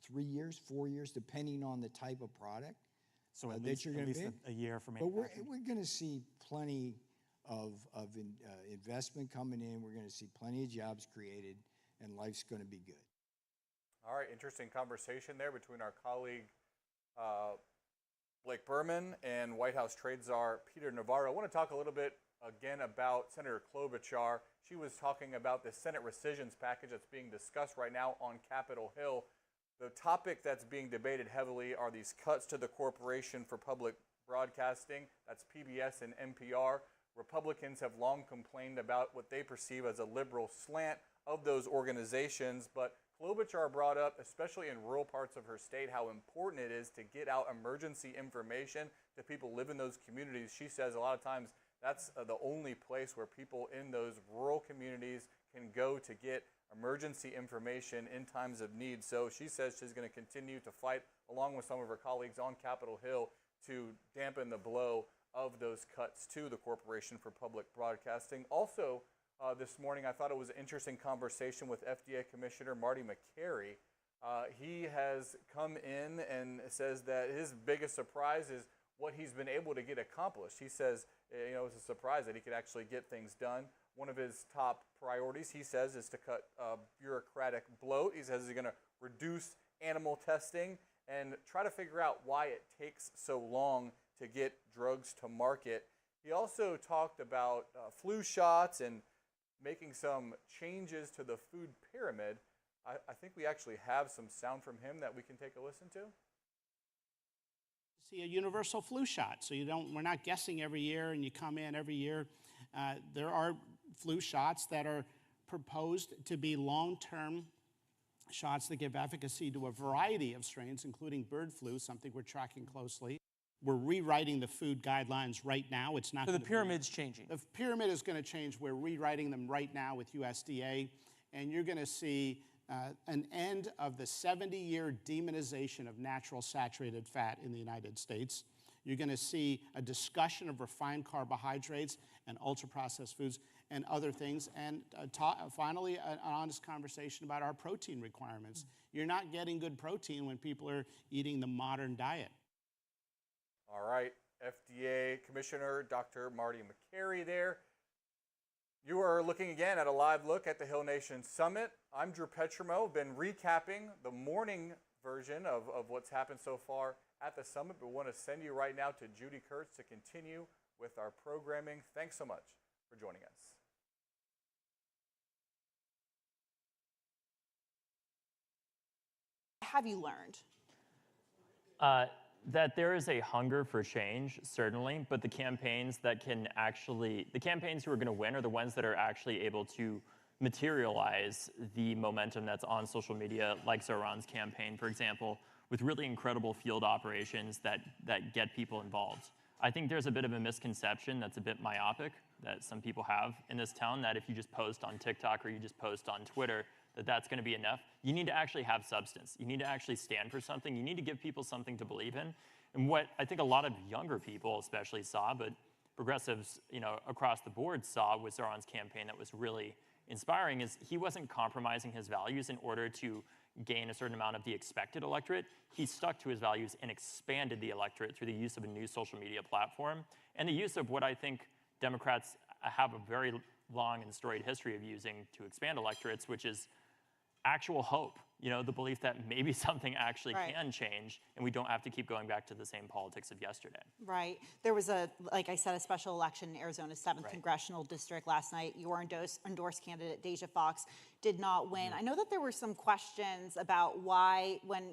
Speaker 10: 3 years, 4 years, depending on the type of product
Speaker 2: so at
Speaker 10: that
Speaker 2: least,
Speaker 10: you're going to be.
Speaker 2: A year for manufacturing.
Speaker 10: But we're going to see plenty of investment coming in. We're going to see plenty of jobs created, and life's going to be good.
Speaker 8: All right, interesting conversation there between our colleague Blake Berman and White House Trade Czar Peter Navarro. I want to talk a little bit again about Senator Klobuchar. She was talking about the Senate rescissions package that's being discussed right now on Capitol Hill. The topic that's being debated heavily are these cuts to the Corporation for Public Broadcasting, that's PBS and NPR. Republicans have long complained about what they perceive as a liberal slant of those organizations, but Klobuchar brought up, especially in rural parts of her state, how important it is to get out emergency information to people who live in those communities. She says a lot of times that's the only place where people in those rural communities can go to get emergency information in times of need. So she says she's going to continue to fight along with some of her colleagues on Capitol Hill to dampen the blow of those cuts to the Corporation for Public Broadcasting. Also, this morning, I thought it was an interesting conversation with FDA Commissioner Marty McCary. He has come in and says that his biggest surprise is what he's been able to get accomplished. He says, it's a surprise that he could actually get things done. One of his top priorities, he says, is to cut bureaucratic bloat. He says he's going to reduce animal testing and try to figure out why it takes so long to get drugs to market. He also talked about flu shots and making some changes to the food pyramid. I think we actually have some sound from him that we can take a listen to.
Speaker 6: See a universal flu shot, so we're not guessing every year and you come in every year. There are flu shots that are proposed to be long-term shots that give efficacy to a variety of strains, including bird flu, something we're tracking closely. We're rewriting the food guidelines right now. It's not.
Speaker 11: So the pyramid's changing.
Speaker 6: The pyramid is going to change. We're rewriting them right now with USDA, and you're going to see an end of the 70-year demonization of natural saturated fat in the United States. You're going to see a discussion of refined carbohydrates and ultra-processed foods and other things, and finally, an honest conversation about our protein requirements. You're not getting good protein when people are eating the modern diet.
Speaker 8: All right, FDA Commissioner Dr. Marty McCary there. You are looking again at a live look at the Hill Nation Summit. I'm Drew Petrimo. I've been recapping the morning version of what's happened so far at the summit, but want to send you right now to Judy Kurtz to continue with our programming. Thanks so much for joining us.
Speaker 14: Have you learned?
Speaker 13: That there is a hunger for change, certainly, but the campaigns who are going to win are the ones that are actually able to materialize the momentum that's on social media, like Zoran's campaign, for example, with really incredible field operations that get people involved. I think there's a bit of a misconception that's a bit myopic that some people have in this town, that if you just post on TikTok or you just post on Twitter, that's going to be enough. You need to actually have substance. You need to actually stand for something. You need to give people something to believe in. And what I think a lot of younger people especially saw, but progressives across the board saw with Zoran's campaign that was really inspiring, is he wasn't compromising his values in order to gain a certain amount of the expected electorate. He stuck to his values and expanded the electorate through the use of a new social media platform and the use of what I think Democrats have a very long and storied history of using to expand electorates, which is actual hope, the belief that maybe something actually can change and we don't have to keep going back to the same politics of yesterday.
Speaker 14: Right. There was like I said, a special election in Arizona's 7th Congressional District last night. Your endorsed candidate, Deja Fox, did not win. I know that there were some questions about why when,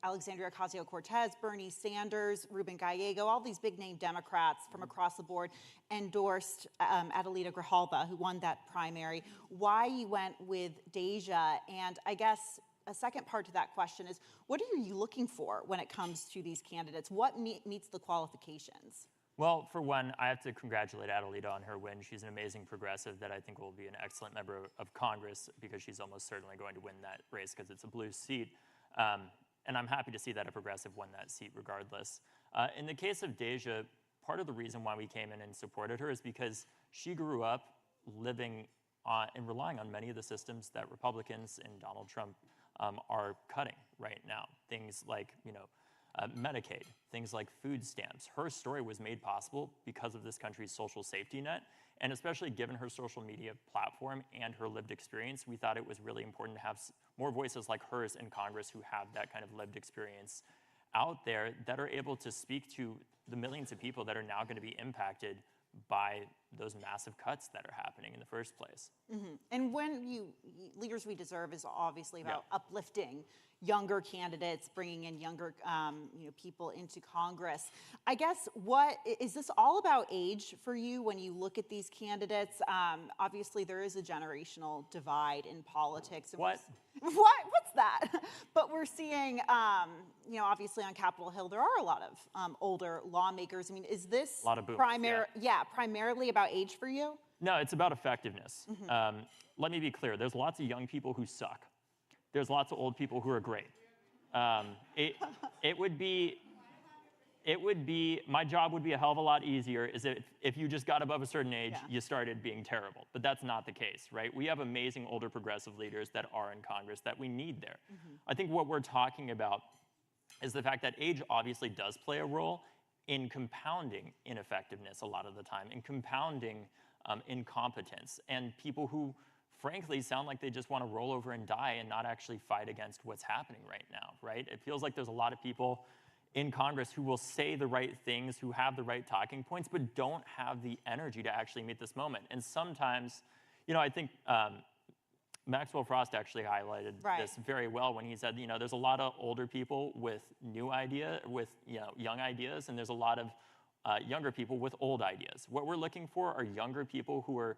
Speaker 14: Alexandria Ocasio-Cortez, Bernie Sanders, Ruben Gallego, all these big name Democrats from across the board endorsed Adelita Grijalva, who won that primary, why you went with Deja. And I guess a second part to that question is, what are you looking for when it comes to these candidates? What meets the qualifications?
Speaker 13: Well, for one, I have to congratulate Adelita on her win. She's an amazing progressive that I think will be an excellent member of Congress, because she's almost certainly going to win that race because it's a blue seat. And I'm happy to see that a progressive won that seat regardless. In the case of Deja, part of the reason why we came in and supported her is because she grew up living and relying on many of the systems that Republicans and Donald Trump are cutting right now. Things like, Medicaid, things like food stamps. Her story was made possible because of this country's social safety net. And especially given her social media platform and her lived experience, we thought it was really important to have more voices like hers in Congress who have that kind of lived experience out there that are able to speak to the millions of people that are now going to be impacted by those massive cuts that are happening in the first place.
Speaker 14: And when Leaders We Deserve is obviously about uplifting younger candidates, bringing in younger people into Congress. I guess, is this all about age for you when you look at these candidates? Obviously, there is a generational divide in politics.
Speaker 13: What?
Speaker 14: What's that? But we're seeing, obviously on Capitol Hill, there are a lot of older lawmakers. I mean, is this
Speaker 13: a lot of boomers,
Speaker 14: primarily about age for you?
Speaker 13: No, it's about effectiveness. Let me be clear. There's lots of young people who suck. There's lots of old people who are great. It would be, my job would be a hell of a lot easier if you just got above a certain age, you started being terrible. But that's not the case, right? We have amazing older progressive leaders that are in Congress that we need there. I think what we're talking about is the fact that age obviously does play a role in compounding ineffectiveness a lot of the time, in compounding incompetence, and people who frankly sound like they just want to roll over and die and not actually fight against what's happening right now, right? It feels like there's a lot of people in Congress who will say the right things, who have the right talking points, but don't have the energy to actually meet this moment. And sometimes, I think Maxwell Frost actually highlighted this very well when he said, there's a lot of older people with young ideas, and there's a lot of younger people with old ideas. What we're looking for are younger people who are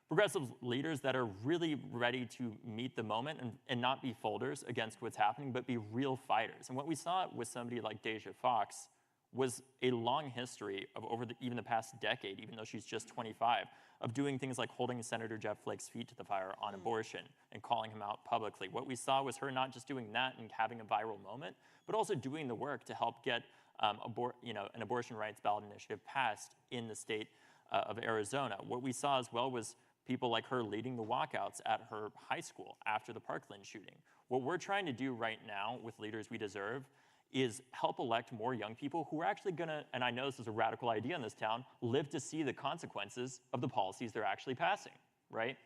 Speaker 13: progressive leaders that are really ready to meet the moment and not be folders against what's happening, but be real fighters. And what we saw with somebody like Deja Fox was a long history of even the past decade, even though she's just 25, of doing things like holding Senator Jeff Flake's feet to the fire on abortion and calling him out publicly. What we saw was her not just doing that and having a viral moment, but also doing the work to help get an abortion rights ballot initiative passed in the state of Arizona. What we saw as well was people like her leading the walkouts at her high school after the Parkland shooting. What we're trying to do right now with Leaders We Deserve is help elect more young people who are actually gonna, and I know this is a radical idea in this town, live to see the consequences of the policies they're actually passing, right?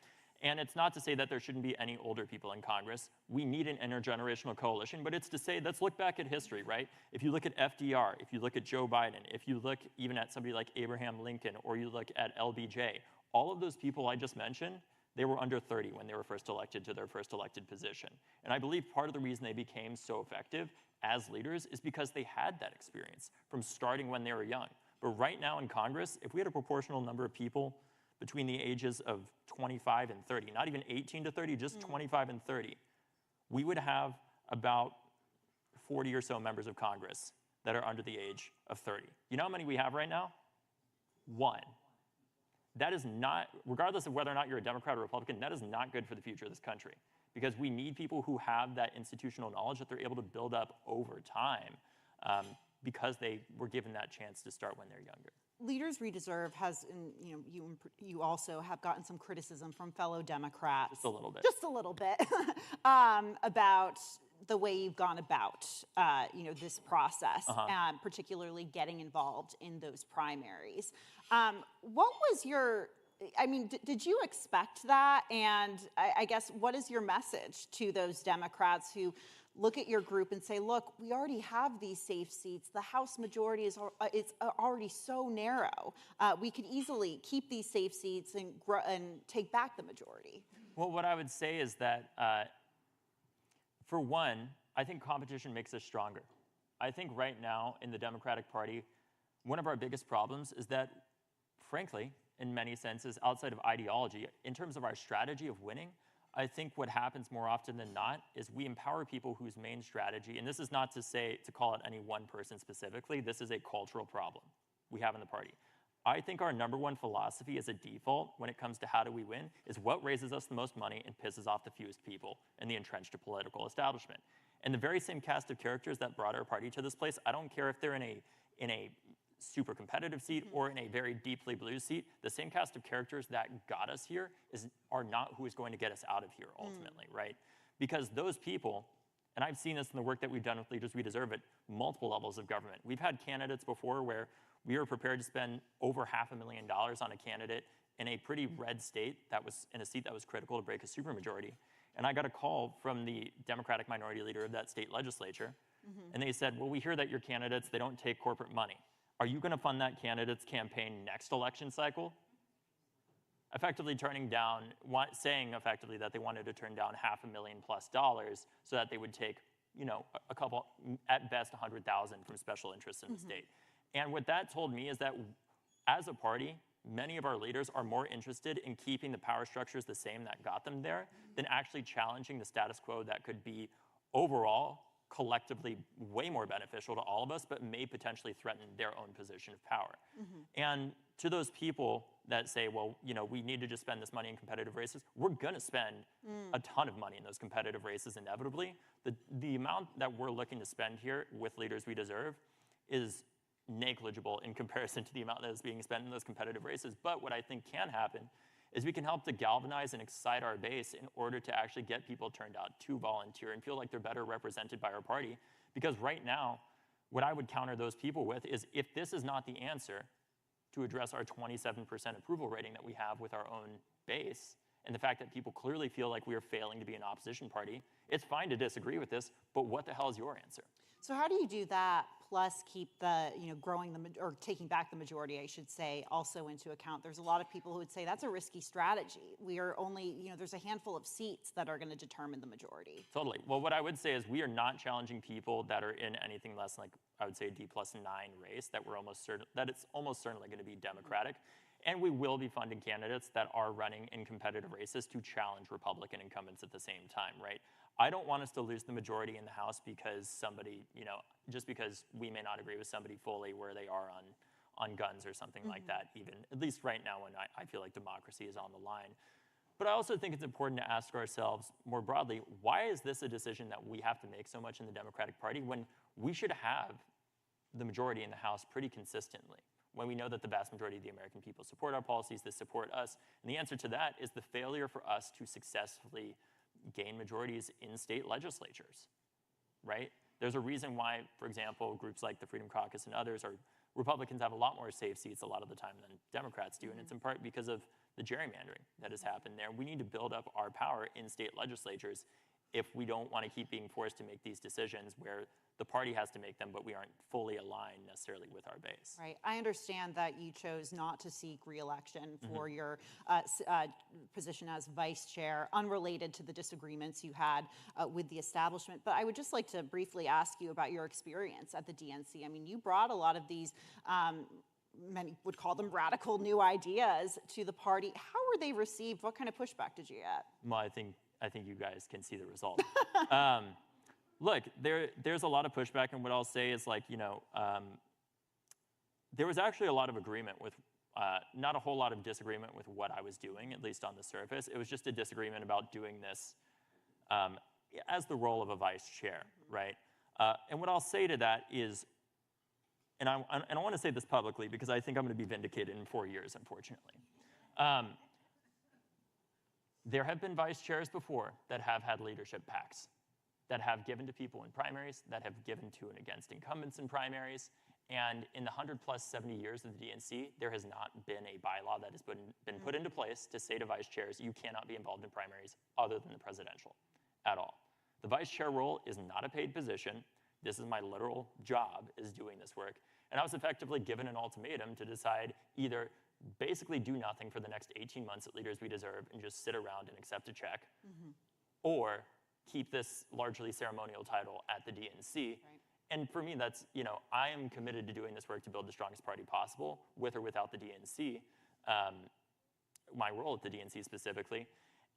Speaker 13: And it's not to say that there shouldn't be any older people in Congress. We need an intergenerational coalition, but it's to say, let's look back at history, right? If you look at FDR, if you look at Joe Biden, if you look even at somebody like Abraham Lincoln, or you look at LBJ, all of those people I just mentioned, they were under 30 when they were first elected to their first elected position. And I believe part of the reason they became so effective as leaders is because they had that experience from starting when they were young. But right now in Congress, if we had a proportional number of people between the ages of 25 and 30, not even 18 to 30, just 25 and 30, we would have about 40 or so members of Congress that are under the age of 30. You know how many we have right now? One. That is not, regardless of whether or not you're a Democrat or Republican, that is not good for the future of this country. Because we need people who have that institutional knowledge that they're able to build up over time because they were given that chance to start when they're younger.
Speaker 14: Leaders We Deserve has, you also have gotten some criticism from fellow Democrats.
Speaker 13: Just a little bit.
Speaker 14: Just a little bit about the way you've gone about, this process, particularly getting involved in those primaries. What was did you expect that? And I guess, what is your message to those Democrats who look at your group and say, look, we already have these safe seats. The House majority is already so narrow. We could easily keep these safe seats and take back the majority.
Speaker 13: Well, what I would say is that, for one, I think competition makes us stronger. I think right now in the Democratic Party, one of our biggest problems is that, frankly, in many senses, outside of ideology, in terms of our strategy of winning, I think what happens more often than not is we empower people whose main strategy, and this is not to call it any one person specifically, this is a cultural problem we have in the party. I think our number one philosophy as a default when it comes to how do we win is what raises us the most money and pisses off the fewest people in the entrenched political establishment. And the very same cast of characters that brought our party to this place, I don't care if they're in a super competitive seat or in a very deeply blue seat, the same cast of characters that got us here are not who is going to get us out of here ultimately, right? Because those people, and I've seen this in the work that we've done with Leaders We Deserve at multiple levels of government. We've had candidates before where we were prepared to spend over $500,000 on a candidate in a pretty red state that was in a seat that was critical to break a supermajority. And I got a call from the Democratic minority leader of that state legislature, and they said, well, we hear that your candidates, they don't take corporate money. Are you going to fund that candidate's campaign next election cycle? Effectively turning down, saying effectively that they wanted to turn down $500,000+ so that they would take, you know, a couple, at best 100,000 from special interests in the state. And what that told me is that as a party, many of our leaders are more interested in keeping the power structures the same that got them there than actually challenging the status quo that could be overall collectively way more beneficial to all of us, but may potentially threaten their own position of power. And to those people that say, well, you know, we need to just spend this money in competitive races, we're going to spend a ton of money in those competitive races inevitably. The amount that we're looking to spend here with Leaders We Deserve is negligible in comparison to the amount that is being spent in those competitive races. But what I think can happen is we can help to galvanize and excite our base in order to actually get people turned out to volunteer and feel like they're better represented by our party. Because right now, what I would counter those people with is if this is not the answer to address our 27% approval rating that we have with our own base, and the fact that people clearly feel like we are failing to be an opposition party, it's fine to disagree with this, but what the hell is your answer?
Speaker 14: So how do you do that plus keep the, you know, growing the, or taking back the majority, I should say, also into account? There's a lot of people who would say that's a risky strategy. We are only, you know, there's a handful of seats that are going to determine the majority.
Speaker 13: Totally. Well, what I would say is we are not challenging people that are in anything less than, like, I would say a D+9 race that we're almost certain, that it's almost certainly going to be Democratic. And we will be funding candidates that are running in competitive races to challenge Republican incumbents at the same time, right? I don't want us to lose the majority in the House because somebody, you know, just because we may not agree with somebody fully where they are on guns or something like that, even, at least right now when I feel like democracy is on the line. But I also think it's important to ask ourselves more broadly, why is this a decision that we have to make so much in the Democratic Party when we should have the majority in the House pretty consistently? When we know that the vast majority of the American people support our policies, they support us. And the answer to that is the failure for us to successfully gain majorities in state legislatures, right? There's a reason why, for example, groups like the Freedom Caucus and others are, Republicans have a lot more safe seats a lot of the time than Democrats do, and it's in part because of the gerrymandering that has happened there. We need to build up our power in state legislatures if we don't want to keep being forced to make these decisions where the party has to make them, but we aren't fully aligned necessarily with our base.
Speaker 14: Right. I understand that you chose not to seek re-election for your position as vice chair, unrelated to the disagreements you had with the establishment. But I would just like to briefly ask you about your experience at the DNC. I mean, you brought a lot of these, many would call them radical new ideas to the party. How were they received? What kind of pushback did you get?
Speaker 13: Well, I think you guys can see the result. Look, there's a lot of pushback, and what I'll say is, like, you know, there was actually a lot of agreement with, not a whole lot of disagreement with what I was doing, at least on the surface. It was just a disagreement about doing this as the role of a vice chair, right? And what I'll say to that is, and I want to say this publicly because I think I'm going to be vindicated in 4 years, unfortunately. There have been vice chairs before that have had leadership PACs, that have given to people in primaries, that have given to and against incumbents in primaries. And in the 70 years of the DNC, there has not been a bylaw that has been put into place to say to vice chairs, you cannot be involved in primaries other than the presidential at all. The vice chair role is not a paid position. This is my literal job, is doing this work. And I was effectively given an ultimatum to decide either basically do nothing for the next 18 months at Leaders We Deserve and just sit around and accept a check, or keep this largely ceremonial title at the DNC. Right. And for me, that's, you know, I am committed to doing this work to build the strongest party possible, with or without the DNC, my role at the DNC specifically.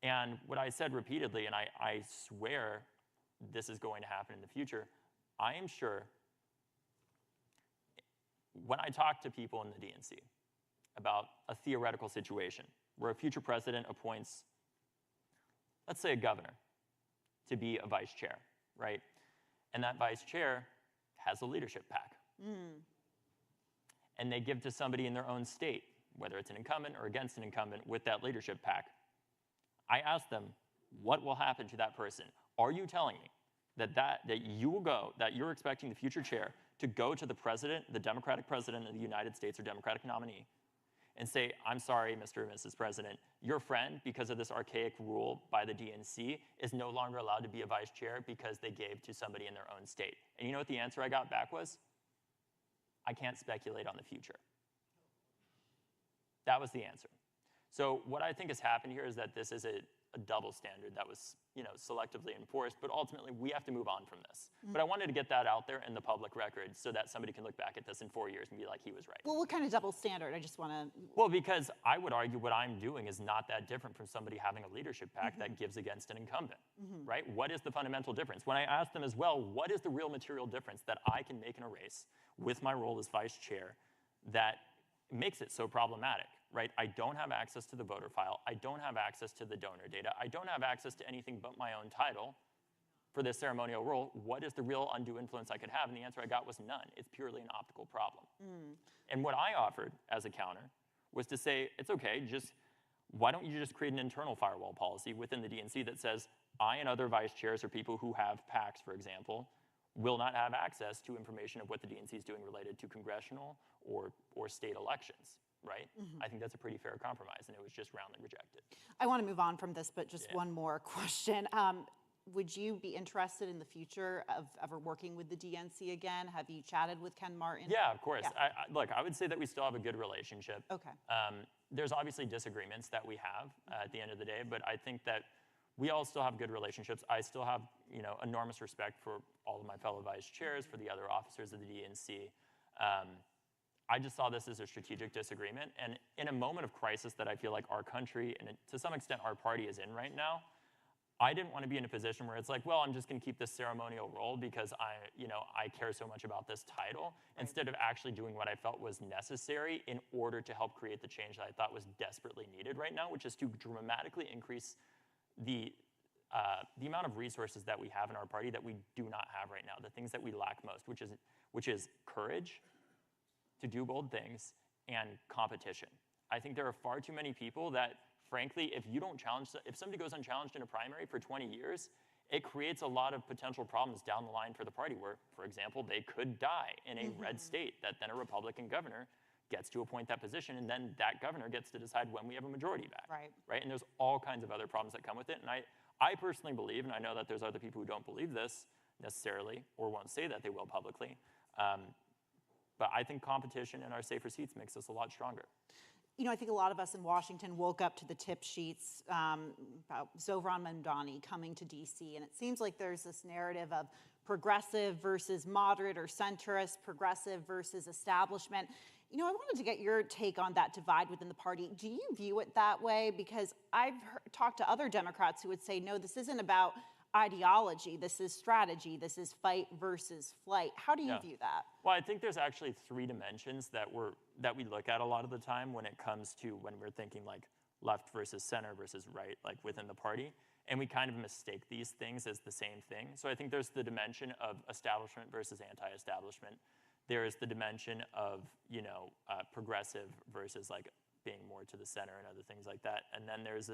Speaker 13: And what I said repeatedly, and I swear this is going to happen in the future, I am sure when I talk to people in the DNC about a theoretical situation where a future president appoints, let's say, a governor to be a vice chair, right? And that vice chair has a leadership PAC. And they give to somebody in their own state, whether it's an incumbent or against an incumbent, with that leadership PAC. I ask them, what will happen to that person? Are you telling me that you will go, that you're expecting the future chair to go to the president, the Democratic president of the United States or Democratic nominee, and say, I'm sorry, Mr. or Mrs. President, your friend, because of this archaic rule by the DNC, is no longer allowed to be a vice chair because they gave to somebody in their own state. And you know what the answer I got back was? I can't speculate on the future. That was the answer. So what I think has happened here is that this is a double standard that was, selectively enforced, but ultimately we have to move on from this. But I wanted to get that out there in the public record so that somebody can look back at this in 4 years and be like, he was right.
Speaker 14: Well, what kind of double standard? I just want to...
Speaker 13: Well, because I would argue what I'm doing is not that different from somebody having a leadership pact that gives against an incumbent, right? What is the fundamental difference? When I asked them as well, what is the real material difference that I can make in a race with my role as vice chair that makes it so problematic, right? I don't have access to the voter file. I don't have access to the donor data. I don't have access to anything but my own title for this ceremonial role. What is the real undue influence I could have? And the answer I got was none. It's purely an optical problem. And what I offered as a counter was to say, it's okay, why don't you just create an internal firewall policy within the DNC that says, I and other vice chairs or people who have PACs, for example, will not have access to information of what the DNC is doing related to congressional or state elections, right? I think that's a pretty fair compromise, and it was just roundly rejected.
Speaker 14: I want to move on from this, but just one more question. Would you be interested in the future of ever working with the DNC again? Have you chatted with Ken Martin?
Speaker 13: Yeah, of course.
Speaker 14: Yeah.
Speaker 13: Look, I would say that we still have a good relationship.
Speaker 14: Okay.
Speaker 13: There's obviously disagreements that we have at the end of the day, but I think that we all still have good relationships. I still have, enormous respect for all of my fellow vice chairs, for the other officers of the DNC. I just saw this as a strategic disagreement. And in a moment of crisis that I feel like our country, and to some extent our party is in right now, I didn't want to be in a position where it's like, well, I'm just going to keep this ceremonial role because I care so much about this title, instead of actually doing what I felt was necessary in order to help create the change that I thought was desperately needed right now, which is to dramatically increase the amount of resources that we have in our party that we do not have right now, the things that we lack most, which is courage to do bold things and competition. I think there are far too many people that, frankly, if somebody goes unchallenged in a primary for 20 years, it creates a lot of potential problems down the line for the party where, for example, they could die in a red state that then a Republican governor gets to appoint that position, and then that governor gets to decide when we have a majority back. Right? And there's all kinds of other problems that come with it. And I personally believe, and I know that there's other people who don't believe this necessarily, or won't say that they will publicly, but I think competition in our safer seats makes us a lot stronger.
Speaker 14: I think a lot of us in Washington woke up to the tip sheets about Zohran Mamdani coming to D.C., and it seems like there's this narrative of progressive versus moderate or centrist, progressive versus establishment. I wanted to get your take on that divide within the party. Do you view it that way? Because I've talked to other Democrats who would say, no, this isn't about ideology. This is strategy. This is fight versus flight. How do you view that?
Speaker 13: Well, I think there's actually three dimensions that we look at a lot of the time when it comes to when we're thinking like left versus center versus right, like within the party. And we kind of mistake these things as the same thing. So I think there's the dimension of establishment versus anti-establishment. There is the dimension of, progressive versus like being more to the center and other things like that. And then there's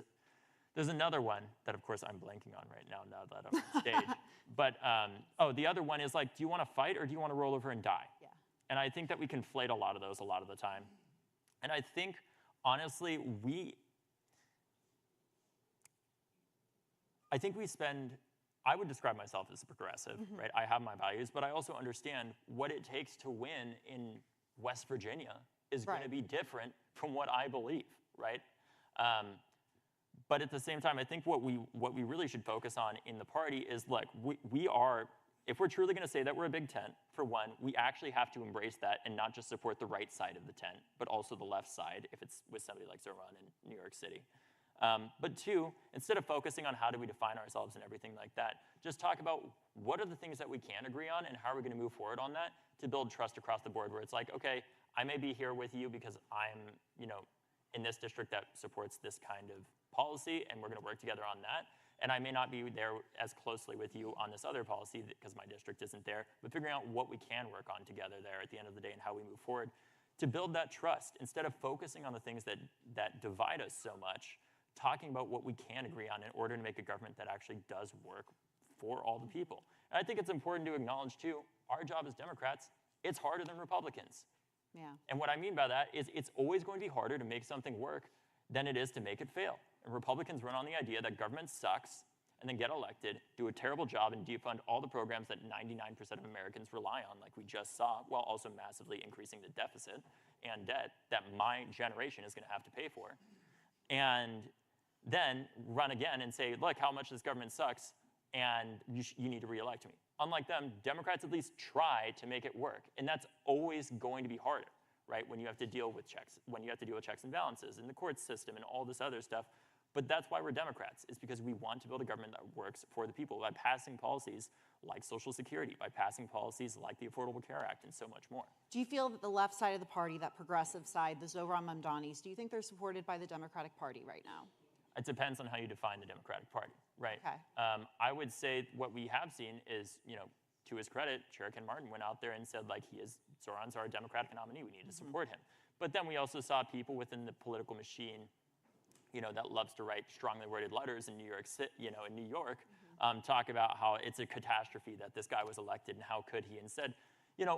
Speaker 13: another one that, of course, I'm blanking on right now that I'm on stage. But, the other one is like, do you want to fight or do you want to roll over and die?
Speaker 14: Yeah.
Speaker 13: And I think that we conflate a lot of those a lot of the time. And I think, honestly, I would describe myself as a progressive, right? I have my values, but I also understand what it takes to win in West Virginia is going to be different from what I believe, right? But at the same time, I think what we really should focus on in the party is, look, if we're truly going to say that we're a big tent, for one, we actually have to embrace that and not just support the right side of the tent, but also the left side if it's with somebody like Zohran in New York City. But two, instead of focusing on how do we define ourselves and everything like that, just talk about what are the things that we can agree on and how are we going to move forward on that to build trust across the board where it's like, okay, I may be here with you because I'm, in this district that supports this kind of policy and we're going to work together on that. And I may not be there as closely with you on this other policy because my district isn't there, but figuring out what we can work on together there at the end of the day and how we move forward to build that trust instead of focusing on the things that divide us so much, talking about what we can agree on in order to make a government that actually does work for all the people. And I think it's important to acknowledge, too, our job as Democrats, it's harder than Republicans.
Speaker 14: Yeah.
Speaker 13: And what I mean by that is it's always going to be harder to make something work than it is to make it fail. And Republicans run on the idea that government sucks and then get elected, do a terrible job, and defund all the programs that 99% of Americans rely on, like we just saw, while also massively increasing the deficit and debt that my generation is going to have to pay for. And then run again and say, look how much this government sucks, and you need to reelect me. Unlike them, Democrats at least try to make it work. And that's always going to be harder, right? When you have to deal with checks and balances and the court system and all this other stuff. But that's why we're Democrats, is because we want to build a government that works for the people by passing policies like Social Security, by passing policies like the Affordable Care Act, and so much more.
Speaker 14: Do you feel that the left side of the party, that progressive side, the Zohran Mamdanis, do you think they're supported by the Democratic Party right now?
Speaker 13: It depends on how you define the Democratic Party, right?
Speaker 14: Okay.
Speaker 13: I would say what we have seen is, to his credit, Chair Ken Martin went out there and said, like, Zohran's our Democratic nominee, we need to support him. But then we also saw people within the political machine, that loves to write strongly worded letters in New York City, in New York, talk about how it's a catastrophe that this guy was elected and how could he, and said,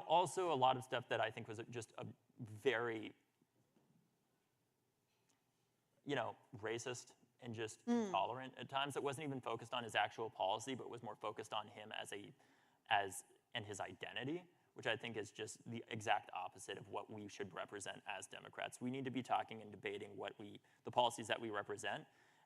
Speaker 13: also a lot of stuff that I think was just a very, racist and just intolerant at times. It wasn't even focused on his actual policy, but was more focused on him and his identity, which I think is just the exact opposite of what we should represent as Democrats. We need to be talking and debating the policies that we represent,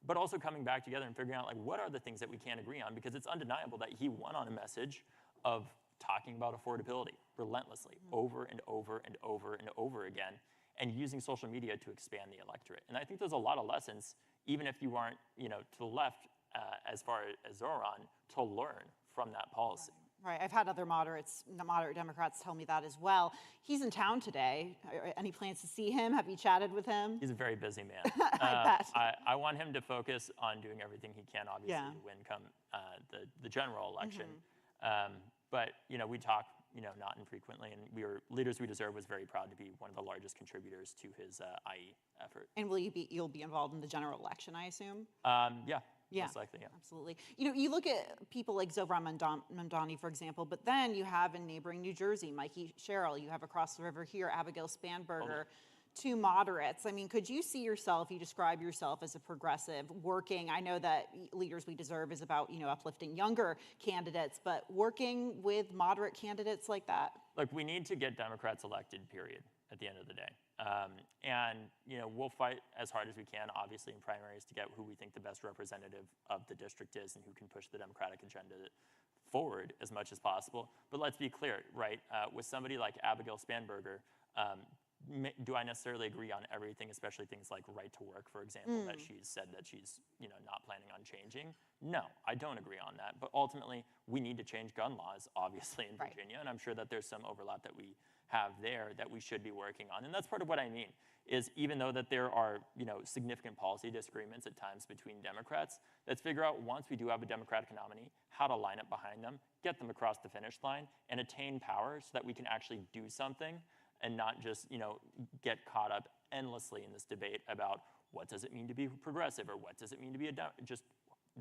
Speaker 13: but also coming back together and figuring out, like, what are the things that we can't agree on, because it's undeniable that he won on a message of talking about affordability relentlessly over and over and over and over again, and using social media to expand the electorate. And I think there's a lot of lessons, even if you aren't, to the left as far as Zohran, to learn from that policy.
Speaker 14: Right. I've had other moderate Democrats tell me that as well. He's in town today. Any plans to see him? Have you chatted with him?
Speaker 13: He's a very busy man. I want him to focus on doing everything he can, obviously, to win come the general election. But, we talk, not infrequently, and Leaders We Deserve was very proud to be one of the largest contributors to his IE effort.
Speaker 14: And you'll be involved in the general election, I assume?
Speaker 13: Yeah, most likely, yeah.
Speaker 14: Absolutely. You look at people like Zohran Mamdani, for example, but then you have in neighboring New Jersey, Mikey Sherrill. You have across the river here, Abigail Spanberger, two moderates. I mean, could you see yourself, you describe yourself as a progressive, working, I know that Leaders We Deserve is about, uplifting younger candidates, but working with moderate candidates like that?
Speaker 13: Look, we need to get Democrats elected, period, at the end of the day. And we'll fight as hard as we can, obviously, in primaries to get who we think the best representative of the district is and who can push the Democratic agenda forward as much as possible. But let's be clear, right? With somebody like Abigail Spanberger, do I necessarily agree on everything, especially things like right to work, for example, that she's said that she's not planning on changing? No, I don't agree on that. But ultimately, we need to change gun laws, obviously, in Virginia, and I'm sure that there's some overlap that we have there that we should be working on. And that's part of what I mean, is even though that there are significant policy disagreements at times between Democrats, let's figure out, once we do have a Democratic nominee, how to line up behind them, get them across the finish line, and attain power so that we can actually do something and not just get caught up endlessly in this debate about what does it mean to be progressive or what does it mean to be just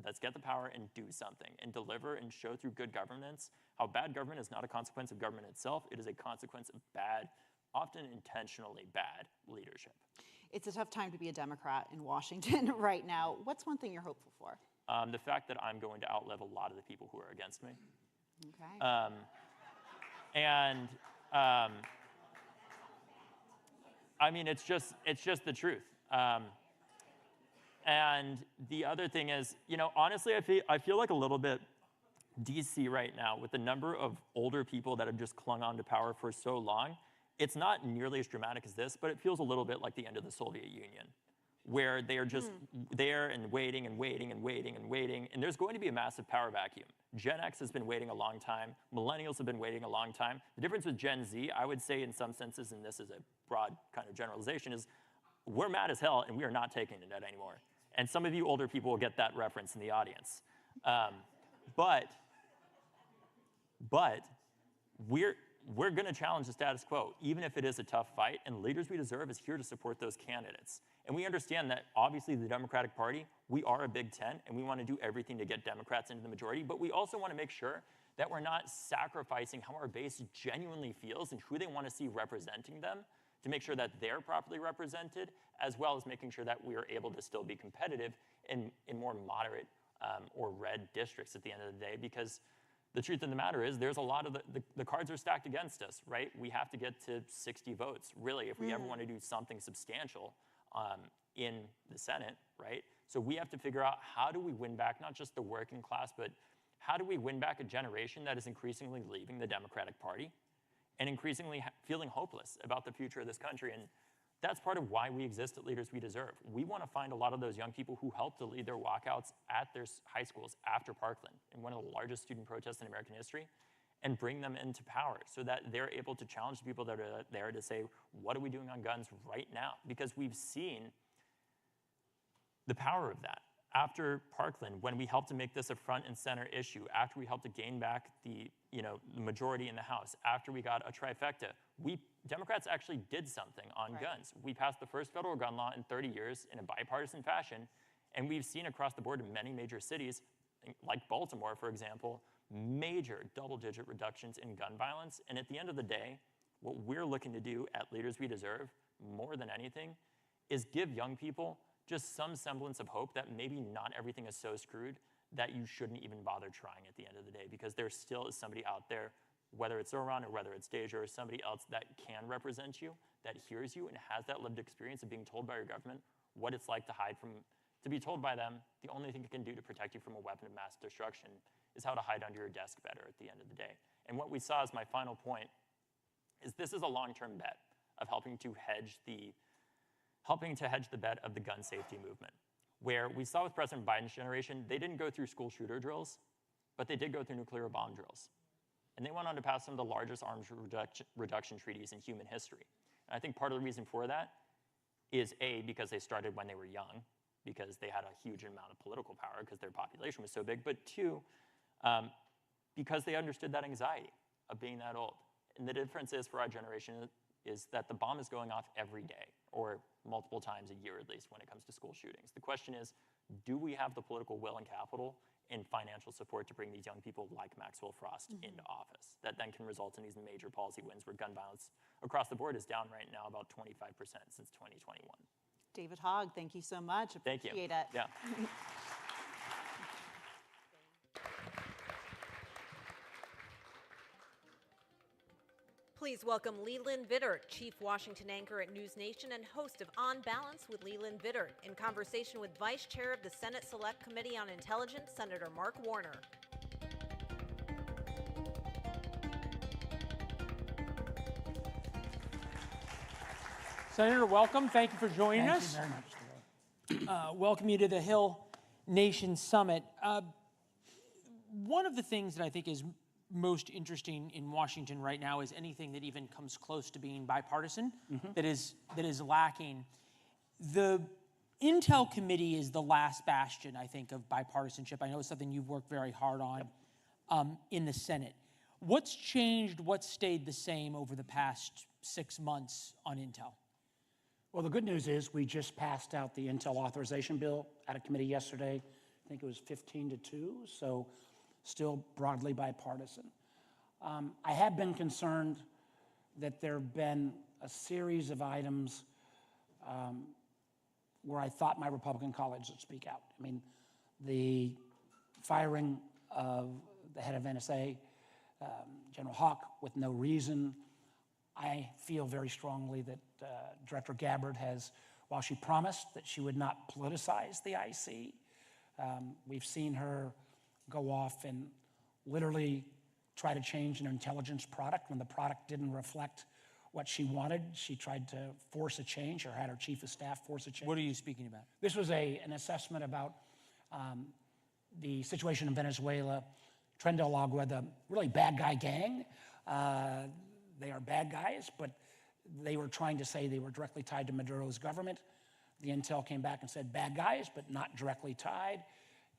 Speaker 13: let's get the power and do something and deliver and show through good governance how bad government is not a consequence of government itself. It is a consequence of bad, often intentionally bad leadership.
Speaker 14: It's a tough time to be a Democrat in Washington right now. What's one thing you're hopeful for?
Speaker 13: The fact that I'm going to outlive a lot of the people who are against me.
Speaker 14: Okay.
Speaker 13: I mean, it's just the truth. And the other thing is, honestly, I feel like a little bit DC right now with the number of older people that have just clung on to power for so long. It's not nearly as dramatic as this, but it feels a little bit like the end of the Soviet Union, where they are just there and waiting and waiting and waiting and waiting. And there's going to be a massive power vacuum. Gen X has been waiting a long time. Millennials have been waiting a long time. The difference with Gen Z, I would say in some senses, and this is a broad kind of generalization, is we're mad as hell and we are not taking it anymore. And some of you older people will get that reference in the audience. But we're going to challenge the status quo, even if it is a tough fight, and Leaders We Deserve is here to support those candidates. And we understand that, obviously, the Democratic Party, we are a big tent, and we want to do everything to get Democrats into the majority, but we also want to make sure that we're not sacrificing how our base genuinely feels and who they want to see representing them to make sure that they're properly represented, as well as making sure that we are able to still be competitive in more moderate or red districts at the end of the day. Because the truth of the matter is there's a lot of the cards are stacked against us, right? We have to get to 60 votes, really, if we ever want to do something substantial in the Senate, right? So we have to figure out, how do we win back not just the working class, but how do we win back a generation that is increasingly leaving the Democratic Party and increasingly feeling hopeless about the future of this country? And that's part of why we exist at Leaders We Deserve. We want to find a lot of those young people who helped to lead their walkouts at their high schools after Parkland in one of the largest student protests in American history, and bring them into power so that they're able to challenge the people that are there to say, what are we doing on guns right now? Because we've seen the power of that. After Parkland, when we helped to make this a front and center issue, after we helped to gain back the majority in the House, after we got a trifecta, Democrats actually did something on guns. We passed the first federal gun law in 30 years in a bipartisan fashion, and we've seen across the board in many major cities, like Baltimore, for example, major double-digit reductions in gun violence. And at the end of the day, what we're looking to do at Leaders We Deserve, more than anything, is give young people just some semblance of hope that maybe not everything is so screwed that you shouldn't even bother trying at the end of the day, because there still is somebody out there, whether it's Zoran or whether it's Deja or somebody else that can represent you, that hears you and has that lived experience of being told by your government what it's like to be told by them the only thing it can do to protect you from a weapon of mass destruction is how to hide under your desk better at the end of the day. And what we saw as my final point is this is a long-term bet of helping to hedge the bet of the gun safety movement, where we saw with President Biden's generation, they didn't go through school shooter drills, but they did go through nuclear bomb drills. And they went on to pass some of the largest arms reduction treaties in human history. And I think part of the reason for that is A, because they started when they were young, because they had a huge amount of political power because their population was so big, but two, because they understood that anxiety of being that old. And the difference is for our generation is that the bomb is going off every day, or multiple times a year at least when it comes to school shootings. The question is, do we have the political will and capital and financial support to bring these young people like Maxwell Frost into office that then can result in these major policy wins where gun violence across the board is down right now about 25% since 2021.
Speaker 14: David Hogg, thank you so much. Appreciate
Speaker 13: Thank you.
Speaker 14: it.
Speaker 13: Yeah.
Speaker 1: Please welcome Leland Vittert, Chief Washington Anchor at NewsNation and host of On Balance with Leland Vittert, in conversation with Vice Chair of the Senate Select Committee on Intelligence, Senator Mark Warner.
Speaker 11: Senator, welcome. Thank you for joining us.
Speaker 15: Thank you very much.
Speaker 11: Welcome you to the Hill Nation Summit. One of the things that I think is most interesting in Washington right now is anything that even comes close to being bipartisan that is lacking. The Intel Committee is the last bastion, I think, of bipartisanship. I know it's something you've worked very hard on in the Senate. What's changed, what's stayed the same over the past 6 months on Intel?
Speaker 15: Well, the good news is we just passed out the Intel authorization bill out of committee yesterday. I think it was 15-2, so still broadly bipartisan. I have been concerned that there have been a series of items where I thought my Republican colleagues would speak out. I mean, the firing of the head of NSA, General Hawk, with no reason. I feel very strongly that Director Gabbard has, while she promised that she would not politicize the IC, we've seen her go off and literally try to change an intelligence product when the product didn't reflect what she wanted. She tried to force a change, or had her chief of staff force a change.
Speaker 11: What are you speaking about?
Speaker 15: This was an assessment about the situation in Venezuela. Tren del Agua, the really bad guy gang. They are bad guys, but they were trying to say they were directly tied to Maduro's government. The intel came back and said bad guys, but not directly tied.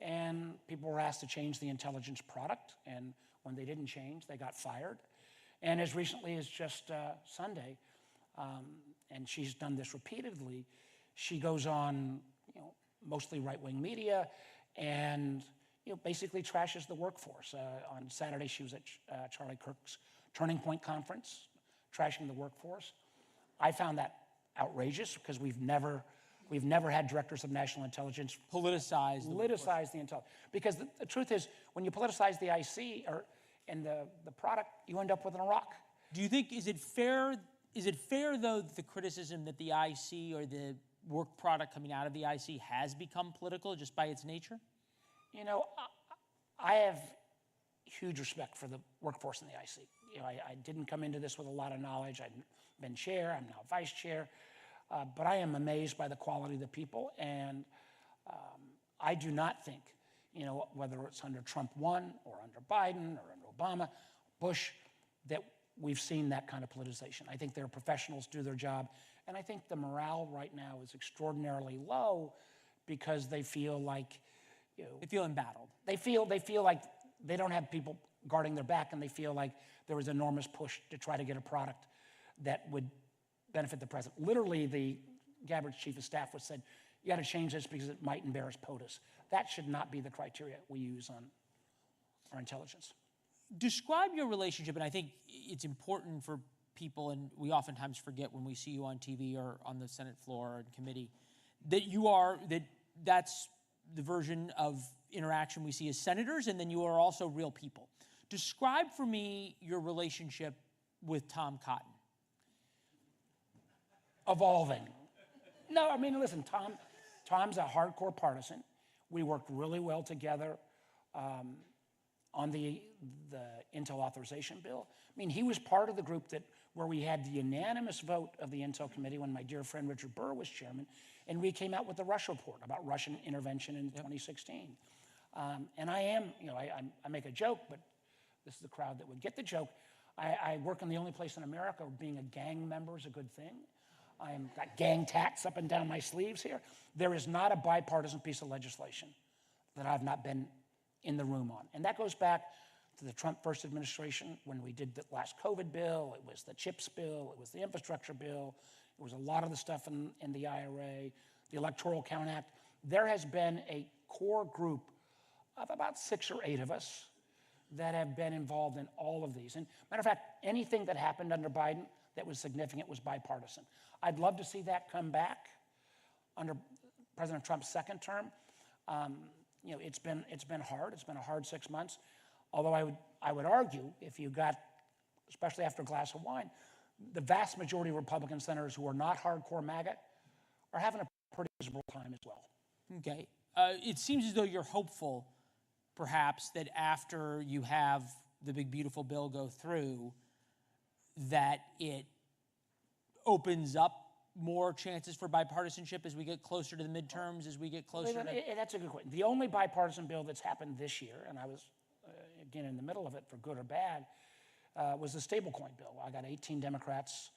Speaker 15: And people were asked to change the intelligence product, and when they didn't change, they got fired. And as recently as just Sunday, and she's done this repeatedly, she goes on, mostly right-wing media, and basically trashes the workforce. On Saturday, she was at Charlie Kirk's Turning Point Conference, trashing the workforce. I found that outrageous because we've never had directors of national intelligence
Speaker 11: politicize
Speaker 15: the intelligence. Because the truth is, when you politicize the IC and the product, you end up with an Iraq.
Speaker 11: Do you think, is it fair though, the criticism that the IC or the work product coming out of the IC has become political just by its nature?
Speaker 15: I have huge respect for the workforce in the IC. I didn't come into this with a lot of knowledge. I've been chair, I'm now vice chair, but I am amazed by the quality of the people, and I do not think, whether it's under Trump 1 or under Biden or under Obama, Bush, that we've seen that kind of politicization. I think their professionals do their job, and I think the morale right now is extraordinarily low because they feel like,
Speaker 11: they feel embattled.
Speaker 15: They feel like they don't have people guarding their back, and they feel like there was enormous push to try to get a product that would benefit the president. Literally, the Gabbard's chief of staff was said, you got to change this because it might embarrass POTUS. That should not be the criteria we use on our intelligence.
Speaker 11: Describe your relationship, and I think it's important for people, and we oftentimes forget when we see you on TV or on the Senate floor or in committee, that's the version of interaction we see as senators, and then you are also real people. Describe for me your relationship with Tom Cotton.
Speaker 15: Evolving. No, I mean, listen, Tom's a hardcore partisan. We worked really well together on the Intel authorization bill. I mean, he was part of the group where we had the unanimous vote of the Intel committee when my dear friend Richard Burr was chairman, and we came out with the Russia report about Russian intervention in 2016. And I make a joke, but this is the crowd that would get the joke. I work in the only place in America where being a gang member is a good thing. I've got gang tats up and down my sleeves here. There is not a bipartisan piece of legislation that I've not been in the room on. And that goes back to the Trump first administration when we did the last COVID bill, it was the CHIPS bill, it was the infrastructure bill, it was a lot of the stuff in the IRA, the Electoral Count Act. There has been a core group of about 6 or 8 of us that have been involved in all of these. And matter of fact, anything that happened under Biden that was significant was bipartisan. I'd love to see that come back under President Trump's second term. It's been hard. It's been a hard 6 months. Although I would argue, if you got, especially after a glass of wine, the vast majority of Republican senators who are not hardcore MAGA are having a pretty miserable time as well.
Speaker 11: Okay. It seems as though you're hopeful, perhaps, that after you have the big, beautiful bill go through, that it opens up more chances for bipartisanship as we get closer to the midterms, as we get closer to...
Speaker 15: That's a good question. The only bipartisan bill that's happened this year, and I was, again, in the middle of it for good or bad, was the stablecoin bill. I got 19 Democrats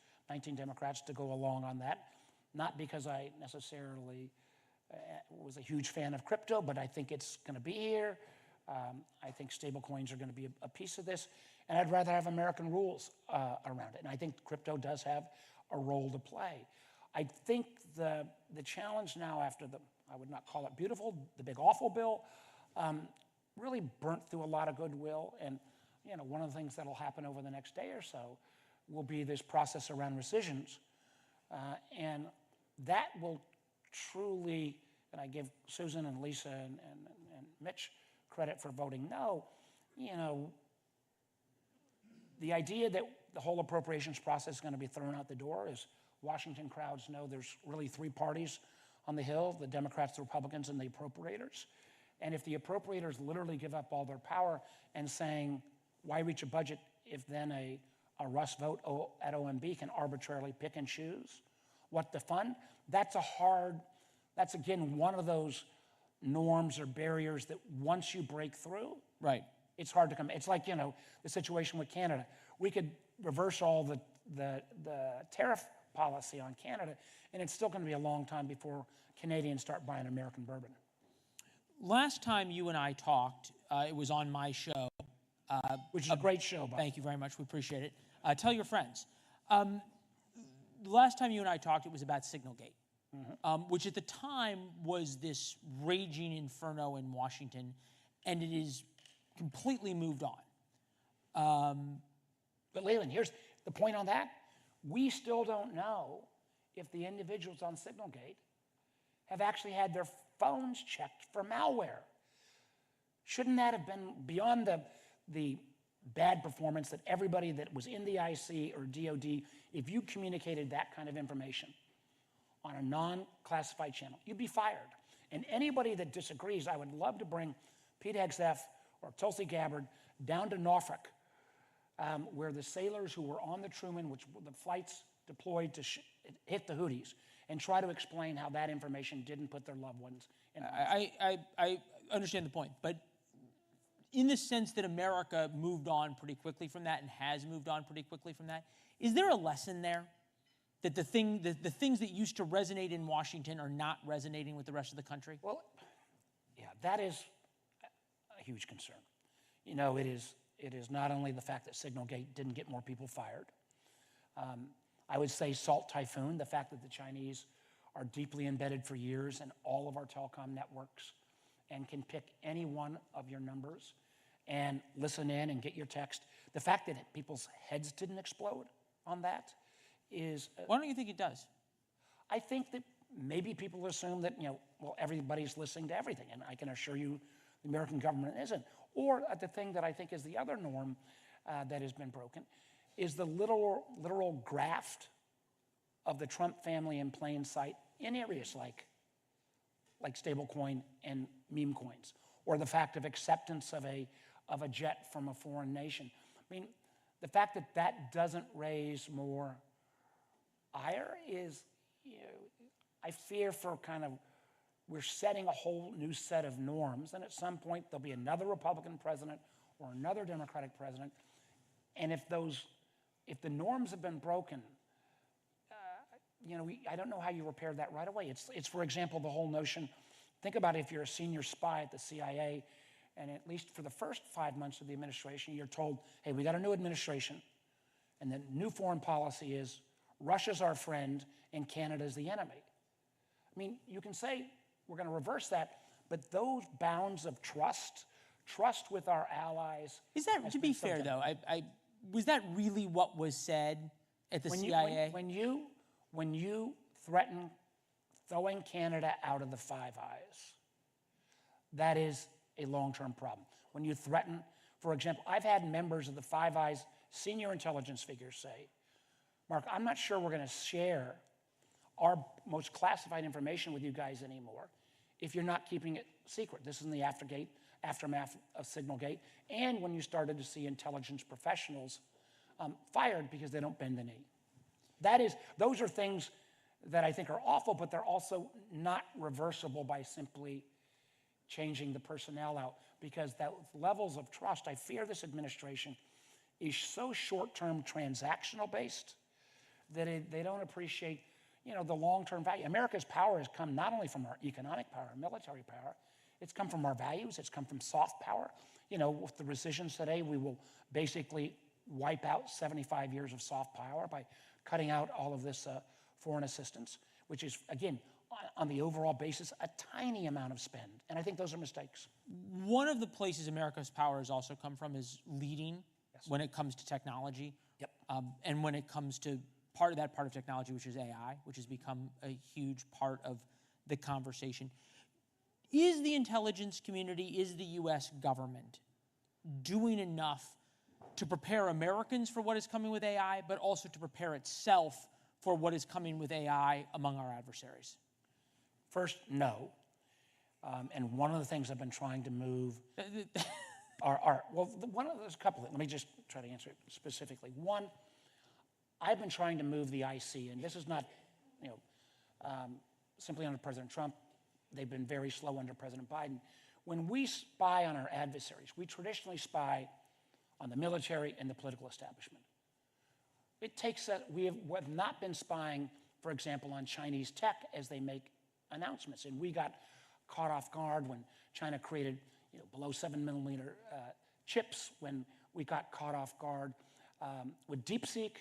Speaker 15: to go along on that. Not because I necessarily was a huge fan of crypto, but I think it's going to be here. I think stablecoins are going to be a piece of this. And I'd rather have American rules around it. And I think crypto does have a role to play. I think the challenge now after I would not call it beautiful, the big awful bill, really burnt through a lot of goodwill. And one of the things that'll happen over the next day or so will be this process around rescissions. And that will truly, and I give Susan and Lisa and Mitch credit for voting no, the idea that the whole appropriations process is going to be thrown out the door is Washington crowds know there's really 3 parties on the Hill, the Democrats, the Republicans, and the appropriators. And if the appropriators literally give up all their power and saying, why reach a budget if then a Russ vote at OMB can arbitrarily pick and choose what to fund, that's again one of those norms or barriers that once you break through,
Speaker 11: right,
Speaker 15: it's hard to come. It's like, the situation with Canada. We could reverse all the tariff policy on Canada, and it's still going to be a long time before Canadians start buying American bourbon.
Speaker 11: Last time you and I talked, it was on my show.
Speaker 15: Which is a great show, Bob.
Speaker 11: Thank you very much. We appreciate it. Tell your friends. The last time you and I talked, it was about Signalgate, which at the time was this raging inferno in Washington.
Speaker 15: and it is completely moved on. But Leland, here's the point on that. We still don't know if the individuals on Signalgate have actually had their phones checked for malware. Shouldn't that have been beyond the bad performance that everybody that was in the IC or DOD, if you communicated that kind of information on a non-classified channel, you'd be fired. And anybody that disagrees, I would love to bring Pete Hegseth or Tulsi Gabbard down to Norfolk, where the sailors who were on the Truman, which the flights deployed to hit the Houthis, and try to explain how that information didn't put their loved ones in harm's way.
Speaker 11: I understand the point, but in the sense that America moved on pretty quickly from that and has moved on pretty quickly from that, is there a lesson there? That the things that used to resonate in Washington are not resonating with the rest of the country?
Speaker 15: Well, yeah, that is a huge concern. You know, it is not only the fact that Signalgate didn't get more people fired. I would say Salt Typhoon, the fact that the Chinese are deeply embedded for years in all of our telecom networks and can pick any one of your numbers and listen in and get your text. The fact that people's heads didn't explode on that is...
Speaker 11: Why don't you think it does?
Speaker 15: I think that maybe people assume that, well, everybody's listening to everything, and I can assure you the American government isn't. Or the thing that I think is the other norm that has been broken is the literal graft of the Trump family in plain sight in areas like stablecoin and meme coins, or the fact of acceptance of a jet from a foreign nation. I mean, the fact that that doesn't raise more ire is, I fear for we're setting a whole new set of norms, and at some point there'll be another Republican president or another Democratic president, and if the norms have been broken, I don't know how you repair that right away. It's for example, the whole notion, think about if you're a senior spy at the CIA, and at least for the first 5 months of the administration, you're told, hey, we got a new administration, and the new foreign policy is Russia's our friend and Canada's the enemy. I mean, you can say we're going to reverse that, but those bounds of trust with our allies...
Speaker 11: Is that, to be fair, though, was that really what was said at the CIA?
Speaker 15: When you threaten throwing Canada out of the Five Eyes, that is a long-term problem. When you threaten, for example, I've had members of the Five Eyes senior intelligence figures say, Mark, I'm not sure we're going to share our most classified information with you guys anymore if you're not keeping it secret. This is in the aftermath of Signalgate, and when you started to see intelligence professionals fired because they don't bend the knee. Those are things that I think are awful, but they're also not reversible by simply changing the personnel out, because that levels of trust, I fear this administration is so short-term transactional based that they don't appreciate the long-term value. America's power has come not only from our economic power, military power, it's come from our values, it's come from soft power. With the rescissions today, we will basically wipe out 75 years of soft power by cutting out all of this foreign assistance, which is, again, on the overall basis, a tiny amount of spend. And I think those are mistakes.
Speaker 11: One of the places America's power has also come from is leading when it comes to technology.
Speaker 15: Yep.
Speaker 11: And when it comes to part of technology, which is AI, which has become a huge part of the conversation. Is the intelligence community, is the U.S. government doing enough to prepare Americans for what is coming with AI, but also to prepare itself for what is coming with AI among our adversaries?
Speaker 15: First, no. And one of the things I've been trying to move there's a couple of, let me just try to answer it specifically. One, I've been trying to move the IC, and this is not, simply under President Trump. They've been very slow under President Biden. When we spy on our adversaries, we traditionally spy on the military and the political establishment. We have not been spying, for example, on Chinese tech as they make announcements. And we got caught off guard when China created below 7mm chips, when we got caught off guard with DeepSeek.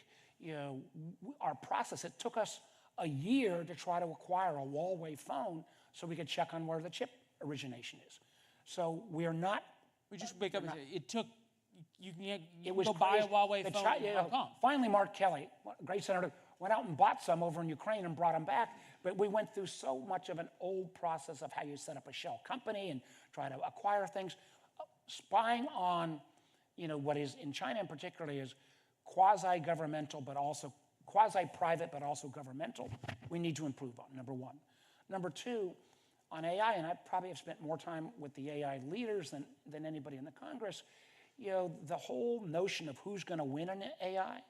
Speaker 15: Our process, it took us a year to try to acquire a Huawei phone so we could check on where the chip origination is. So we are not
Speaker 11: We just wake up and say, it took, you can
Speaker 15: It was
Speaker 11: go buy a
Speaker 15: crazy.
Speaker 11: Huawei
Speaker 15: The
Speaker 11: phone
Speaker 15: Chi-
Speaker 11: in
Speaker 15: you
Speaker 11: Hong
Speaker 15: know,
Speaker 11: Kong.
Speaker 15: Finally, Mark Kelly, a great senator, went out and bought some over in Ukraine and brought them back. But we went through so much of an old process of how you set up a shell company and try to acquire things. Spying on, what is in China in particular is quasi-governmental, but also quasi-private, but also governmental. We need to improve on, number one. Number two, on AI, and I probably have spent more time with the AI leaders than anybody in the Congress, the whole notion of who's going to win in AI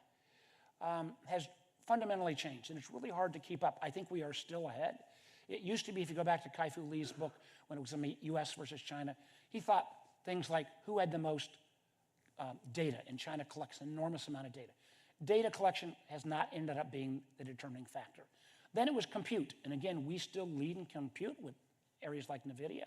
Speaker 15: has fundamentally changed, and it's really hard to keep up. I think we are still ahead. It used to be, if you go back to Kai-Fu Lee's book, when it was in the US versus China, he thought things like who had the most data, and China collects an enormous amount of data. Data collection has not ended up being the determining factor. Then it was compute, and again, we still lead in compute with areas like NVIDIA.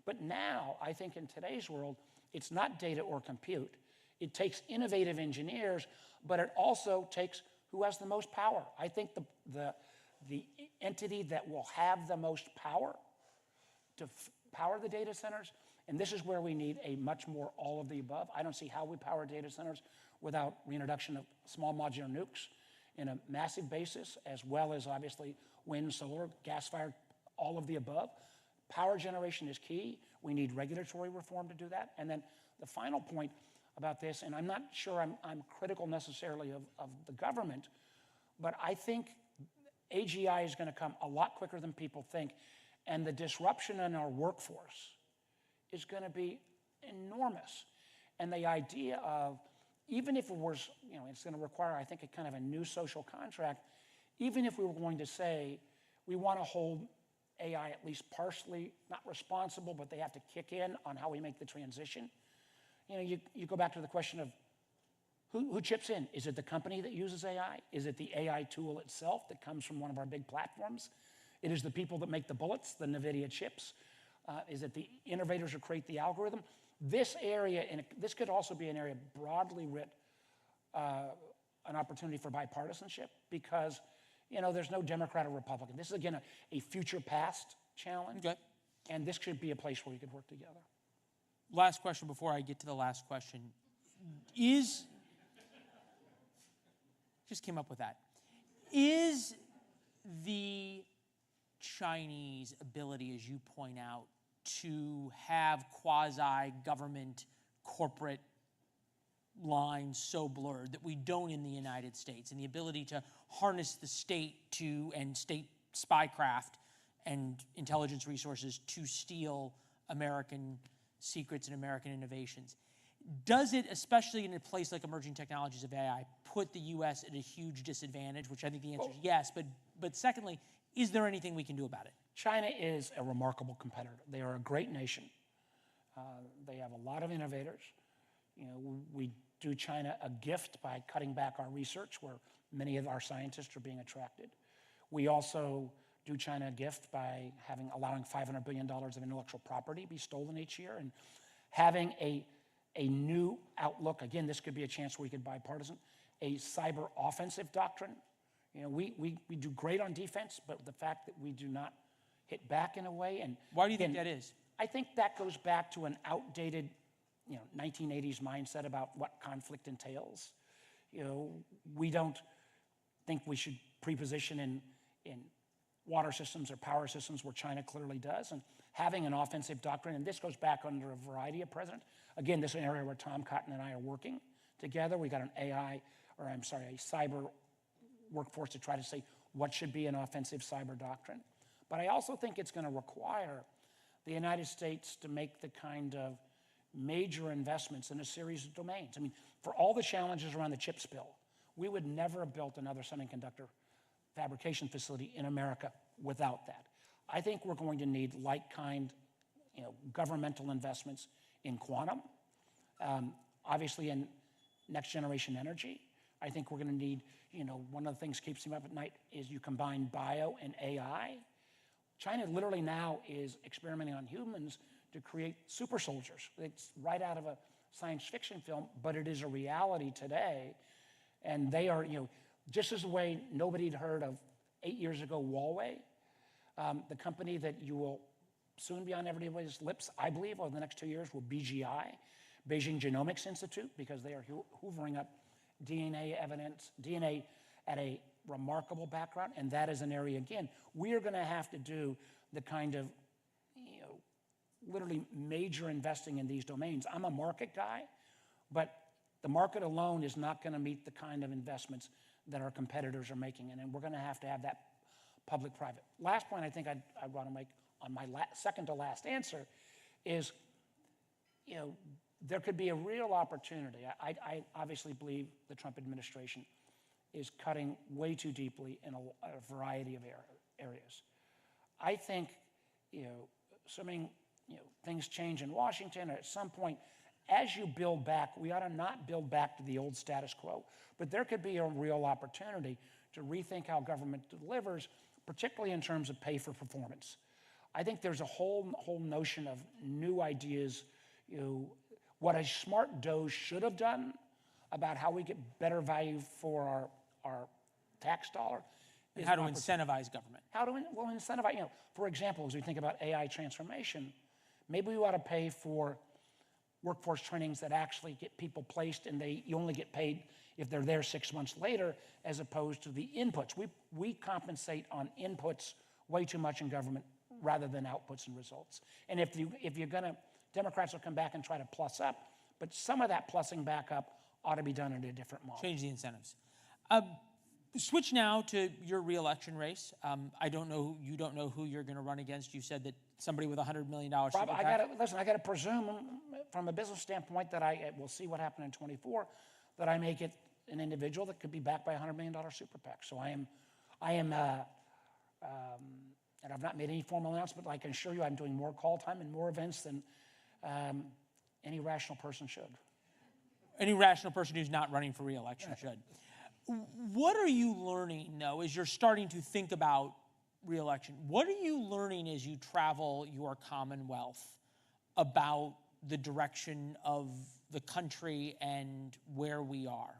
Speaker 15: But now, I think in today's world, it's not data or compute. It takes innovative engineers, but it also takes who has the most power. I think the entity that will have the most power to power the data centers, and this is where we need a much more all of the above. I don't see how we power data centers without reintroduction of small modular nukes in a massive basis, as well as obviously wind, solar, gas-fired, all of the above. Power generation is key. We need regulatory reform to do that. And then the final point about this, and I'm not sure I'm critical necessarily of the government, but I think AGI is going to come a lot quicker than people think, and the disruption in our workforce is going to be enormous. And the idea of, even if it was, it's going to require, I think, a kind of a new social contract, even if we were going to say we want to hold AI at least partially, not responsible, but they have to kick in on how we make the transition. You go back to the question of who chips in? Is it the company that uses AI? Is it the AI tool itself that comes from one of our big platforms? It is the people that make the bullets, the NVIDIA chips. Is it the innovators who create the algorithm? This area, and this could also be an area broadly writ, an opportunity for bipartisanship, because there's no Democrat or Republican. This is, again, a future past challenge, and this should be a place where we could work together.
Speaker 11: Last question before I get to the last question. Just came up with that. Is the Chinese ability, as you point out, to have quasi-government corporate lines so blurred that we don't in the United States, and the ability to harness the state and state spycraft and intelligence resources to steal American secrets and American innovations. Does it, especially in a place like emerging technologies of AI, put the U.S. at a huge disadvantage, which I think the answer is yes, but secondly, is there anything we can do about it?
Speaker 15: China is a remarkable competitor. They are a great nation. They have a lot of innovators. We do China a gift by cutting back our research, where many of our scientists are being attracted. We also do China a gift by allowing $500 billion of intellectual property be stolen each year, and having a new outlook. Again, this could be a chance where we could bipartisan, a cyber offensive doctrine. We do great on defense, but the fact that we do not hit back in a way. And
Speaker 11: why do you think that is?
Speaker 15: I think that goes back to an outdated 1980s mindset about what conflict entails. We don't think we should preposition in water systems or power systems where China clearly does, and having an offensive doctrine, and this goes back under a variety of presidents. Again, this is an area where Tom Cotton and I are working together. We got a cyber workforce to try to say what should be an offensive cyber doctrine. But I also think it's going to require the United States to make the kind of major investments in a series of domains. I mean, for all the challenges around the chip spill, we would never have built another semiconductor fabrication facility in America without that. I think we're going to need governmental investments in quantum, obviously in next generation energy. I think we're going to need, one of the things that keeps me up at night is you combine bio and AI. China literally now is experimenting on humans to create super soldiers. It's right out of a science fiction film, but it is a reality today. And they are, just as the way nobody had heard of 8 years ago, Huawei, the company that you will soon be on everybody's lips, I believe, over the next 2 years will BGI, Beijing Genomics Institute, because they are hoovering up DNA evidence, DNA at a remarkable background, and that is an area, again, we are going to have to do the kind of, literally major investing in these domains. I'm a market guy, but the market alone is not going to meet the kind of investments that our competitors are making, and we're going to have that public-private. Last point I think I want to make on my second to last answer is, there could be a real opportunity. I obviously believe the Trump administration is cutting way too deeply in a variety of areas. I think, assuming things change in Washington, or at some point, as you build back, we ought to not build back to the old status quo, but there could be a real opportunity to rethink how government delivers, particularly in terms of pay for performance. I think there's a whole notion of new ideas, what a smart DOGE should have done about how we get better value for our tax dollar.
Speaker 11: And how to incentivize government.
Speaker 15: How to incentivize, for example, as we think about AI transformation, maybe we ought to pay for workforce trainings that actually get people placed, and you only get paid if they're there 6 months later, as opposed to the inputs. We compensate on inputs way too much in government rather than outputs and results. And if you're going to, Democrats will come back and try to plus up, but some of that plussing back up ought to be done in a different model.
Speaker 11: Change the incentives. Switch now to your reelection race. You don't know who you're going to run against. You said that somebody with $100 million.
Speaker 15: I got to presume from a business standpoint that we'll see what happened in 24, that I make it an individual that could be backed by a $100 million super PAC. So I am, and I've not made any formal announcement, but I can assure you I'm doing more call time and more events than any rational person should.
Speaker 11: Any rational person who's not running for reelection should. What are you learning, though, as you're starting to think about reelection? What are you learning as you travel your Commonwealth about the direction of the country and where we are?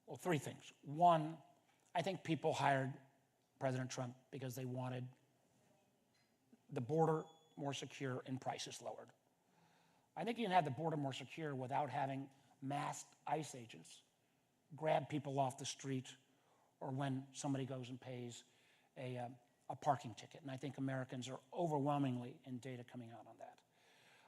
Speaker 15: Well, three things. One, I think people hired President Trump because they wanted the border more secure and prices lowered. I think you can have the border more secure without having masked ICE agents grab people off the street, or when somebody goes and pays a parking ticket. And I think Americans are overwhelmingly in data coming out on that.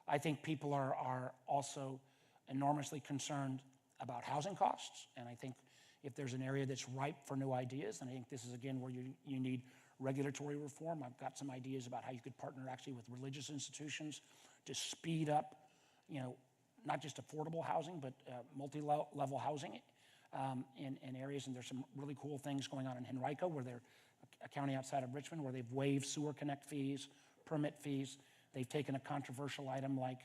Speaker 15: I think people are also enormously concerned about housing costs. And I think if there's an area that's ripe for new ideas, and I think this is, again, where you need regulatory reform. I've got some ideas about how you could partner actually with religious institutions to speed up, not just affordable housing, but multi-level housing in areas. And there's some really cool things going on in Henrico, where they're a county outside of Richmond, where they've waived sewer connect fees, permit fees. They've taken a controversial item like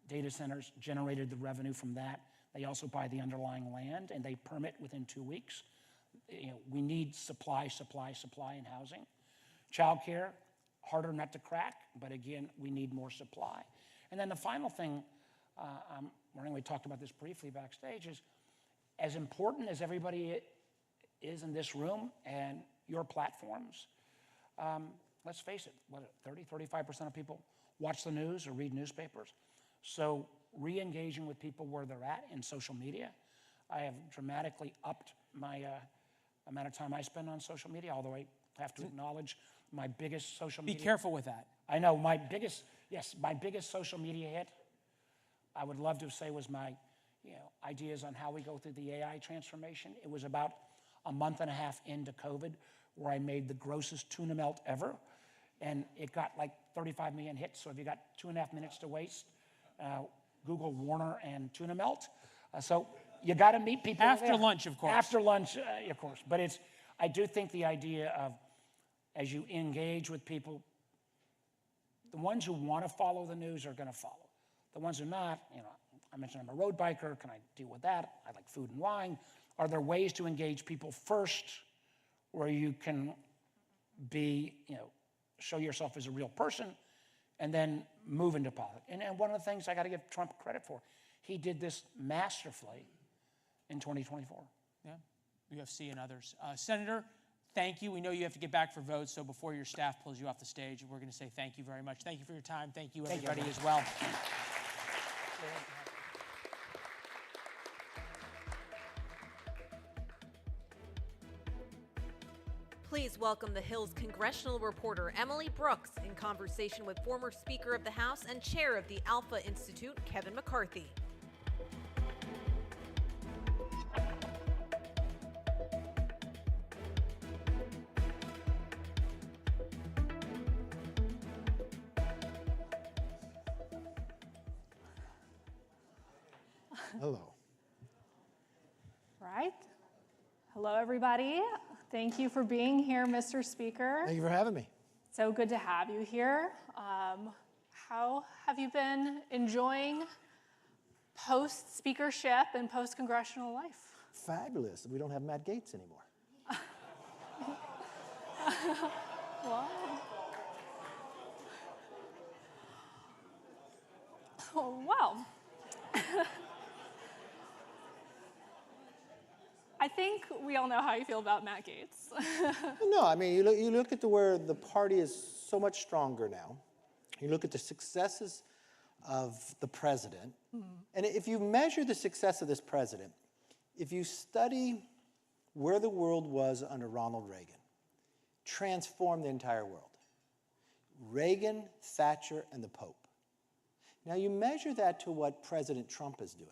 Speaker 15: data centers, generated the revenue from that. They also buy the underlying land, and they permit within 2 weeks. We need supply in housing. Childcare, harder nut to crack, but again, we need more supply. And then the final thing, we talked about this briefly backstage, is as important as everybody is in this room and your platforms, let's face it, 35% of people watch the news or read newspapers. So re-engaging with people where they're at in social media. I have dramatically upped my amount of time I spend on social media, although I have to acknowledge my biggest social media.
Speaker 11: Be careful with that.
Speaker 15: I know, my biggest social media hit, I would love to say, was my ideas on how we go through the AI transformation. It was about a month and a half into COVID where I made the grossest tuna melt ever, and it got like 35 million hits. So if you got 2.5 minutes to waste, Google Warner and tuna melt. So you got to meet people
Speaker 11: after lunch, of course.
Speaker 15: After lunch, of course. But I do think the idea of, as you engage with people, the ones who want to follow the news are going to follow. The ones who are not, I mentioned I'm a road biker. Can I deal with that? I like food and wine. Are there ways to engage people first where you can be, show yourself as a real person and then move into politics? And one of the things I got to give Trump credit for, he did this masterfully in 2024.
Speaker 11: Yeah, UFC and others. Senator, thank you. We know you have to get back for votes, so before your staff pulls you off the stage, we're going to say thank you very much. Thank you for your time. Thank you, everybody, as well.
Speaker 1: Please welcome the Hill's congressional reporter, Emily Brooks, in conversation with former Speaker of the House and Chair of the Alpha Institute, Kevin McCarthy.
Speaker 3: Hello.
Speaker 16: Right. Hello, everybody. Thank you for being here, Mr. Speaker.
Speaker 3: Thank you for having me.
Speaker 16: So good to have you here. How have you been enjoying post-speakership and post-congressional life?
Speaker 3: Fabulous. We don't have Matt Gaetz anymore.
Speaker 16: Well, oh, wow. I think we all know how you feel about Matt Gaetz.
Speaker 3: No, I mean, you look at where the party is so much stronger now. You look at the successes of the president. And if you measure the success of this president, if you study where the world was under Ronald Reagan, transformed the entire world. Reagan, Thatcher, and the Pope. Now you measure that to what President Trump is doing.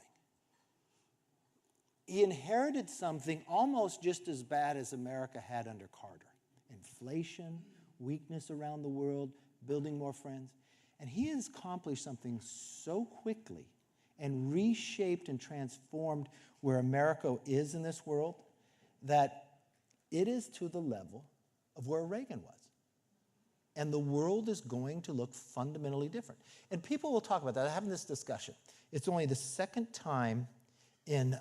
Speaker 3: He inherited something almost just as bad as America had under Carter. Inflation, weakness around the world, building more friends. And he has accomplished something so quickly and reshaped and transformed where America is in this world that it is to the level of where Reagan was. And the world is going to look fundamentally different. And people will talk about that. I'm having this discussion. It's only the second time in...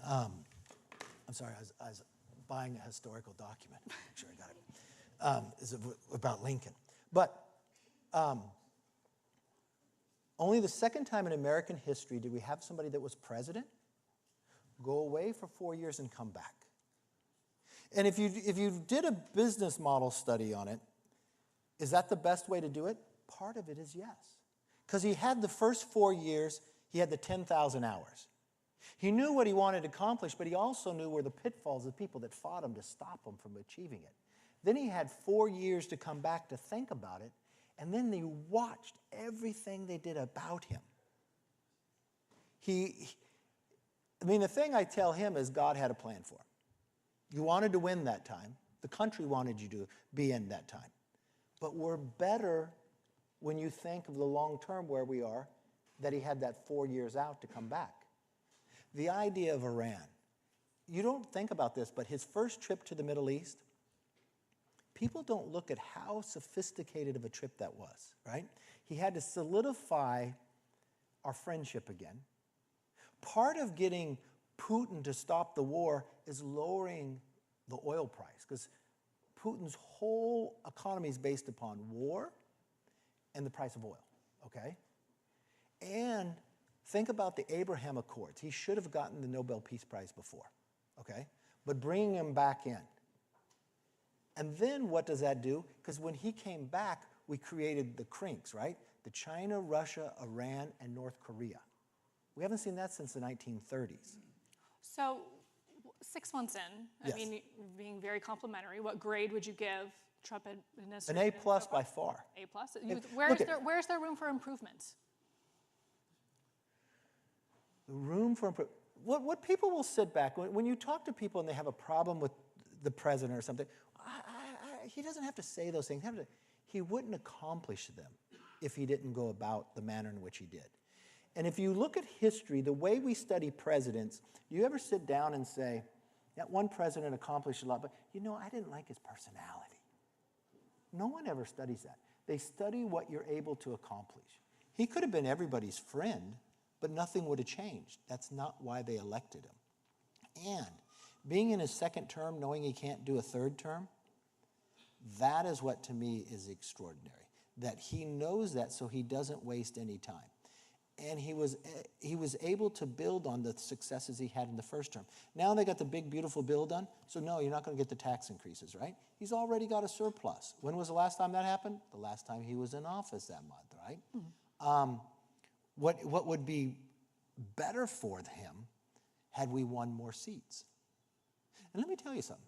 Speaker 3: I'm sorry, I was buying a historical document. Make sure I got it. It's about Lincoln. But only the second time in American history did we have somebody that was president go away for 4 years and come back. And if you did a business model study on it, is that the best way to do it? Part of it is yes. Because he had the first 4 years, he had the 10,000 hours. He knew what he wanted to accomplish, but he also knew where the pitfalls of the people that fought him to stop him from achieving it. Then he had 4 years to come back to think about it, and then they watched everything they did about him. The thing I tell him is God had a plan for him. You wanted to win that time. The country wanted you to be in that time. But we're better when you think of the long term where we are, that he had that 4 years out to come back. The idea of Iran. You don't think about this, but his first trip to the Middle East, people don't look at how sophisticated of a trip that was, right? He had to solidify our friendship again. Part of getting Putin to stop the war is lowering the oil price, because Putin's whole economy is based upon war and the price of oil, okay? And think about the Abraham Accords. He should have gotten the Nobel Peace Prize before, okay? But bringing him back in. And then what does that do? Because when he came back, we created the CRINCs, right? The China, Russia, Iran, and North Korea. We haven't seen that since the 1930s.
Speaker 16: So 6 months in,
Speaker 3: Yes.
Speaker 16: I mean, being very complimentary, what grade would you give Trump administration?
Speaker 3: An A+ by far.
Speaker 16: A+? Where's there room for improvement?
Speaker 3: The room for improvement. What people will sit back, when you talk to people and they have a problem with the president or something, he doesn't have to say those things. He wouldn't accomplish them if he didn't go about the manner in which he did. And if you look at history, the way we study presidents, do you ever sit down and say, that one president accomplished a lot, but I didn't like his personality. No one ever studies that. They study what you're able to accomplish. He could have been everybody's friend, but nothing would have changed. That's not why they elected him. And being in his second term, knowing he can't do a third term, that is what to me is extraordinary. That he knows that so he doesn't waste any time. and he was able to build on the successes he had in the first term. Now they got the big, beautiful bill done, so no, you're not going to get the tax increases, right? He's already got a surplus. When was the last time that happened? The last time he was in office that month, right? What would be better for him had we won more seats? And let me tell you something.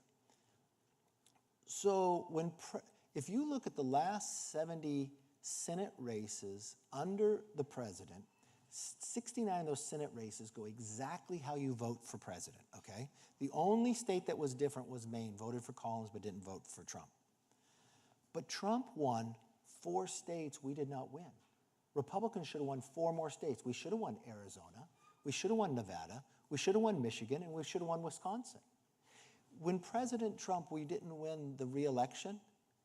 Speaker 3: So if you look at the last 70 Senate races under the president, 69 of those Senate races go exactly how you vote for president, okay? The only state that was different was Maine, voted for Collins but didn't vote for Trump. But Trump won 4 states we did not win. Republicans should have won 4 more states. We should have won Arizona, we should have won Nevada, we should have won Michigan, and we should have won Wisconsin. When President Trump, we didn't win the re-election,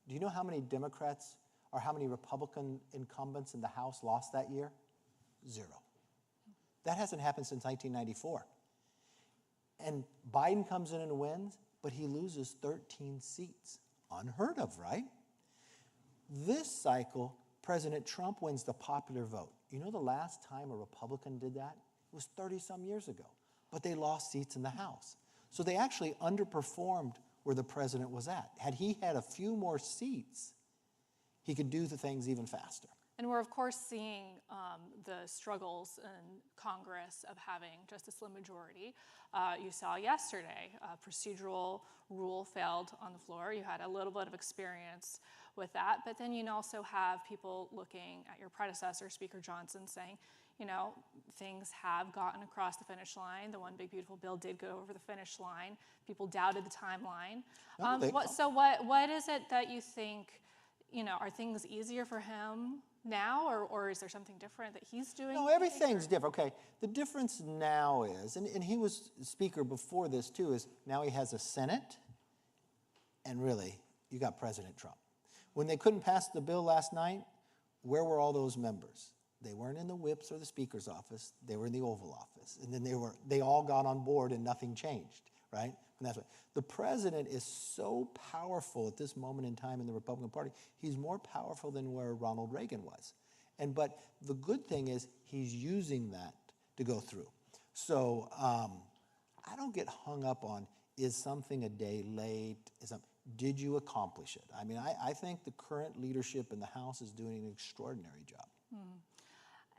Speaker 3: do you know how many Democrats or how many Republican incumbents in the House lost that year? 0. That hasn't happened since 1994. And Biden comes in and wins, but he loses 13 seats. Unheard of, right? This cycle, President Trump wins the popular vote. You know the last time a Republican did that? It was 30-some years ago. But they lost seats in the House. So they actually underperformed where the president was at. Had he had a few more seats, he could do the things even faster.
Speaker 16: And we're, of course, seeing the struggles in Congress of having just a slim majority. You saw yesterday a procedural rule failed on the floor. You had a little bit of experience with that. But then you also have people looking at your predecessor, Speaker Johnson, saying, you know, things have gotten across the finish line. The one big, beautiful bill did go over the finish line. People doubted the timeline. What is it that you think, you know, are things easier for him now, or is there something different that he's doing?
Speaker 3: No, everything's different. Okay, the difference now is, and he was Speaker before this too, is now he has a Senate, and really, you got President Trump. When they couldn't pass the bill last night, where were all those members? They weren't in the whips or the Speaker's office. They were in the Oval Office. And then they all got on board and nothing changed, right? And that's what, the president is so powerful at this moment in time in the Republican Party. He's more powerful than where Ronald Reagan was. But the good thing is he's using that to go through. So I don't get hung up on, is something a day late? Did you accomplish it? I mean, I think the current leadership in the House is doing an extraordinary job.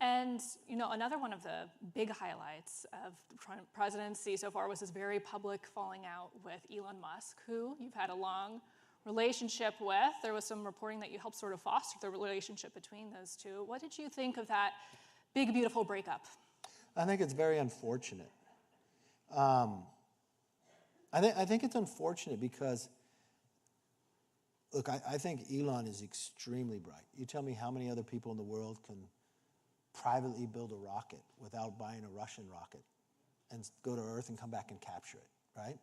Speaker 16: And, you know, another one of the big highlights of the Trump presidency so far was his very public falling out with Elon Musk, who you've had a long relationship with. There was some reporting that you helped sort of foster the relationship between those two. What did you think of that big, beautiful breakup?
Speaker 3: I think it's very unfortunate. I think it's unfortunate because, look, I think Elon is extremely bright. You tell me how many other people in the world can privately build a rocket without buying a Russian rocket and go to Earth and come back and capture it, right?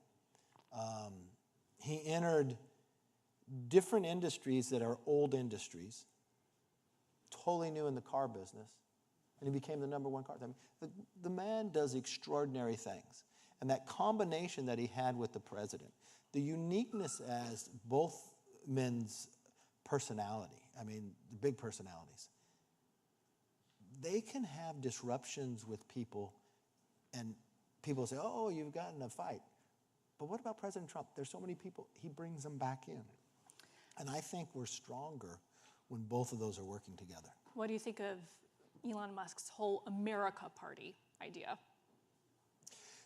Speaker 3: He entered different industries that are old industries, totally new in the car business, and he became the #1 car. I mean, the man does extraordinary things. And that combination that he had with the president, the uniqueness as both men's personality, I mean, the big personalities, they can have disruptions with people, and people say, oh, you've gotten a fight. But what about President Trump? There's so many people, he brings them back in. And I think we're stronger when both of those are working together.
Speaker 16: What do you think of Elon Musk's whole America Party idea?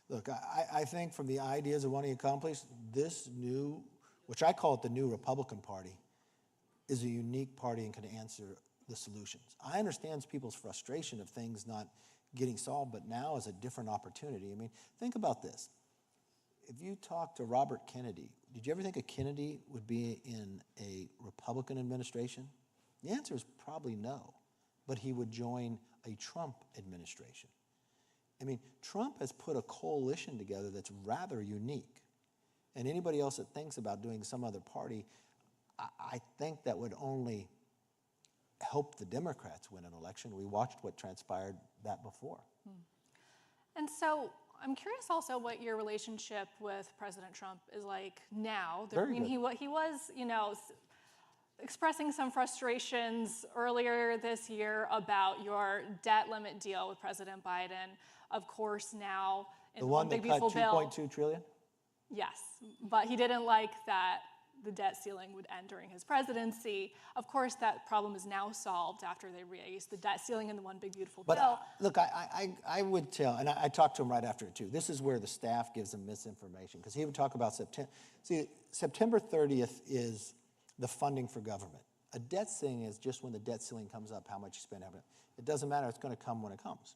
Speaker 3: Look, I think from the ideas of wanting to accomplish, this new, which I call it the new Republican Party, is a unique party and can answer the solutions. I understand people's frustration of things not getting solved, but now is a different opportunity. I mean, think about this. If you talk to Robert Kennedy, did you ever think a Kennedy would be in a Republican administration? The answer is probably no, but he would join a Trump administration. I mean, Trump has put a coalition together that's rather unique. And anybody else that thinks about doing some other party, I think that would only help the Democrats win an election. We watched what transpired that before.
Speaker 16: And so I'm curious also what your relationship with President Trump is like now.
Speaker 3: Very good.
Speaker 16: He was, you know, expressing some frustrations earlier this year about your debt limit deal with President Biden. Of course, now in
Speaker 3: The one
Speaker 16: Big
Speaker 3: that cut
Speaker 16: Beautiful Bill,
Speaker 3: 2.2 trillion?
Speaker 16: yes, but he didn't like that the debt ceiling would end during his presidency. Of course, that problem is now solved after they raised the debt ceiling in the One Big Beautiful
Speaker 3: But
Speaker 16: Bill.
Speaker 3: look, I would tell, and I talked to him right after it too. This is where the staff gives him misinformation, because he would talk about September. See, September 30th is the funding for government. A debt ceiling is just when the debt ceiling comes up, how much you spend. It doesn't matter, it's going to come when it comes.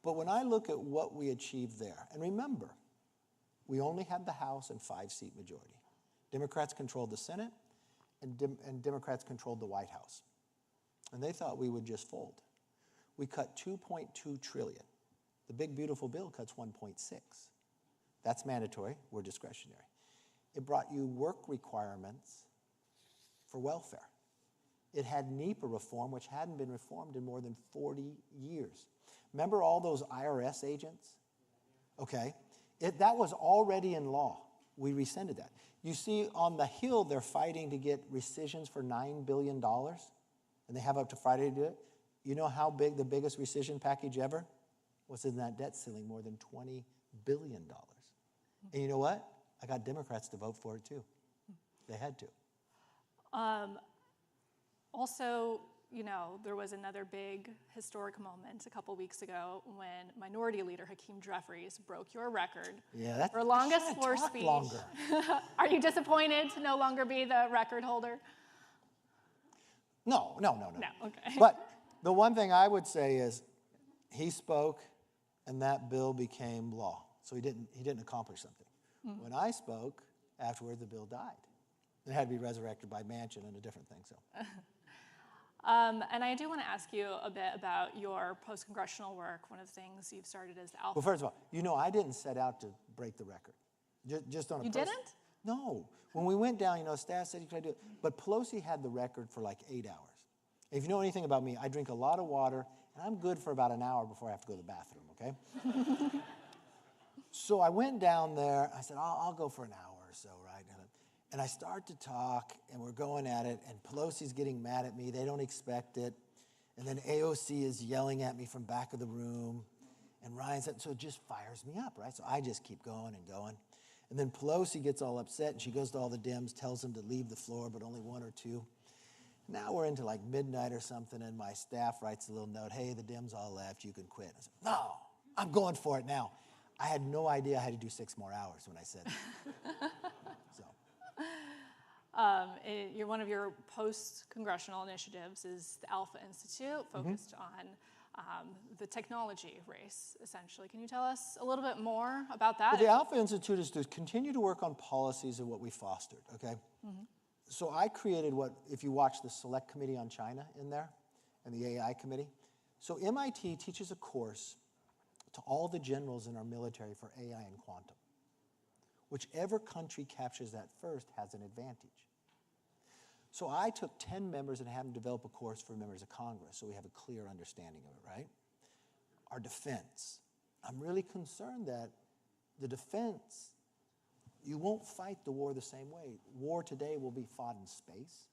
Speaker 3: But when I look at what we achieved there, and remember, we only had the House and 5-seat majority. Democrats controlled the Senate, and Democrats controlled the White House. And they thought we would just fold. We cut 2.2 trillion. The Big Beautiful Bill cuts 1.6. That's mandatory, we're discretionary. It brought you work requirements for welfare. It had NEPA reform, which hadn't been reformed in more than 40 years. Remember all those IRS agents? Okay, that was already in law. We rescinded that. You see, on the Hill, they're fighting to get rescissions for $9 billion, and they have up to Friday to do it. You know how big the biggest rescission package ever was in that debt ceiling? More than $20 billion. And you know what? I got Democrats to vote for it too. They had to.
Speaker 16: Also, you know, there was another big historic moment a couple weeks ago when Minority Leader Hakeem Jeffries broke your record for longest floor speech. Longer. Are you disappointed to no longer be the record holder?
Speaker 3: No.
Speaker 16: No, okay.
Speaker 3: But the one thing I would say is he spoke and that bill became law. So he didn't accomplish something. Mm-hmm. When I spoke, afterward the bill died. It had to be resurrected by Manchin and a different thing. So.
Speaker 16: And I do want to ask you a bit about your post-congressional work. One of the things you've started as the Alpha.
Speaker 3: Well, first of all, you know, I didn't set out to break the record. Just on a
Speaker 16: You didn't?
Speaker 3: No. When we went down, you know, staff said you could do it. But Pelosi had the record for like 8 hours. If you know anything about me, I drink a lot of water, and I'm good for about an hour before I have to go to the bathroom, okay? So I went down there. I said, I'll go for an hour or so, right? And I start to talk, and we're going at it, and Pelosi's getting mad at me. They don't expect it. And then AOC is yelling at me from back of the room. And Ryan said, so it just fires me up, right? So I just keep going and going. And then Pelosi gets all upset, and she goes to all the Dems, tells them to leave the floor, but only one or two. Now we're into like midnight or something, and my staff writes a little note, hey, the Dems all left, you can quit. I said, no, I'm going for it now. I had no idea I had to do 6 more hours when I said that.
Speaker 16: You're one of your post-congressional initiatives is the Alpha Institute, focused on the technology race, essentially. Can you tell us a little bit more about that?
Speaker 3: Well, the Alpha Institute is to continue to work on policies of what we fostered, okay? Mm-hmm. So I created what, if you watch the Select Committee on China in there, and the AI Committee. So MIT teaches a course to all the generals in our military for AI and quantum. Whichever country captures that first has an advantage. So I took 10 members and had them develop a course for members of Congress so we have a clear understanding of it, right? Our defense. I'm really concerned that the defense, you won't fight the war the same way. War today will be fought in space.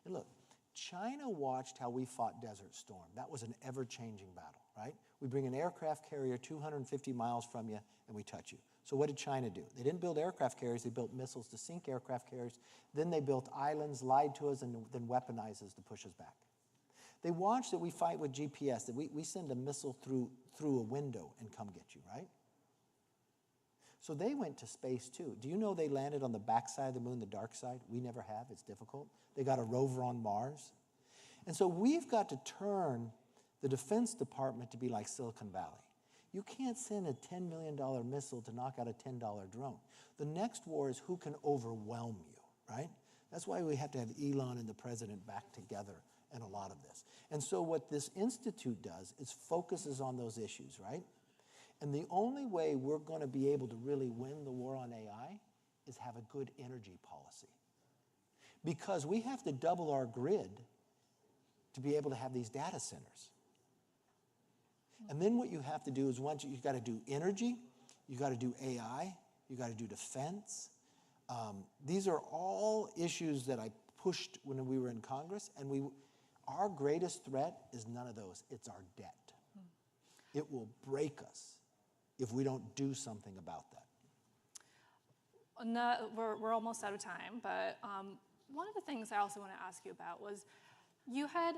Speaker 3: And look, China watched how we fought Desert Storm. That was an ever-changing battle, right? We bring an aircraft carrier 250 miles from you and we touch you. So what did China do? They didn't build aircraft carriers, they built missiles to sink aircraft carriers. Then they built islands, lied to us, and then weaponized us to push us back. They watched that we fight with GPS, that we send a missile through a window and come get you, right? So they went to space too. Do you know they landed on the backside of the moon, the dark side? We never have, it's difficult. They got a rover on Mars. And so we've got to turn the Defense Department to be like Silicon Valley. You can't send a $10 million missile to knock out a $10 drone. The next war is who can overwhelm you, right? That's why we have to have Elon and the president back together in a lot of this. And so what this institute does is focuses on those issues, right? And the only way we're going to be able to really win the war on AI is have a good energy policy. Because we have to double our grid to be able to have these data centers. And then what you have to do is once you've got to do energy, you've got to do AI, you've got to do defense. These are all issues that I pushed when we were in Congress, and our greatest threat is none of those. It's our debt. It will break us if we don't do something about that.
Speaker 16: We're almost out of time, but one of the things I also want to ask you about was you had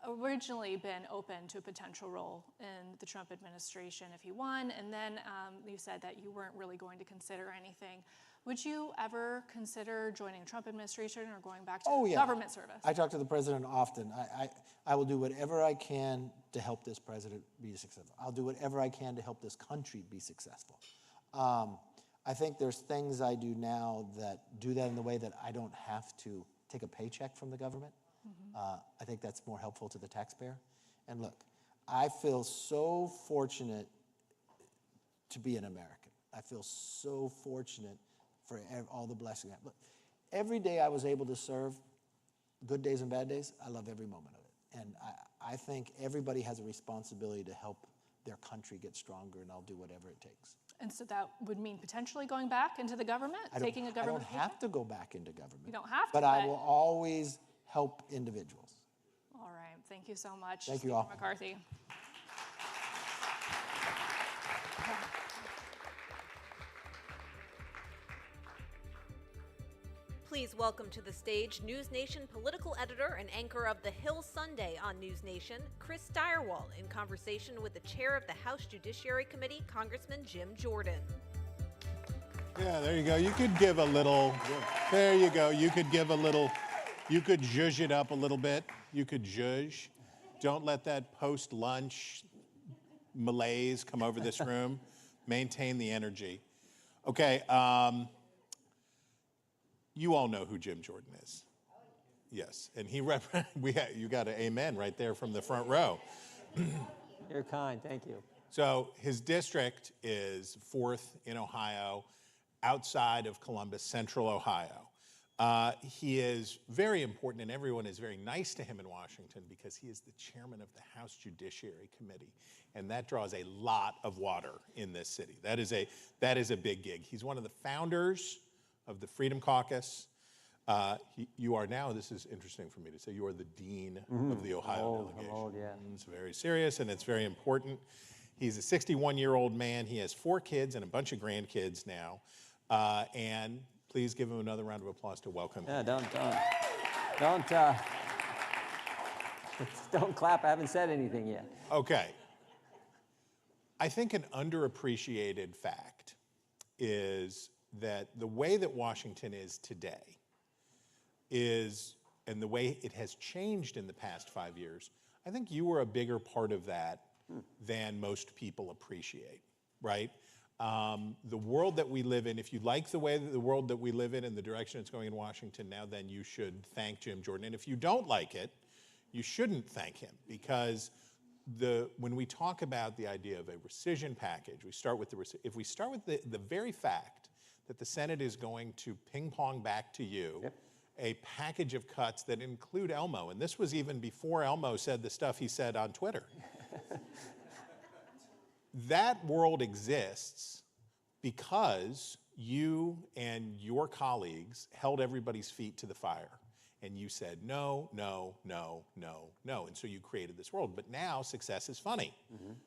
Speaker 16: originally been open to a potential role in the Trump administration if he won, and then you said that you weren't really going to consider anything. Would you ever consider joining the Trump administration or going back to government service?
Speaker 3: I talk to the president often. I will do whatever I can to help this president be successful. I'll do whatever I can to help this country be successful. I think there's things I do now that do that in the way that I don't have to take a paycheck from the government. I think that's more helpful to the taxpayer. And look, I feel so fortunate to be an American. I feel so fortunate for all the blessings. Look, every day I was able to serve, good days and bad days, I love every moment of it. And I think everybody has a responsibility to help their country get stronger, and I'll do whatever it takes.
Speaker 16: And so that would mean potentially going back into the government, taking a government
Speaker 3: I don't have to go back into government.
Speaker 16: You don't have to,
Speaker 3: but I will always help individuals.
Speaker 16: All right, thank you so much.
Speaker 3: Thank you all.
Speaker 16: McCarthy.
Speaker 1: Please welcome to the stage News Nation political editor and anchor of the Hill Sunday on News Nation, Chris Stirewalt, in conversation with the chair of the House Judiciary Committee, Congressman Jim Jordan.
Speaker 9: Yeah, there you go. You could give a little, there you go. You could give a little, you could zhuzh it up a little bit. You could zhuzh. Don't let that post-lunch malaise come over this room. Maintain the energy. Okay, you all know who Jim Jordan is. Yes, and he you got an amen right there from the front row.
Speaker 17: You're kind, thank you.
Speaker 9: So his district is 4th in Ohio, outside of Columbus, central Ohio. He is very important, and everyone is very nice to him in Washington because he is the chairman of the House Judiciary Committee, and that draws a lot of water in this city. That is a big gig. He's one of the founders of the Freedom Caucus. You are now, this is interesting for me to say, you are the dean of the Ohio delegation.
Speaker 17: Yeah.
Speaker 9: It's very serious and it's very important. He's a 61-year-old man. He has 4 kids and a bunch of grandkids now. And please give him another round of applause to welcome him.
Speaker 17: Yeah, don't clap. I haven't said anything yet.
Speaker 9: Okay. I think an underappreciated fact is that the way that Washington is today and the way it has changed in the past 5 years, I think you were a bigger part of that than most people appreciate, right? The world that we live in, if you like the way that the world that we live in and the direction it's going in Washington now, then you should thank Jim Jordan. And if you don't like it, you shouldn't thank him, because when we talk about the idea of a rescission package, if we start with the very fact that the Senate is going to ping pong back to you a package of cuts that include Elmo, and this was even before Elmo said the stuff he said on Twitter. That world exists because you and your colleagues held everybody's feet to the fire. And you said, no, no, no, no, no. And so you created this world. But now success is funny,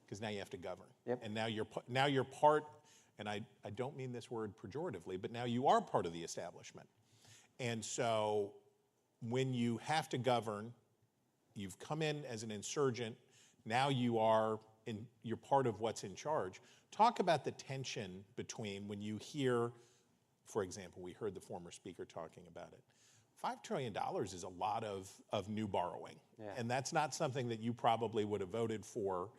Speaker 9: because now you have to govern. And now you're part, and I don't mean this word pejoratively, but now you are part of the establishment. And so when you have to govern, you've come in as an insurgent, now you're part of what's in charge. Talk about the tension between when you hear, for example, we heard the former speaker talking about it. $5 trillion is a lot of new borrowing. And that's not something that you probably would have voted for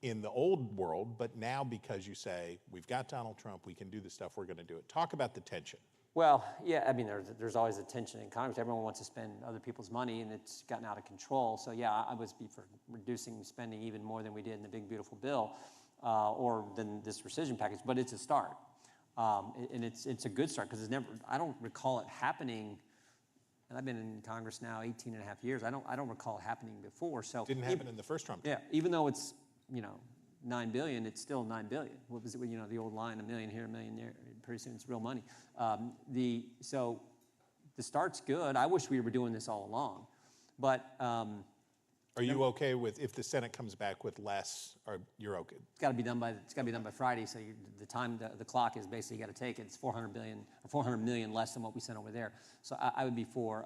Speaker 9: in the old world, but now because you say, we've got Donald Trump, we can do the stuff, we're gonna do it. Talk about the tension.
Speaker 17: Well, yeah, I mean, there's always a tension in Congress. Everyone wants to spend other people's money, and it's gotten out of control. So yeah, I would be for reducing spending even more than we did in the big, beautiful bill, or than this rescission package, but it's a start. And it's a good start, because I don't recall it happening. And I've been in Congress now 18 and a half years. I don't recall it happening before. So
Speaker 9: didn't happen in the first Trump term.
Speaker 17: Yeah, even though it's, $9 billion, it's still $9 billion. What was it, the old line, $1 million here, $1 million there, pretty soon it's real money. the start's good. I wish we were doing this all along. But
Speaker 9: are you okay with if the Senate comes back with less? Or you're okay?
Speaker 17: It's got to be done by Friday. So the time the clock is basically got to take it. It's 400 million less than what we sent over there. So I would be for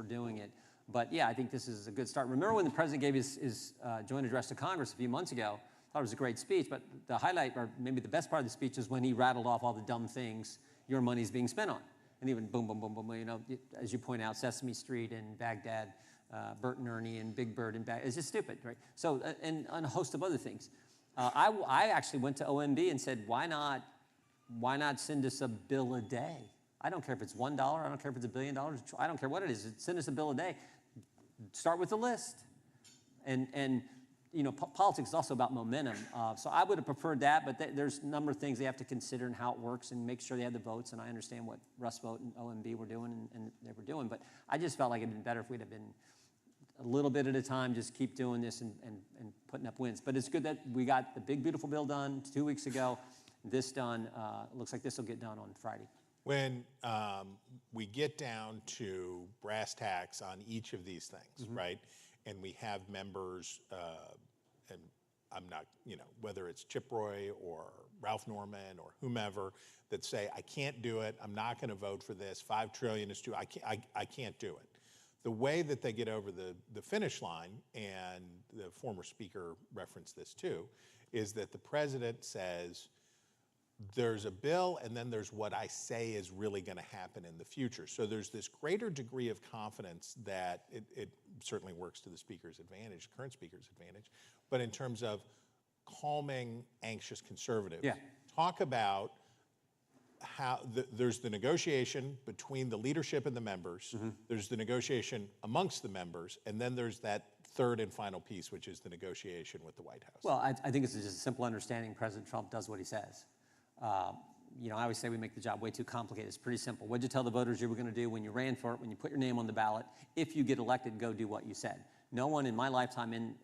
Speaker 17: doing it. But yeah, I think this is a good start. Remember when the president gave his joint address to Congress a few months ago? I thought it was a great speech. But the highlight, or maybe the best part of the speech, is when he rattled off all the dumb things your money's being spent on. And even boom, boom, boom, boom, you know, as you point out, Sesame Street and Baghdad, Bert and Ernie and Big Bird and Baghdad. It's just stupid, right? So, and a host of other things. I actually went to OMB and said, why not send us a bill a day? I don't care if it's $1, I don't care if it's $1 billion, I don't care what it is. Send us a bill a day. Start with the list. And you know, politics is also about momentum. So I would have preferred that, but there's a number of things they have to consider and how it works and make sure they have the votes. And I understand what Russ Vote and OMB were doing and they were doing. But I just felt like it'd been better if we'd have been a little bit at a time, just keep doing this and putting up wins. But it's good that we got the big, beautiful bill done 2 weeks ago. This done. Looks like this will get done on Friday.
Speaker 9: When we get down to brass tacks on each of these things, right? And we have members, and I'm not, you know, whether it's Chip Roy or Ralph Norman or whomever, that say, I can't do it, I'm not going to vote for this, $5 trillion is too, I can't do it. The way that they get over the finish line, and the former speaker referenced this too, is that the president says, there's a bill, and then there's what I say is really going to happen in the future. So there's this greater degree of confidence that it certainly works to the speaker's advantage, the current speaker's advantage, but in terms of calming anxious conservatives.
Speaker 17: Yeah.
Speaker 9: Talk about how there's the negotiation between the leadership and the members, there's the negotiation amongst the members, and then there's that third and final piece, which is the negotiation with the White House.
Speaker 17: Well, I think it's just a simple understanding President Trump does what he says. You know, I always say we make the job way too complicated. It's pretty simple. What did you tell the voters you were going to do when you ran for it, when you put your name on the ballot? If you get elected, go do what you said. No one in my lifetime in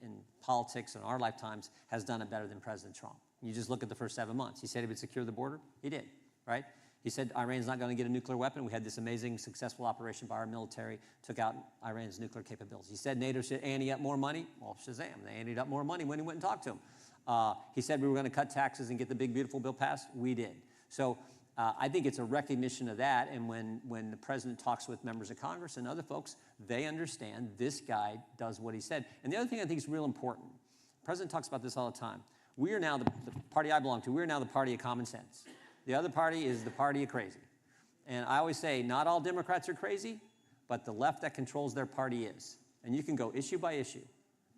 Speaker 17: politics and our lifetimes has done it better than President Trump. You just look at the first 7 months. He said he would secure the border. He did, right? He said Iran's not going to get a nuclear weapon. We had this amazing, successful operation by our military, took out Iran's nuclear capabilities. He said NATO should ante up more money. Well, Shazam, they anteed up more money when he went and talked to him. He said we were going to cut taxes and get the big, beautiful bill passed. We did. So I think it's a recognition of that. And when the president talks with members of Congress and other folks, they understand this guy does what he said. And the other thing I think is real important, the president talks about this all the time. We are now, the party I belong to, we are now the party of common sense. The other party is the party of crazy. And I always say, not all Democrats are crazy, but the left that controls their party is. And you can go issue by issue.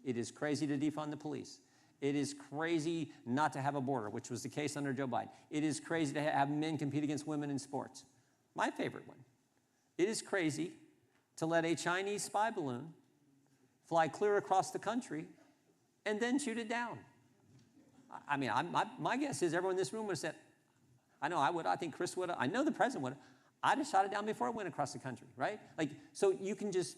Speaker 17: It is crazy to defund the police. It is crazy not to have a border, which was the case under Joe Biden. It is crazy to have men compete against women in sports. My favorite one. It is crazy to let a Chinese spy balloon fly clear across the country and then shoot it down. I mean, my guess is everyone in this room would have said, I know I would, I think Chris would, I know the president would, I'd have shot it down before it went across the country, right? Like, so you can just,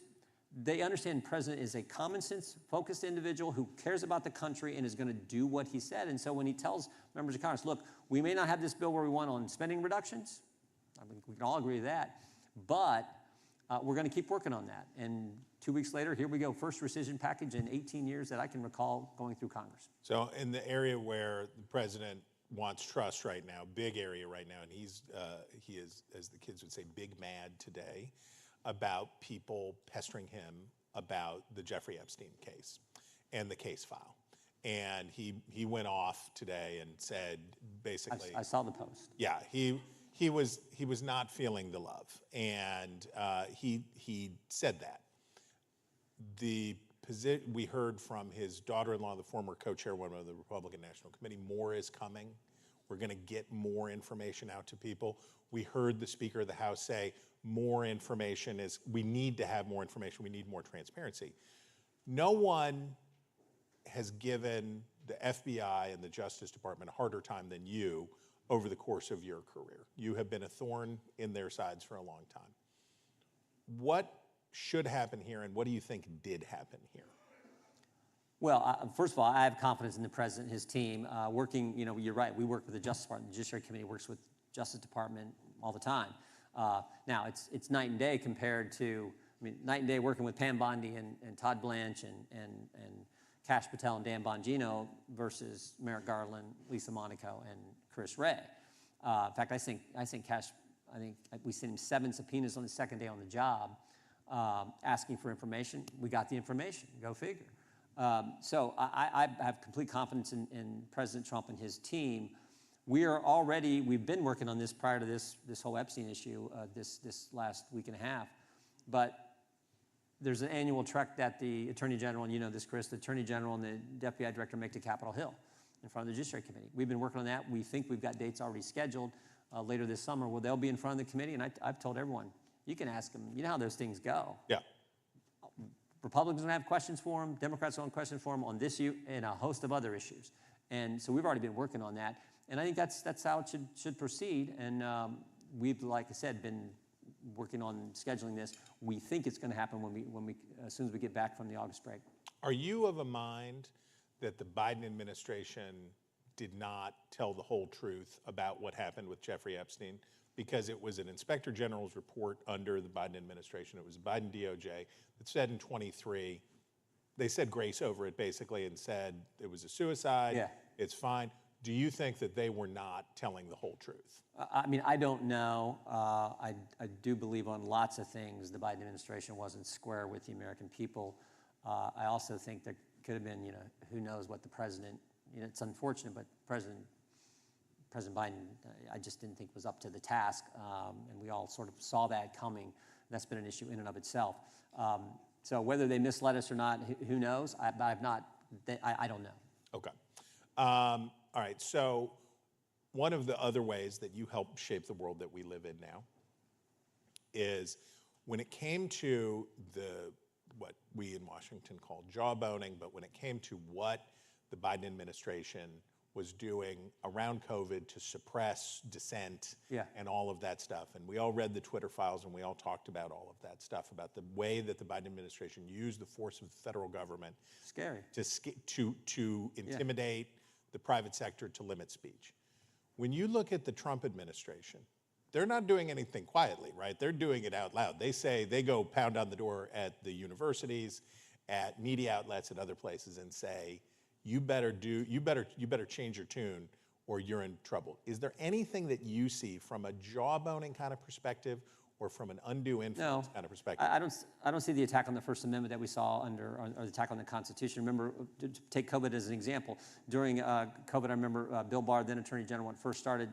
Speaker 17: they understand the president is a common sense focused individual who cares about the country and is going to do what he said. And so when he tells members of Congress, look, we may not have this bill where we want on spending reductions, I mean, we can all agree to that, but we're going to keep working on that. And 2 weeks later, here we go, first rescission package in 18 years that I can recall going through Congress.
Speaker 9: So in the area where the president wants trust right now, big area right now, and he is, as the kids would say, big mad today about people pestering him about the Jeffrey Epstein case and the case file. And he went off today and said basically,
Speaker 17: I saw the post.
Speaker 9: Yeah, he was not feeling the love, and he said that. We heard from his daughter-in-law, the former co-chairwoman of the Republican National Committee, more is coming. We're going to get more information out to people. We heard the Speaker of the House say more information is, we need to have more information, we need more transparency. No one has given the FBI and the Justice Department a harder time than you over the course of your career. You have been a thorn in their sides for a long time. What should happen here, and what do you think did happen here?
Speaker 17: Well, first of all, I have confidence in the president and his team. Working, you know, you're right, we work with the Justice Department. The Judiciary Committee works with Justice Department all the time. Now, it's night and day compared to, night and day working with Pam Bondi and Todd Blanche and Kash Patel and Dan Bongino versus Merrick Garland, Lisa Monaco, and Chris Wray. In fact, I think Kash, we sent him 7 subpoenas on the second day on the job, asking for information. We got the information. Go figure. So I have complete confidence in President Trump and his team. We've been working on this prior to this whole Epstein issue this last week and a half, but there's an annual trek that the Attorney General, and you know this, Chris, the Attorney General and the FBI Director make to Capitol Hill in front of the Judiciary Committee. We've been working on that. We think we've got dates already scheduled later this summer where they'll be in front of the committee, and I've told everyone, you can ask them, you know how those things go.
Speaker 9: Yeah.
Speaker 17: Republicans don't have questions for them, Democrats don't have questions for them on this issue and a host of other issues. And so we've already been working on that. And I think that's how it should proceed. And we've, like I said, been working on scheduling this. We think it's going to happen as soon as we get back from the August break.
Speaker 9: Are you of a mind that the Biden administration did not tell the whole truth about what happened with Jeffrey Epstein? Because it was an Inspector General's report under the Biden administration. It was Biden DOJ that said in 23, they said grace over it basically and said it was a suicide,
Speaker 17: yeah.
Speaker 9: It's fine. Do you think that they were not telling the whole truth?
Speaker 17: I don't know. I do believe on lots of things the Biden administration wasn't square with the American people. I also think there could have been, who knows what the president, it's unfortunate, but President Biden, I just didn't think was up to the task, and we all sort of saw that coming. That's been an issue in and of itself. So whether they misled us or not, who knows? I don't know.
Speaker 9: Okay. All right, so one of the other ways that you help shape the world that we live in now is when it came to what we in Washington call jawboning, but when it came to what the Biden administration was doing around COVID to suppress dissent and all of that stuff. And we all read the Twitter files and we all talked about all of that stuff, about the way that the Biden administration used the force of the federal government to intimidate the private sector, to limit speech. When you look at the Trump administration, they're not doing anything quietly, right? They're doing it out loud. They go pound on the door at the universities, at media outlets, and other places and say, you better change your tune or you're in trouble. Is there anything that you see from a jawboning kind of perspective or from an undue influence kind of perspective?
Speaker 17: I don't see the attack on the First Amendment that we saw or the attack on the Constitution. Remember, to take COVID as an example. During COVID, I remember Bill Barr, then Attorney General, when it first started,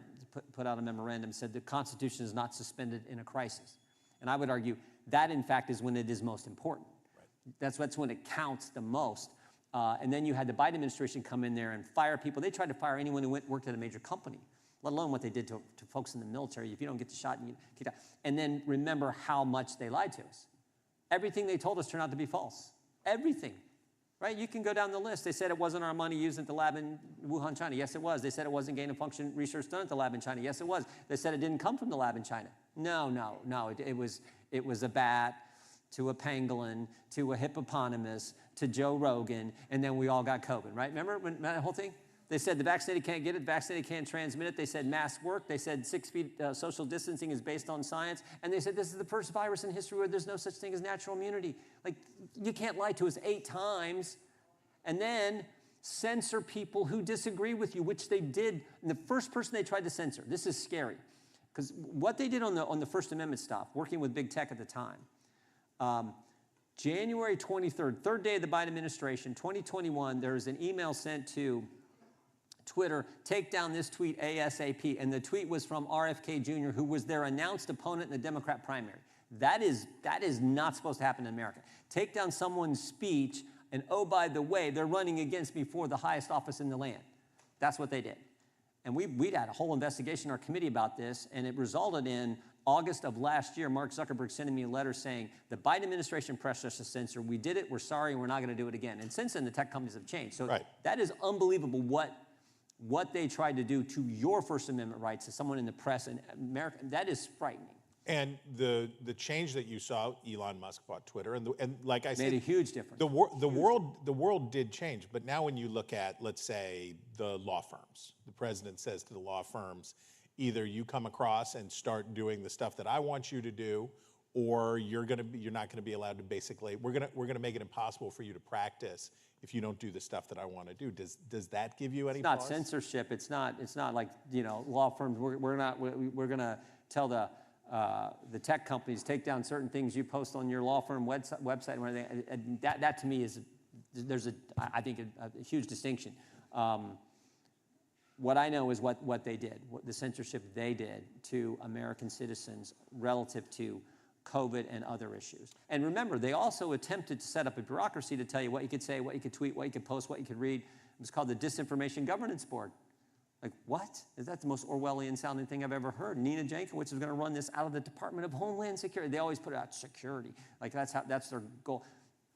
Speaker 17: put out a memorandum, said the Constitution is not suspended in a crisis. And I would argue that, in fact, is when it is most important. Right. That's when it counts the most. And then you had the Biden administration come in there and fire people. They tried to fire anyone who worked at a major company, let alone what they did to folks in the military. If you don't get the shot, you get out. And then remember how much they lied to us. Everything they told us turned out to be false. Everything, right? You can go down the list. They said it wasn't our money used at the lab in Wuhan, China. Yes, it was. They said it wasn't gain-of-function research done at the lab in China. Yes, it was. They said it didn't come from the lab in China. No. It was a bat to a pangolin, to a hippopotamus, to Joe Rogan, and then we all got COVID, right? Remember that whole thing? They said the vaccinated can't get it, vaccinated can't transmit it. They said masks work. They said 6 feet social distancing is based on science. And they said this is the first virus in history where there's no such thing as natural immunity. Like, you can't lie to us 8 times and then censor people who disagree with you, which they did. And the first person they tried to censor, this is scary, because what they did on the First Amendment stuff, working with big tech at the time, January 23rd, third day of the Biden administration, 2021, there was an email sent to Twitter, take down this tweet ASAP. And the tweet was from RFK Jr., who was their announced opponent in the Democrat primary. That is not supposed to happen in America. Take down someone's speech, and oh, by the way, they're running against me for the highest office in the land. That's what they did. And we'd had a whole investigation in our committee about this, and it resulted in August of last year, Mark Zuckerberg sending me a letter saying, the Biden administration pressed us to censor. We did it. We're sorry, and we're not going to do it again. And since then, the tech companies have changed. So that is unbelievable what they tried to do to your First Amendment rights as someone in the press in America. That is frightening.
Speaker 9: And the change that you saw, Elon Musk bought Twitter, and like I said,
Speaker 17: made a huge difference.
Speaker 9: The world did change, but now when you look at, let's say, the law firms, the president says to the law firms, Either you come across and start doing the stuff that I want you to do, or you're not gonna be allowed to basically, we're gonna make it impossible for you to practice if you don't do the stuff that I want to do. Does that give you any
Speaker 17: It's not
Speaker 9: pause?
Speaker 17: censorship. It's not like, you know, law firms, we're going to tell the tech companies, take down certain things you post on your law firm website and everything. And that to me is, I think a huge distinction. What I know is what they did, the censorship they did to American citizens relative to COVID and other issues. And remember, they also attempted to set up a bureaucracy to tell you what you could say, what you could tweet, what you could post, what you could read. It was called the Disinformation Governance Board. Like, what? Is that the most Orwellian sounding thing I've ever heard? Nina Jankowicz is going to run this out of the Department of Homeland Security. They always put it out security. Like, that's their goal.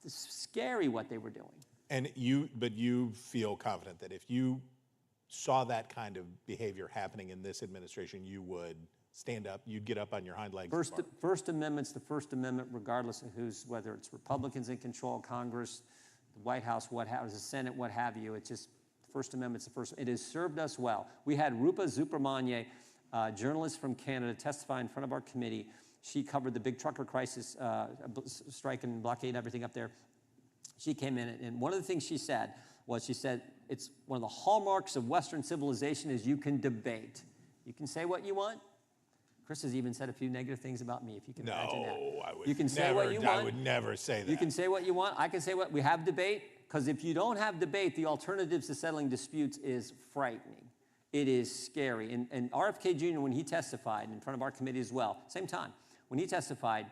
Speaker 17: It's scary what they were doing.
Speaker 9: But you feel confident that if you saw that kind of behavior happening in this administration, you would stand up, you'd get up on your hind legs.
Speaker 17: First Amendment's the First Amendment, regardless of whether it's Republicans in control, Congress, the White House, the Senate, what have you. It's just, the First Amendment's the first. It has served us well. We had Rupa Subramanya, journalist from Canada, testify in front of our committee. She covered the big trucker crisis, strike and blockade, everything up there. She came in, and one of the things she said was, it's one of the hallmarks of Western civilization is you can debate. You can say what you want. Chris has even said a few negative things about me, if you can imagine that.
Speaker 9: No, I would
Speaker 17: you can say what you want.
Speaker 9: I would never say that.
Speaker 17: You can say what you want. I can say what. We have debate, because if you don't have debate, the alternatives to settling disputes is frightening. It is scary. And RFK Jr., when he testified in front of our committee as well, same time, when he testified,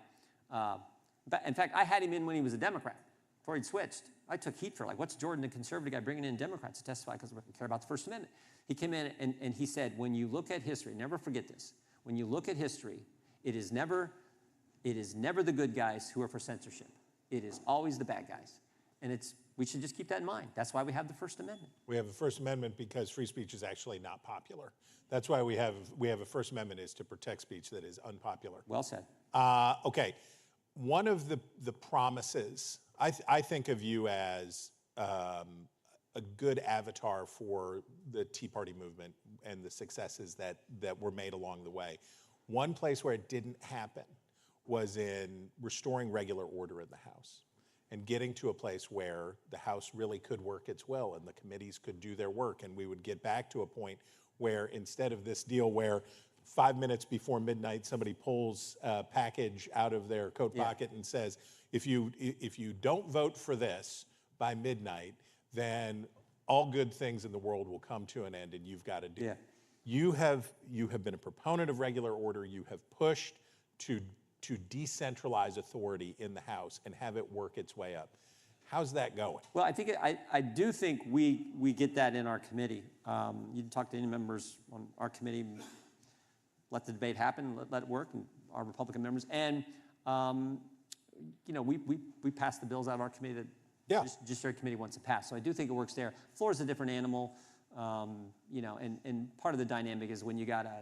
Speaker 17: in fact, I had him in when he was a Democrat, before he'd switched. I took heat for, like, what's Jordan, the conservative guy, bringing in Democrats to testify because we care about the First Amendment? He came in and he said, when you look at history, never forget this, when you look at history, it is never the good guys who are for censorship. It is always the bad guys. And we should just keep that in mind. That's why we have the First Amendment.
Speaker 9: We have a First Amendment because free speech is actually not popular. That's why we have a First Amendment, is to protect speech that is unpopular.
Speaker 17: Well said.
Speaker 9: Okay, one of the promises, I think of you as a good avatar for the Tea Party movement and the successes that were made along the way. One place where it didn't happen was in restoring regular order in the House and getting to a place where the House really could work its will and the committees could do their work, and we would get back to a point where, instead of this deal where 5 minutes before midnight somebody pulls a package out of their coat pocket and says, if you don't vote for this by midnight, then all good things in the world will come to an end and you've got to do it. You have been a proponent of regular order. You have pushed to decentralize authority in the House and have it work its way up. How's that going?
Speaker 17: Well, I do think we get that in our committee. You can talk to any members on our committee, let the debate happen, let it work, and our Republican members. And you know, we pass the bills out of our committee that Judiciary Committee wants to pass. So I do think it works there. Floor is a different animal, you know, and part of the dynamic is when you got a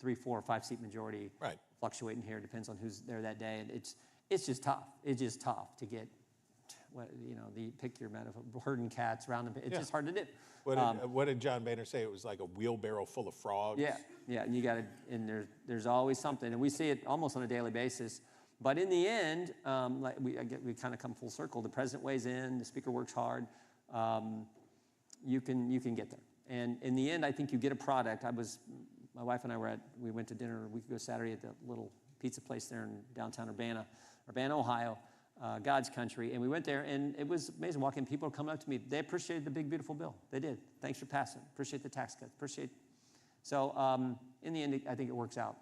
Speaker 17: 3, 4, or 5 seat majority fluctuating here, depends on who's there that day. And it's just tough. It's just tough to get, you know, pick your metaphor, herding cats around them. It's just hard to do.
Speaker 9: What did John Boehner say? It was like a wheelbarrow full of frogs.
Speaker 17: Yeah, and you got to, and there's always something, and we see it almost on a daily basis. But in the end, we kind of come full circle. The president weighs in, the speaker works hard. You can get there. And in the end, I think you get a product. My wife and I we went to dinner a week ago Saturday at the little pizza place there in downtown Urbana, Ohio, God's country. And we went there, and it was amazing. Walking, people were coming up to me. They appreciated the big, beautiful bill. They did. Thanks for passing. Appreciate the tax cuts. So in the end, I think it works out.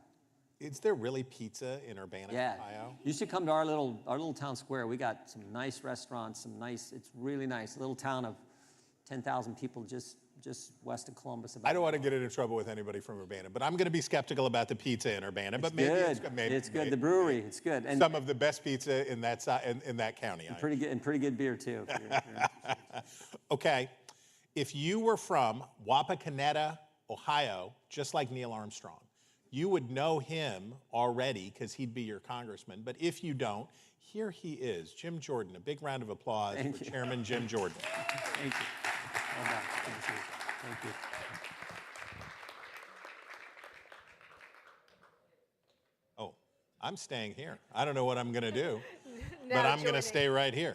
Speaker 9: Is there really pizza in Urbana, Ohio?
Speaker 17: You should come to our little town square. We got some nice restaurants, it's really nice. A little town of 10,000 people just west of Columbus.
Speaker 9: I don't want to get into trouble with anybody from Urbana, but I'm going to be skeptical about the pizza in Urbana. But maybe it's good.
Speaker 17: It's good. The brewery, it's good.
Speaker 9: And some of the best pizza in that county.
Speaker 17: And pretty good beer too.
Speaker 9: Okay, if you were from Wapakoneta, Ohio, just like Neil Armstrong, you would know him already because he'd be your congressman. But if you don't, here he is, Jim Jordan. A big round of applause for Chairman Jim Jordan.
Speaker 17: Thank you. Well done. Thank you.
Speaker 9: I'm staying here. I don't know what I'm going to do, but
Speaker 1: Now
Speaker 9: I'm going to stay right here.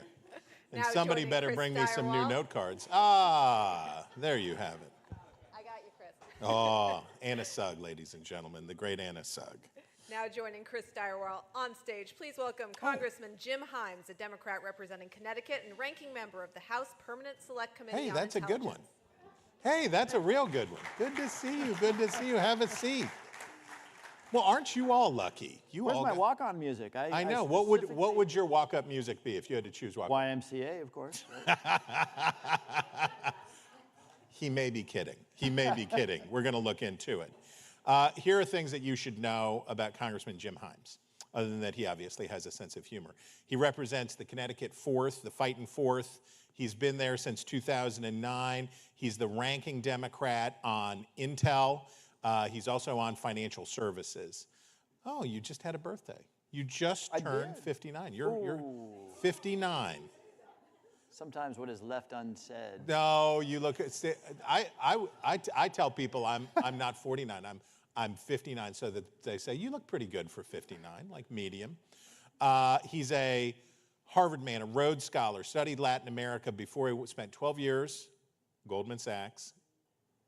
Speaker 9: And
Speaker 1: Now
Speaker 9: somebody
Speaker 1: joining
Speaker 9: better
Speaker 1: Chris
Speaker 9: bring me some new
Speaker 1: Stirewalt.
Speaker 9: note cards. Ah, there you have it.
Speaker 1: I got you, Chris.
Speaker 9: Oh, Anna Sugg, ladies and gentlemen, the great Anna Sugg.
Speaker 1: Now joining Chris Stirewalt on stage, please welcome Congressman Jim Himes, a Democrat representing Connecticut and ranking member of the House Permanent Select Committee
Speaker 9: Hey,
Speaker 1: on
Speaker 9: that's a good one.
Speaker 1: Intelligence.
Speaker 9: Hey, that's a real good one. Good to see you. Good to see you. Have a seat. Well, aren't you all lucky? You
Speaker 20: Where's
Speaker 9: all
Speaker 20: my
Speaker 9: got-
Speaker 20: walk-on music?
Speaker 9: I know. What would your walk-up music be if you had to choose walk-up?
Speaker 20: YMCA, of course.
Speaker 9: He may be kidding. He may be kidding. We're going to look into it. Here are things that you should know about Congressman Jim Himes, other than that he obviously has a sense of humor. He represents the Connecticut 4th, the fighting 4th. He's been there since 2009. He's the ranking Democrat on Intel. He's also on financial services. Oh, you just had a birthday. You just turned 59. You're 59.
Speaker 20: Sometimes what is left unsaid.
Speaker 9: No, you look. I tell people I'm not 49. I'm 59, so that they say you look pretty good for 59, like medium. He's a Harvard man, a Rhodes Scholar, studied Latin America before he spent 12 years, Goldman Sachs.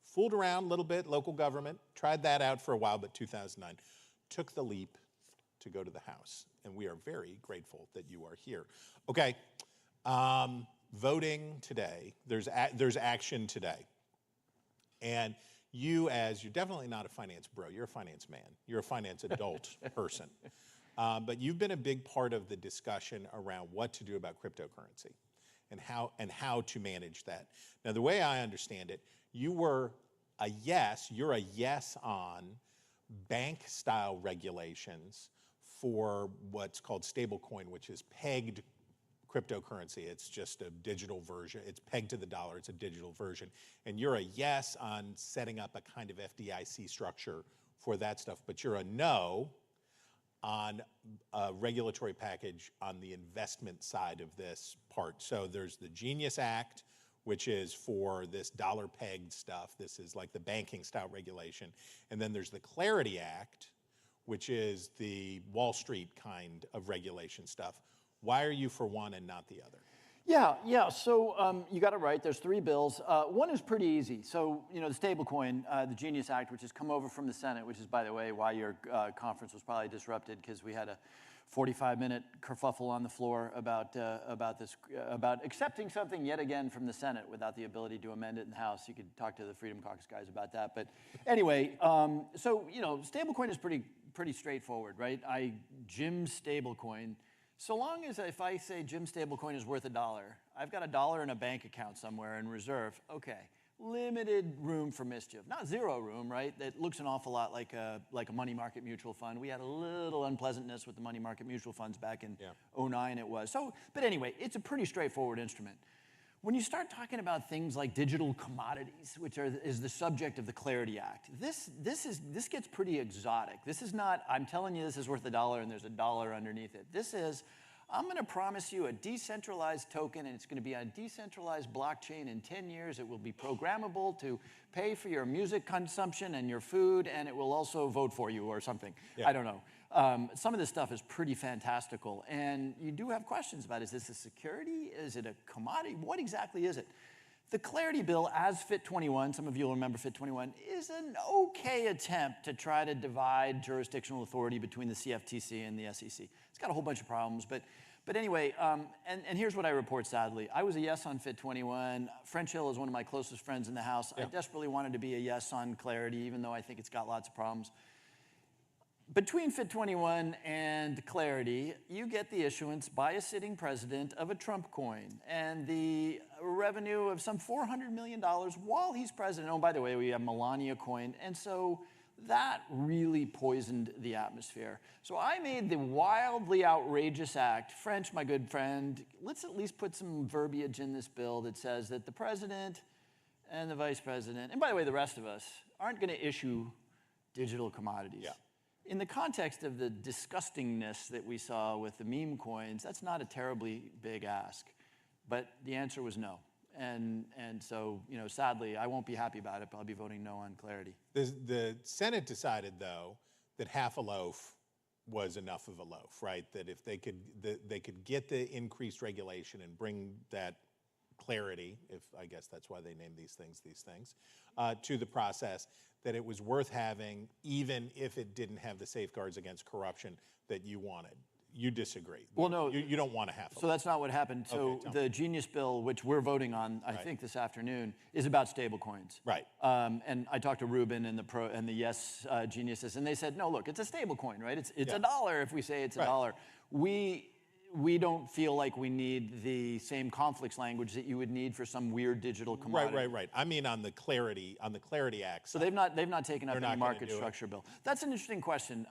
Speaker 9: Fooled around a little bit, local government, tried that out for a while, but 2009 took the leap to go to the House, and we are very grateful that you are here. Okay. Voting today, there's action today. And you're definitely not a finance bro, you're a finance man. You're a finance adult person. But you've been a big part of the discussion around what to do about cryptocurrency and how to manage that. Now, the way I understand it, you're a yes on bank-style regulations for what's called stablecoin, which is pegged cryptocurrency. It's just a digital version. It's pegged to the dollar. It's a digital version. And you're a yes on setting up a kind of FDIC structure for that stuff, but you're a no on a regulatory package on the investment side of this part. So there's the Genius Act, which is for this dollar-pegged stuff. This is like the banking-style regulation. And then there's the Clarity Act, which is the Wall Street kind of regulation stuff. Why are you for one and not the other?
Speaker 20: Yeah. So you got it right. There's 3 bills. One is pretty easy. So, the stablecoin, the Genius Act, which has come over from the Senate, which is, by the way, why your conference was probably disrupted, because we had a 45-minute kerfuffle on the floor about accepting something yet again from the Senate without the ability to amend it in the House. You could talk to the Freedom Caucus guys about that. But anyway, stablecoin is pretty straightforward, right? Jim stablecoin. So long as if I say Jim stablecoin is worth $1, I've got $1 in a bank account somewhere in reserve. Okay, limited room for mischief. Not zero room, right? That looks an awful lot like a money market mutual fund. We had a little unpleasantness with the money market mutual funds back in 2009 it was. So, but anyway, it's a pretty straightforward instrument. When you start talking about things like digital commodities, which is the subject of the Clarity Act, this gets pretty exotic. This is not, I'm telling you this is worth $1 and there's $1 underneath it. This is, I'm going to promise you a decentralized token, and it's going to be on a decentralized blockchain in 10 years. It will be programmable to pay for your music consumption and your food, and it will also vote for you or something. Yeah. I don't know. Some of this stuff is pretty fantastical, and you do have questions about, is this a security? Is it a commodity? What exactly is it? The Clarity Bill, as Fit 21, some of you will remember Fit 21, is an okay attempt to try to divide jurisdictional authority between the CFTC and the SEC. It's got a whole bunch of problems, but anyway, and here's what I report sadly. I was a yes on Fit 21. French Hill is one of my closest friends in the House. Yeah. I desperately wanted to be a yes on Clarity, even though I think it's got lots of problems. Between Fit 21 and Clarity, you get the issuance by a sitting president of a Trump coin and the revenue of some $400 million while he's president. Oh, by the way, we have Melania coin. And so that really poisoned the atmosphere. So I made the wildly outrageous act. French, my good friend, let's at least put some verbiage in this bill that says that the president and the vice president, and by the way, the rest of us, aren't going to issue digital commodities. Yeah. In the context of the disgustingness that we saw with the meme coins, that's not a terribly big ask. But the answer was no. And so, sadly, I won't be happy about it, but I'll be voting no on Clarity.
Speaker 9: The Senate decided, though, that half a loaf was enough of a loaf, right? That if they could get the increased regulation and bring that clarity, if I guess that's why they name these things, to the process, that it was worth having, even if it didn't have the safeguards against corruption that you wanted. You disagree.
Speaker 20: Well, no.
Speaker 9: You don't want to have.
Speaker 20: So that's not what happened. So the Genius Bill, which we're voting on, I think this afternoon, is about stablecoins.
Speaker 9: Right.
Speaker 20: And I talked to Ruben and the Yes Geniuses, and they said, no, look, it's a stablecoin, right? It's a dollar if we say it's a dollar. We don't feel like we need the same conflicts language that you would need for some weird digital commodity.
Speaker 9: Right. I mean on the Clarity Act.
Speaker 20: So they've not taken up any market structure bill. That's an interesting question.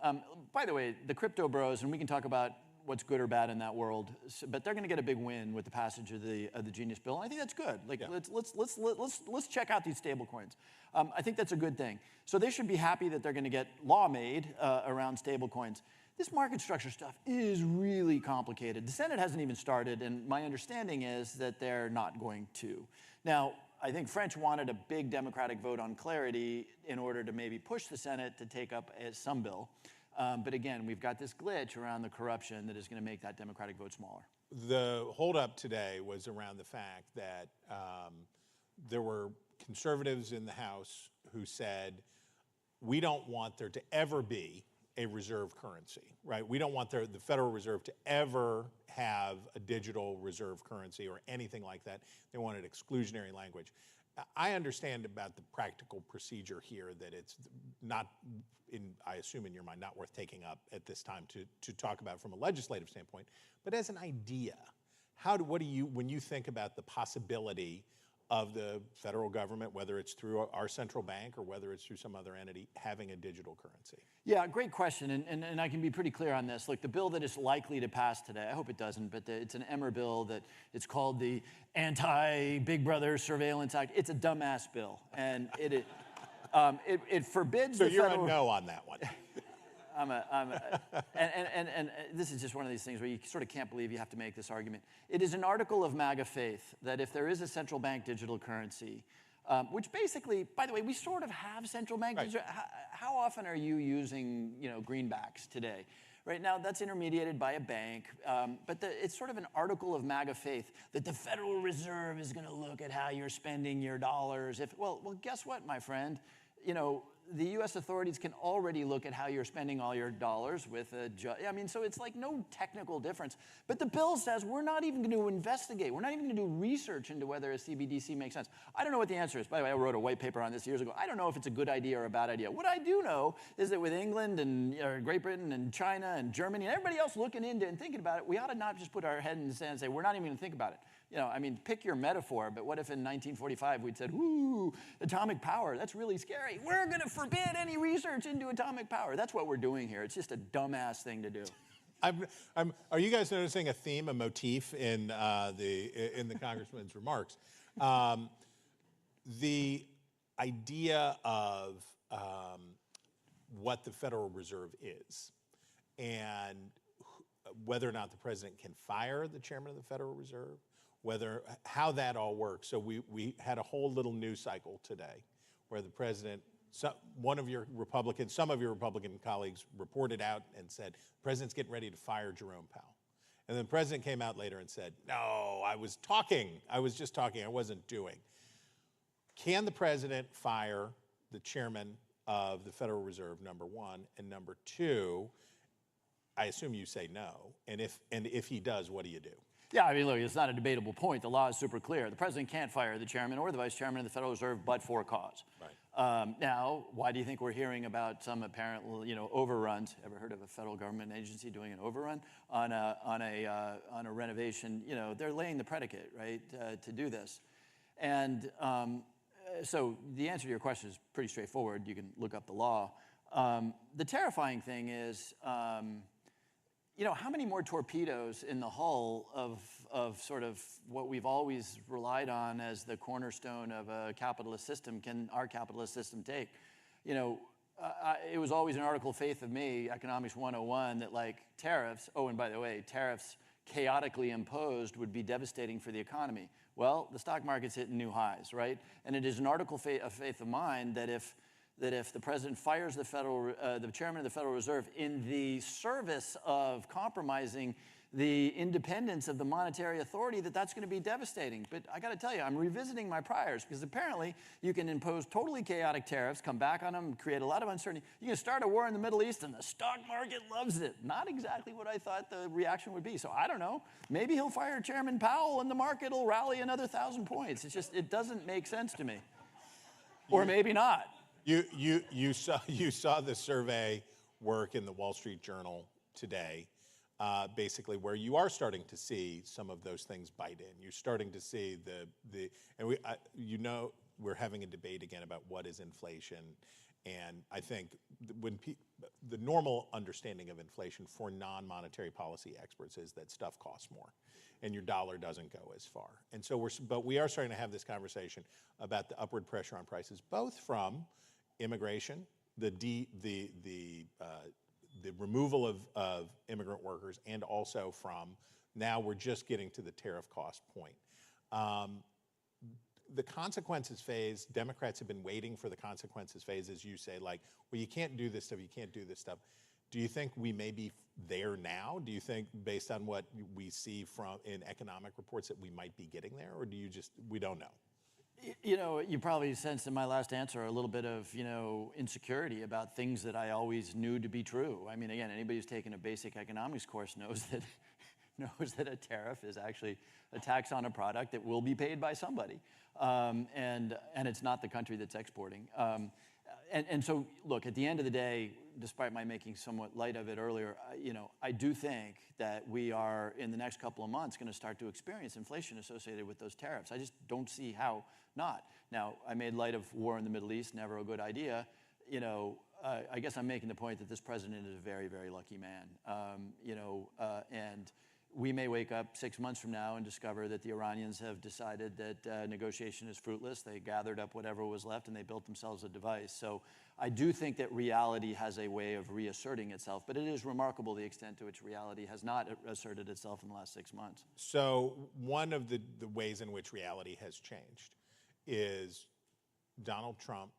Speaker 20: By the way, the crypto bros, and we can talk about what's good or bad in that world, but they're going to get a big win with the passage of the Genius Bill, and I think that's good. Like let's check out these stable coins. I think that's a good thing. So they should be happy that they're going to get law made around stable coins. This market structure stuff is really complicated. The Senate hasn't even started, and my understanding is that they're not going to. Now, I think French wanted a big Democratic vote on clarity in order to maybe push the Senate to take up some bill. But again, we've got this glitch around the corruption that is going to make that Democratic vote smaller.
Speaker 9: The holdup today was around the fact that there were conservatives in the House who said, we don't want there to ever be a reserve currency, right? We don't want the Federal Reserve to ever have a digital reserve currency or anything like that. They wanted exclusionary language. I understand about the practical procedure here that it's not, I assume in your mind, not worth taking up at this time to talk about from a legislative standpoint, but as an idea, when you think about the possibility of the federal government, whether it's through our central bank or whether it's through some other entity, having a digital currency?
Speaker 20: Yeah, great question, and I can be pretty clear on this. Look, the bill that is likely to pass today, I hope it doesn't, but it's an Emmer bill that it's called the Anti-Big Brother Surveillance Act. It's a dumbass bill, and it forbids
Speaker 9: so
Speaker 20: the
Speaker 9: you're
Speaker 20: federal...
Speaker 9: a no on that one.
Speaker 20: And this is just one of these things where you sort of can't believe you have to make this argument. It is an article of MAGA faith that if there is a central bank digital currency, which basically, by the way, we sort of have central bank digital. How often are you using, greenbacks today? Right now, that's intermediated by a bank, but it's sort of an article of MAGA faith that the Federal Reserve is going to look at how you're spending your dollars. Well, guess what, my friend? The U.S. authorities can already look at how you're spending all your dollars with so it's like no technical difference. But the bill says we're not even going to investigate. We're not even going to do research into whether a CBDC makes sense. I don't know what the answer is. By the way, I wrote a white paper on this years ago. I don't know if it's a good idea or a bad idea. What I do know is that with England and Great Britain and China and Germany and everybody else looking into it and thinking about it, we ought to not just put our head in the sand and say, we're not even going to think about it. Pick your metaphor, but what if in 1945 we'd said, ooh, atomic power, that's really scary. We're going to forbid any research into atomic power. That's what we're doing here. It's just a dumbass thing to do.
Speaker 9: Are you guys noticing a theme, a motif in the congressman's remarks? The idea of what the Federal Reserve is and whether or not the president can fire the chairman of the Federal Reserve, how that all works. So we had a whole little news cycle today where the president, some of your Republican colleagues reported out and said, the president's getting ready to fire Jerome Powell. And then the president came out later and said, no, I was just talking, I wasn't doing. Can the president fire the chairman of the Federal Reserve, number one? And number two, I assume you say no. And if he does, what do you do?
Speaker 20: Yeah, look, it's not a debatable point. The law is super clear. The president can't fire the chairman or the vice chairman of the Federal Reserve but for cause.
Speaker 9: Right.
Speaker 20: Now, why do you think we're hearing about some apparent, overruns? Ever heard of a federal government agency doing an overrun on a renovation? They're laying the predicate, right, to do this. And so the answer to your question is pretty straightforward. You can look up the law. The terrifying thing is, how many more torpedoes in the hull of sort of what we've always relied on as the cornerstone of a capitalist system can our capitalist system take? It was always an article of faith of me, Economics 101, that tariffs, and by the way, tariffs chaotically imposed would be devastating for the economy. Well, the stock market's hitting new highs, right? And it is an article of faith of mine that if that if the president fires the chairman of the Federal Reserve in the service of compromising the independence of the monetary authority, that's going to be devastating. But I got to tell you, I'm revisiting my priors, because apparently you can impose totally chaotic tariffs, come back on them, create a lot of uncertainty. You can start a war in the Middle East and the stock market loves it. Not exactly what I thought the reaction would be. So I don't know. Maybe he'll fire Chairman Powell and the market will rally another 1,000 points. It's just, it doesn't make sense to me. Or maybe not.
Speaker 9: You saw the survey work in the Wall Street Journal today, basically where you are starting to see some of those things bite in. You're starting to see we're having a debate again about what is inflation, and I think when the normal understanding of inflation for non-monetary policy experts is that stuff costs more, and your dollar doesn't go as far. And so we are starting to have this conversation about the upward pressure on prices, both from immigration, the removal of immigrant workers, and also from now we're just getting to the tariff cost point. The consequences phase, Democrats have been waiting for the consequences phase, as you say, like, well, you can't do this stuff, you can't do this stuff. Do you think we may be there now? Do you think, based on what we see in economic reports, that we might be getting there, or we don't know?
Speaker 20: You know, you probably sensed in my last answer a little bit of, insecurity about things that I always knew to be true. I mean, again, anybody who's taken a basic economics course knows that a tariff is actually a tax on a product that will be paid by somebody, and it's not the country that's exporting. And so, look, at the end of the day, despite my making somewhat light of it earlier, I do think that we are, in the next couple of months, going to start to experience inflation associated with those tariffs. I just don't see how not. Now, I made light of war in the Middle East, never a good idea. I guess I'm making the point that this president is a very, very lucky man. And we may wake up 6 months from now and discover that the Iranians have decided that negotiation is fruitless. They gathered up whatever was left and they built themselves a device. So I do think that reality has a way of reasserting itself, but it is remarkable the extent to which reality has not asserted itself in the last 6 months.
Speaker 9: So one of the ways in which reality has changed is Donald Trump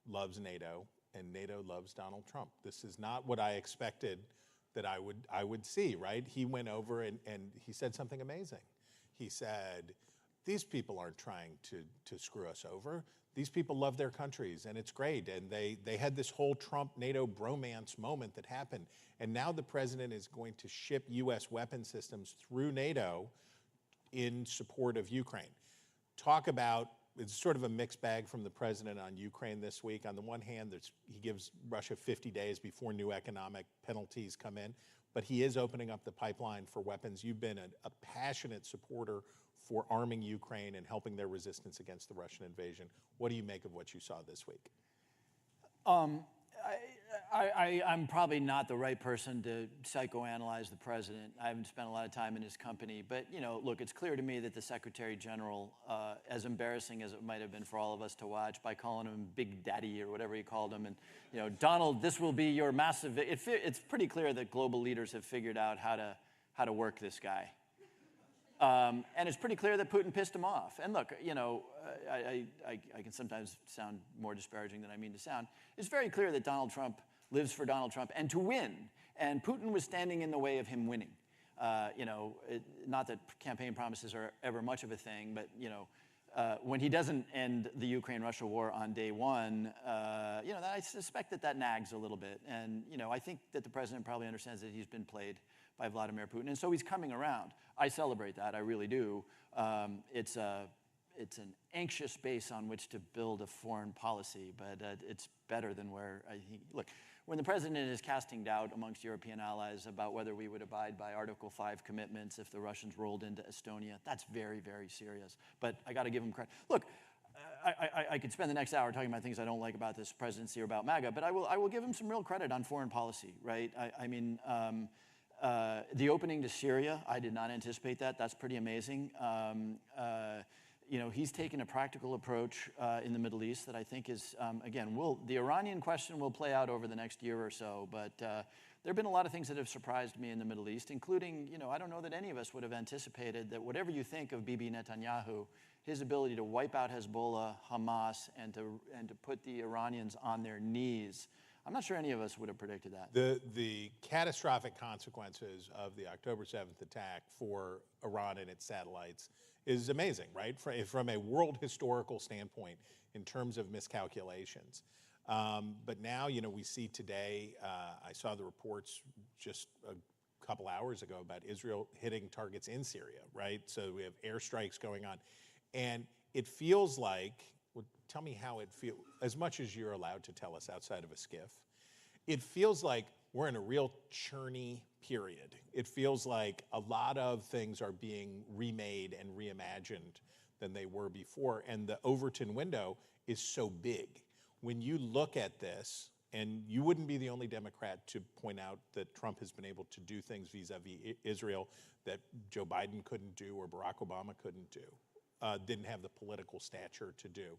Speaker 9: loves NATO and NATO loves Donald Trump. This is not what I expected that I would see, right? He went over and he said something amazing. He said, these people aren't trying to screw us over. These people love their countries, and it's great. And they had this whole Trump-NATO bromance moment that happened. And now the president is going to ship U.S. weapon systems through NATO in support of Ukraine. Talk about, it's sort of a mixed bag from the president on Ukraine this week. On the one hand, he gives Russia 50 days before new economic penalties come in, but he is opening up the pipeline for weapons. You've been a passionate supporter for arming Ukraine and helping their resistance against the Russian invasion. What do you make of what you saw this week?
Speaker 20: I'm probably not the right person to psychoanalyze the president. I haven't spent a lot of time in his company. But, look, it's clear to me that the Secretary General, as embarrassing as it might have been for all of us to watch by calling him Big Daddy or whatever he called him, and, Donald, this will be your massive... It's pretty clear that global leaders have figured out how to work this guy. And it's pretty clear that Putin pissed him off. And look, I can sometimes sound more disparaging than I mean to sound. It's very clear that Donald Trump lives for Donald Trump and to win. And Putin was standing in the way of him winning. Not that campaign promises are ever much of a thing, but, when he doesn't end the Ukraine-Russia war on day one, I suspect that nags a little bit. And, I think that the president probably understands that he's been played by Vladimir Putin, and so he's coming around. I celebrate that, I really do. It's an anxious base on which to build a foreign policy, but it's better than where I think. Look, when the president is casting doubt amongst European allies about whether we would abide by Article 5 commitments if the Russians rolled into Estonia, that's very, very serious. But I got to give him credit. Look, I could spend the next hour talking about things I don't like about this presidency or about MAGA, but I will give him some real credit on foreign policy, right? The opening to Syria, I did not anticipate that. That's pretty amazing. He's taken a practical approach in the Middle East that I think is, again, the Iranian question will play out over the next year or so, but there have been a lot of things that have surprised me in the Middle East, including, I don't know that any of us would have anticipated that whatever you think of Bibi Netanyahu his ability to wipe out Hezbollah, Hamas, and to put the Iranians on their knees. I'm not sure any of us would have predicted that.
Speaker 9: The catastrophic consequences of the October 7th attack for Iran and its satellites is amazing, right? From a world historical standpoint in terms of miscalculations. But now, we see today, I saw the reports just a couple hours ago about Israel hitting targets in Syria, right? So we have airstrikes going on. And it feels like, well, tell me how it feels, as much as you're allowed to tell us outside of a skiff, it feels like we're in a real churny period. It feels like a lot of things are being remade and reimagined than they were before. And the Overton window is so big. When you look at this, and you wouldn't be the only Democrat to point out that Trump has been able to do things vis-a-vis Israel that Joe Biden couldn't do or Barack Obama couldn't do, didn't have the political stature to do.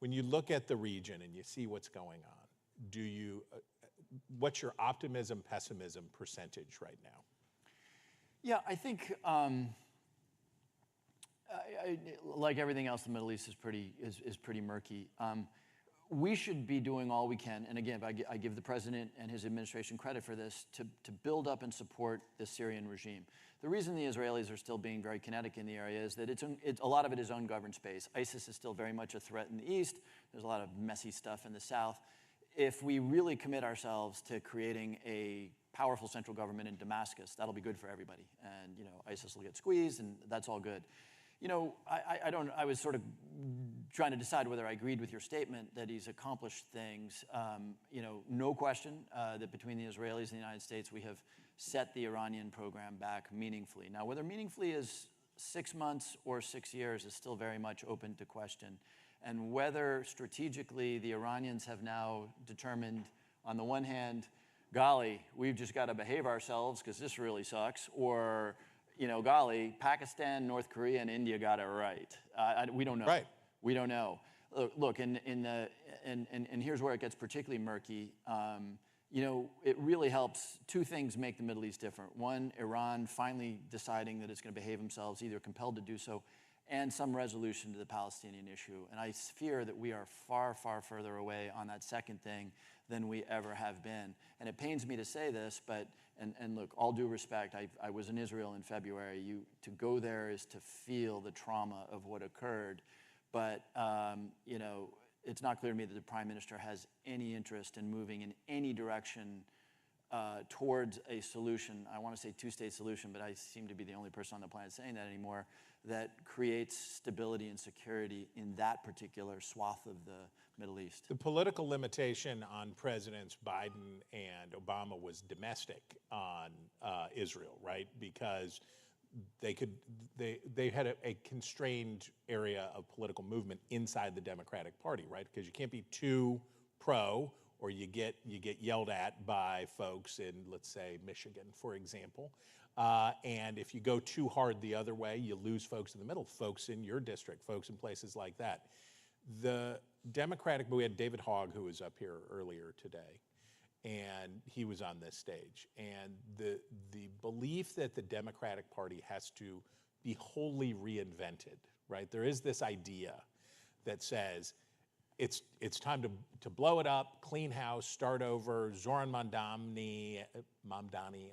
Speaker 9: When you look at the region and you see what's going on, what's your optimism, pessimism percentage right now?
Speaker 20: Yeah, I think, like everything else, the Middle East is pretty murky. We should be doing all we can, and again, I give the president and his administration credit for this, to build up and support the Syrian regime. The reason the Israelis are still being very kinetic in the area is that a lot of it is ungoverned space. ISIS is still very much a threat in the east. There's a lot of messy stuff in the south. If we really commit ourselves to creating a powerful central government in Damascus, that'll be good for everybody. And ISIS will get squeezed, and that's all good. I was sort of trying to decide whether I agreed with your statement that he's accomplished things. No question that between the Israelis and the United States, we have set the Iranian program back meaningfully. Now, whether meaningfully is 6 months or 6 years is still very much open to question. And whether strategically the Iranians have now determined, on the one hand, golly, we've just got to behave ourselves because this really sucks, or golly, Pakistan, North Korea, and India got it right. We don't know.
Speaker 9: Right.
Speaker 20: We don't know. Look, and here's where it gets particularly murky. It really helps. Two things make the Middle East different. One, Iran finally deciding that it's going to behave themselves, either compelled to do so, and some resolution to the Palestinian issue. And I fear that we are far, far further away on that second thing than we ever have been. And it pains me to say this, but, and look, all due respect, I was in Israel in February. To go there is to feel the trauma of what occurred. But, it's not clear to me that the Prime Minister has any interest in moving in any direction towards a solution. I want to say two-state solution, but I seem to be the only person on the planet saying that anymore, that creates stability and security in that particular swath of the Middle East.
Speaker 9: The political limitation on Presidents Biden and Obama was domestic on Israel, right? Because they had a constrained area of political movement inside the Democratic Party, right? Because you can't be too pro, or you get yelled at by folks in, let's say, Michigan, for example. And if you go too hard the other way, you lose folks in the middle, folks in your district, folks in places like that. The Democratic, we had David Hogg, who was up here earlier today, and he was on this stage. And the belief that the Democratic Party has to be wholly reinvented, right? There is this idea that says it's time to blow it up, clean house, start over. Zoran Mamdani,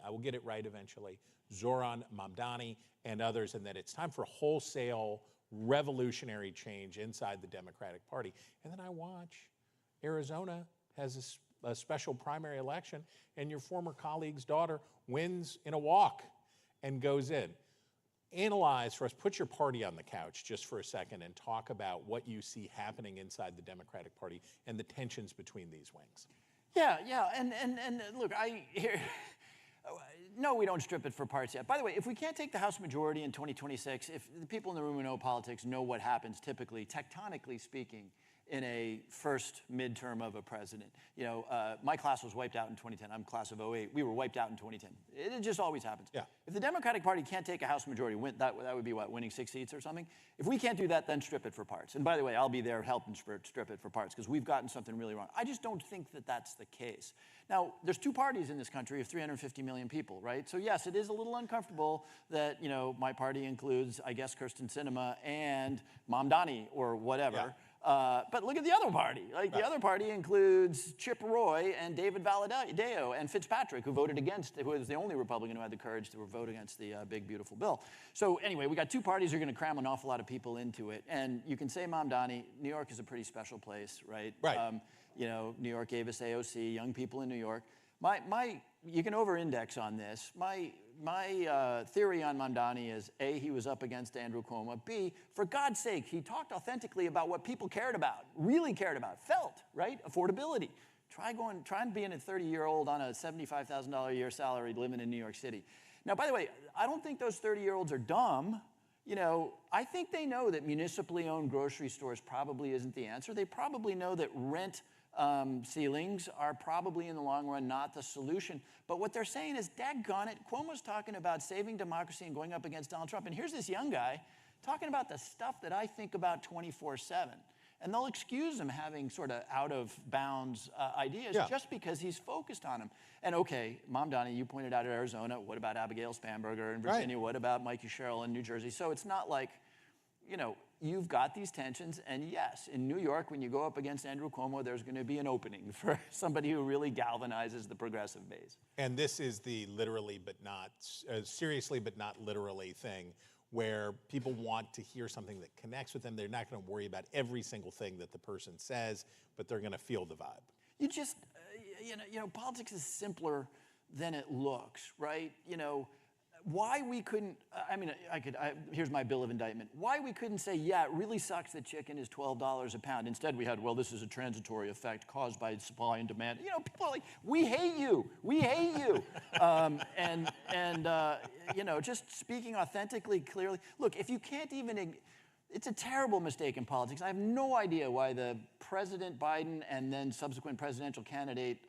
Speaker 9: I will get it right eventually, Zoran Mamdani and others, and that it's time for wholesale revolutionary change inside the Democratic Party. And then I watch Arizona has a special primary election, and your former colleague's daughter wins in a walk and goes in. Analyze for us, put your party on the couch just for a second and talk about what you see happening inside the Democratic Party and the tensions between these wings.
Speaker 20: Yeah, and look, no, we don't strip it for parts yet. By the way, if we can't take the House majority in 2026, if the people in the room who know politics know what happens typically, tectonically speaking, in a first midterm of a president. You know, my class was wiped out in 2010. I'm class of 08. We were wiped out in 2010. It just always happens.
Speaker 9: Yeah.
Speaker 20: If the Democratic Party can't take a House majority, that would be what, winning 6 seats or something? If we can't do that, then strip it for parts. And by the way, I'll be there helping strip it for parts because we've gotten something really wrong. I just don't think that that's the case. Now, there's two parties in this country of 350 million people, right? So yes, it is a little uncomfortable that, you know, my party includes, I guess, Kirsten Sinema and Mamdani or whatever.
Speaker 9: Yeah.
Speaker 20: But look at the other party. Like the other party includes Chip Roy and David Valadao and Fitzpatrick, who voted against, who was the only Republican who had the courage to vote against the big, beautiful bill. So anyway, we got two parties who are going to cram an awful lot of people into it. And you can say Mamdani, New York is a pretty special place, right?
Speaker 9: Right.
Speaker 20: You know, New York gave us AOC, young people in New York. You can over-index on this. My theory on Mamdani is, A, he was up against Andrew Cuomo. B, for God's sake, he talked authentically about what people cared about, really cared about, felt, right? Affordability. Try being a 30-year-old on a $75,000 a year salary living in New York City. Now, by the way, I don't think those 30-year-olds are dumb. You know, I think they know that municipally owned grocery stores probably isn't the answer. They probably know that rent ceilings are probably in the long run not the solution. But what they're saying is, daggone it, Cuomo's talking about saving democracy and going up against Donald Trump. And here's this young guy talking about the stuff that I think about 24/7. And they'll excuse him having sort of out of bounds ideas just because he's focused on them. And okay, Mamdani, you pointed out Arizona. What about Abigail Spanberger in Virginia? Right. What about Mikey Sherrill in New Jersey? So it's not like, you know, you've got these tensions, and yes, in New York, when you go up against Andrew Cuomo, there's going to be an opening for somebody who really galvanizes the progressive base.
Speaker 9: And this is the literally but not, seriously but not literally thing where people want to hear something that connects with them. They're not going to worry about every single thing that the person says, but they're going to feel the vibe.
Speaker 20: You just, you know, politics is simpler than it looks, right? You know, why we couldn't, here's my bill of indictment. Why we couldn't say, yeah, it really sucks that chicken is $12 a pound. Instead we had, well, this is a transitory effect caused by supply and demand. You know, people are like, we hate you. We hate you. You know, just speaking authentically, clearly. Look, if you can't even, it's a terrible mistake in politics. I have no idea why the President Biden and then subsequent presidential candidate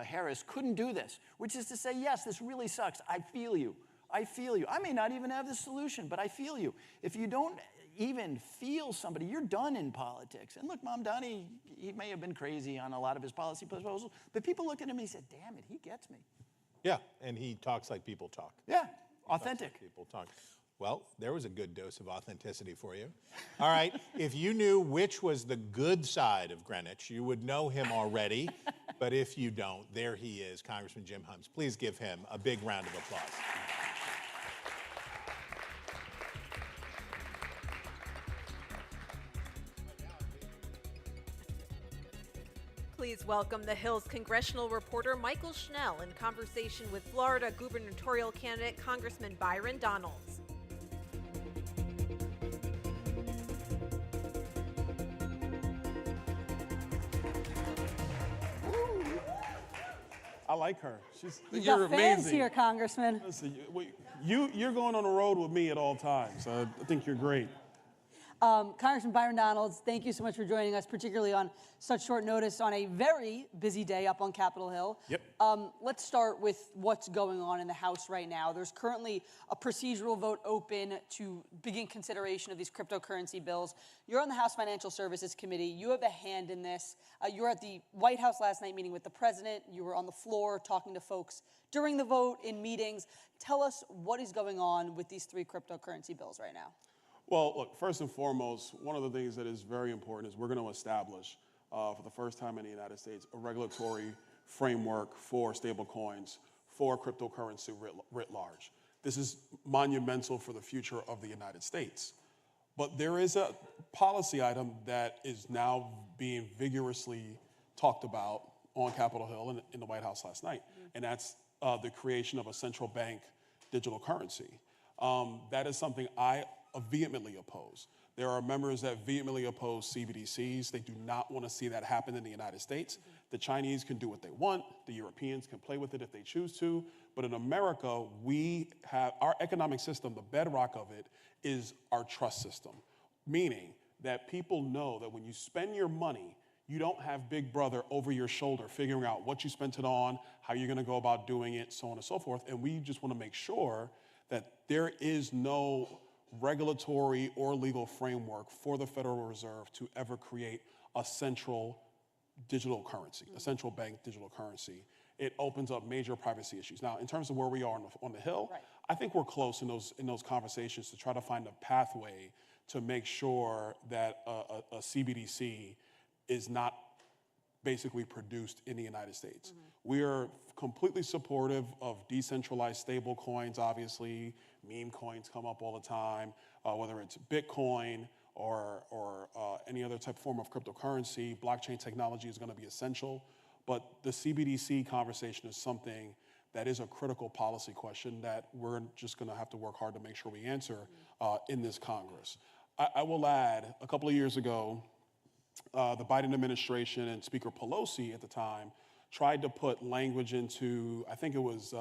Speaker 20: Harris couldn't do this, which is to say, yes, this really sucks. I feel you. I feel you. I may not even have the solution, but I feel you. If you don't even feel somebody, you're done in politics. And look, Mamdani, he may have been crazy on a lot of his policy proposals, but people looked at him and he said, damn it, he gets me.
Speaker 9: Yeah, and he talks like people talk.
Speaker 20: Yeah, authentic.
Speaker 9: Like people talk. Well, there was a good dose of authenticity for you. All right, if you knew which was the good side of Greenwich, you would know him already. But if you don't, there he is, Congressman Jim Humes. Please give him a big round of applause.
Speaker 1: Please welcome the Hill's congressional reporter Michael Schnell in conversation with Florida gubernatorial candidate Congressman Byron Donalds.
Speaker 5: I like her.
Speaker 14: You're
Speaker 5: amazing.
Speaker 14: Fans here, Congressman.
Speaker 5: Listen, you're going on the road with me at all times. I think you're great.
Speaker 14: Congressman Byron Donalds, thank you so much for joining us, particularly on such short notice on a very busy day up on Capitol Hill.
Speaker 5: Yep.
Speaker 14: Let's start with what's going on in the House right now. There's currently a procedural vote open to begin consideration of these cryptocurrency bills. You're on the House Financial Services Committee. You have a hand in this. You were at the White House last night meeting with the president. You were on the floor talking to folks during the vote in meetings. Tell us what is going on with these three cryptocurrency bills right now.
Speaker 5: Well, look, first and foremost, one of the things that is very important is we're going to establish, for the first time in the United States, a regulatory framework for stablecoins, for cryptocurrency writ large. This is monumental for the future of the United States. But there is a policy item that is now being vigorously talked about on Capitol Hill and in the White House last night, and that's the creation of a central bank digital currency. That is something I vehemently oppose. There are members that vehemently oppose CBDCs. They do not want to see that happen in the United States. The Chinese can do what they want. The Europeans can play with it if they choose to. But in America, we have our economic system, the bedrock of it is our trust system, meaning that people know that when you spend your money, you don't have Big Brother over your shoulder figuring out what you spent it on, how you're going to go about doing it, so on and so forth. And we just want to make sure that there is no regulatory or legal framework for the Federal Reserve to ever create a central digital currency, a central bank digital currency. It opens up major privacy issues. Now, in terms of where we are on the Hill, I think we're close in those conversations to try to find a pathway to make sure that a CBDC is not basically produced in the United States. We are completely supportive of decentralized stable coins, obviously. Meme coins come up all the time, whether it's Bitcoin or any other type of form of cryptocurrency. Blockchain technology is going to be essential. But the CBDC conversation is something that is a critical policy question that we're just going to have to work hard to make sure we answer in this Congress. I will add, a couple of years ago, the Biden administration and Speaker Pelosi at the time tried to put language into, I think it was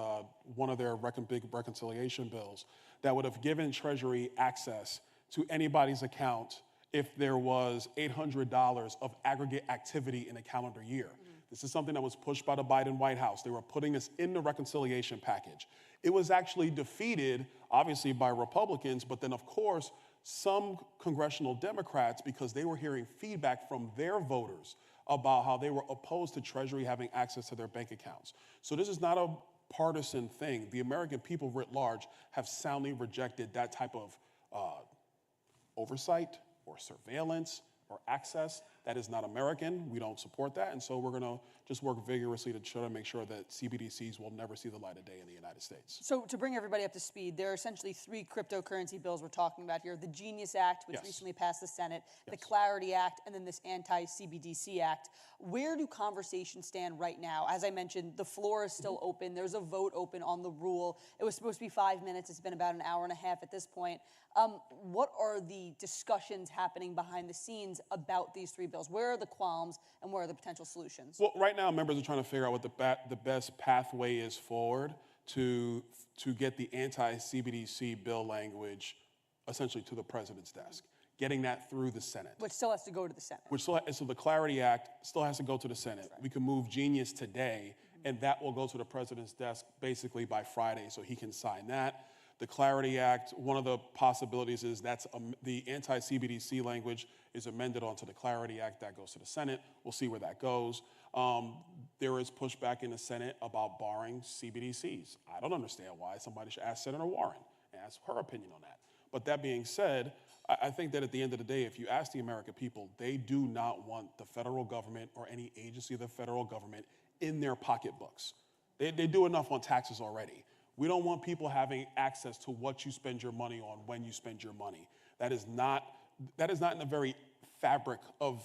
Speaker 5: one of their big reconciliation bills, that would have given Treasury access to anybody's account if there was $800 of aggregate activity in a calendar year. This is something that was pushed by the Biden White House. They were putting this in the reconciliation package. It was actually defeated, obviously, by Republicans, but then, of course, some congressional Democrats, because they were hearing feedback from their voters about how they were opposed to Treasury having access to their bank accounts. So this is not a partisan thing. The American people writ large have soundly rejected that type of oversight or surveillance or access. That is not American. We don't support that. And so we're going to just work vigorously to try to make sure that CBDCs will never see the light of day in the United States.
Speaker 7: So to bring everybody up to speed, there are essentially 3 cryptocurrency bills we're talking about here. The Genius Act, which recently passed the Senate, the Clarity Act, and then this anti-CBDC Act. Where do conversations stand right now? As I mentioned, the floor is still open. There's a vote open on the rule. It was supposed to be 5 minutes. It's been about an hour and a half at this point. What are the discussions happening behind the scenes about these 3 bills? Where are the qualms and where are the potential solutions?
Speaker 5: Well, right now, members are trying to figure out what the best pathway is forward to get the anti-CBDC bill language essentially to the president's desk, getting that through the Senate.
Speaker 7: Which still has to go to the Senate.
Speaker 5: So the Clarity Act still has to go to the Senate. We can move Genius today, and that will go to the president's desk basically by Friday, so he can sign that. The Clarity Act, one of the possibilities is that's the anti-CBDC language is amended onto the Clarity Act. That goes to the Senate. We'll see where that goes. There is pushback in the Senate about barring CBDCs. I don't understand why. Somebody should ask Senator Warren and ask her opinion on that. But that being said, I think that at the end of the day, if you ask the American people, they do not want the federal government or any agency of the federal government in their pocketbooks. They do enough on taxes already. We don't want people having access to what you spend your money on when you spend your money. That is not in the very fabric of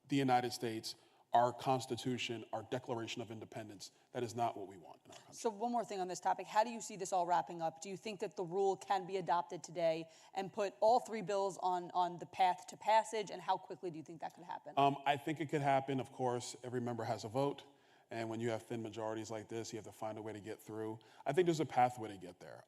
Speaker 5: the United States, our Constitution, our Declaration of Independence. That is not what we want in our country.
Speaker 7: So one more thing on this topic. How do you see this all wrapping up? Do you think that the rule can be adopted today and put all 3 bills on the path to passage? And how quickly do you think that could happen?
Speaker 5: I think it could happen. Of course, every member has a vote. And when you have thin majorities like this, you have to find a way to get through. I think there's a pathway to get there.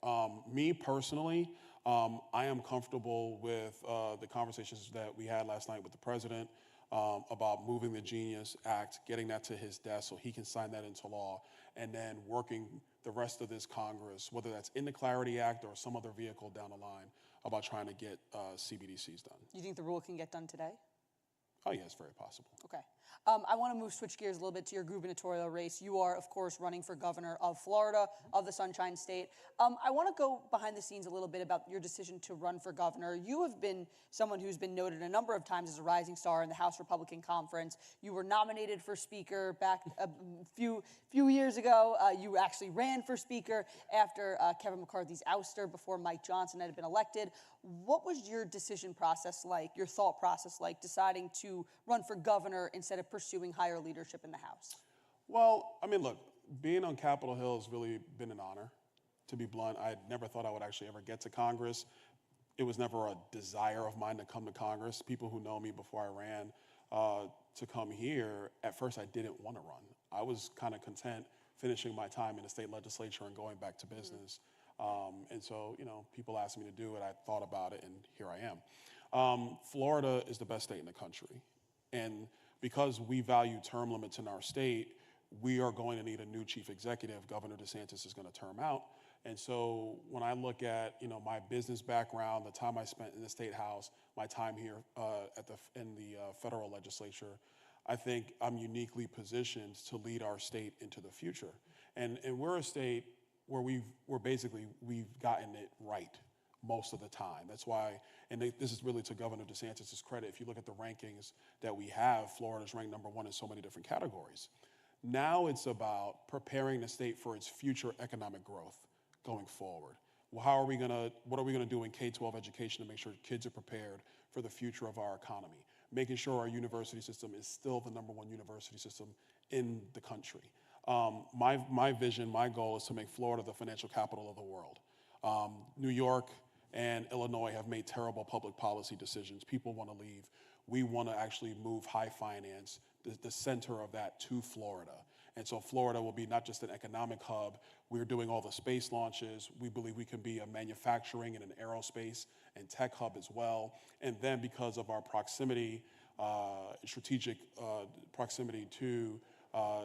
Speaker 5: Me personally, I am comfortable with the conversations that we had last night with the president about moving the Genius Act, getting that to his desk so he can sign that into law, and then working the rest of this Congress, whether that's in the Clarity Act or some other vehicle down the line, about trying to get CBDCs done.
Speaker 7: You think the rule can get done today?
Speaker 5: Oh, yeah, it's very possible.
Speaker 7: Okay. I want to switch gears a little bit to your gubernatorial race. You are, of course, running for governor of Florida, of the Sunshine State. I want to go behind the scenes a little bit about your decision to run for governor. You have been someone who's been noted a number of times as a rising star in the House Republican Conference. You were nominated for Speaker back a few years ago. You actually ran for Speaker after Kevin McCarthy's ouster before Mike Johnson had been elected. What was your decision process like, your thought process like, deciding to run for governor instead of pursuing higher leadership in the House?
Speaker 5: Well, I mean, look, being on Capitol Hill has really been an honor, to be blunt. I never thought I would actually ever get to Congress. It was never a desire of mine to come to Congress. People who know me before I ran to come here, at first I didn't want to run. I was kind of content finishing my time in the state legislature and going back to business. And so, people asked me to do it. I thought about it, and here I am. Florida is the best state in the country. And because we value term limits in our state, we are going to need a new chief executive. Governor DeSantis is going to term out. And so when I look at, my business background, the time I spent in the State House, my time here in the federal legislature, I think I'm uniquely positioned to lead our state into the future. And we're a state where we've gotten it right most of the time. That's why, and this is really to Governor DeSantis' credit, if you look at the rankings that we have, Florida's ranked #1 in so many different categories. Now it's about preparing the state for its future economic growth going forward. Well, what are we gonna do in K-12 education to make sure kids are prepared for the future of our economy? Making sure our university system is still the #1 university system in the country. My vision, my goal is to make Florida the financial capital of the world. New York and Illinois have made terrible public policy decisions. People want to leave. We want to actually move high finance, the center of that, to Florida. And so Florida will be not just an economic hub. We're doing all the space launches. We believe we can be a manufacturing and an aerospace and tech hub as well. And then because of our proximity, strategic proximity to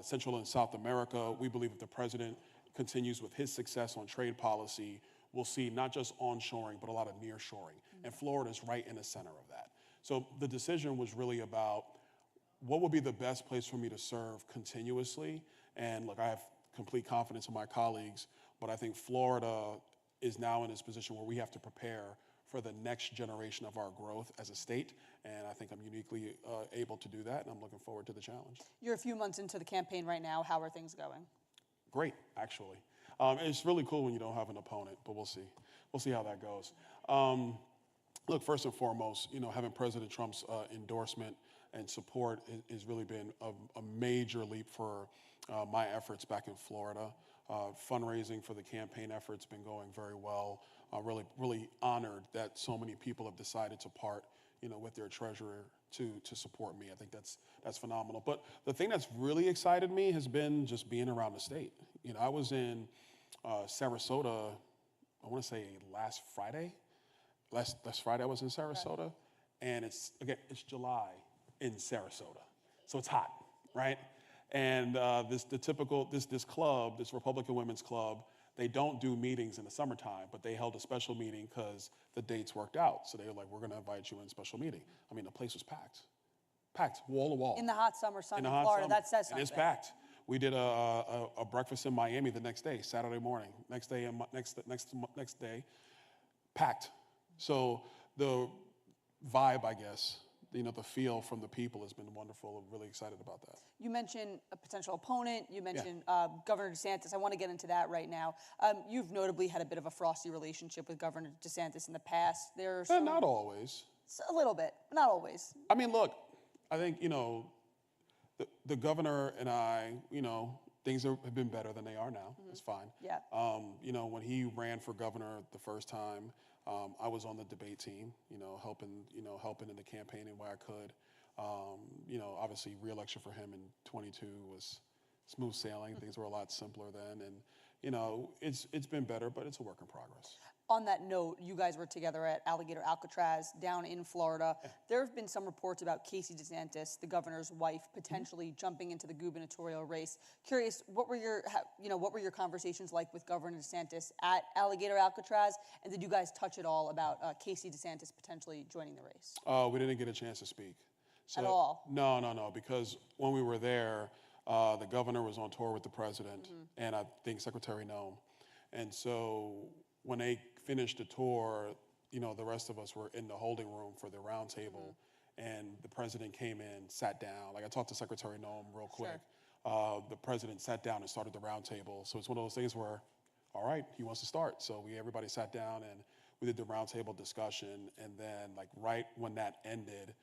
Speaker 5: Central and South America, we believe if the president continues with his success on trade policy, we'll see not just onshoring, but a lot of nearshoring. And Florida is right in the center of that. So the decision was really about what would be the best place for me to serve continuously. And look, I have complete confidence in my colleagues, but I think Florida is now in this position where we have to prepare for the next generation of our growth as a state. And I think I'm uniquely able to do that, and I'm looking forward to the challenge.
Speaker 7: You're a few months into the campaign right now. How are things going?
Speaker 5: Great, actually. It's really cool when you don't have an opponent, but we'll see. We'll see how that goes. Look, first and foremost, having President Trump's endorsement and support has really been a major leap for my efforts back in Florida. Fundraising for the campaign effort's been going very well. Really honored that so many people have decided to part, with their treasurer to support me. I think that's phenomenal. But the thing that's really excited me has been just being around the state. I was in Sarasota, I want to say last Friday. Last Friday I was in Sarasota, and it's July in Sarasota, so it's hot, right? And this club, this Republican Women's Club, they don't do meetings in the summertime, but they held a special meeting because the dates worked out. So they were like, we're going to invite you in a special meeting. I mean, the place was packed, wall to wall.
Speaker 7: In the hot summer sun in Florida, that says something.
Speaker 5: And it's packed. We did a breakfast in Miami the next day, Saturday morning. Next day, packed. So the vibe, I guess, the feel from the people has been wonderful. I'm really excited about that.
Speaker 7: You mentioned a potential opponent. You mentioned Governor DeSantis. I want to get into that right now. You've notably had a bit of a frosty relationship with Governor DeSantis in the past.
Speaker 5: Not always.
Speaker 7: A little bit, not always.
Speaker 5: I mean, look, I think, the governor and I, things have been better than they are now. It's fine.
Speaker 7: Yeah.
Speaker 5: When he ran for governor the first time, I was on the debate team, helping in the campaign in where I could. Obviously re-election for him in 22 was smooth sailing. Things were a lot simpler then. And, it's been better, but it's a work in progress.
Speaker 7: On that note, you guys were together at Alligator Alcatraz down in Florida. Yeah. There have been some reports about Casey DeSantis, the governor's wife, potentially jumping into the gubernatorial race. Curious, what were your conversations like with Governor DeSantis at Alligator Alcatraz? And did you guys touch at all about Casey DeSantis potentially joining the race?
Speaker 5: We didn't get a chance to speak.
Speaker 7: At all?
Speaker 5: No, because when we were there, the governor was on tour with the president, and I think Secretary Noem. And so when they finished the tour, the rest of us were in the holding room for the round table, and the president came in, sat down. Like, I talked to Secretary Noem real quick. Sure. The president sat down and started the round table. So it's one of those things where, all right, he wants to start. So everybody sat down and we did the round table discussion, and then right when that ended,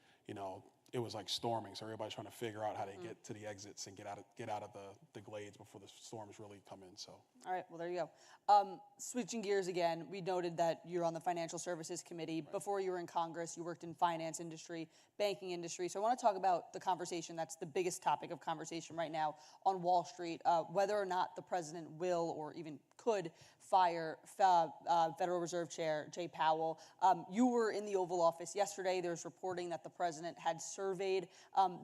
Speaker 5: it was like storming. So everybody's trying to figure out how to get to the exits and get out of the glades before the storms really come in. So. All
Speaker 7: right. Well, there you go. Switching gears again, we noted that you're on the Financial Services Committee. Right. Before you were in Congress, you worked in finance industry, banking industry. So I want to talk about the conversation that's the biggest topic of conversation right now on Wall Street, whether or not the president will or even could could fire Federal Reserve Chair Jay Powell. You were in the Oval Office yesterday. There's reporting that the president had surveyed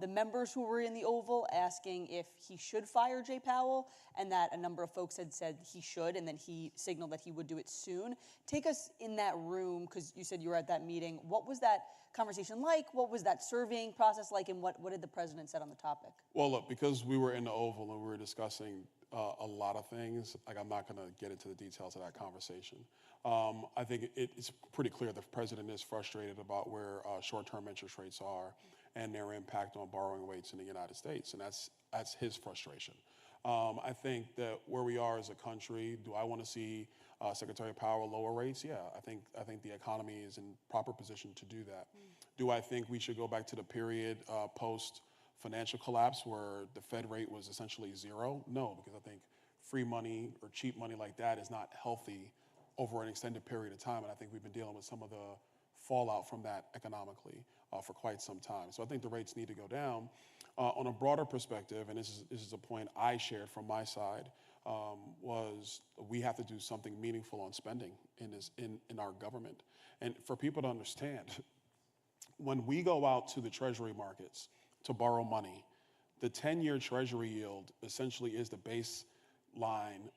Speaker 7: the members who were in the Oval asking if he should fire Jay Powell, and that a number of folks had said he should, and then he signaled that he would do it soon. Take us in that room, because you said you were at that meeting. What was that conversation like? What was that surveying process like, and what did the president say on the topic?
Speaker 5: Well, look, because we were in the Oval and we were discussing a lot of things, like I'm not going to get into the details of that conversation. I think it's pretty clear the president is frustrated about where short-term interest rates are and their impact on borrowing rates in the United States, and that's his frustration. I think that where we are as a country, do I want to see Secretary Powell lower rates? Yeah, I think the economy is in proper position to do that. Do I think we should go back to the period post-financial collapse where the Fed rate was essentially zero? No, because I think free money or cheap money like that is not healthy over an extended period of time, and I think we've been dealing with some of the fallout from that economically for quite some time. So I think the rates need to go down. On a broader perspective, and this is a point I shared from my side, was we have to do something meaningful on spending in our government. And for people to understand, when we go out to the treasury markets to borrow money, the 10-year treasury yield essentially is the baseline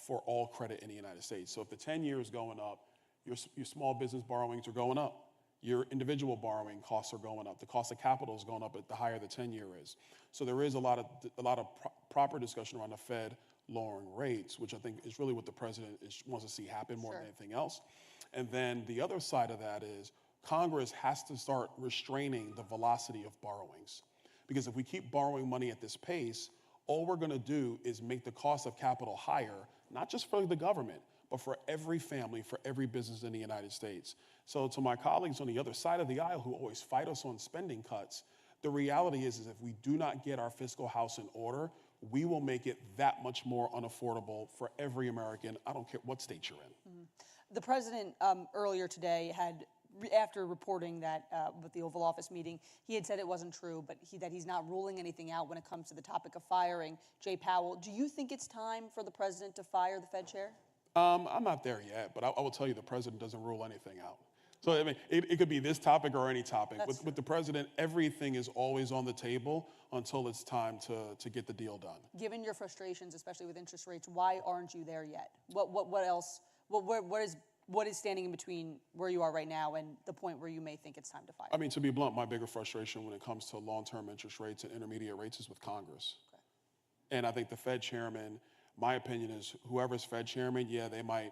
Speaker 5: for all credit in the United States. So if the 10-year is going up, your small business borrowings are going up. Your individual borrowing costs are going up. The cost of capital is going up at the higher the 10-year is. So there is a lot of proper discussion around the Fed lowering rates, which I think is really what the president wants to see happen more than anything else. And then the other side of that is Congress has to start restraining the velocity of borrowings. Because if we keep borrowing money at this pace, all we're going to do is make the cost of capital higher, not just for the government, but for every family, for every business in the United States. So to my colleagues on the other side of the aisle who always fight us on spending cuts, the reality is if we do not get our fiscal house in order, we will make it that much more unaffordable for every American. I don't care what state you're in.
Speaker 7: Mm-hmm. The president earlier today had, after reporting that with the Oval Office meeting, he had said it wasn't true, but that he's not ruling anything out when it comes to the topic of firing Jay Powell. Do you think it's time for the president to fire the Fed chair?
Speaker 5: I'm not there yet, but I will tell you the president doesn't rule anything out. So, I mean, it could be this topic or any topic. With the president, everything is always on the table until it's time to get the deal done.
Speaker 7: Given your frustrations, especially with interest rates, why aren't you there yet? What else? What is standing in between where you are right now and the point where you may think it's time to fire?
Speaker 5: I mean, to be blunt, my bigger frustration when it comes to long-term interest rates and intermediate rates is with Congress. Okay. And I think the Fed chairman, my opinion is whoever's Fed chairman, yeah, they might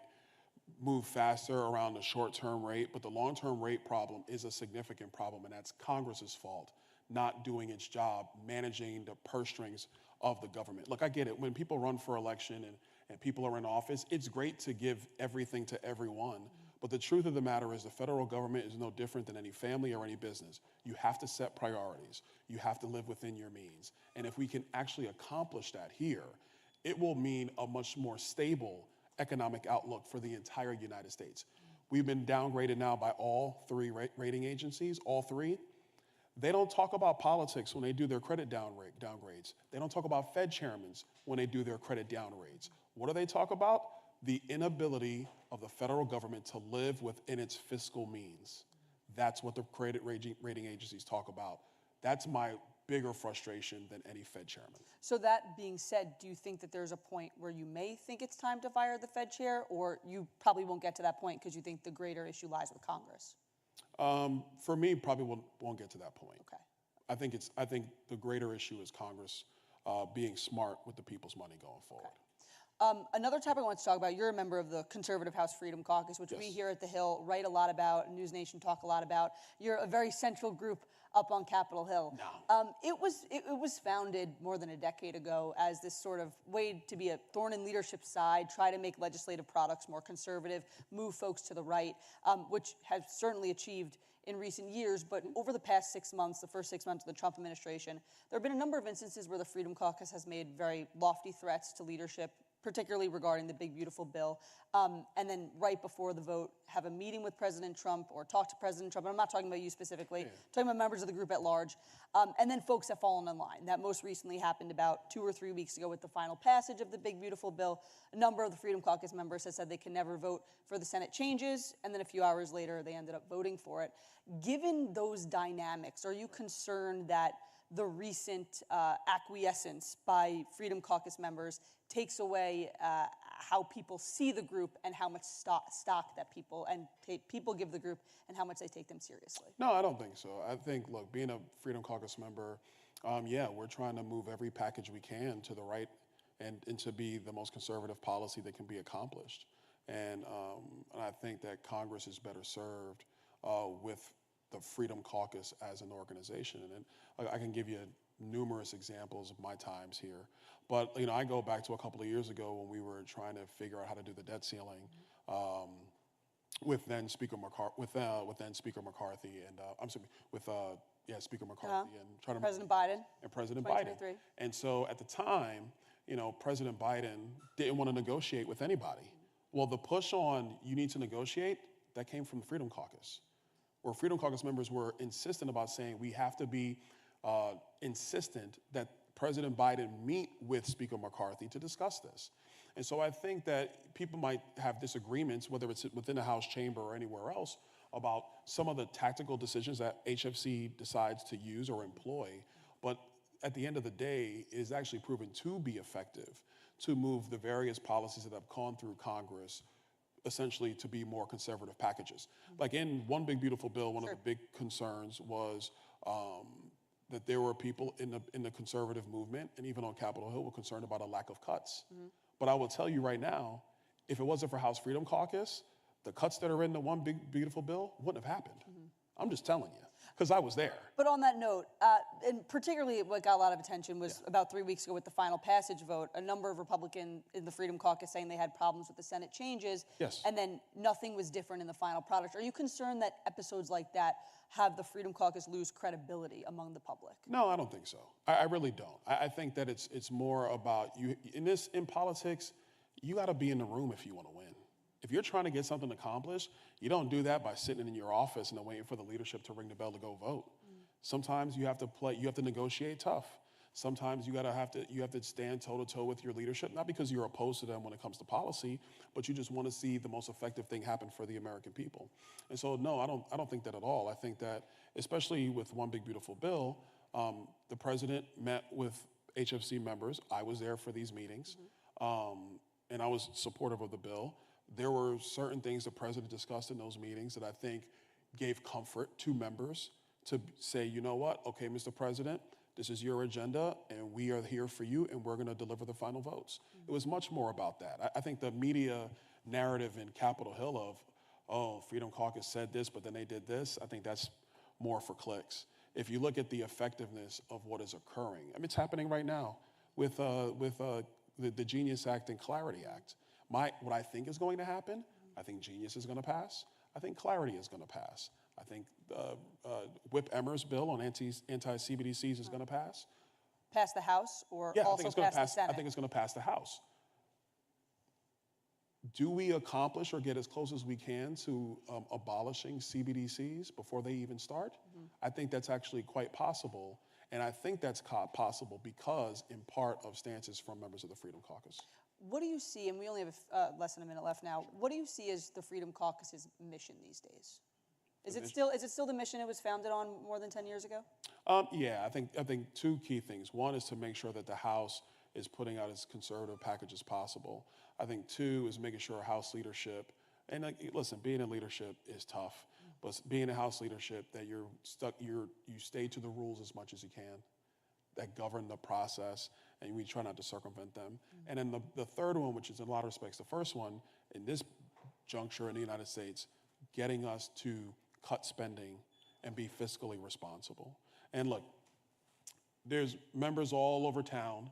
Speaker 5: move faster around the short-term rate, but the long-term rate problem is a significant problem, and that's Congress's fault, not doing its job, managing the purse strings of the government. Look, I get it. When people run for election and people are in office, it's great to give everything to everyone, but the truth of the matter is the federal government is no different than any family or any business. You have to set priorities. You have to live within your means. And if we can actually accomplish that here, it will mean a much more stable economic outlook for the entire United States. We've been downgraded now by all three rating agencies, all three. They don't talk about politics when they do their credit downgrades. They don't talk about Fed chairmen when they do their credit downgrades. What do they talk about? The inability of the federal government to live within its fiscal means. That's what the credit rating agencies talk about. That's my bigger frustration than any Fed chairman.
Speaker 7: So that being said, do you think that there's a point where you may think it's time to fire the Fed chair, or you probably won't get to that point because you think the greater issue lies with Congress?
Speaker 5: For me, probably won't get to that point.
Speaker 7: Okay.
Speaker 5: I think the greater issue is Congress being smart with the people's money going forward.
Speaker 7: Okay. Another topic I want to talk about, you're a member of the Conservative House Freedom Caucus, which we here at the Hill write a lot about, NewsNation talk a lot about. You're a very central group up on Capitol Hill.
Speaker 5: No.
Speaker 7: It was founded more than a decade ago as this sort of way to be a thorn in leadership's side, try to make legislative products more conservative, move folks to the right, which has certainly achieved in recent years, but over the past 6 months, the first 6 months of the Trump administration, there have been a number of instances where the Freedom Caucus has made very lofty threats to leadership, particularly regarding the big, beautiful bill, and then right before the vote, have a meeting with President Trump or talk to President Trump. And I'm not talking about you specifically, I'm talking about members of the group at large. And then folks have fallen in line. That most recently happened about 2 or 3 weeks ago with the final passage of the big, beautiful bill. A number of the Freedom Caucus members have said they can never vote for the Senate changes, and then a few hours later, they ended up voting for it. Given those dynamics, are you concerned that the recent acquiescence by Freedom Caucus members takes away how people see the group and how much stock that people give the group and how much they take them seriously?
Speaker 5: No, I don't think so. I think, look, being a Freedom Caucus member, yeah, we're trying to move every package we can to the right and to be the most conservative policy that can be accomplished. And I think that Congress is better served with the Freedom Caucus as an organization. And I can give you numerous examples of my times here. But I go back to a couple of years ago when we were trying to figure out how to do the debt ceiling with then Speaker McCarthy and Speaker McCarthy and trying to
Speaker 7: President Biden.
Speaker 5: And President Biden. And so at the time, President Biden didn't want to negotiate with anybody. Well, the push on you need to negotiate, that came from the Freedom Caucus, where Freedom Caucus members were insistent about saying we have to be insistent that President Biden meet with Speaker McCarthy to discuss this. And so I think that people might have disagreements, whether it's within the House chamber or anywhere else, about some of the tactical decisions that HFC decides to use or employ. But at the end of the day, it is actually proven to be effective to move the various policies that have gone through Congress essentially to be more conservative packages. Like in One Big Beautiful Bill, one of the big concerns was that there were people in the conservative movement and even on Capitol Hill were concerned about a lack of cuts. But I will tell you right now, if it wasn't for House Freedom Caucus, the cuts that are in the One Big Beautiful Bill wouldn't have happened. I'm just telling you, because I was there.
Speaker 7: But on that note, and particularly what got a lot of attention was about 3 weeks ago with the final passage vote, a number of Republicans in the Freedom Caucus saying they had problems with the Senate changes, and then nothing was different in the final product. Are you concerned that episodes like that have the Freedom Caucus lose credibility among the public?
Speaker 5: No, I don't think so. I really don't. I think that it's more about you in politics, you got to be in the room if you want to win. If you're trying to get something accomplished, you don't do that by sitting in your office and then waiting for the leadership to ring the bell to go vote. Sometimes you have to negotiate tough. Sometimes you have to stand toe-to-toe with your leadership, not because you're opposed to them when it comes to policy, but you just want to see the most effective thing happen for the American people. And so, no, I don't think that at all. I think that, especially with One Big Beautiful Bill, the president met with HFC members. I was there for these meetings, and I was supportive of the bill. There were certain things the president discussed in those meetings that I think gave comfort to members to say, you know what, okay, Mr. President, this is your agenda, and we are here for you, and we're going to deliver the final votes. It was much more about that. I think the media narrative in Capitol Hill of, oh, Freedom Caucus said this, but then they did this, I think that's more for clicks. If you look at the effectiveness of what is occurring, I mean, it's happening right now with the Genius Act and Clarity Act. What I think is going to happen, I think Genius is going to pass. I think Clarity is going to pass. I think Whip Emmer's bill on anti-CBDCs is going to pass.
Speaker 7: Pass the House or
Speaker 5: Yeah,
Speaker 7: also pass the Senate?
Speaker 5: I think it's going to pass the House. Do we accomplish or get as close as we can to abolishing CBDCs before they even start? I think that's actually quite possible. And I think that's possible because, in part, of stances from members of the Freedom Caucus.
Speaker 7: What do you see, and we only have less than a minute left now, what do you see as the Freedom Caucus's mission these days? Is it still the mission it was founded on more than 10 years ago?
Speaker 5: Yeah, I think two key things. One is to make sure that the House is putting out as conservative package as possible. I think two is making sure House leadership, and listen, being in leadership is tough, but being in House leadership that you stay to the rules as much as you can, that govern the process, and we try not to circumvent them. And then the third one, which is in a lot of respects the first one, in this juncture in the United States, getting us to cut spending and be fiscally responsible. And look, there's members all over town,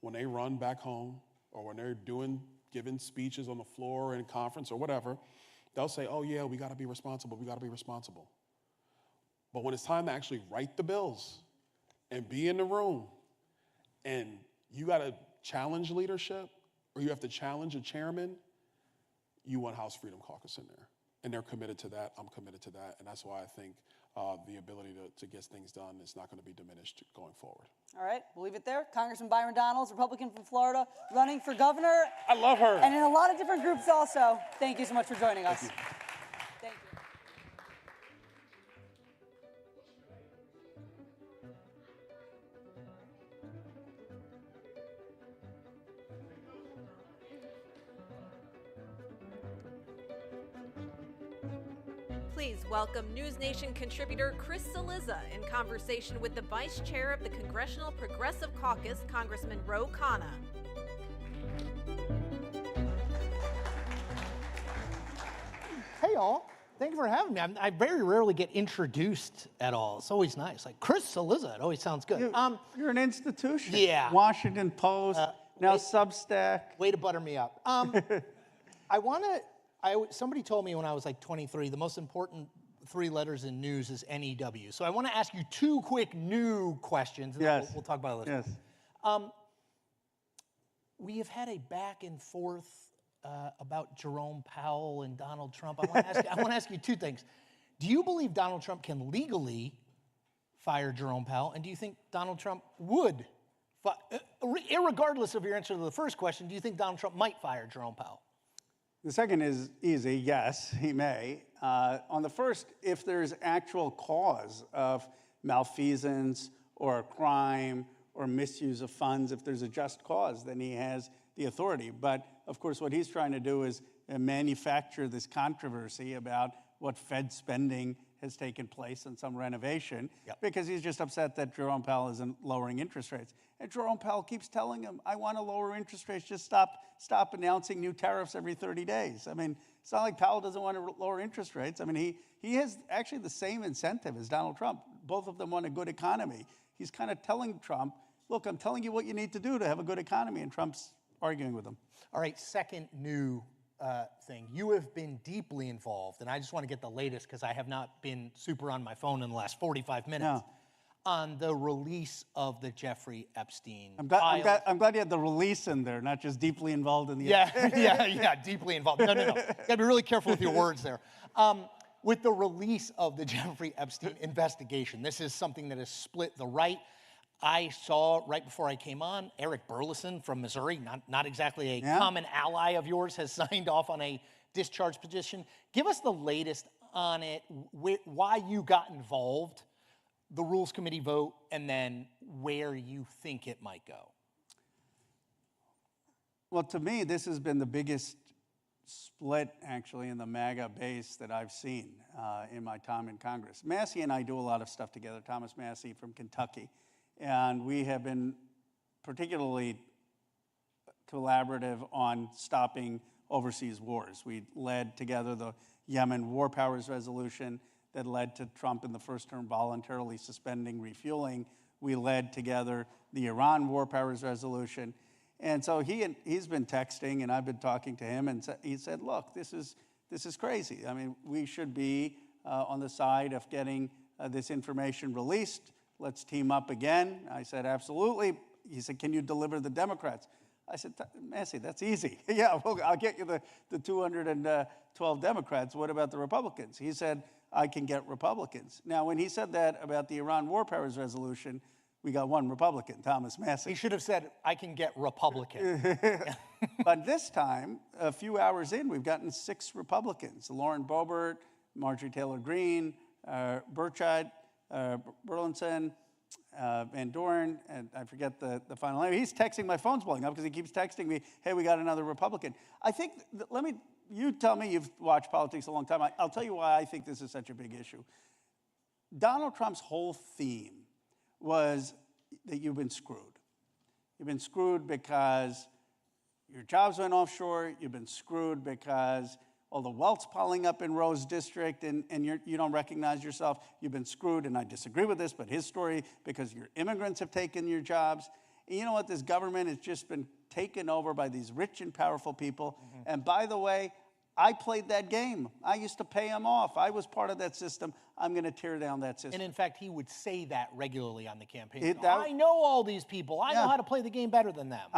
Speaker 5: when they run back home or when they're giving speeches on the floor in conference or whatever, they'll say, oh yeah, we gotta be responsible, we gotta be responsible. But when it's time to actually write the bills and be in the room and you gotta challenge leadership or you have to challenge a chairman, you want House Freedom Caucus in there. And they're committed to that. I'm committed to that. And that's why I think the ability to get things done is not going to be diminished going forward.
Speaker 7: All right, we'll leave it there. Congressman Byron Donalds, Republican from Florida, running for governor.
Speaker 5: I love her.
Speaker 7: And in a lot of different groups also. Thank you so much for joining us. Thank you.
Speaker 1: Please welcome News Nation contributor Chris Cillizza in conversation with the Vice Chair of the Congressional Progressive Caucus, Congressman Ro Khanna.
Speaker 4: Hey, all. Thank you for having me. I very rarely get introduced at all. It's always nice. Like Chris Cillizza, it always sounds good.
Speaker 6: You're an institution.
Speaker 4: Yeah.
Speaker 6: Washington Post, now Substack.
Speaker 4: Way to butter me up. Somebody told me when I was like 23, the most important 3 letters in news is NEW. So I want to ask you 2 quick new questions, and then we'll talk about it later.
Speaker 6: Yes.
Speaker 4: We have had a back and forth about Jerome Powell and Donald Trump. I want to ask you 2 things. Do you believe Donald Trump can legally fire Jerome Powell? And do you think Donald Trump would, irregardless of your answer to the first question, do you think Donald Trump might fire Jerome Powell?
Speaker 6: The second is easy, yes, he may. On the first, if there's actual cause of malfeasance or a crime or misuse of funds, if there's a just cause, then he has the authority. But of course, what he's trying to do is manufacture this controversy about what Fed spending has taken place in some renovation, because he's just upset that Jerome Powell isn't lowering interest rates. And Jerome Powell keeps telling him, I want to lower interest rates, just stop announcing new tariffs every 30 days. I mean, it's not like Powell doesn't want to lower interest rates. I mean, he has actually the same incentive as Donald Trump. Both of them want a good economy. He's kind of telling Trump, look, I'm telling you what you need to do to have a good economy, and Trump's arguing with him.
Speaker 4: All right, second new thing. You have been deeply involved, and I just want to get the latest because I have not been super on my phone in the last 45 minutes, on the release of the Jeffrey Epstein file.
Speaker 6: I'm glad you had the release in there, not just deeply involved in the...
Speaker 4: Yeah, deeply involved. No. You got to be really careful with your words there. With the release of the Jeffrey Epstein investigation, this is something that has split the right. I saw right before I came on, Eric Burleson from Missouri, not exactly a common ally of yours, has signed off on a discharge petition. Give us the latest on it, why you got involved, the Rules Committee vote, and then where you think it might go.
Speaker 6: Well, to me, this has been the biggest split, actually, in the MAGA base that I've seen in my time in Congress. Massey and I do a lot of stuff together, Thomas Massey from Kentucky. And we have been particularly collaborative on stopping overseas wars. We led together the Yemen War Powers Resolution that led to Trump in the first term voluntarily suspending refueling. We led together the Iran War Powers Resolution. And so he's been texting, and I've been talking to him, and he said, look, this is crazy. I mean, we should be on the side of getting this information released. Let's team up again. I said, absolutely. He said, can you deliver the Democrats? I said, Massey, that's easy. Yeah, well, I'll get you the 212 Democrats. What about the Republicans? He said, I can get Republicans. Now, when he said that about the Iran War Powers Resolution, we got one Republican, Thomas Massey.
Speaker 4: He should have said, I can get Republican.
Speaker 6: But this time, a few hours in, we've gotten 6 Republicans. Lauren Boebert, Marjorie Taylor Greene, Burchett, Burleson, Van Dorn, and I forget the final name. He's texting, my phone's blowing up because he keeps texting me, hey, we got another Republican. I think, you tell me you've watched politics a long time. I'll tell you why I think this is such a big issue. Donald Trump's whole theme was that you've been screwed. You've been screwed because your jobs went offshore. You've been screwed because all the wealth's piling up in Rose District and you don't recognize yourself. You've been screwed, and I disagree with this, but his story, because your immigrants have taken your jobs. And you know what? This government has just been taken over by these rich and powerful people. Mm-hmm. And by the way, I played that game. I used to pay them off. I was part of that system. I'm going to tear down that system.
Speaker 4: And in fact, he would say that regularly on the campaign. I know all these people. I know how to play the game better than them.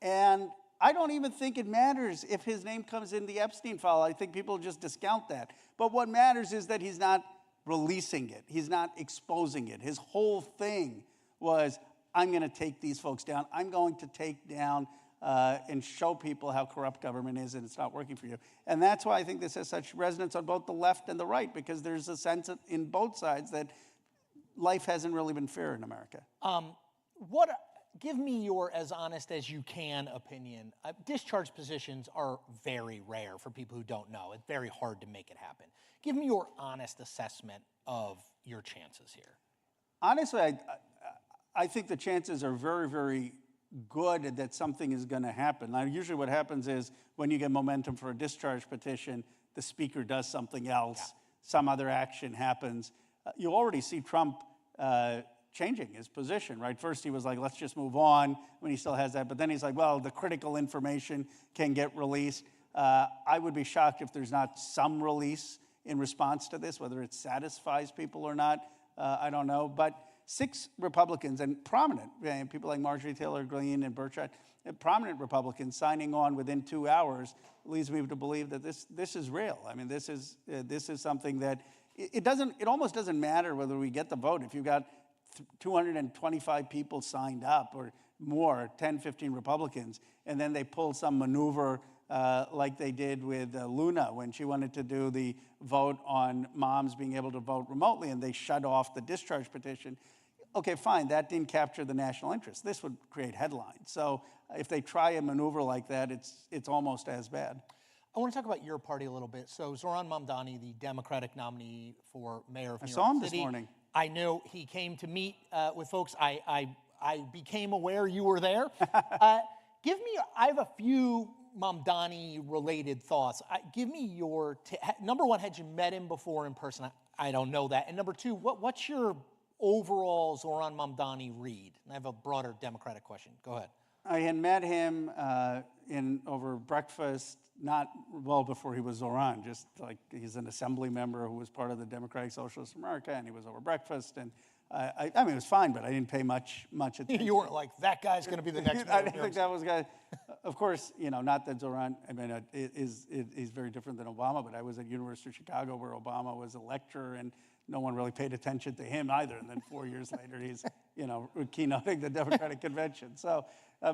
Speaker 6: And I don't even think it matters if his name comes in the Epstein file. I think people just discount that. But what matters is that he's not releasing it. He's not exposing it. His whole thing was, I'm going to take these folks down. I'm going to take down and show people how corrupt government is, and it's not working for you. And that's why I think this has such resonance on both the left and the right, because there's a sense in both sides that life hasn't really been fair in America.
Speaker 4: Give me your as honest as you can opinion. Discharge positions are very rare for people who don't know. It's very hard to make it happen. Give me your honest assessment of your chances here.
Speaker 6: Honestly, I think the chances are very, very good that something is going to happen. Now, usually what happens is when you get momentum for a discharge petition, the speaker does something else, some other action happens. You already see Trump changing his position, right? First he was like, let's just move on, when he still has that. But then he's like, well, the critical information can get released. I would be shocked if there's not some release in response to this, whether it satisfies people or not, I don't know. But 6 Republicans, and prominent, people like Marjorie Taylor Greene and Burchett, prominent Republicans signing on within 2 hours leads me to believe that this is real. I mean, this is something that, it almost doesn't matter whether we get the vote. If you've got 225 people signed up or more, 10, 15 Republicans, and then they pull some maneuver like they did with Luna when she wanted to do the vote on moms being able to vote remotely, and they shut off the discharge petition. Okay, fine, that didn't capture the national interest. This would create headlines. So if they try a maneuver like that, it's almost as bad.
Speaker 4: I want to talk about your party a little bit. So Zohran Mamdani, the Democratic nominee for mayor of New York City.
Speaker 6: I saw him this morning.
Speaker 4: I know he came to meet with folks. I became aware you were there. I have a few Mamdani-related thoughts. Give me your, number one, had you met him before in person? I don't know that. And number two, what's your overall Zohran Mamdani read? And I have a broader Democratic question. Go ahead.
Speaker 6: I had met him over breakfast, not well before he was Zohran, just like he's an assembly member who was part of the Democratic Socialists of America, and he was over breakfast. And I mean, it was fine, but I didn't pay much attention.
Speaker 4: You weren't like, that guy's going to be the next mayor.
Speaker 6: I didn't think that was guy. Of course, not that Zohran, I mean, is very different than Obama, but I was at University of Chicago where Obama was a lecturer, and no one really paid attention to him either. And then 4 years later, he's, keynoting the Democratic convention. So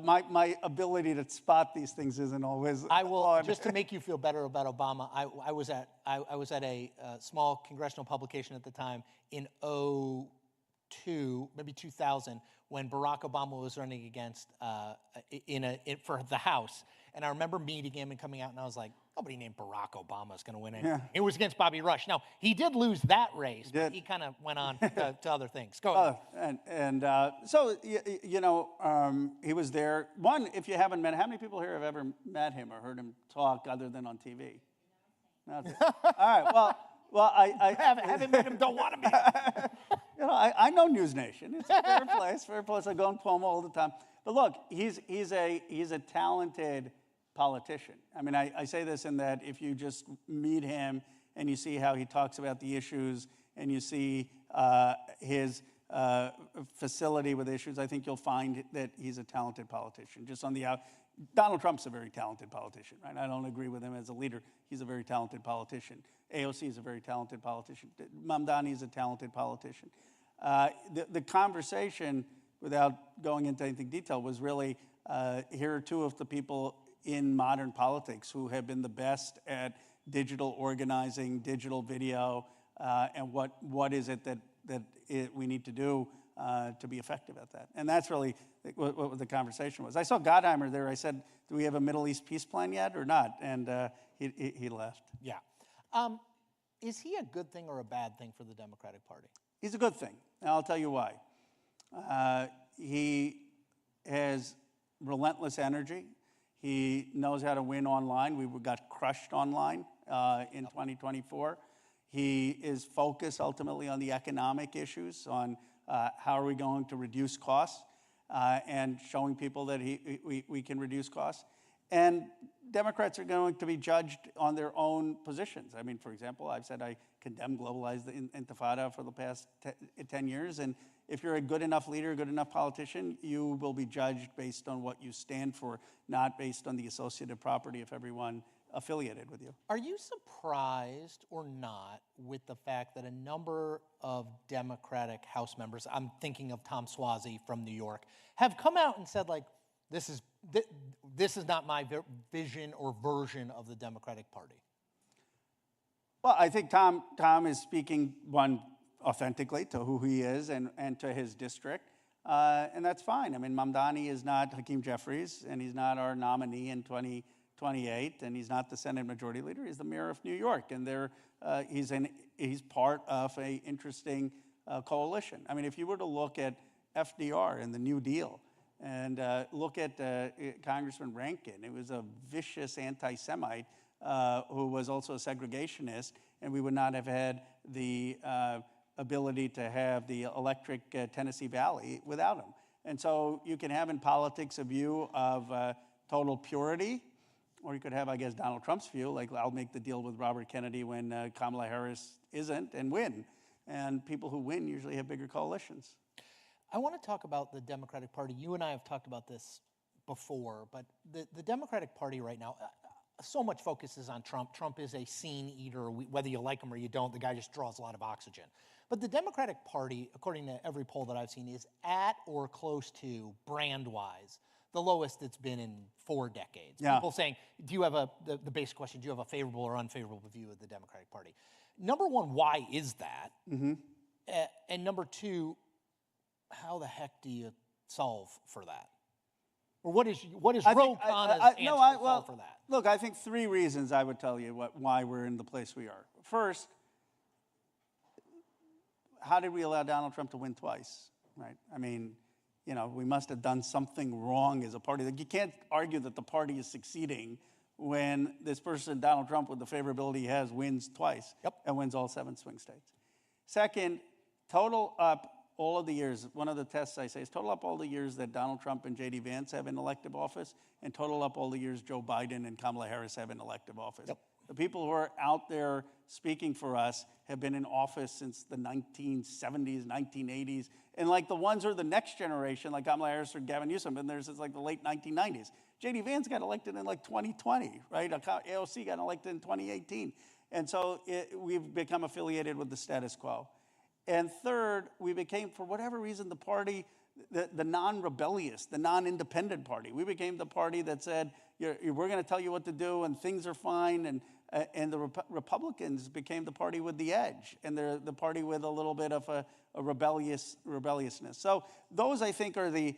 Speaker 6: my ability to spot these things isn't always.
Speaker 4: I will, just to make you feel better about Obama, I was at a small congressional publication at the time in 2002, maybe 2000, when Barack Obama was running against for the House. And I remember meeting him and coming out, and I was like, nobody named Barack Obama is going to win anything. Yeah. It was against Bobby Rush. Now, he did lose that race, but he kind of went on to other things. Go ahead.
Speaker 6: So, he was there. One, if you haven't met him, how many people here have ever met him or heard him talk other than on TV? All right, well, I
Speaker 4: haven't met him, don't want to meet him.
Speaker 6: I know NewsNation. It's a fair place. I go on Pomo all the time. But look, he's a talented politician. I mean, I say this in that if you just meet him and you see how he talks about the issues and you see his facility with issues, I think you'll find that he's a talented politician. Just on the out, Donald Trump's a very talented politician, right? I don't agree with him as a leader. He's a very talented politician. AOC is a very talented politician. Mamdani is a talented politician. The conversation, without going into anything detail, was really here are two of the people in modern politics who have been the best at digital organizing, digital video, and what is it that we need to do to be effective at that. And that's really what the conversation was. I saw Gottheimer there. I said, do we have a Middle East peace plan yet or not? And he left.
Speaker 4: Yeah. Is he a good thing or a bad thing for the Democratic Party?
Speaker 6: He's a good thing, and I'll tell you why. He has relentless energy. He knows how to win online. We got crushed online in 2024. He is focused ultimately on the economic issues, on how are we going to reduce costs, and showing people that we can reduce costs. And Democrats are going to be judged on their own positions. I mean, for example, I've said I condemn globalized intifada for the past 10 years. And if you're a good enough leader, a good enough politician, you will be judged based on what you stand for, not based on the associative property of everyone affiliated with you.
Speaker 4: Are you surprised or not with the fact that a number of Democratic House members, I'm thinking of Tom Suozzi from New York, have come out and said, like, this is not my vision or version of the Democratic Party?
Speaker 6: Well, I think Tom is speaking, one, authentically to who he is and to his district, and that's fine. I mean, Mamdani is not Hakeem Jeffries, and he's not our nominee in 2028, and he's not the Senate Majority Leader. He's the mayor of New York, and he's part of an interesting coalition. I mean, if you were to look at FDR and the New Deal, and look at Congressman Rankin, it was a vicious anti-Semite who was also a segregationist, and we would not have had the ability to have the electric Tennessee Valley without him. And so you can have in politics a view of total purity, or you could have, I guess, Donald Trump's view, like I'll make the deal with Robert Kennedy when Kamala Harris isn't, and win. And people who win usually have bigger coalitions.
Speaker 4: I want to talk about the Democratic Party. You and I have talked about this before, but the Democratic Party right now, so much focus is on Trump. Trump is a scene eater. Whether you like him or you don't, the guy just draws a lot of oxygen. But the Democratic Party, according to every poll that I've seen, is at or close to, brand-wise, the lowest it's been in 4 decades.
Speaker 6: Yeah.
Speaker 4: People saying, do you have the basic question, do you have a favorable or unfavorable view of the Democratic Party? Number one, why is that?
Speaker 6: Mm-hmm.
Speaker 4: And number two, how the heck do you solve for that? Or what is Ro Khanna's answer to solve for that?
Speaker 6: Look, I think 3 reasons I would tell you why we're in the place we are. First, how did we allow Donald Trump to win twice, right? I mean, you know, we must have done something wrong as a party. You can't argue that the party is succeeding when this person, Donald Trump, with the favorability he has, wins twice and wins all 7 swing states. Second, total up all of the years, one of the tests I say is total up all the years that Donald Trump and J.D. Vance have in elective office, and total up all the years Joe Biden and Kamala Harris have in elective office. The people who are out there speaking for us have been in office since the 1970s, 1980s, and like the ones who are the next generation, like Kamala Harris or Gavin Newsom, been there since like the late 1990s. J.D. Vance got elected in like 2020, right? AOC got elected in 2018. And so we've become affiliated with the status quo. And third, we became, for whatever reason, the party, the non-rebellious, the non-independent party. We became the party that said, we're going to tell you what to do and things are fine. And the Republicans became the party with the edge. And they're the party with a little bit of a rebelliousness. So those, I think, are the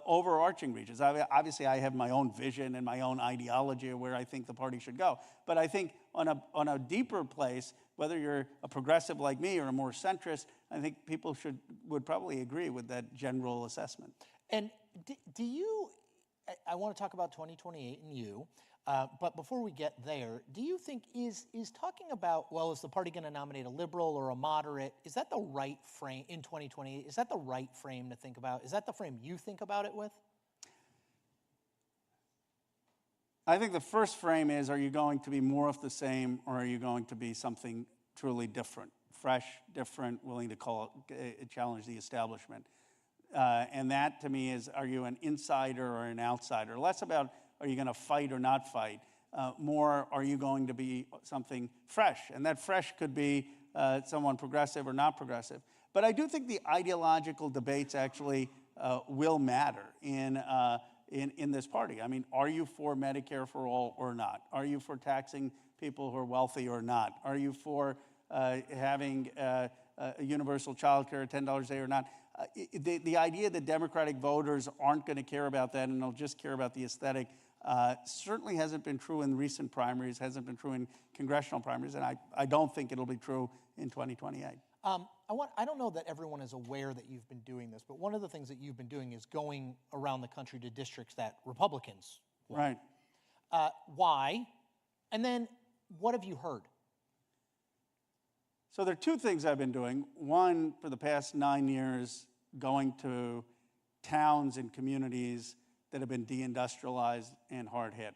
Speaker 6: overarching regions. Obviously, I have my own vision and my own ideology of where I think the party should go. But I think on a deeper place, whether you're a progressive like me or a more centrist, I think people would probably agree with that general assessment.
Speaker 4: And do you, I want to talk about 2028 and you, but before we get there, do you think is talking about, well, is the party going to nominate a liberal or a moderate, is that the right frame in 2028? Is that the right frame to think about? Is that the frame you think about it with?
Speaker 6: I think the first frame is, are you going to be more of the same, or are you going to be something truly different, fresh, different, willing to challenge the establishment? And that, to me, is, are you an insider or an outsider? Less about, are you going to fight or not fight? More, are you going to be something fresh? And that fresh could be someone progressive or not progressive. But I do think the ideological debates actually will matter in this party. I mean, are you for Medicare for all or not? Are you for taxing people who are wealthy or not? Are you for having a universal child care, $10 a day or not? The idea that Democratic voters aren't going to care about that and they'll just care about the aesthetic certainly hasn't been true in recent primaries, hasn't been true in congressional primaries, and I don't think it'll be true in 2028.
Speaker 4: I don't know that everyone is aware that you've been doing this, but one of the things that you've been doing is going around the country to districts that Republicans won.
Speaker 6: Right.
Speaker 4: Why? And then what have you heard?
Speaker 6: So there are 2 things I've been doing. One, for the past 9 years, going to towns and communities that have been deindustrialized and hard hit.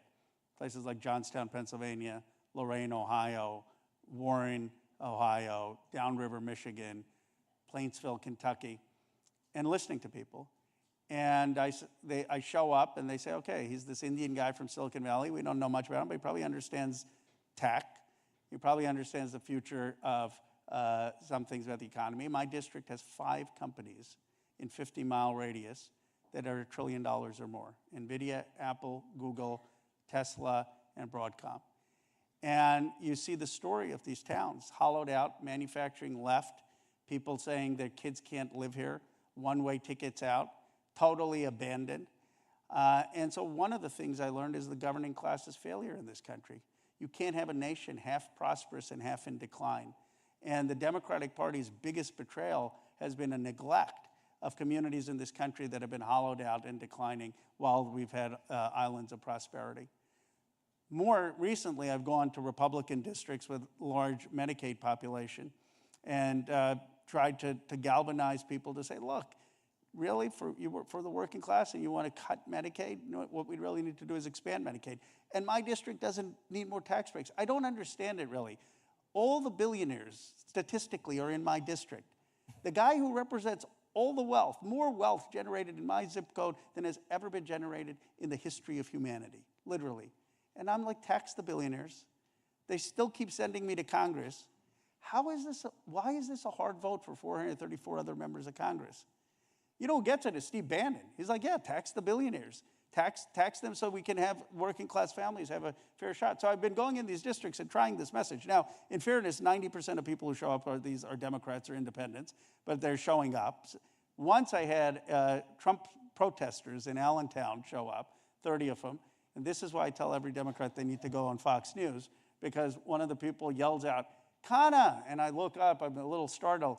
Speaker 6: Places like Johnstown, Pennsylvania, Lorain, Ohio, Warren, Ohio, Downriver, Michigan, Plainsville, Kentucky, and listening to people. And I show up and they say, okay, he's this Indian guy from Silicon Valley. We don't know much about him, but he probably understands tech. He probably understands the future of some things about the economy. My district has 5 companies in 50-mile radius that are $1 trillion or more. NVIDIA, Apple, Google, Tesla, and Broadcom. And you see the story of these towns, hollowed out, manufacturing left, people saying their kids can't live here, one-way tickets out, totally abandoned. And so one of the things I learned is the governing class's failure in this country. You can't have a nation half prosperous and half in decline. And the Democratic Party's biggest betrayal has been a neglect of communities in this country that have been hollowed out and declining while we've had islands of prosperity. More recently, I've gone to Republican districts with large Medicaid population and tried to galvanize people to say, look, really, for the working class and you want to cut Medicaid? You know, what we really need to do is expand Medicaid. And my district doesn't need more tax breaks. I don't understand it, really. All the billionaires, statistically, are in my district. The guy who represents all the wealth, more wealth generated in my zip code than has ever been generated in the history of humanity, literally. And I'm like, tax the billionaires. They still keep sending me to Congress. Why is this a hard vote for 434 other members of Congress? You know who gets it is Steve Bannon. He's like, yeah, tax the billionaires. Tax them so we can have working class families have a fair shot. So I've been going in these districts and trying this message. Now, in fairness, 90% of people who show up are Democrats or independents, but they're showing up. Once I had Trump protesters in Allentown show up, 30 of them, and this is why I tell every Democrat they need to go on Fox News, because one of the people yells out, Kana, and I look up, I'm a little startled.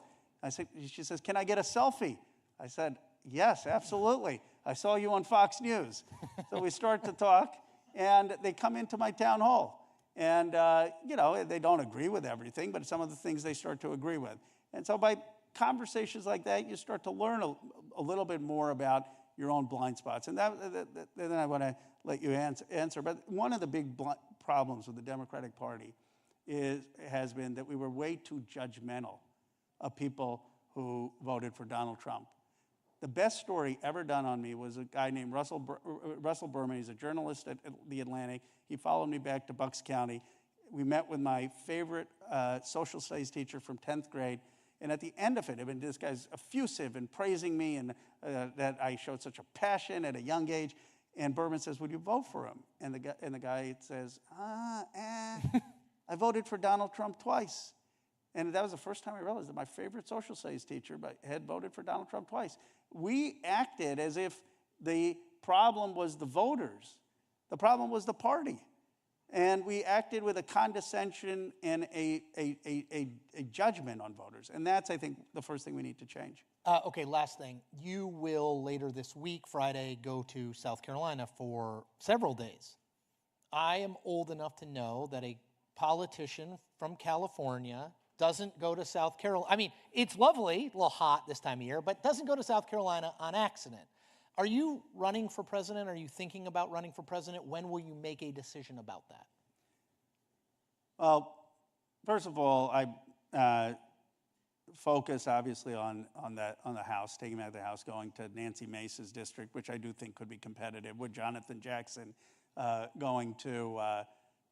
Speaker 6: She says, can I get a selfie? I said, yes, absolutely. I saw you on Fox News. So we start to talk, and they come into my town hall. And, they don't agree with everything, but some of the things they start to agree with. And so by conversations like that, you start to learn a little bit more about your own blind spots. And then I want to let you answer. But one of the big problems with the Democratic Party has been that we were way too judgmental of people who voted for Donald Trump. The best story ever done on me was a guy named Russell Berman. He's a journalist at The Atlantic. He followed me back to Bucks County. We met with my favorite social studies teacher from 10th grade. And at the end of it, I mean, this guy's effusive and praising me and that I showed such a passion at a young age. And Berman says, would you vote for him? And the guy says, I voted for Donald Trump twice. And that was the first time I realized that my favorite social studies teacher had voted for Donald Trump twice. We acted as if the problem was the voters. The problem was the party. And we acted with a condescension and a judgment on voters. And that's, I think, the first thing we need to change.
Speaker 4: Okay, last thing. You will later this week, Friday, go to South Carolina for several days. I am old enough to know that a politician from California doesn't go to South Carolina. I mean, it's lovely, a little hot this time of year, but doesn't go to South Carolina on accident. Are you running for president? Are you thinking about running for president? When will you make a decision about that?
Speaker 6: Well, first of all, I focus obviously on the House, taking out of the House, going to Nancy Mace's district, which I do think could be competitive, with Jonathan Jackson going to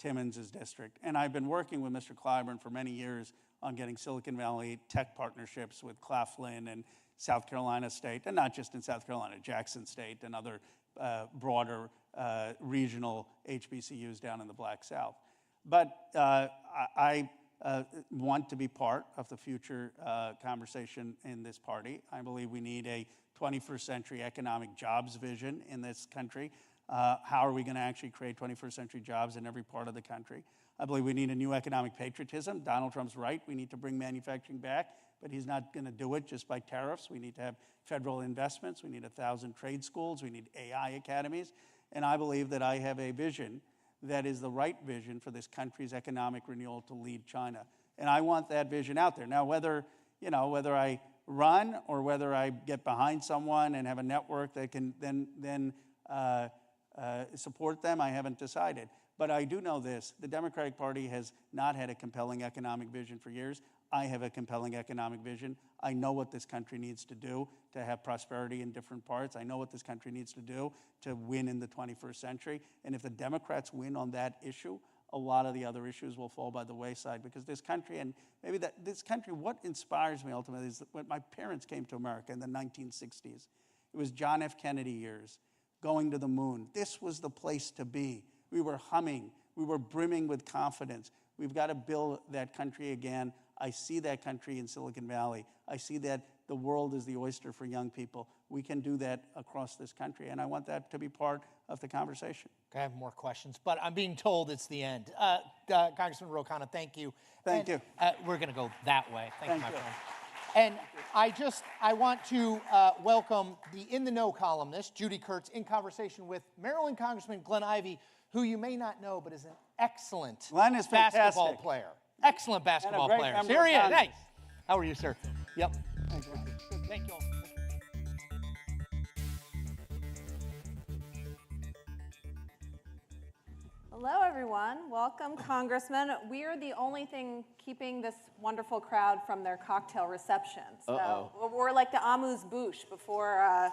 Speaker 6: Timmons' district. And I've been working with Mr. Clyburn for many years on getting Silicon Valley tech partnerships with Claflin and South Carolina State, and not just in South Carolina, Jackson State and other broader regional HBCUs down in the Black South. But I want to be part of the future conversation in this party. I believe we need a 21st century economic jobs vision in this country. How are we going to actually create 21st century jobs in every part of the country? I believe we need a new economic patriotism. Donald Trump's right. We need to bring manufacturing back, but he's not going to do it just by tariffs. We need to have federal investments. We need 1,000 trade schools. We need AI academies. And I believe that I have a vision that is the right vision for this country's economic renewal to lead China. And I want that vision out there. Now, whether I run or whether I get behind someone and have a network that can then support them. I haven't decided. But I do know this. The Democratic Party has not had a compelling economic vision for years. I have a compelling economic vision. I know what this country needs to do to have prosperity in different parts. I know what this country needs to do to win in the 21st century. And if the Democrats win on that issue, a lot of the other issues will fall by the wayside, because this country, and maybe this country, what inspires me ultimately is that when my parents came to America in the 1960s, it was John F. Kennedy years, going to the moon. This was the place to be. We were humming. We were brimming with confidence. We've got to build that country again. I see that country in Silicon Valley. I see that the world is the oyster for young people. We can do that across this country, and I want that to be part of the conversation.
Speaker 4: I have more questions, but I'm being told it's the end. Congressman Ro Khanna, thank you.
Speaker 6: Thank you.
Speaker 4: We're going to go that way. Thank you, my
Speaker 6: you.
Speaker 4: friend. And I want to welcome the In the Know columnist, Judy Kurtz, in conversation with Maryland Congressman Glenn Ivey, who you may not know, but is an excellent basketball player. Excellent basketball player. Here he is. Hey, how are you, sir? Yep.
Speaker 6: Thank you.
Speaker 4: Thank you all.
Speaker 1: Hello, everyone. Welcome, Congressman. We are the only thing keeping this wonderful crowd from their cocktail reception. So we're like the amuse-bouche before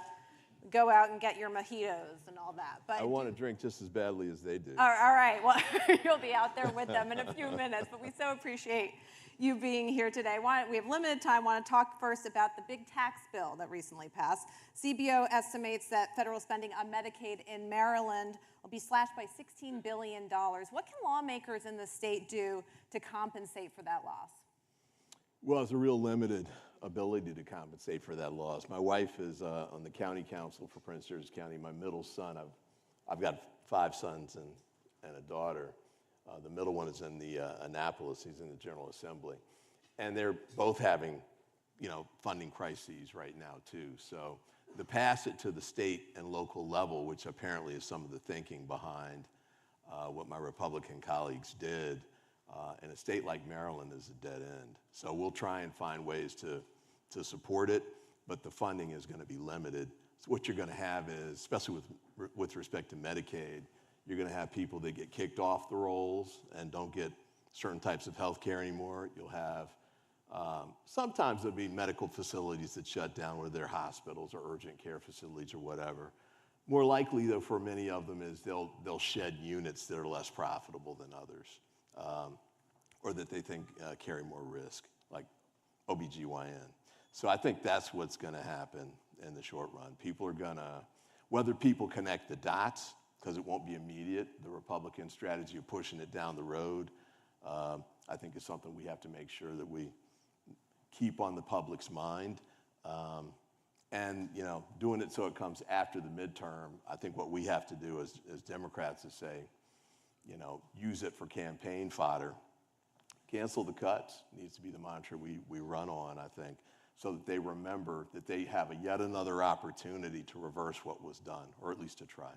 Speaker 1: go out and get your mojitos and all that. But
Speaker 12: I want to drink just as badly as they do.
Speaker 1: All right. Well, you'll be out there with them in a few minutes. But we so appreciate you being here today. We have limited time. I want to talk first about the big tax bill that recently passed. CBO estimates that federal spending on Medicaid in Maryland will be slashed by $16 billion. What can lawmakers in the state do to compensate for that loss?
Speaker 12: Well, it's a real limited ability to compensate for that loss. My wife is on the county council for Prince George's County. My middle son, I've got 5 sons and a daughter. The middle one is in the Annapolis. He's in the General Assembly. And they're both having, funding crises right now, too. So to pass it to the state and local level, which apparently is some of the thinking behind what my Republican colleagues did, in a state like Maryland is a dead end. So we'll try and find ways to support it, but the funding is going to be limited. So what you're going to have is, especially with respect to Medicaid, you're going to have people that get kicked off the rolls and don't get certain types of health care anymore. You'll have, sometimes there'll be medical facilities that shut down, whether they're hospitals or urgent care facilities or whatever. More likely, though, for many of them is they'll shed units that are less profitable than others, or that they think carry more risk, like OBGYN. So I think that's what's going to happen in the short run. People are going to, whether people connect the dots, because it won't be immediate, the Republican strategy of pushing it down the road, I think is something we have to make sure that we keep on the public's mind. And doing it so it comes after the midterm, I think what we have to do as Democrats is say, use it for campaign fodder. Cancel the cuts needs to be the mantra we run on, I think, so that they remember that they have yet another opportunity to reverse what was done, or at least to try.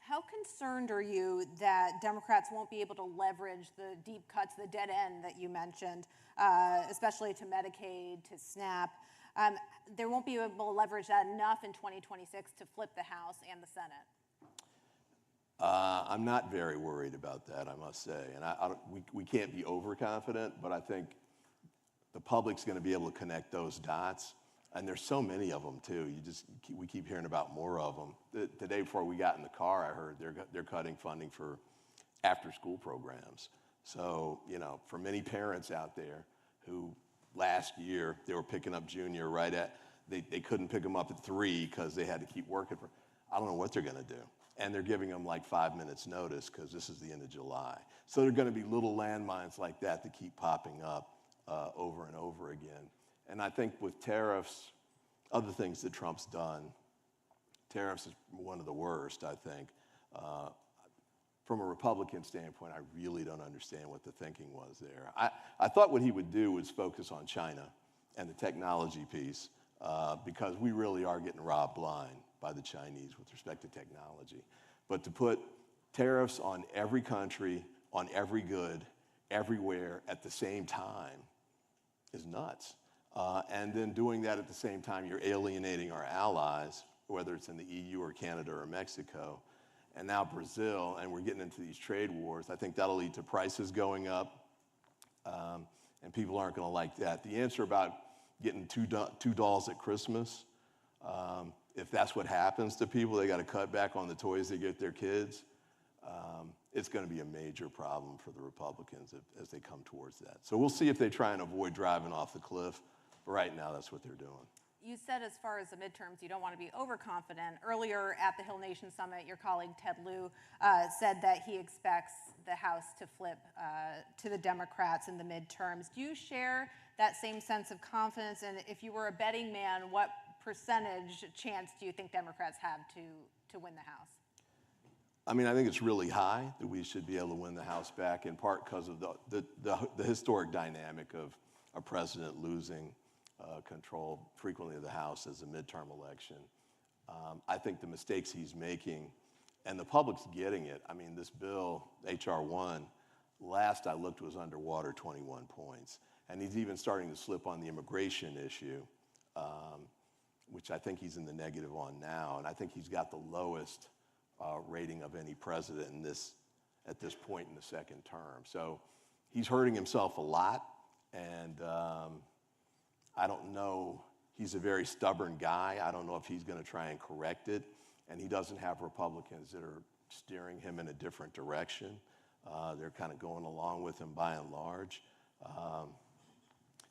Speaker 1: How concerned are you that Democrats won't be able to leverage the deep cuts, the dead end that you mentioned, especially to Medicaid, to SNAP? They won't be able to leverage that enough in 2026 to flip the House and the Senate.
Speaker 12: I'm not very worried about that, I must say. And we can't be overconfident, but I think the public's going to be able to connect those dots. And there's so many of them, too. We keep hearing about more of them. The day before we got in the car, I heard they're cutting funding for after-school programs. So, for many parents out there who last year they were picking up junior they couldn't pick them up at 3 because they had to keep working I don't know what they're going to do. And they're giving them like 5 minutes notice because this is the end of July. So there are going to be little landmines like that keep popping up over and over again. And I think with tariffs, other things that Trump's done, tariffs is one of the worst, I think. From a Republican standpoint, I really don't understand what the thinking was there. I thought what he would do was focus on China and the technology piece, because we really are getting robbed blind by the Chinese with respect to technology. But to put tariffs on every country, on every good, everywhere at the same time is nuts. And then doing that at the same time, you're alienating our allies, whether it's in the EU or Canada or Mexico. and now Brazil, and we're getting into these trade wars. I think that'll lead to prices going up, and people aren't going to like that. The answer about getting two dolls at Christmas, if that's what happens to people, they got to cut back on the toys they get their kids. It's going to be a major problem for the Republicans as they come towards that. So we'll see if they try and avoid driving off the cliff. But right now, that's what they're doing.
Speaker 1: You said as far as the midterms, you don't want to be overconfident. Earlier at the Hill Nation Summit, your colleague Ted Lieu said that he expects the House to flip to the Democrats in the midterms. Do you share that same sense of confidence? And if you were a betting man, what percentage chance do you think Democrats have to win the House?
Speaker 12: I mean, I think it's really high that we should be able to win the House back, in part because of the historic dynamic of a president losing control frequently of the House as a midterm election. I think the mistakes he's making, and the public's getting it. I mean, this bill, H.R. 1, last I looked was underwater 21 points. And he's even starting to slip on the immigration issue, which I think he's in the negative on now. And I think he's got the lowest rating of any president at this point in the second term. So he's hurting himself a lot, and I don't know. He's a very stubborn guy. I don't know if he's going to try and correct it, and he doesn't have Republicans that are steering him in a different direction. They're kind of going along with him by and large.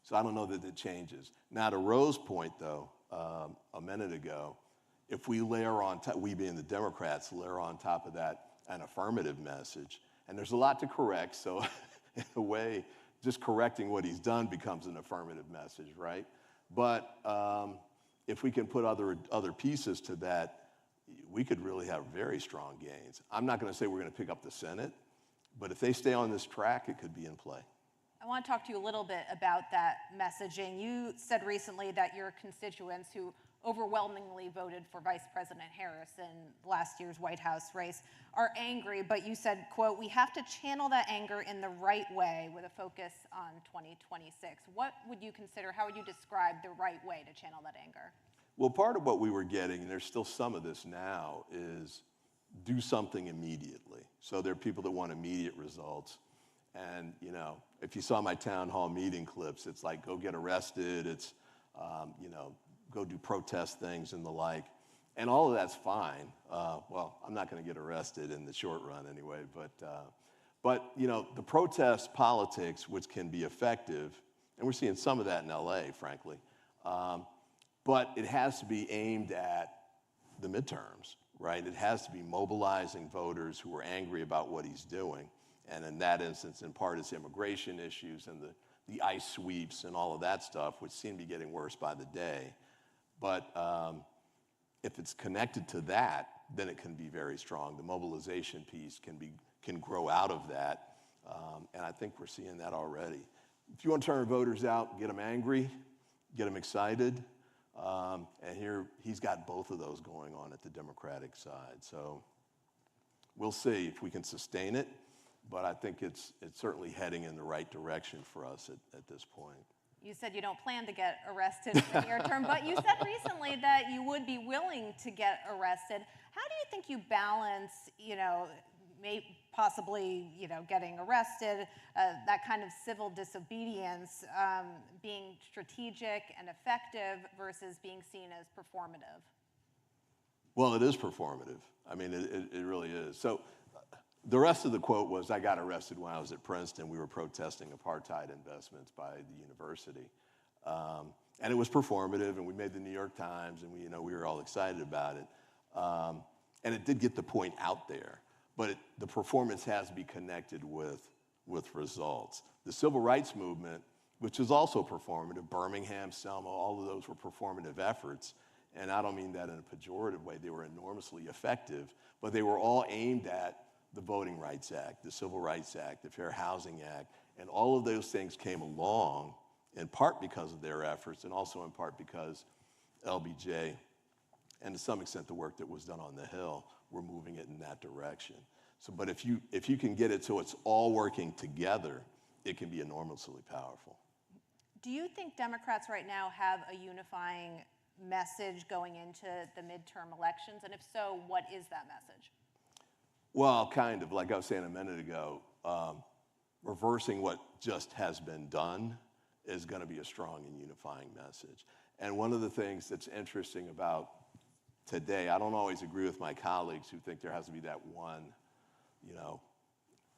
Speaker 12: So I don't know that it changes. Now, to Rose's point, though, a minute ago, if we layer on top, we being the Democrats, layer on top of that an affirmative message, and there's a lot to correct, so in a way, just correcting what he's done becomes an affirmative message, right? But if we can put other pieces to that, we could really have very strong gains. I'm not going to say we're going to pick up the Senate, but if they stay on this track, it could be in play.
Speaker 1: I want to talk to you a little bit about that messaging. You said recently that your constituents who overwhelmingly voted for Vice President Harris in last year's White House race are angry, but you said, quote, "We have to channel that anger in the right way with a focus on 2026. What would you consider, how would you describe the right way to channel that anger?
Speaker 12: Well, part of what we were getting, and there's still some of this now, is do something immediately. So there are people that want immediate results. And, you know, if you saw my town hall meeting clips, it's like, go get arrested. It's, you know, go do protest things and the like. And all of that's fine. Well, I'm not going to get arrested in the short run anyway. But you know, the protest politics, which can be effective, and we're seeing some of that in LA, frankly, but it has to be aimed at the midterms, right? It has to be mobilizing voters who are angry about what he's doing. And in that instance, in part, it's immigration issues and the ICE sweeps and all of that stuff, which seem to be getting worse by the day. But if it's connected to that, then it can be very strong. The mobilization piece can grow out of that, and I think we're seeing that already. If you want to turn voters out, get them angry, get them excited, and here he's got both of those going on at the Democratic side. So we'll see if we can sustain it, but I think it's certainly heading in the right direction for us at this point.
Speaker 1: You said you don't plan to get arrested in the near term, but you said recently that you would be willing to get arrested. How do you think you balance, you know, possibly, you know, getting arrested, that kind of civil disobedience, being strategic and effective versus being seen as performative?
Speaker 12: Well, it is performative. I mean, it really is. So the rest of the quote was, I got arrested when I was at Princeton. We were protesting apartheid investments by the university. And it was performative, and we made the New York Times, and we were all excited about it. And it did get the point out there. But the performance has to be connected with results. The civil rights movement, which is also performative, Birmingham, Selma, all of those were performative efforts. And I don't mean that in a pejorative way. They were enormously effective, but they were all aimed at the Voting Rights Act, the Civil Rights Act, the Fair Housing Act, and all of those things came along in part because of their efforts and also in part because LBJ, and to some extent the work that was done on the Hill, were moving it in that direction. So, but if you can get it so it's all working together, it can be enormously powerful.
Speaker 1: Do you think Democrats right now have a unifying message going into the midterm elections? And if so, what is that message?
Speaker 12: Well, kind of, like I was saying a minute ago, reversing what just has been done is going to be a strong and unifying message. And one of the things that's interesting about today, I don't always agree with my colleagues who think there has to be that one,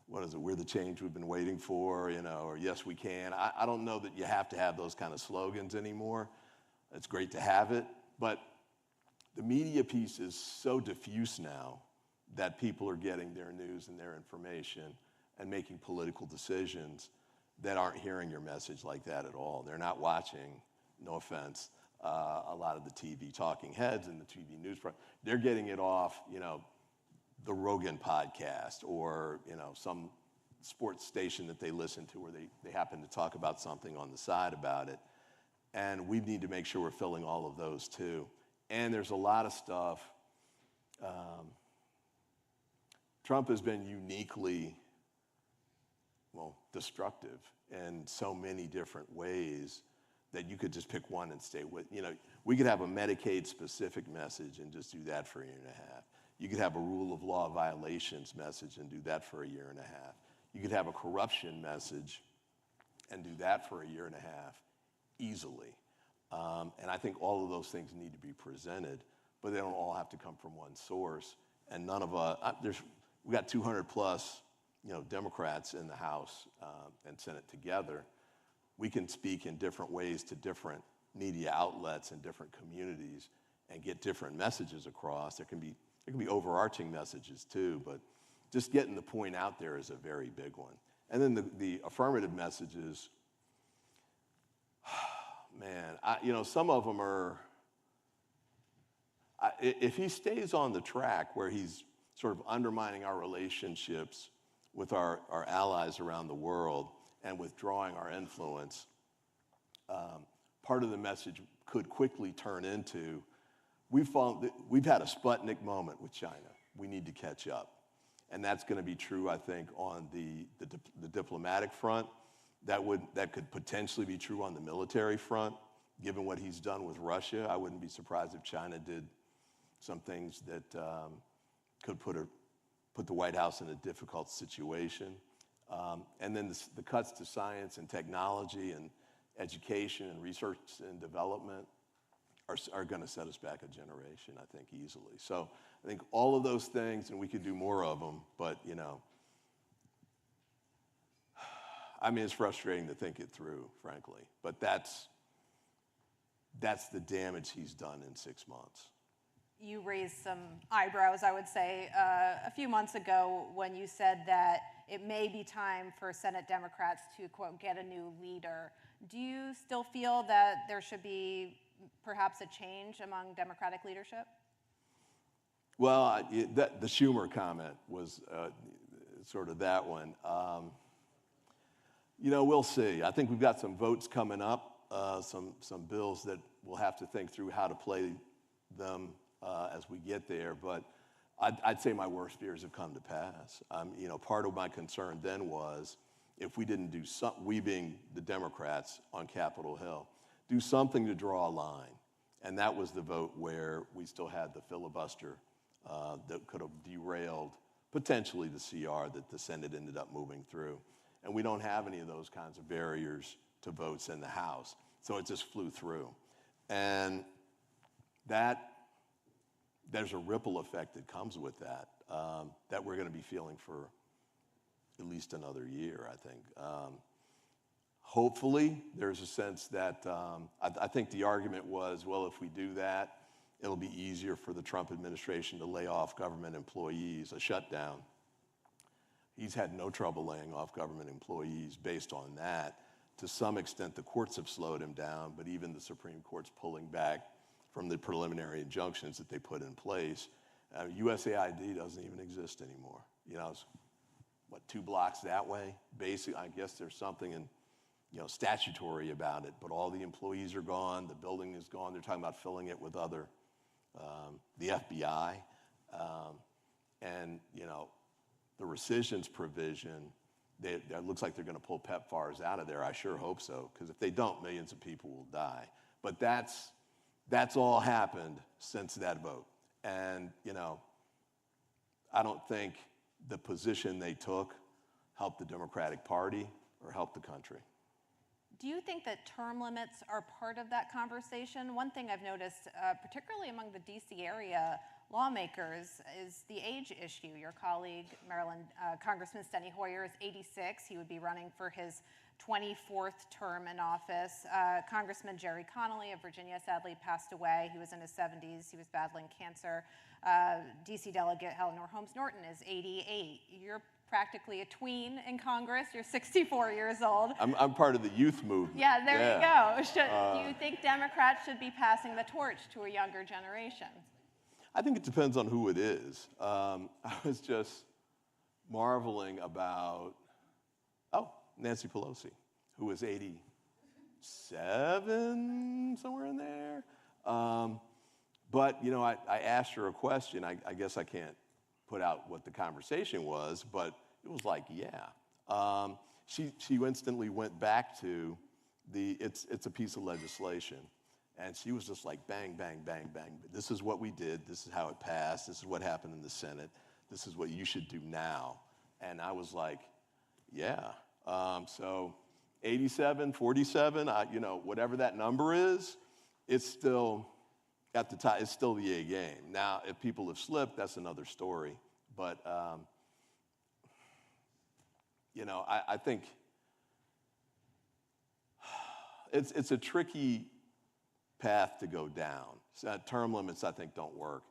Speaker 12: what is it, we're the change we've been waiting for, or yes, we can. I don't know that you have to have those kind of slogans anymore. It's great to have it, but the media piece is so diffuse now that people are getting their news and their information and making political decisions that aren't hearing your message like that at all. They're not watching, no offense, a lot of the TV talking heads and the TV news. They're getting it off, the Rogan podcast or, some sports station that they listen to where they happen to talk about something on the side about it. And we need to make sure we're filling all of those too. And there's a lot of stuff. Trump has been uniquely, destructive in so many different ways that you could just pick one and stay with. We could have a Medicaid-specific message and just do that for a year and a half. You could have a rule of law violations message and do that for a year and a half. You could have a corruption message and do that for a year and a half easily. And I think all of those things need to be presented, but they don't all have to come from one source. And none of us, we got 200 plus, Democrats in the House and Senate together. We can speak in different ways to different media outlets and different communities and get different messages across. There can be overarching messages too, but just getting the point out there is a very big one. And then the affirmative messages, man, some of them are, if he stays on the track where he's sort of undermining our relationships with our allies around the world and withdrawing our influence, part of the message could quickly turn into, we've had a Sputnik moment with China. We need to catch up. And that's going to be true, I think, on the diplomatic front. That could potentially be true on the military front, given what he's done with Russia. I wouldn't be surprised if China did some things that could put the White House in a difficult situation. And then the cuts to science and technology and education and research and development are going to set us back a generation, I think, easily. So I think all of those things, and we could do more of them, but, it's frustrating to think it through, frankly. But that's the damage he's done in 6 months.
Speaker 1: You raised some eyebrows, I would say, a few months ago when you said that it may be time for Senate Democrats to, quote, get a new leader. Do you still feel that there should be perhaps a change among Democratic leadership?
Speaker 12: Well, the Schumer comment was sort of that one. We'll see. I think we've got some votes coming up, some bills that we'll have to think through how to play them as we get there. But I'd say my worst fears have come to pass. Part of my concern then was if we didn't do something, we being the Democrats on Capitol Hill, do something to draw a line. And that was the vote where we still had the filibuster that could have derailed potentially the CR that the Senate ended up moving through. And we don't have any of those kinds of barriers to votes in the House. So it just flew through. And there's a ripple effect that comes with that, that we're going to be feeling for at least another year, I think. Hopefully, there's a sense that, I think the argument was, well, if we do that, it'll be easier for the Trump administration to lay off government employees, a shutdown. He's had no trouble laying off government employees based on that. To some extent, the courts have slowed him down, but even the Supreme Court's pulling back from the preliminary injunctions that they put in place. USAID doesn't even exist anymore. It's, 2 blocks that way? Basically, I guess there's something in, statutory about it, but all the employees are gone, the building is gone. They're talking about filling it with other, the FBI. And, the rescissions provision, it looks like they're going to pull PEPFARs out of there. I sure hope so, because if they don't, millions of people will die. But that's all happened since that vote. And, I don't think the position they took helped the Democratic Party or helped the country.
Speaker 1: Do you think that term limits are part of that conversation? One thing I've noticed, particularly among the DC area lawmakers, is the age issue. Your colleague, Maryland Congressman Steny Hoyer, is 86. He would be running for his 24th term in office. Congressman Jerry Connolly of Virginia sadly passed away. He was in his 70s. He was battling cancer. DC Delegate Eleanor Holmes Norton is 88. You're practically a tween in Congress. You're 64 years old.
Speaker 12: I'm part of the youth movement.
Speaker 1: Yeah, there you go. Do you think Democrats should be passing the torch to a younger generation?
Speaker 12: I think it depends on who it is. I was just marveling about, Nancy Pelosi, who was 87, somewhere in there. But, I asked her a question. I guess I can't put out what the conversation was, but it was like, she instantly went back to it's a piece of legislation. And she was just like, bang, bang, bang, bang. This is what we did. This is how it passed. This is what happened in the Senate. This is what you should do now. And I was like, so 87, 47, whatever that number is, it's still at the top. It's still the A game. Now, if people have slipped, that's another story. But, I think it's a tricky path to go down. So, term limits, I think, don't work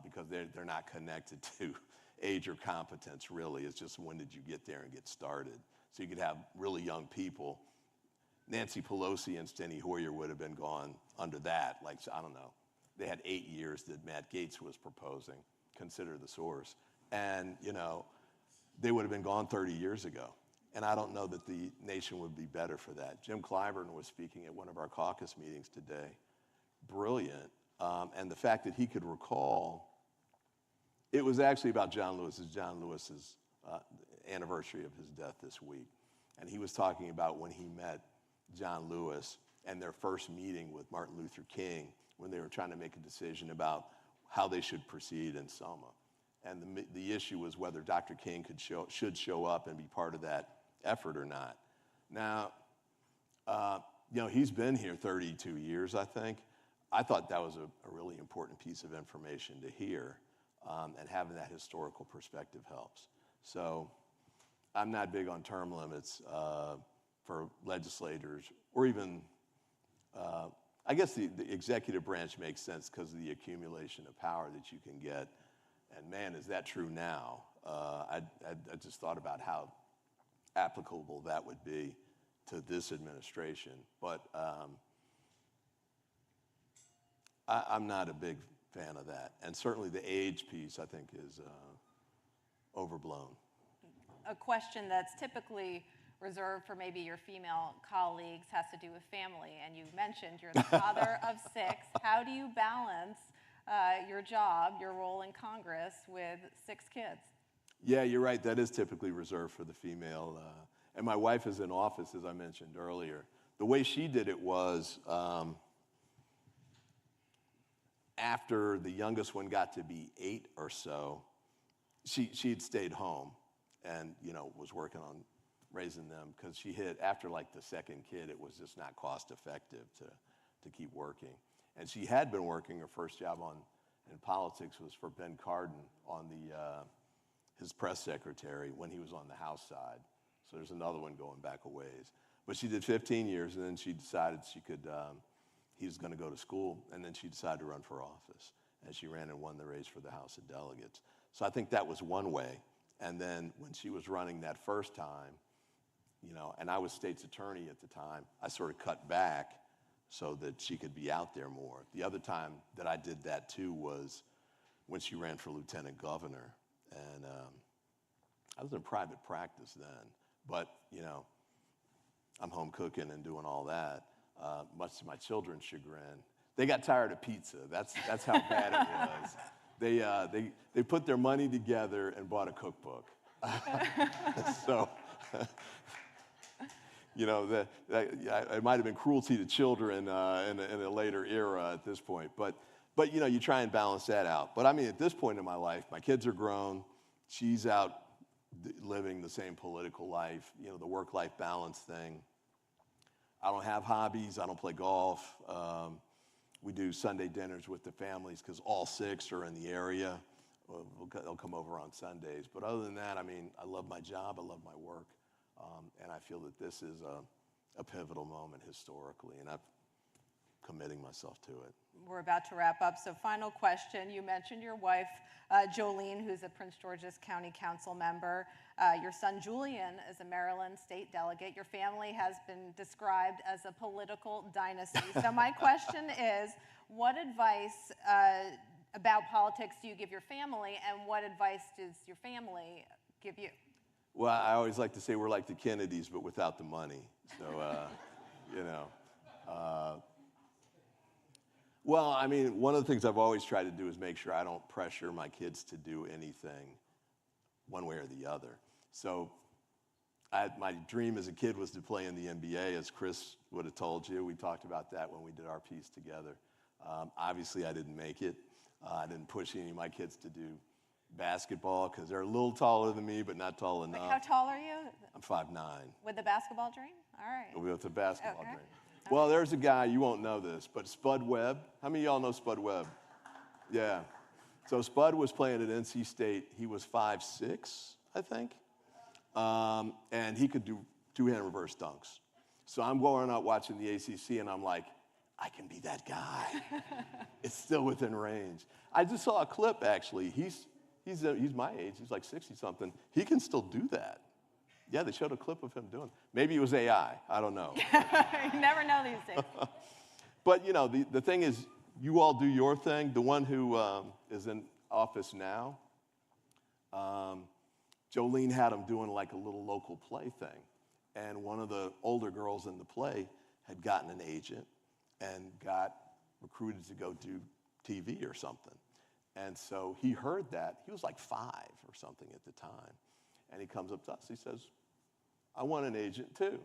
Speaker 12: because they're not connected to age or competence, really. It's just when did you get there and get started. So you could have really young people. Nancy Pelosi and Steny Hoyer would have been gone under that. Like, I don't know. They had 8 years that Matt Gaetz was proposing. Consider the source. And, they would have been gone 30 years ago. And I don't know that the nation would be better for that. Jim Clyburn was speaking at one of our caucus meetings today. Brilliant. And the fact that he could recall, it was actually about John Lewis's anniversary of his death this week. And he was talking about when he met John Lewis and their first meeting with Martin Luther King when they were trying to make a decision about how they should proceed in Selma. And the issue was whether Dr. King should show up and be part of that effort or not. Now, he's been here 32 years, I think. I thought that was a really important piece of information to hear, and having that historical perspective helps. So I'm not big on term limits for legislators, or even, I guess the executive branch makes sense because of the accumulation of power that you can get. And man, is that true now? I just thought about how applicable that would be to this administration. But I'm not a big fan of that. And certainly the age piece, I think, is overblown.
Speaker 1: A question that's typically reserved for maybe your female colleagues has to do with family. And you mentioned you're the father of 6. How do you balance your job, your role in Congress with 6 kids?
Speaker 12: Yeah, you're right. That is typically reserved for the female. And my wife is in office, as I mentioned earlier. The way she did it was after the youngest one got to be 8 or so, she'd stayed home and, was working on raising them because she hit, after like the second kid, it was just not cost effective to keep working. And she had been working. Her first job in politics was for Ben Cardin on his press secretary when he was on the House side. So there's another one going back a ways. But she did 15 years, and then she decided he was going to go to school, and then she decided to run for office. And she ran and won the race for the House of Delegates. So I think that was one way. And then when she was running that first time, and I was state's attorney at the time, I sort of cut back so that she could be out there more. The other time that I did that too was when she ran for lieutenant governor. And I was in private practice then, but I'm home cooking and doing all that, much to my children's chagrin. They got tired of pizza. That's how bad it was. They put their money together and bought a cookbook. So, it might have been cruelty to children in a later era at this point. But you try and balance that out. But I mean, at this point in my life, my kids are grown. She's out living the same political life, you know, the work-life balance thing. I don't have hobbies. I don't play golf. We do Sunday dinners with the families because all 6 are in the area. They'll come over on Sundays. But other than that, I mean, I love my job. I love my work. And I feel that this is a pivotal moment historically, and I'm committing myself to it.
Speaker 1: We're about to wrap up, so final question. You mentioned your wife, Jolene, who's a Prince George's County Council member. Your son, Julian, is a Maryland state delegate. Your family has been described as a political dynasty. So my question is, what advice about politics do you give your family, and what advice does your family give you?
Speaker 12: Well, I always like to say we're like the Kennedys, but without the money. So, you know. Well, I mean, one of the things I've always tried to do is make sure I don't pressure my kids to do anything one way or the other. So my dream as a kid was to play in the NBA, as Chris would have told you. We talked about that when we did our piece together. Obviously, I didn't make it. I didn't push any of my kids to do basketball because they're a little taller than me, but not tall enough.
Speaker 1: Like, how tall are you?
Speaker 12: I'm 5'9".
Speaker 1: With the basketball dream? All right.
Speaker 12: With the basketball dream. Well, there's a guy, you won't know this, but Spud Webb. How many of y'all know Spud Webb? Yeah. So Spud was playing at NC State. He was 5'6", I think. And he could do two-hand reverse dunks. So I'm going out watching the ACC, and I'm like, I can be that guy. It's still within range. I just saw a clip, actually. He's my age. He's like 60-something. He can still do that. Yeah, they showed a clip of him doing it. Maybe it was AI. I don't know.
Speaker 1: You never know these days.
Speaker 12: But, you know, the thing is, you all do your thing. The one who is in office now, Jolene had him doing like a little local play thing. And one of the older girls in the play had gotten an agent and got recruited to go do TV or something. And so he heard that. He was like 5 or something at the time. And he comes up to us. He says, I want an agent too.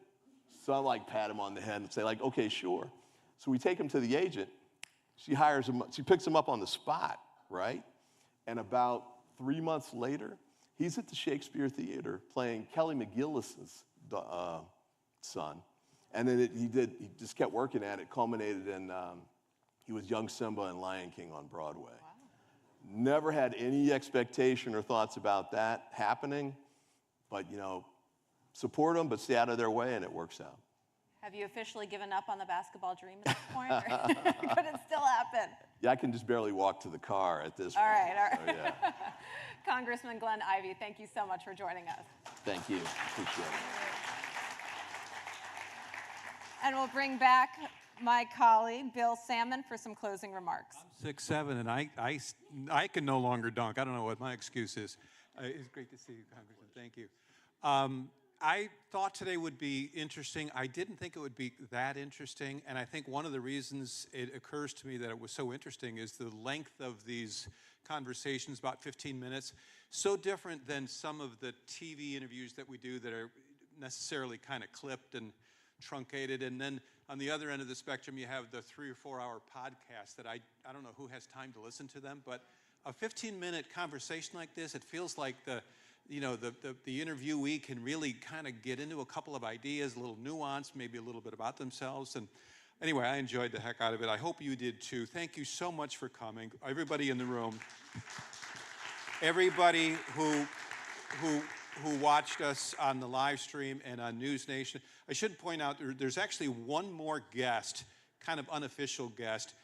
Speaker 12: So I like pat him on the head and say like, okay, sure. So we take him to the agent. She hires him. She picks him up on the spot, right? And about 3 months later, he's at the Shakespeare Theater playing Kelly McGillis's son. And then he just kept working at it, culminated in, he was young Simba in Lion King on Broadway. Wow. Never had any expectation or thoughts about that happening, but, you know, support them, but stay out of their way, and it works out.
Speaker 1: Have you officially given up on the basketball dream at this point, or could it still happen?
Speaker 12: Yeah, I can just barely walk to the car at this point.
Speaker 1: All right.
Speaker 12: So, yeah.
Speaker 1: Congressman Glenn Ivey, thank you so much for joining us.
Speaker 12: Thank you. Appreciate it.
Speaker 1: And we'll bring back my colleague, Bill Salmon, for some closing remarks.
Speaker 18: 6'7", and I can no longer dunk. I don't know what my excuse is. It's great to see you, Congressman. Thank you. I thought today would be interesting. I didn't think it would be that interesting, and I think one of the reasons it occurs to me that it was so interesting is the length of these conversations, about 15 minutes, so different than some of the TV interviews that we do that are necessarily kind of clipped and truncated. And then on the other end of the spectrum, you have the 3 or 4 hour podcast that I don't know who has time to listen to them, but a 15-minute conversation like this, it feels like the interviewee can really kind of get into a couple of ideas, a little nuance, maybe a little bit about themselves. And anyway, I enjoyed the heck out of it. I hope you did too. Thank you so much for coming. Everybody in the room, everybody who watched us on the live stream and on NewsNation. I should point out there's actually one more guest, kind of unofficial guest.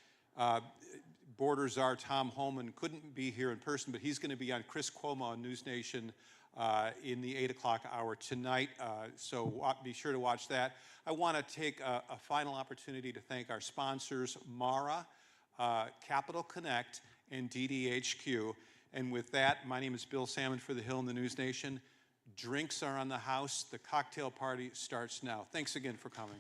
Speaker 18: Border Czar Tom Homeland couldn't be here in person, but he's going to be on Chris Cuomo on NewsNation in the 8 o'clock hour tonight, so be sure to watch that. I want to take a final opportunity to thank our sponsors, Mara, Capital Connect, and DDHQ. And with that, my name is Bill Salmon for the Hill and the News Nation. Drinks are on the house. The cocktail party starts now. Thanks again for coming.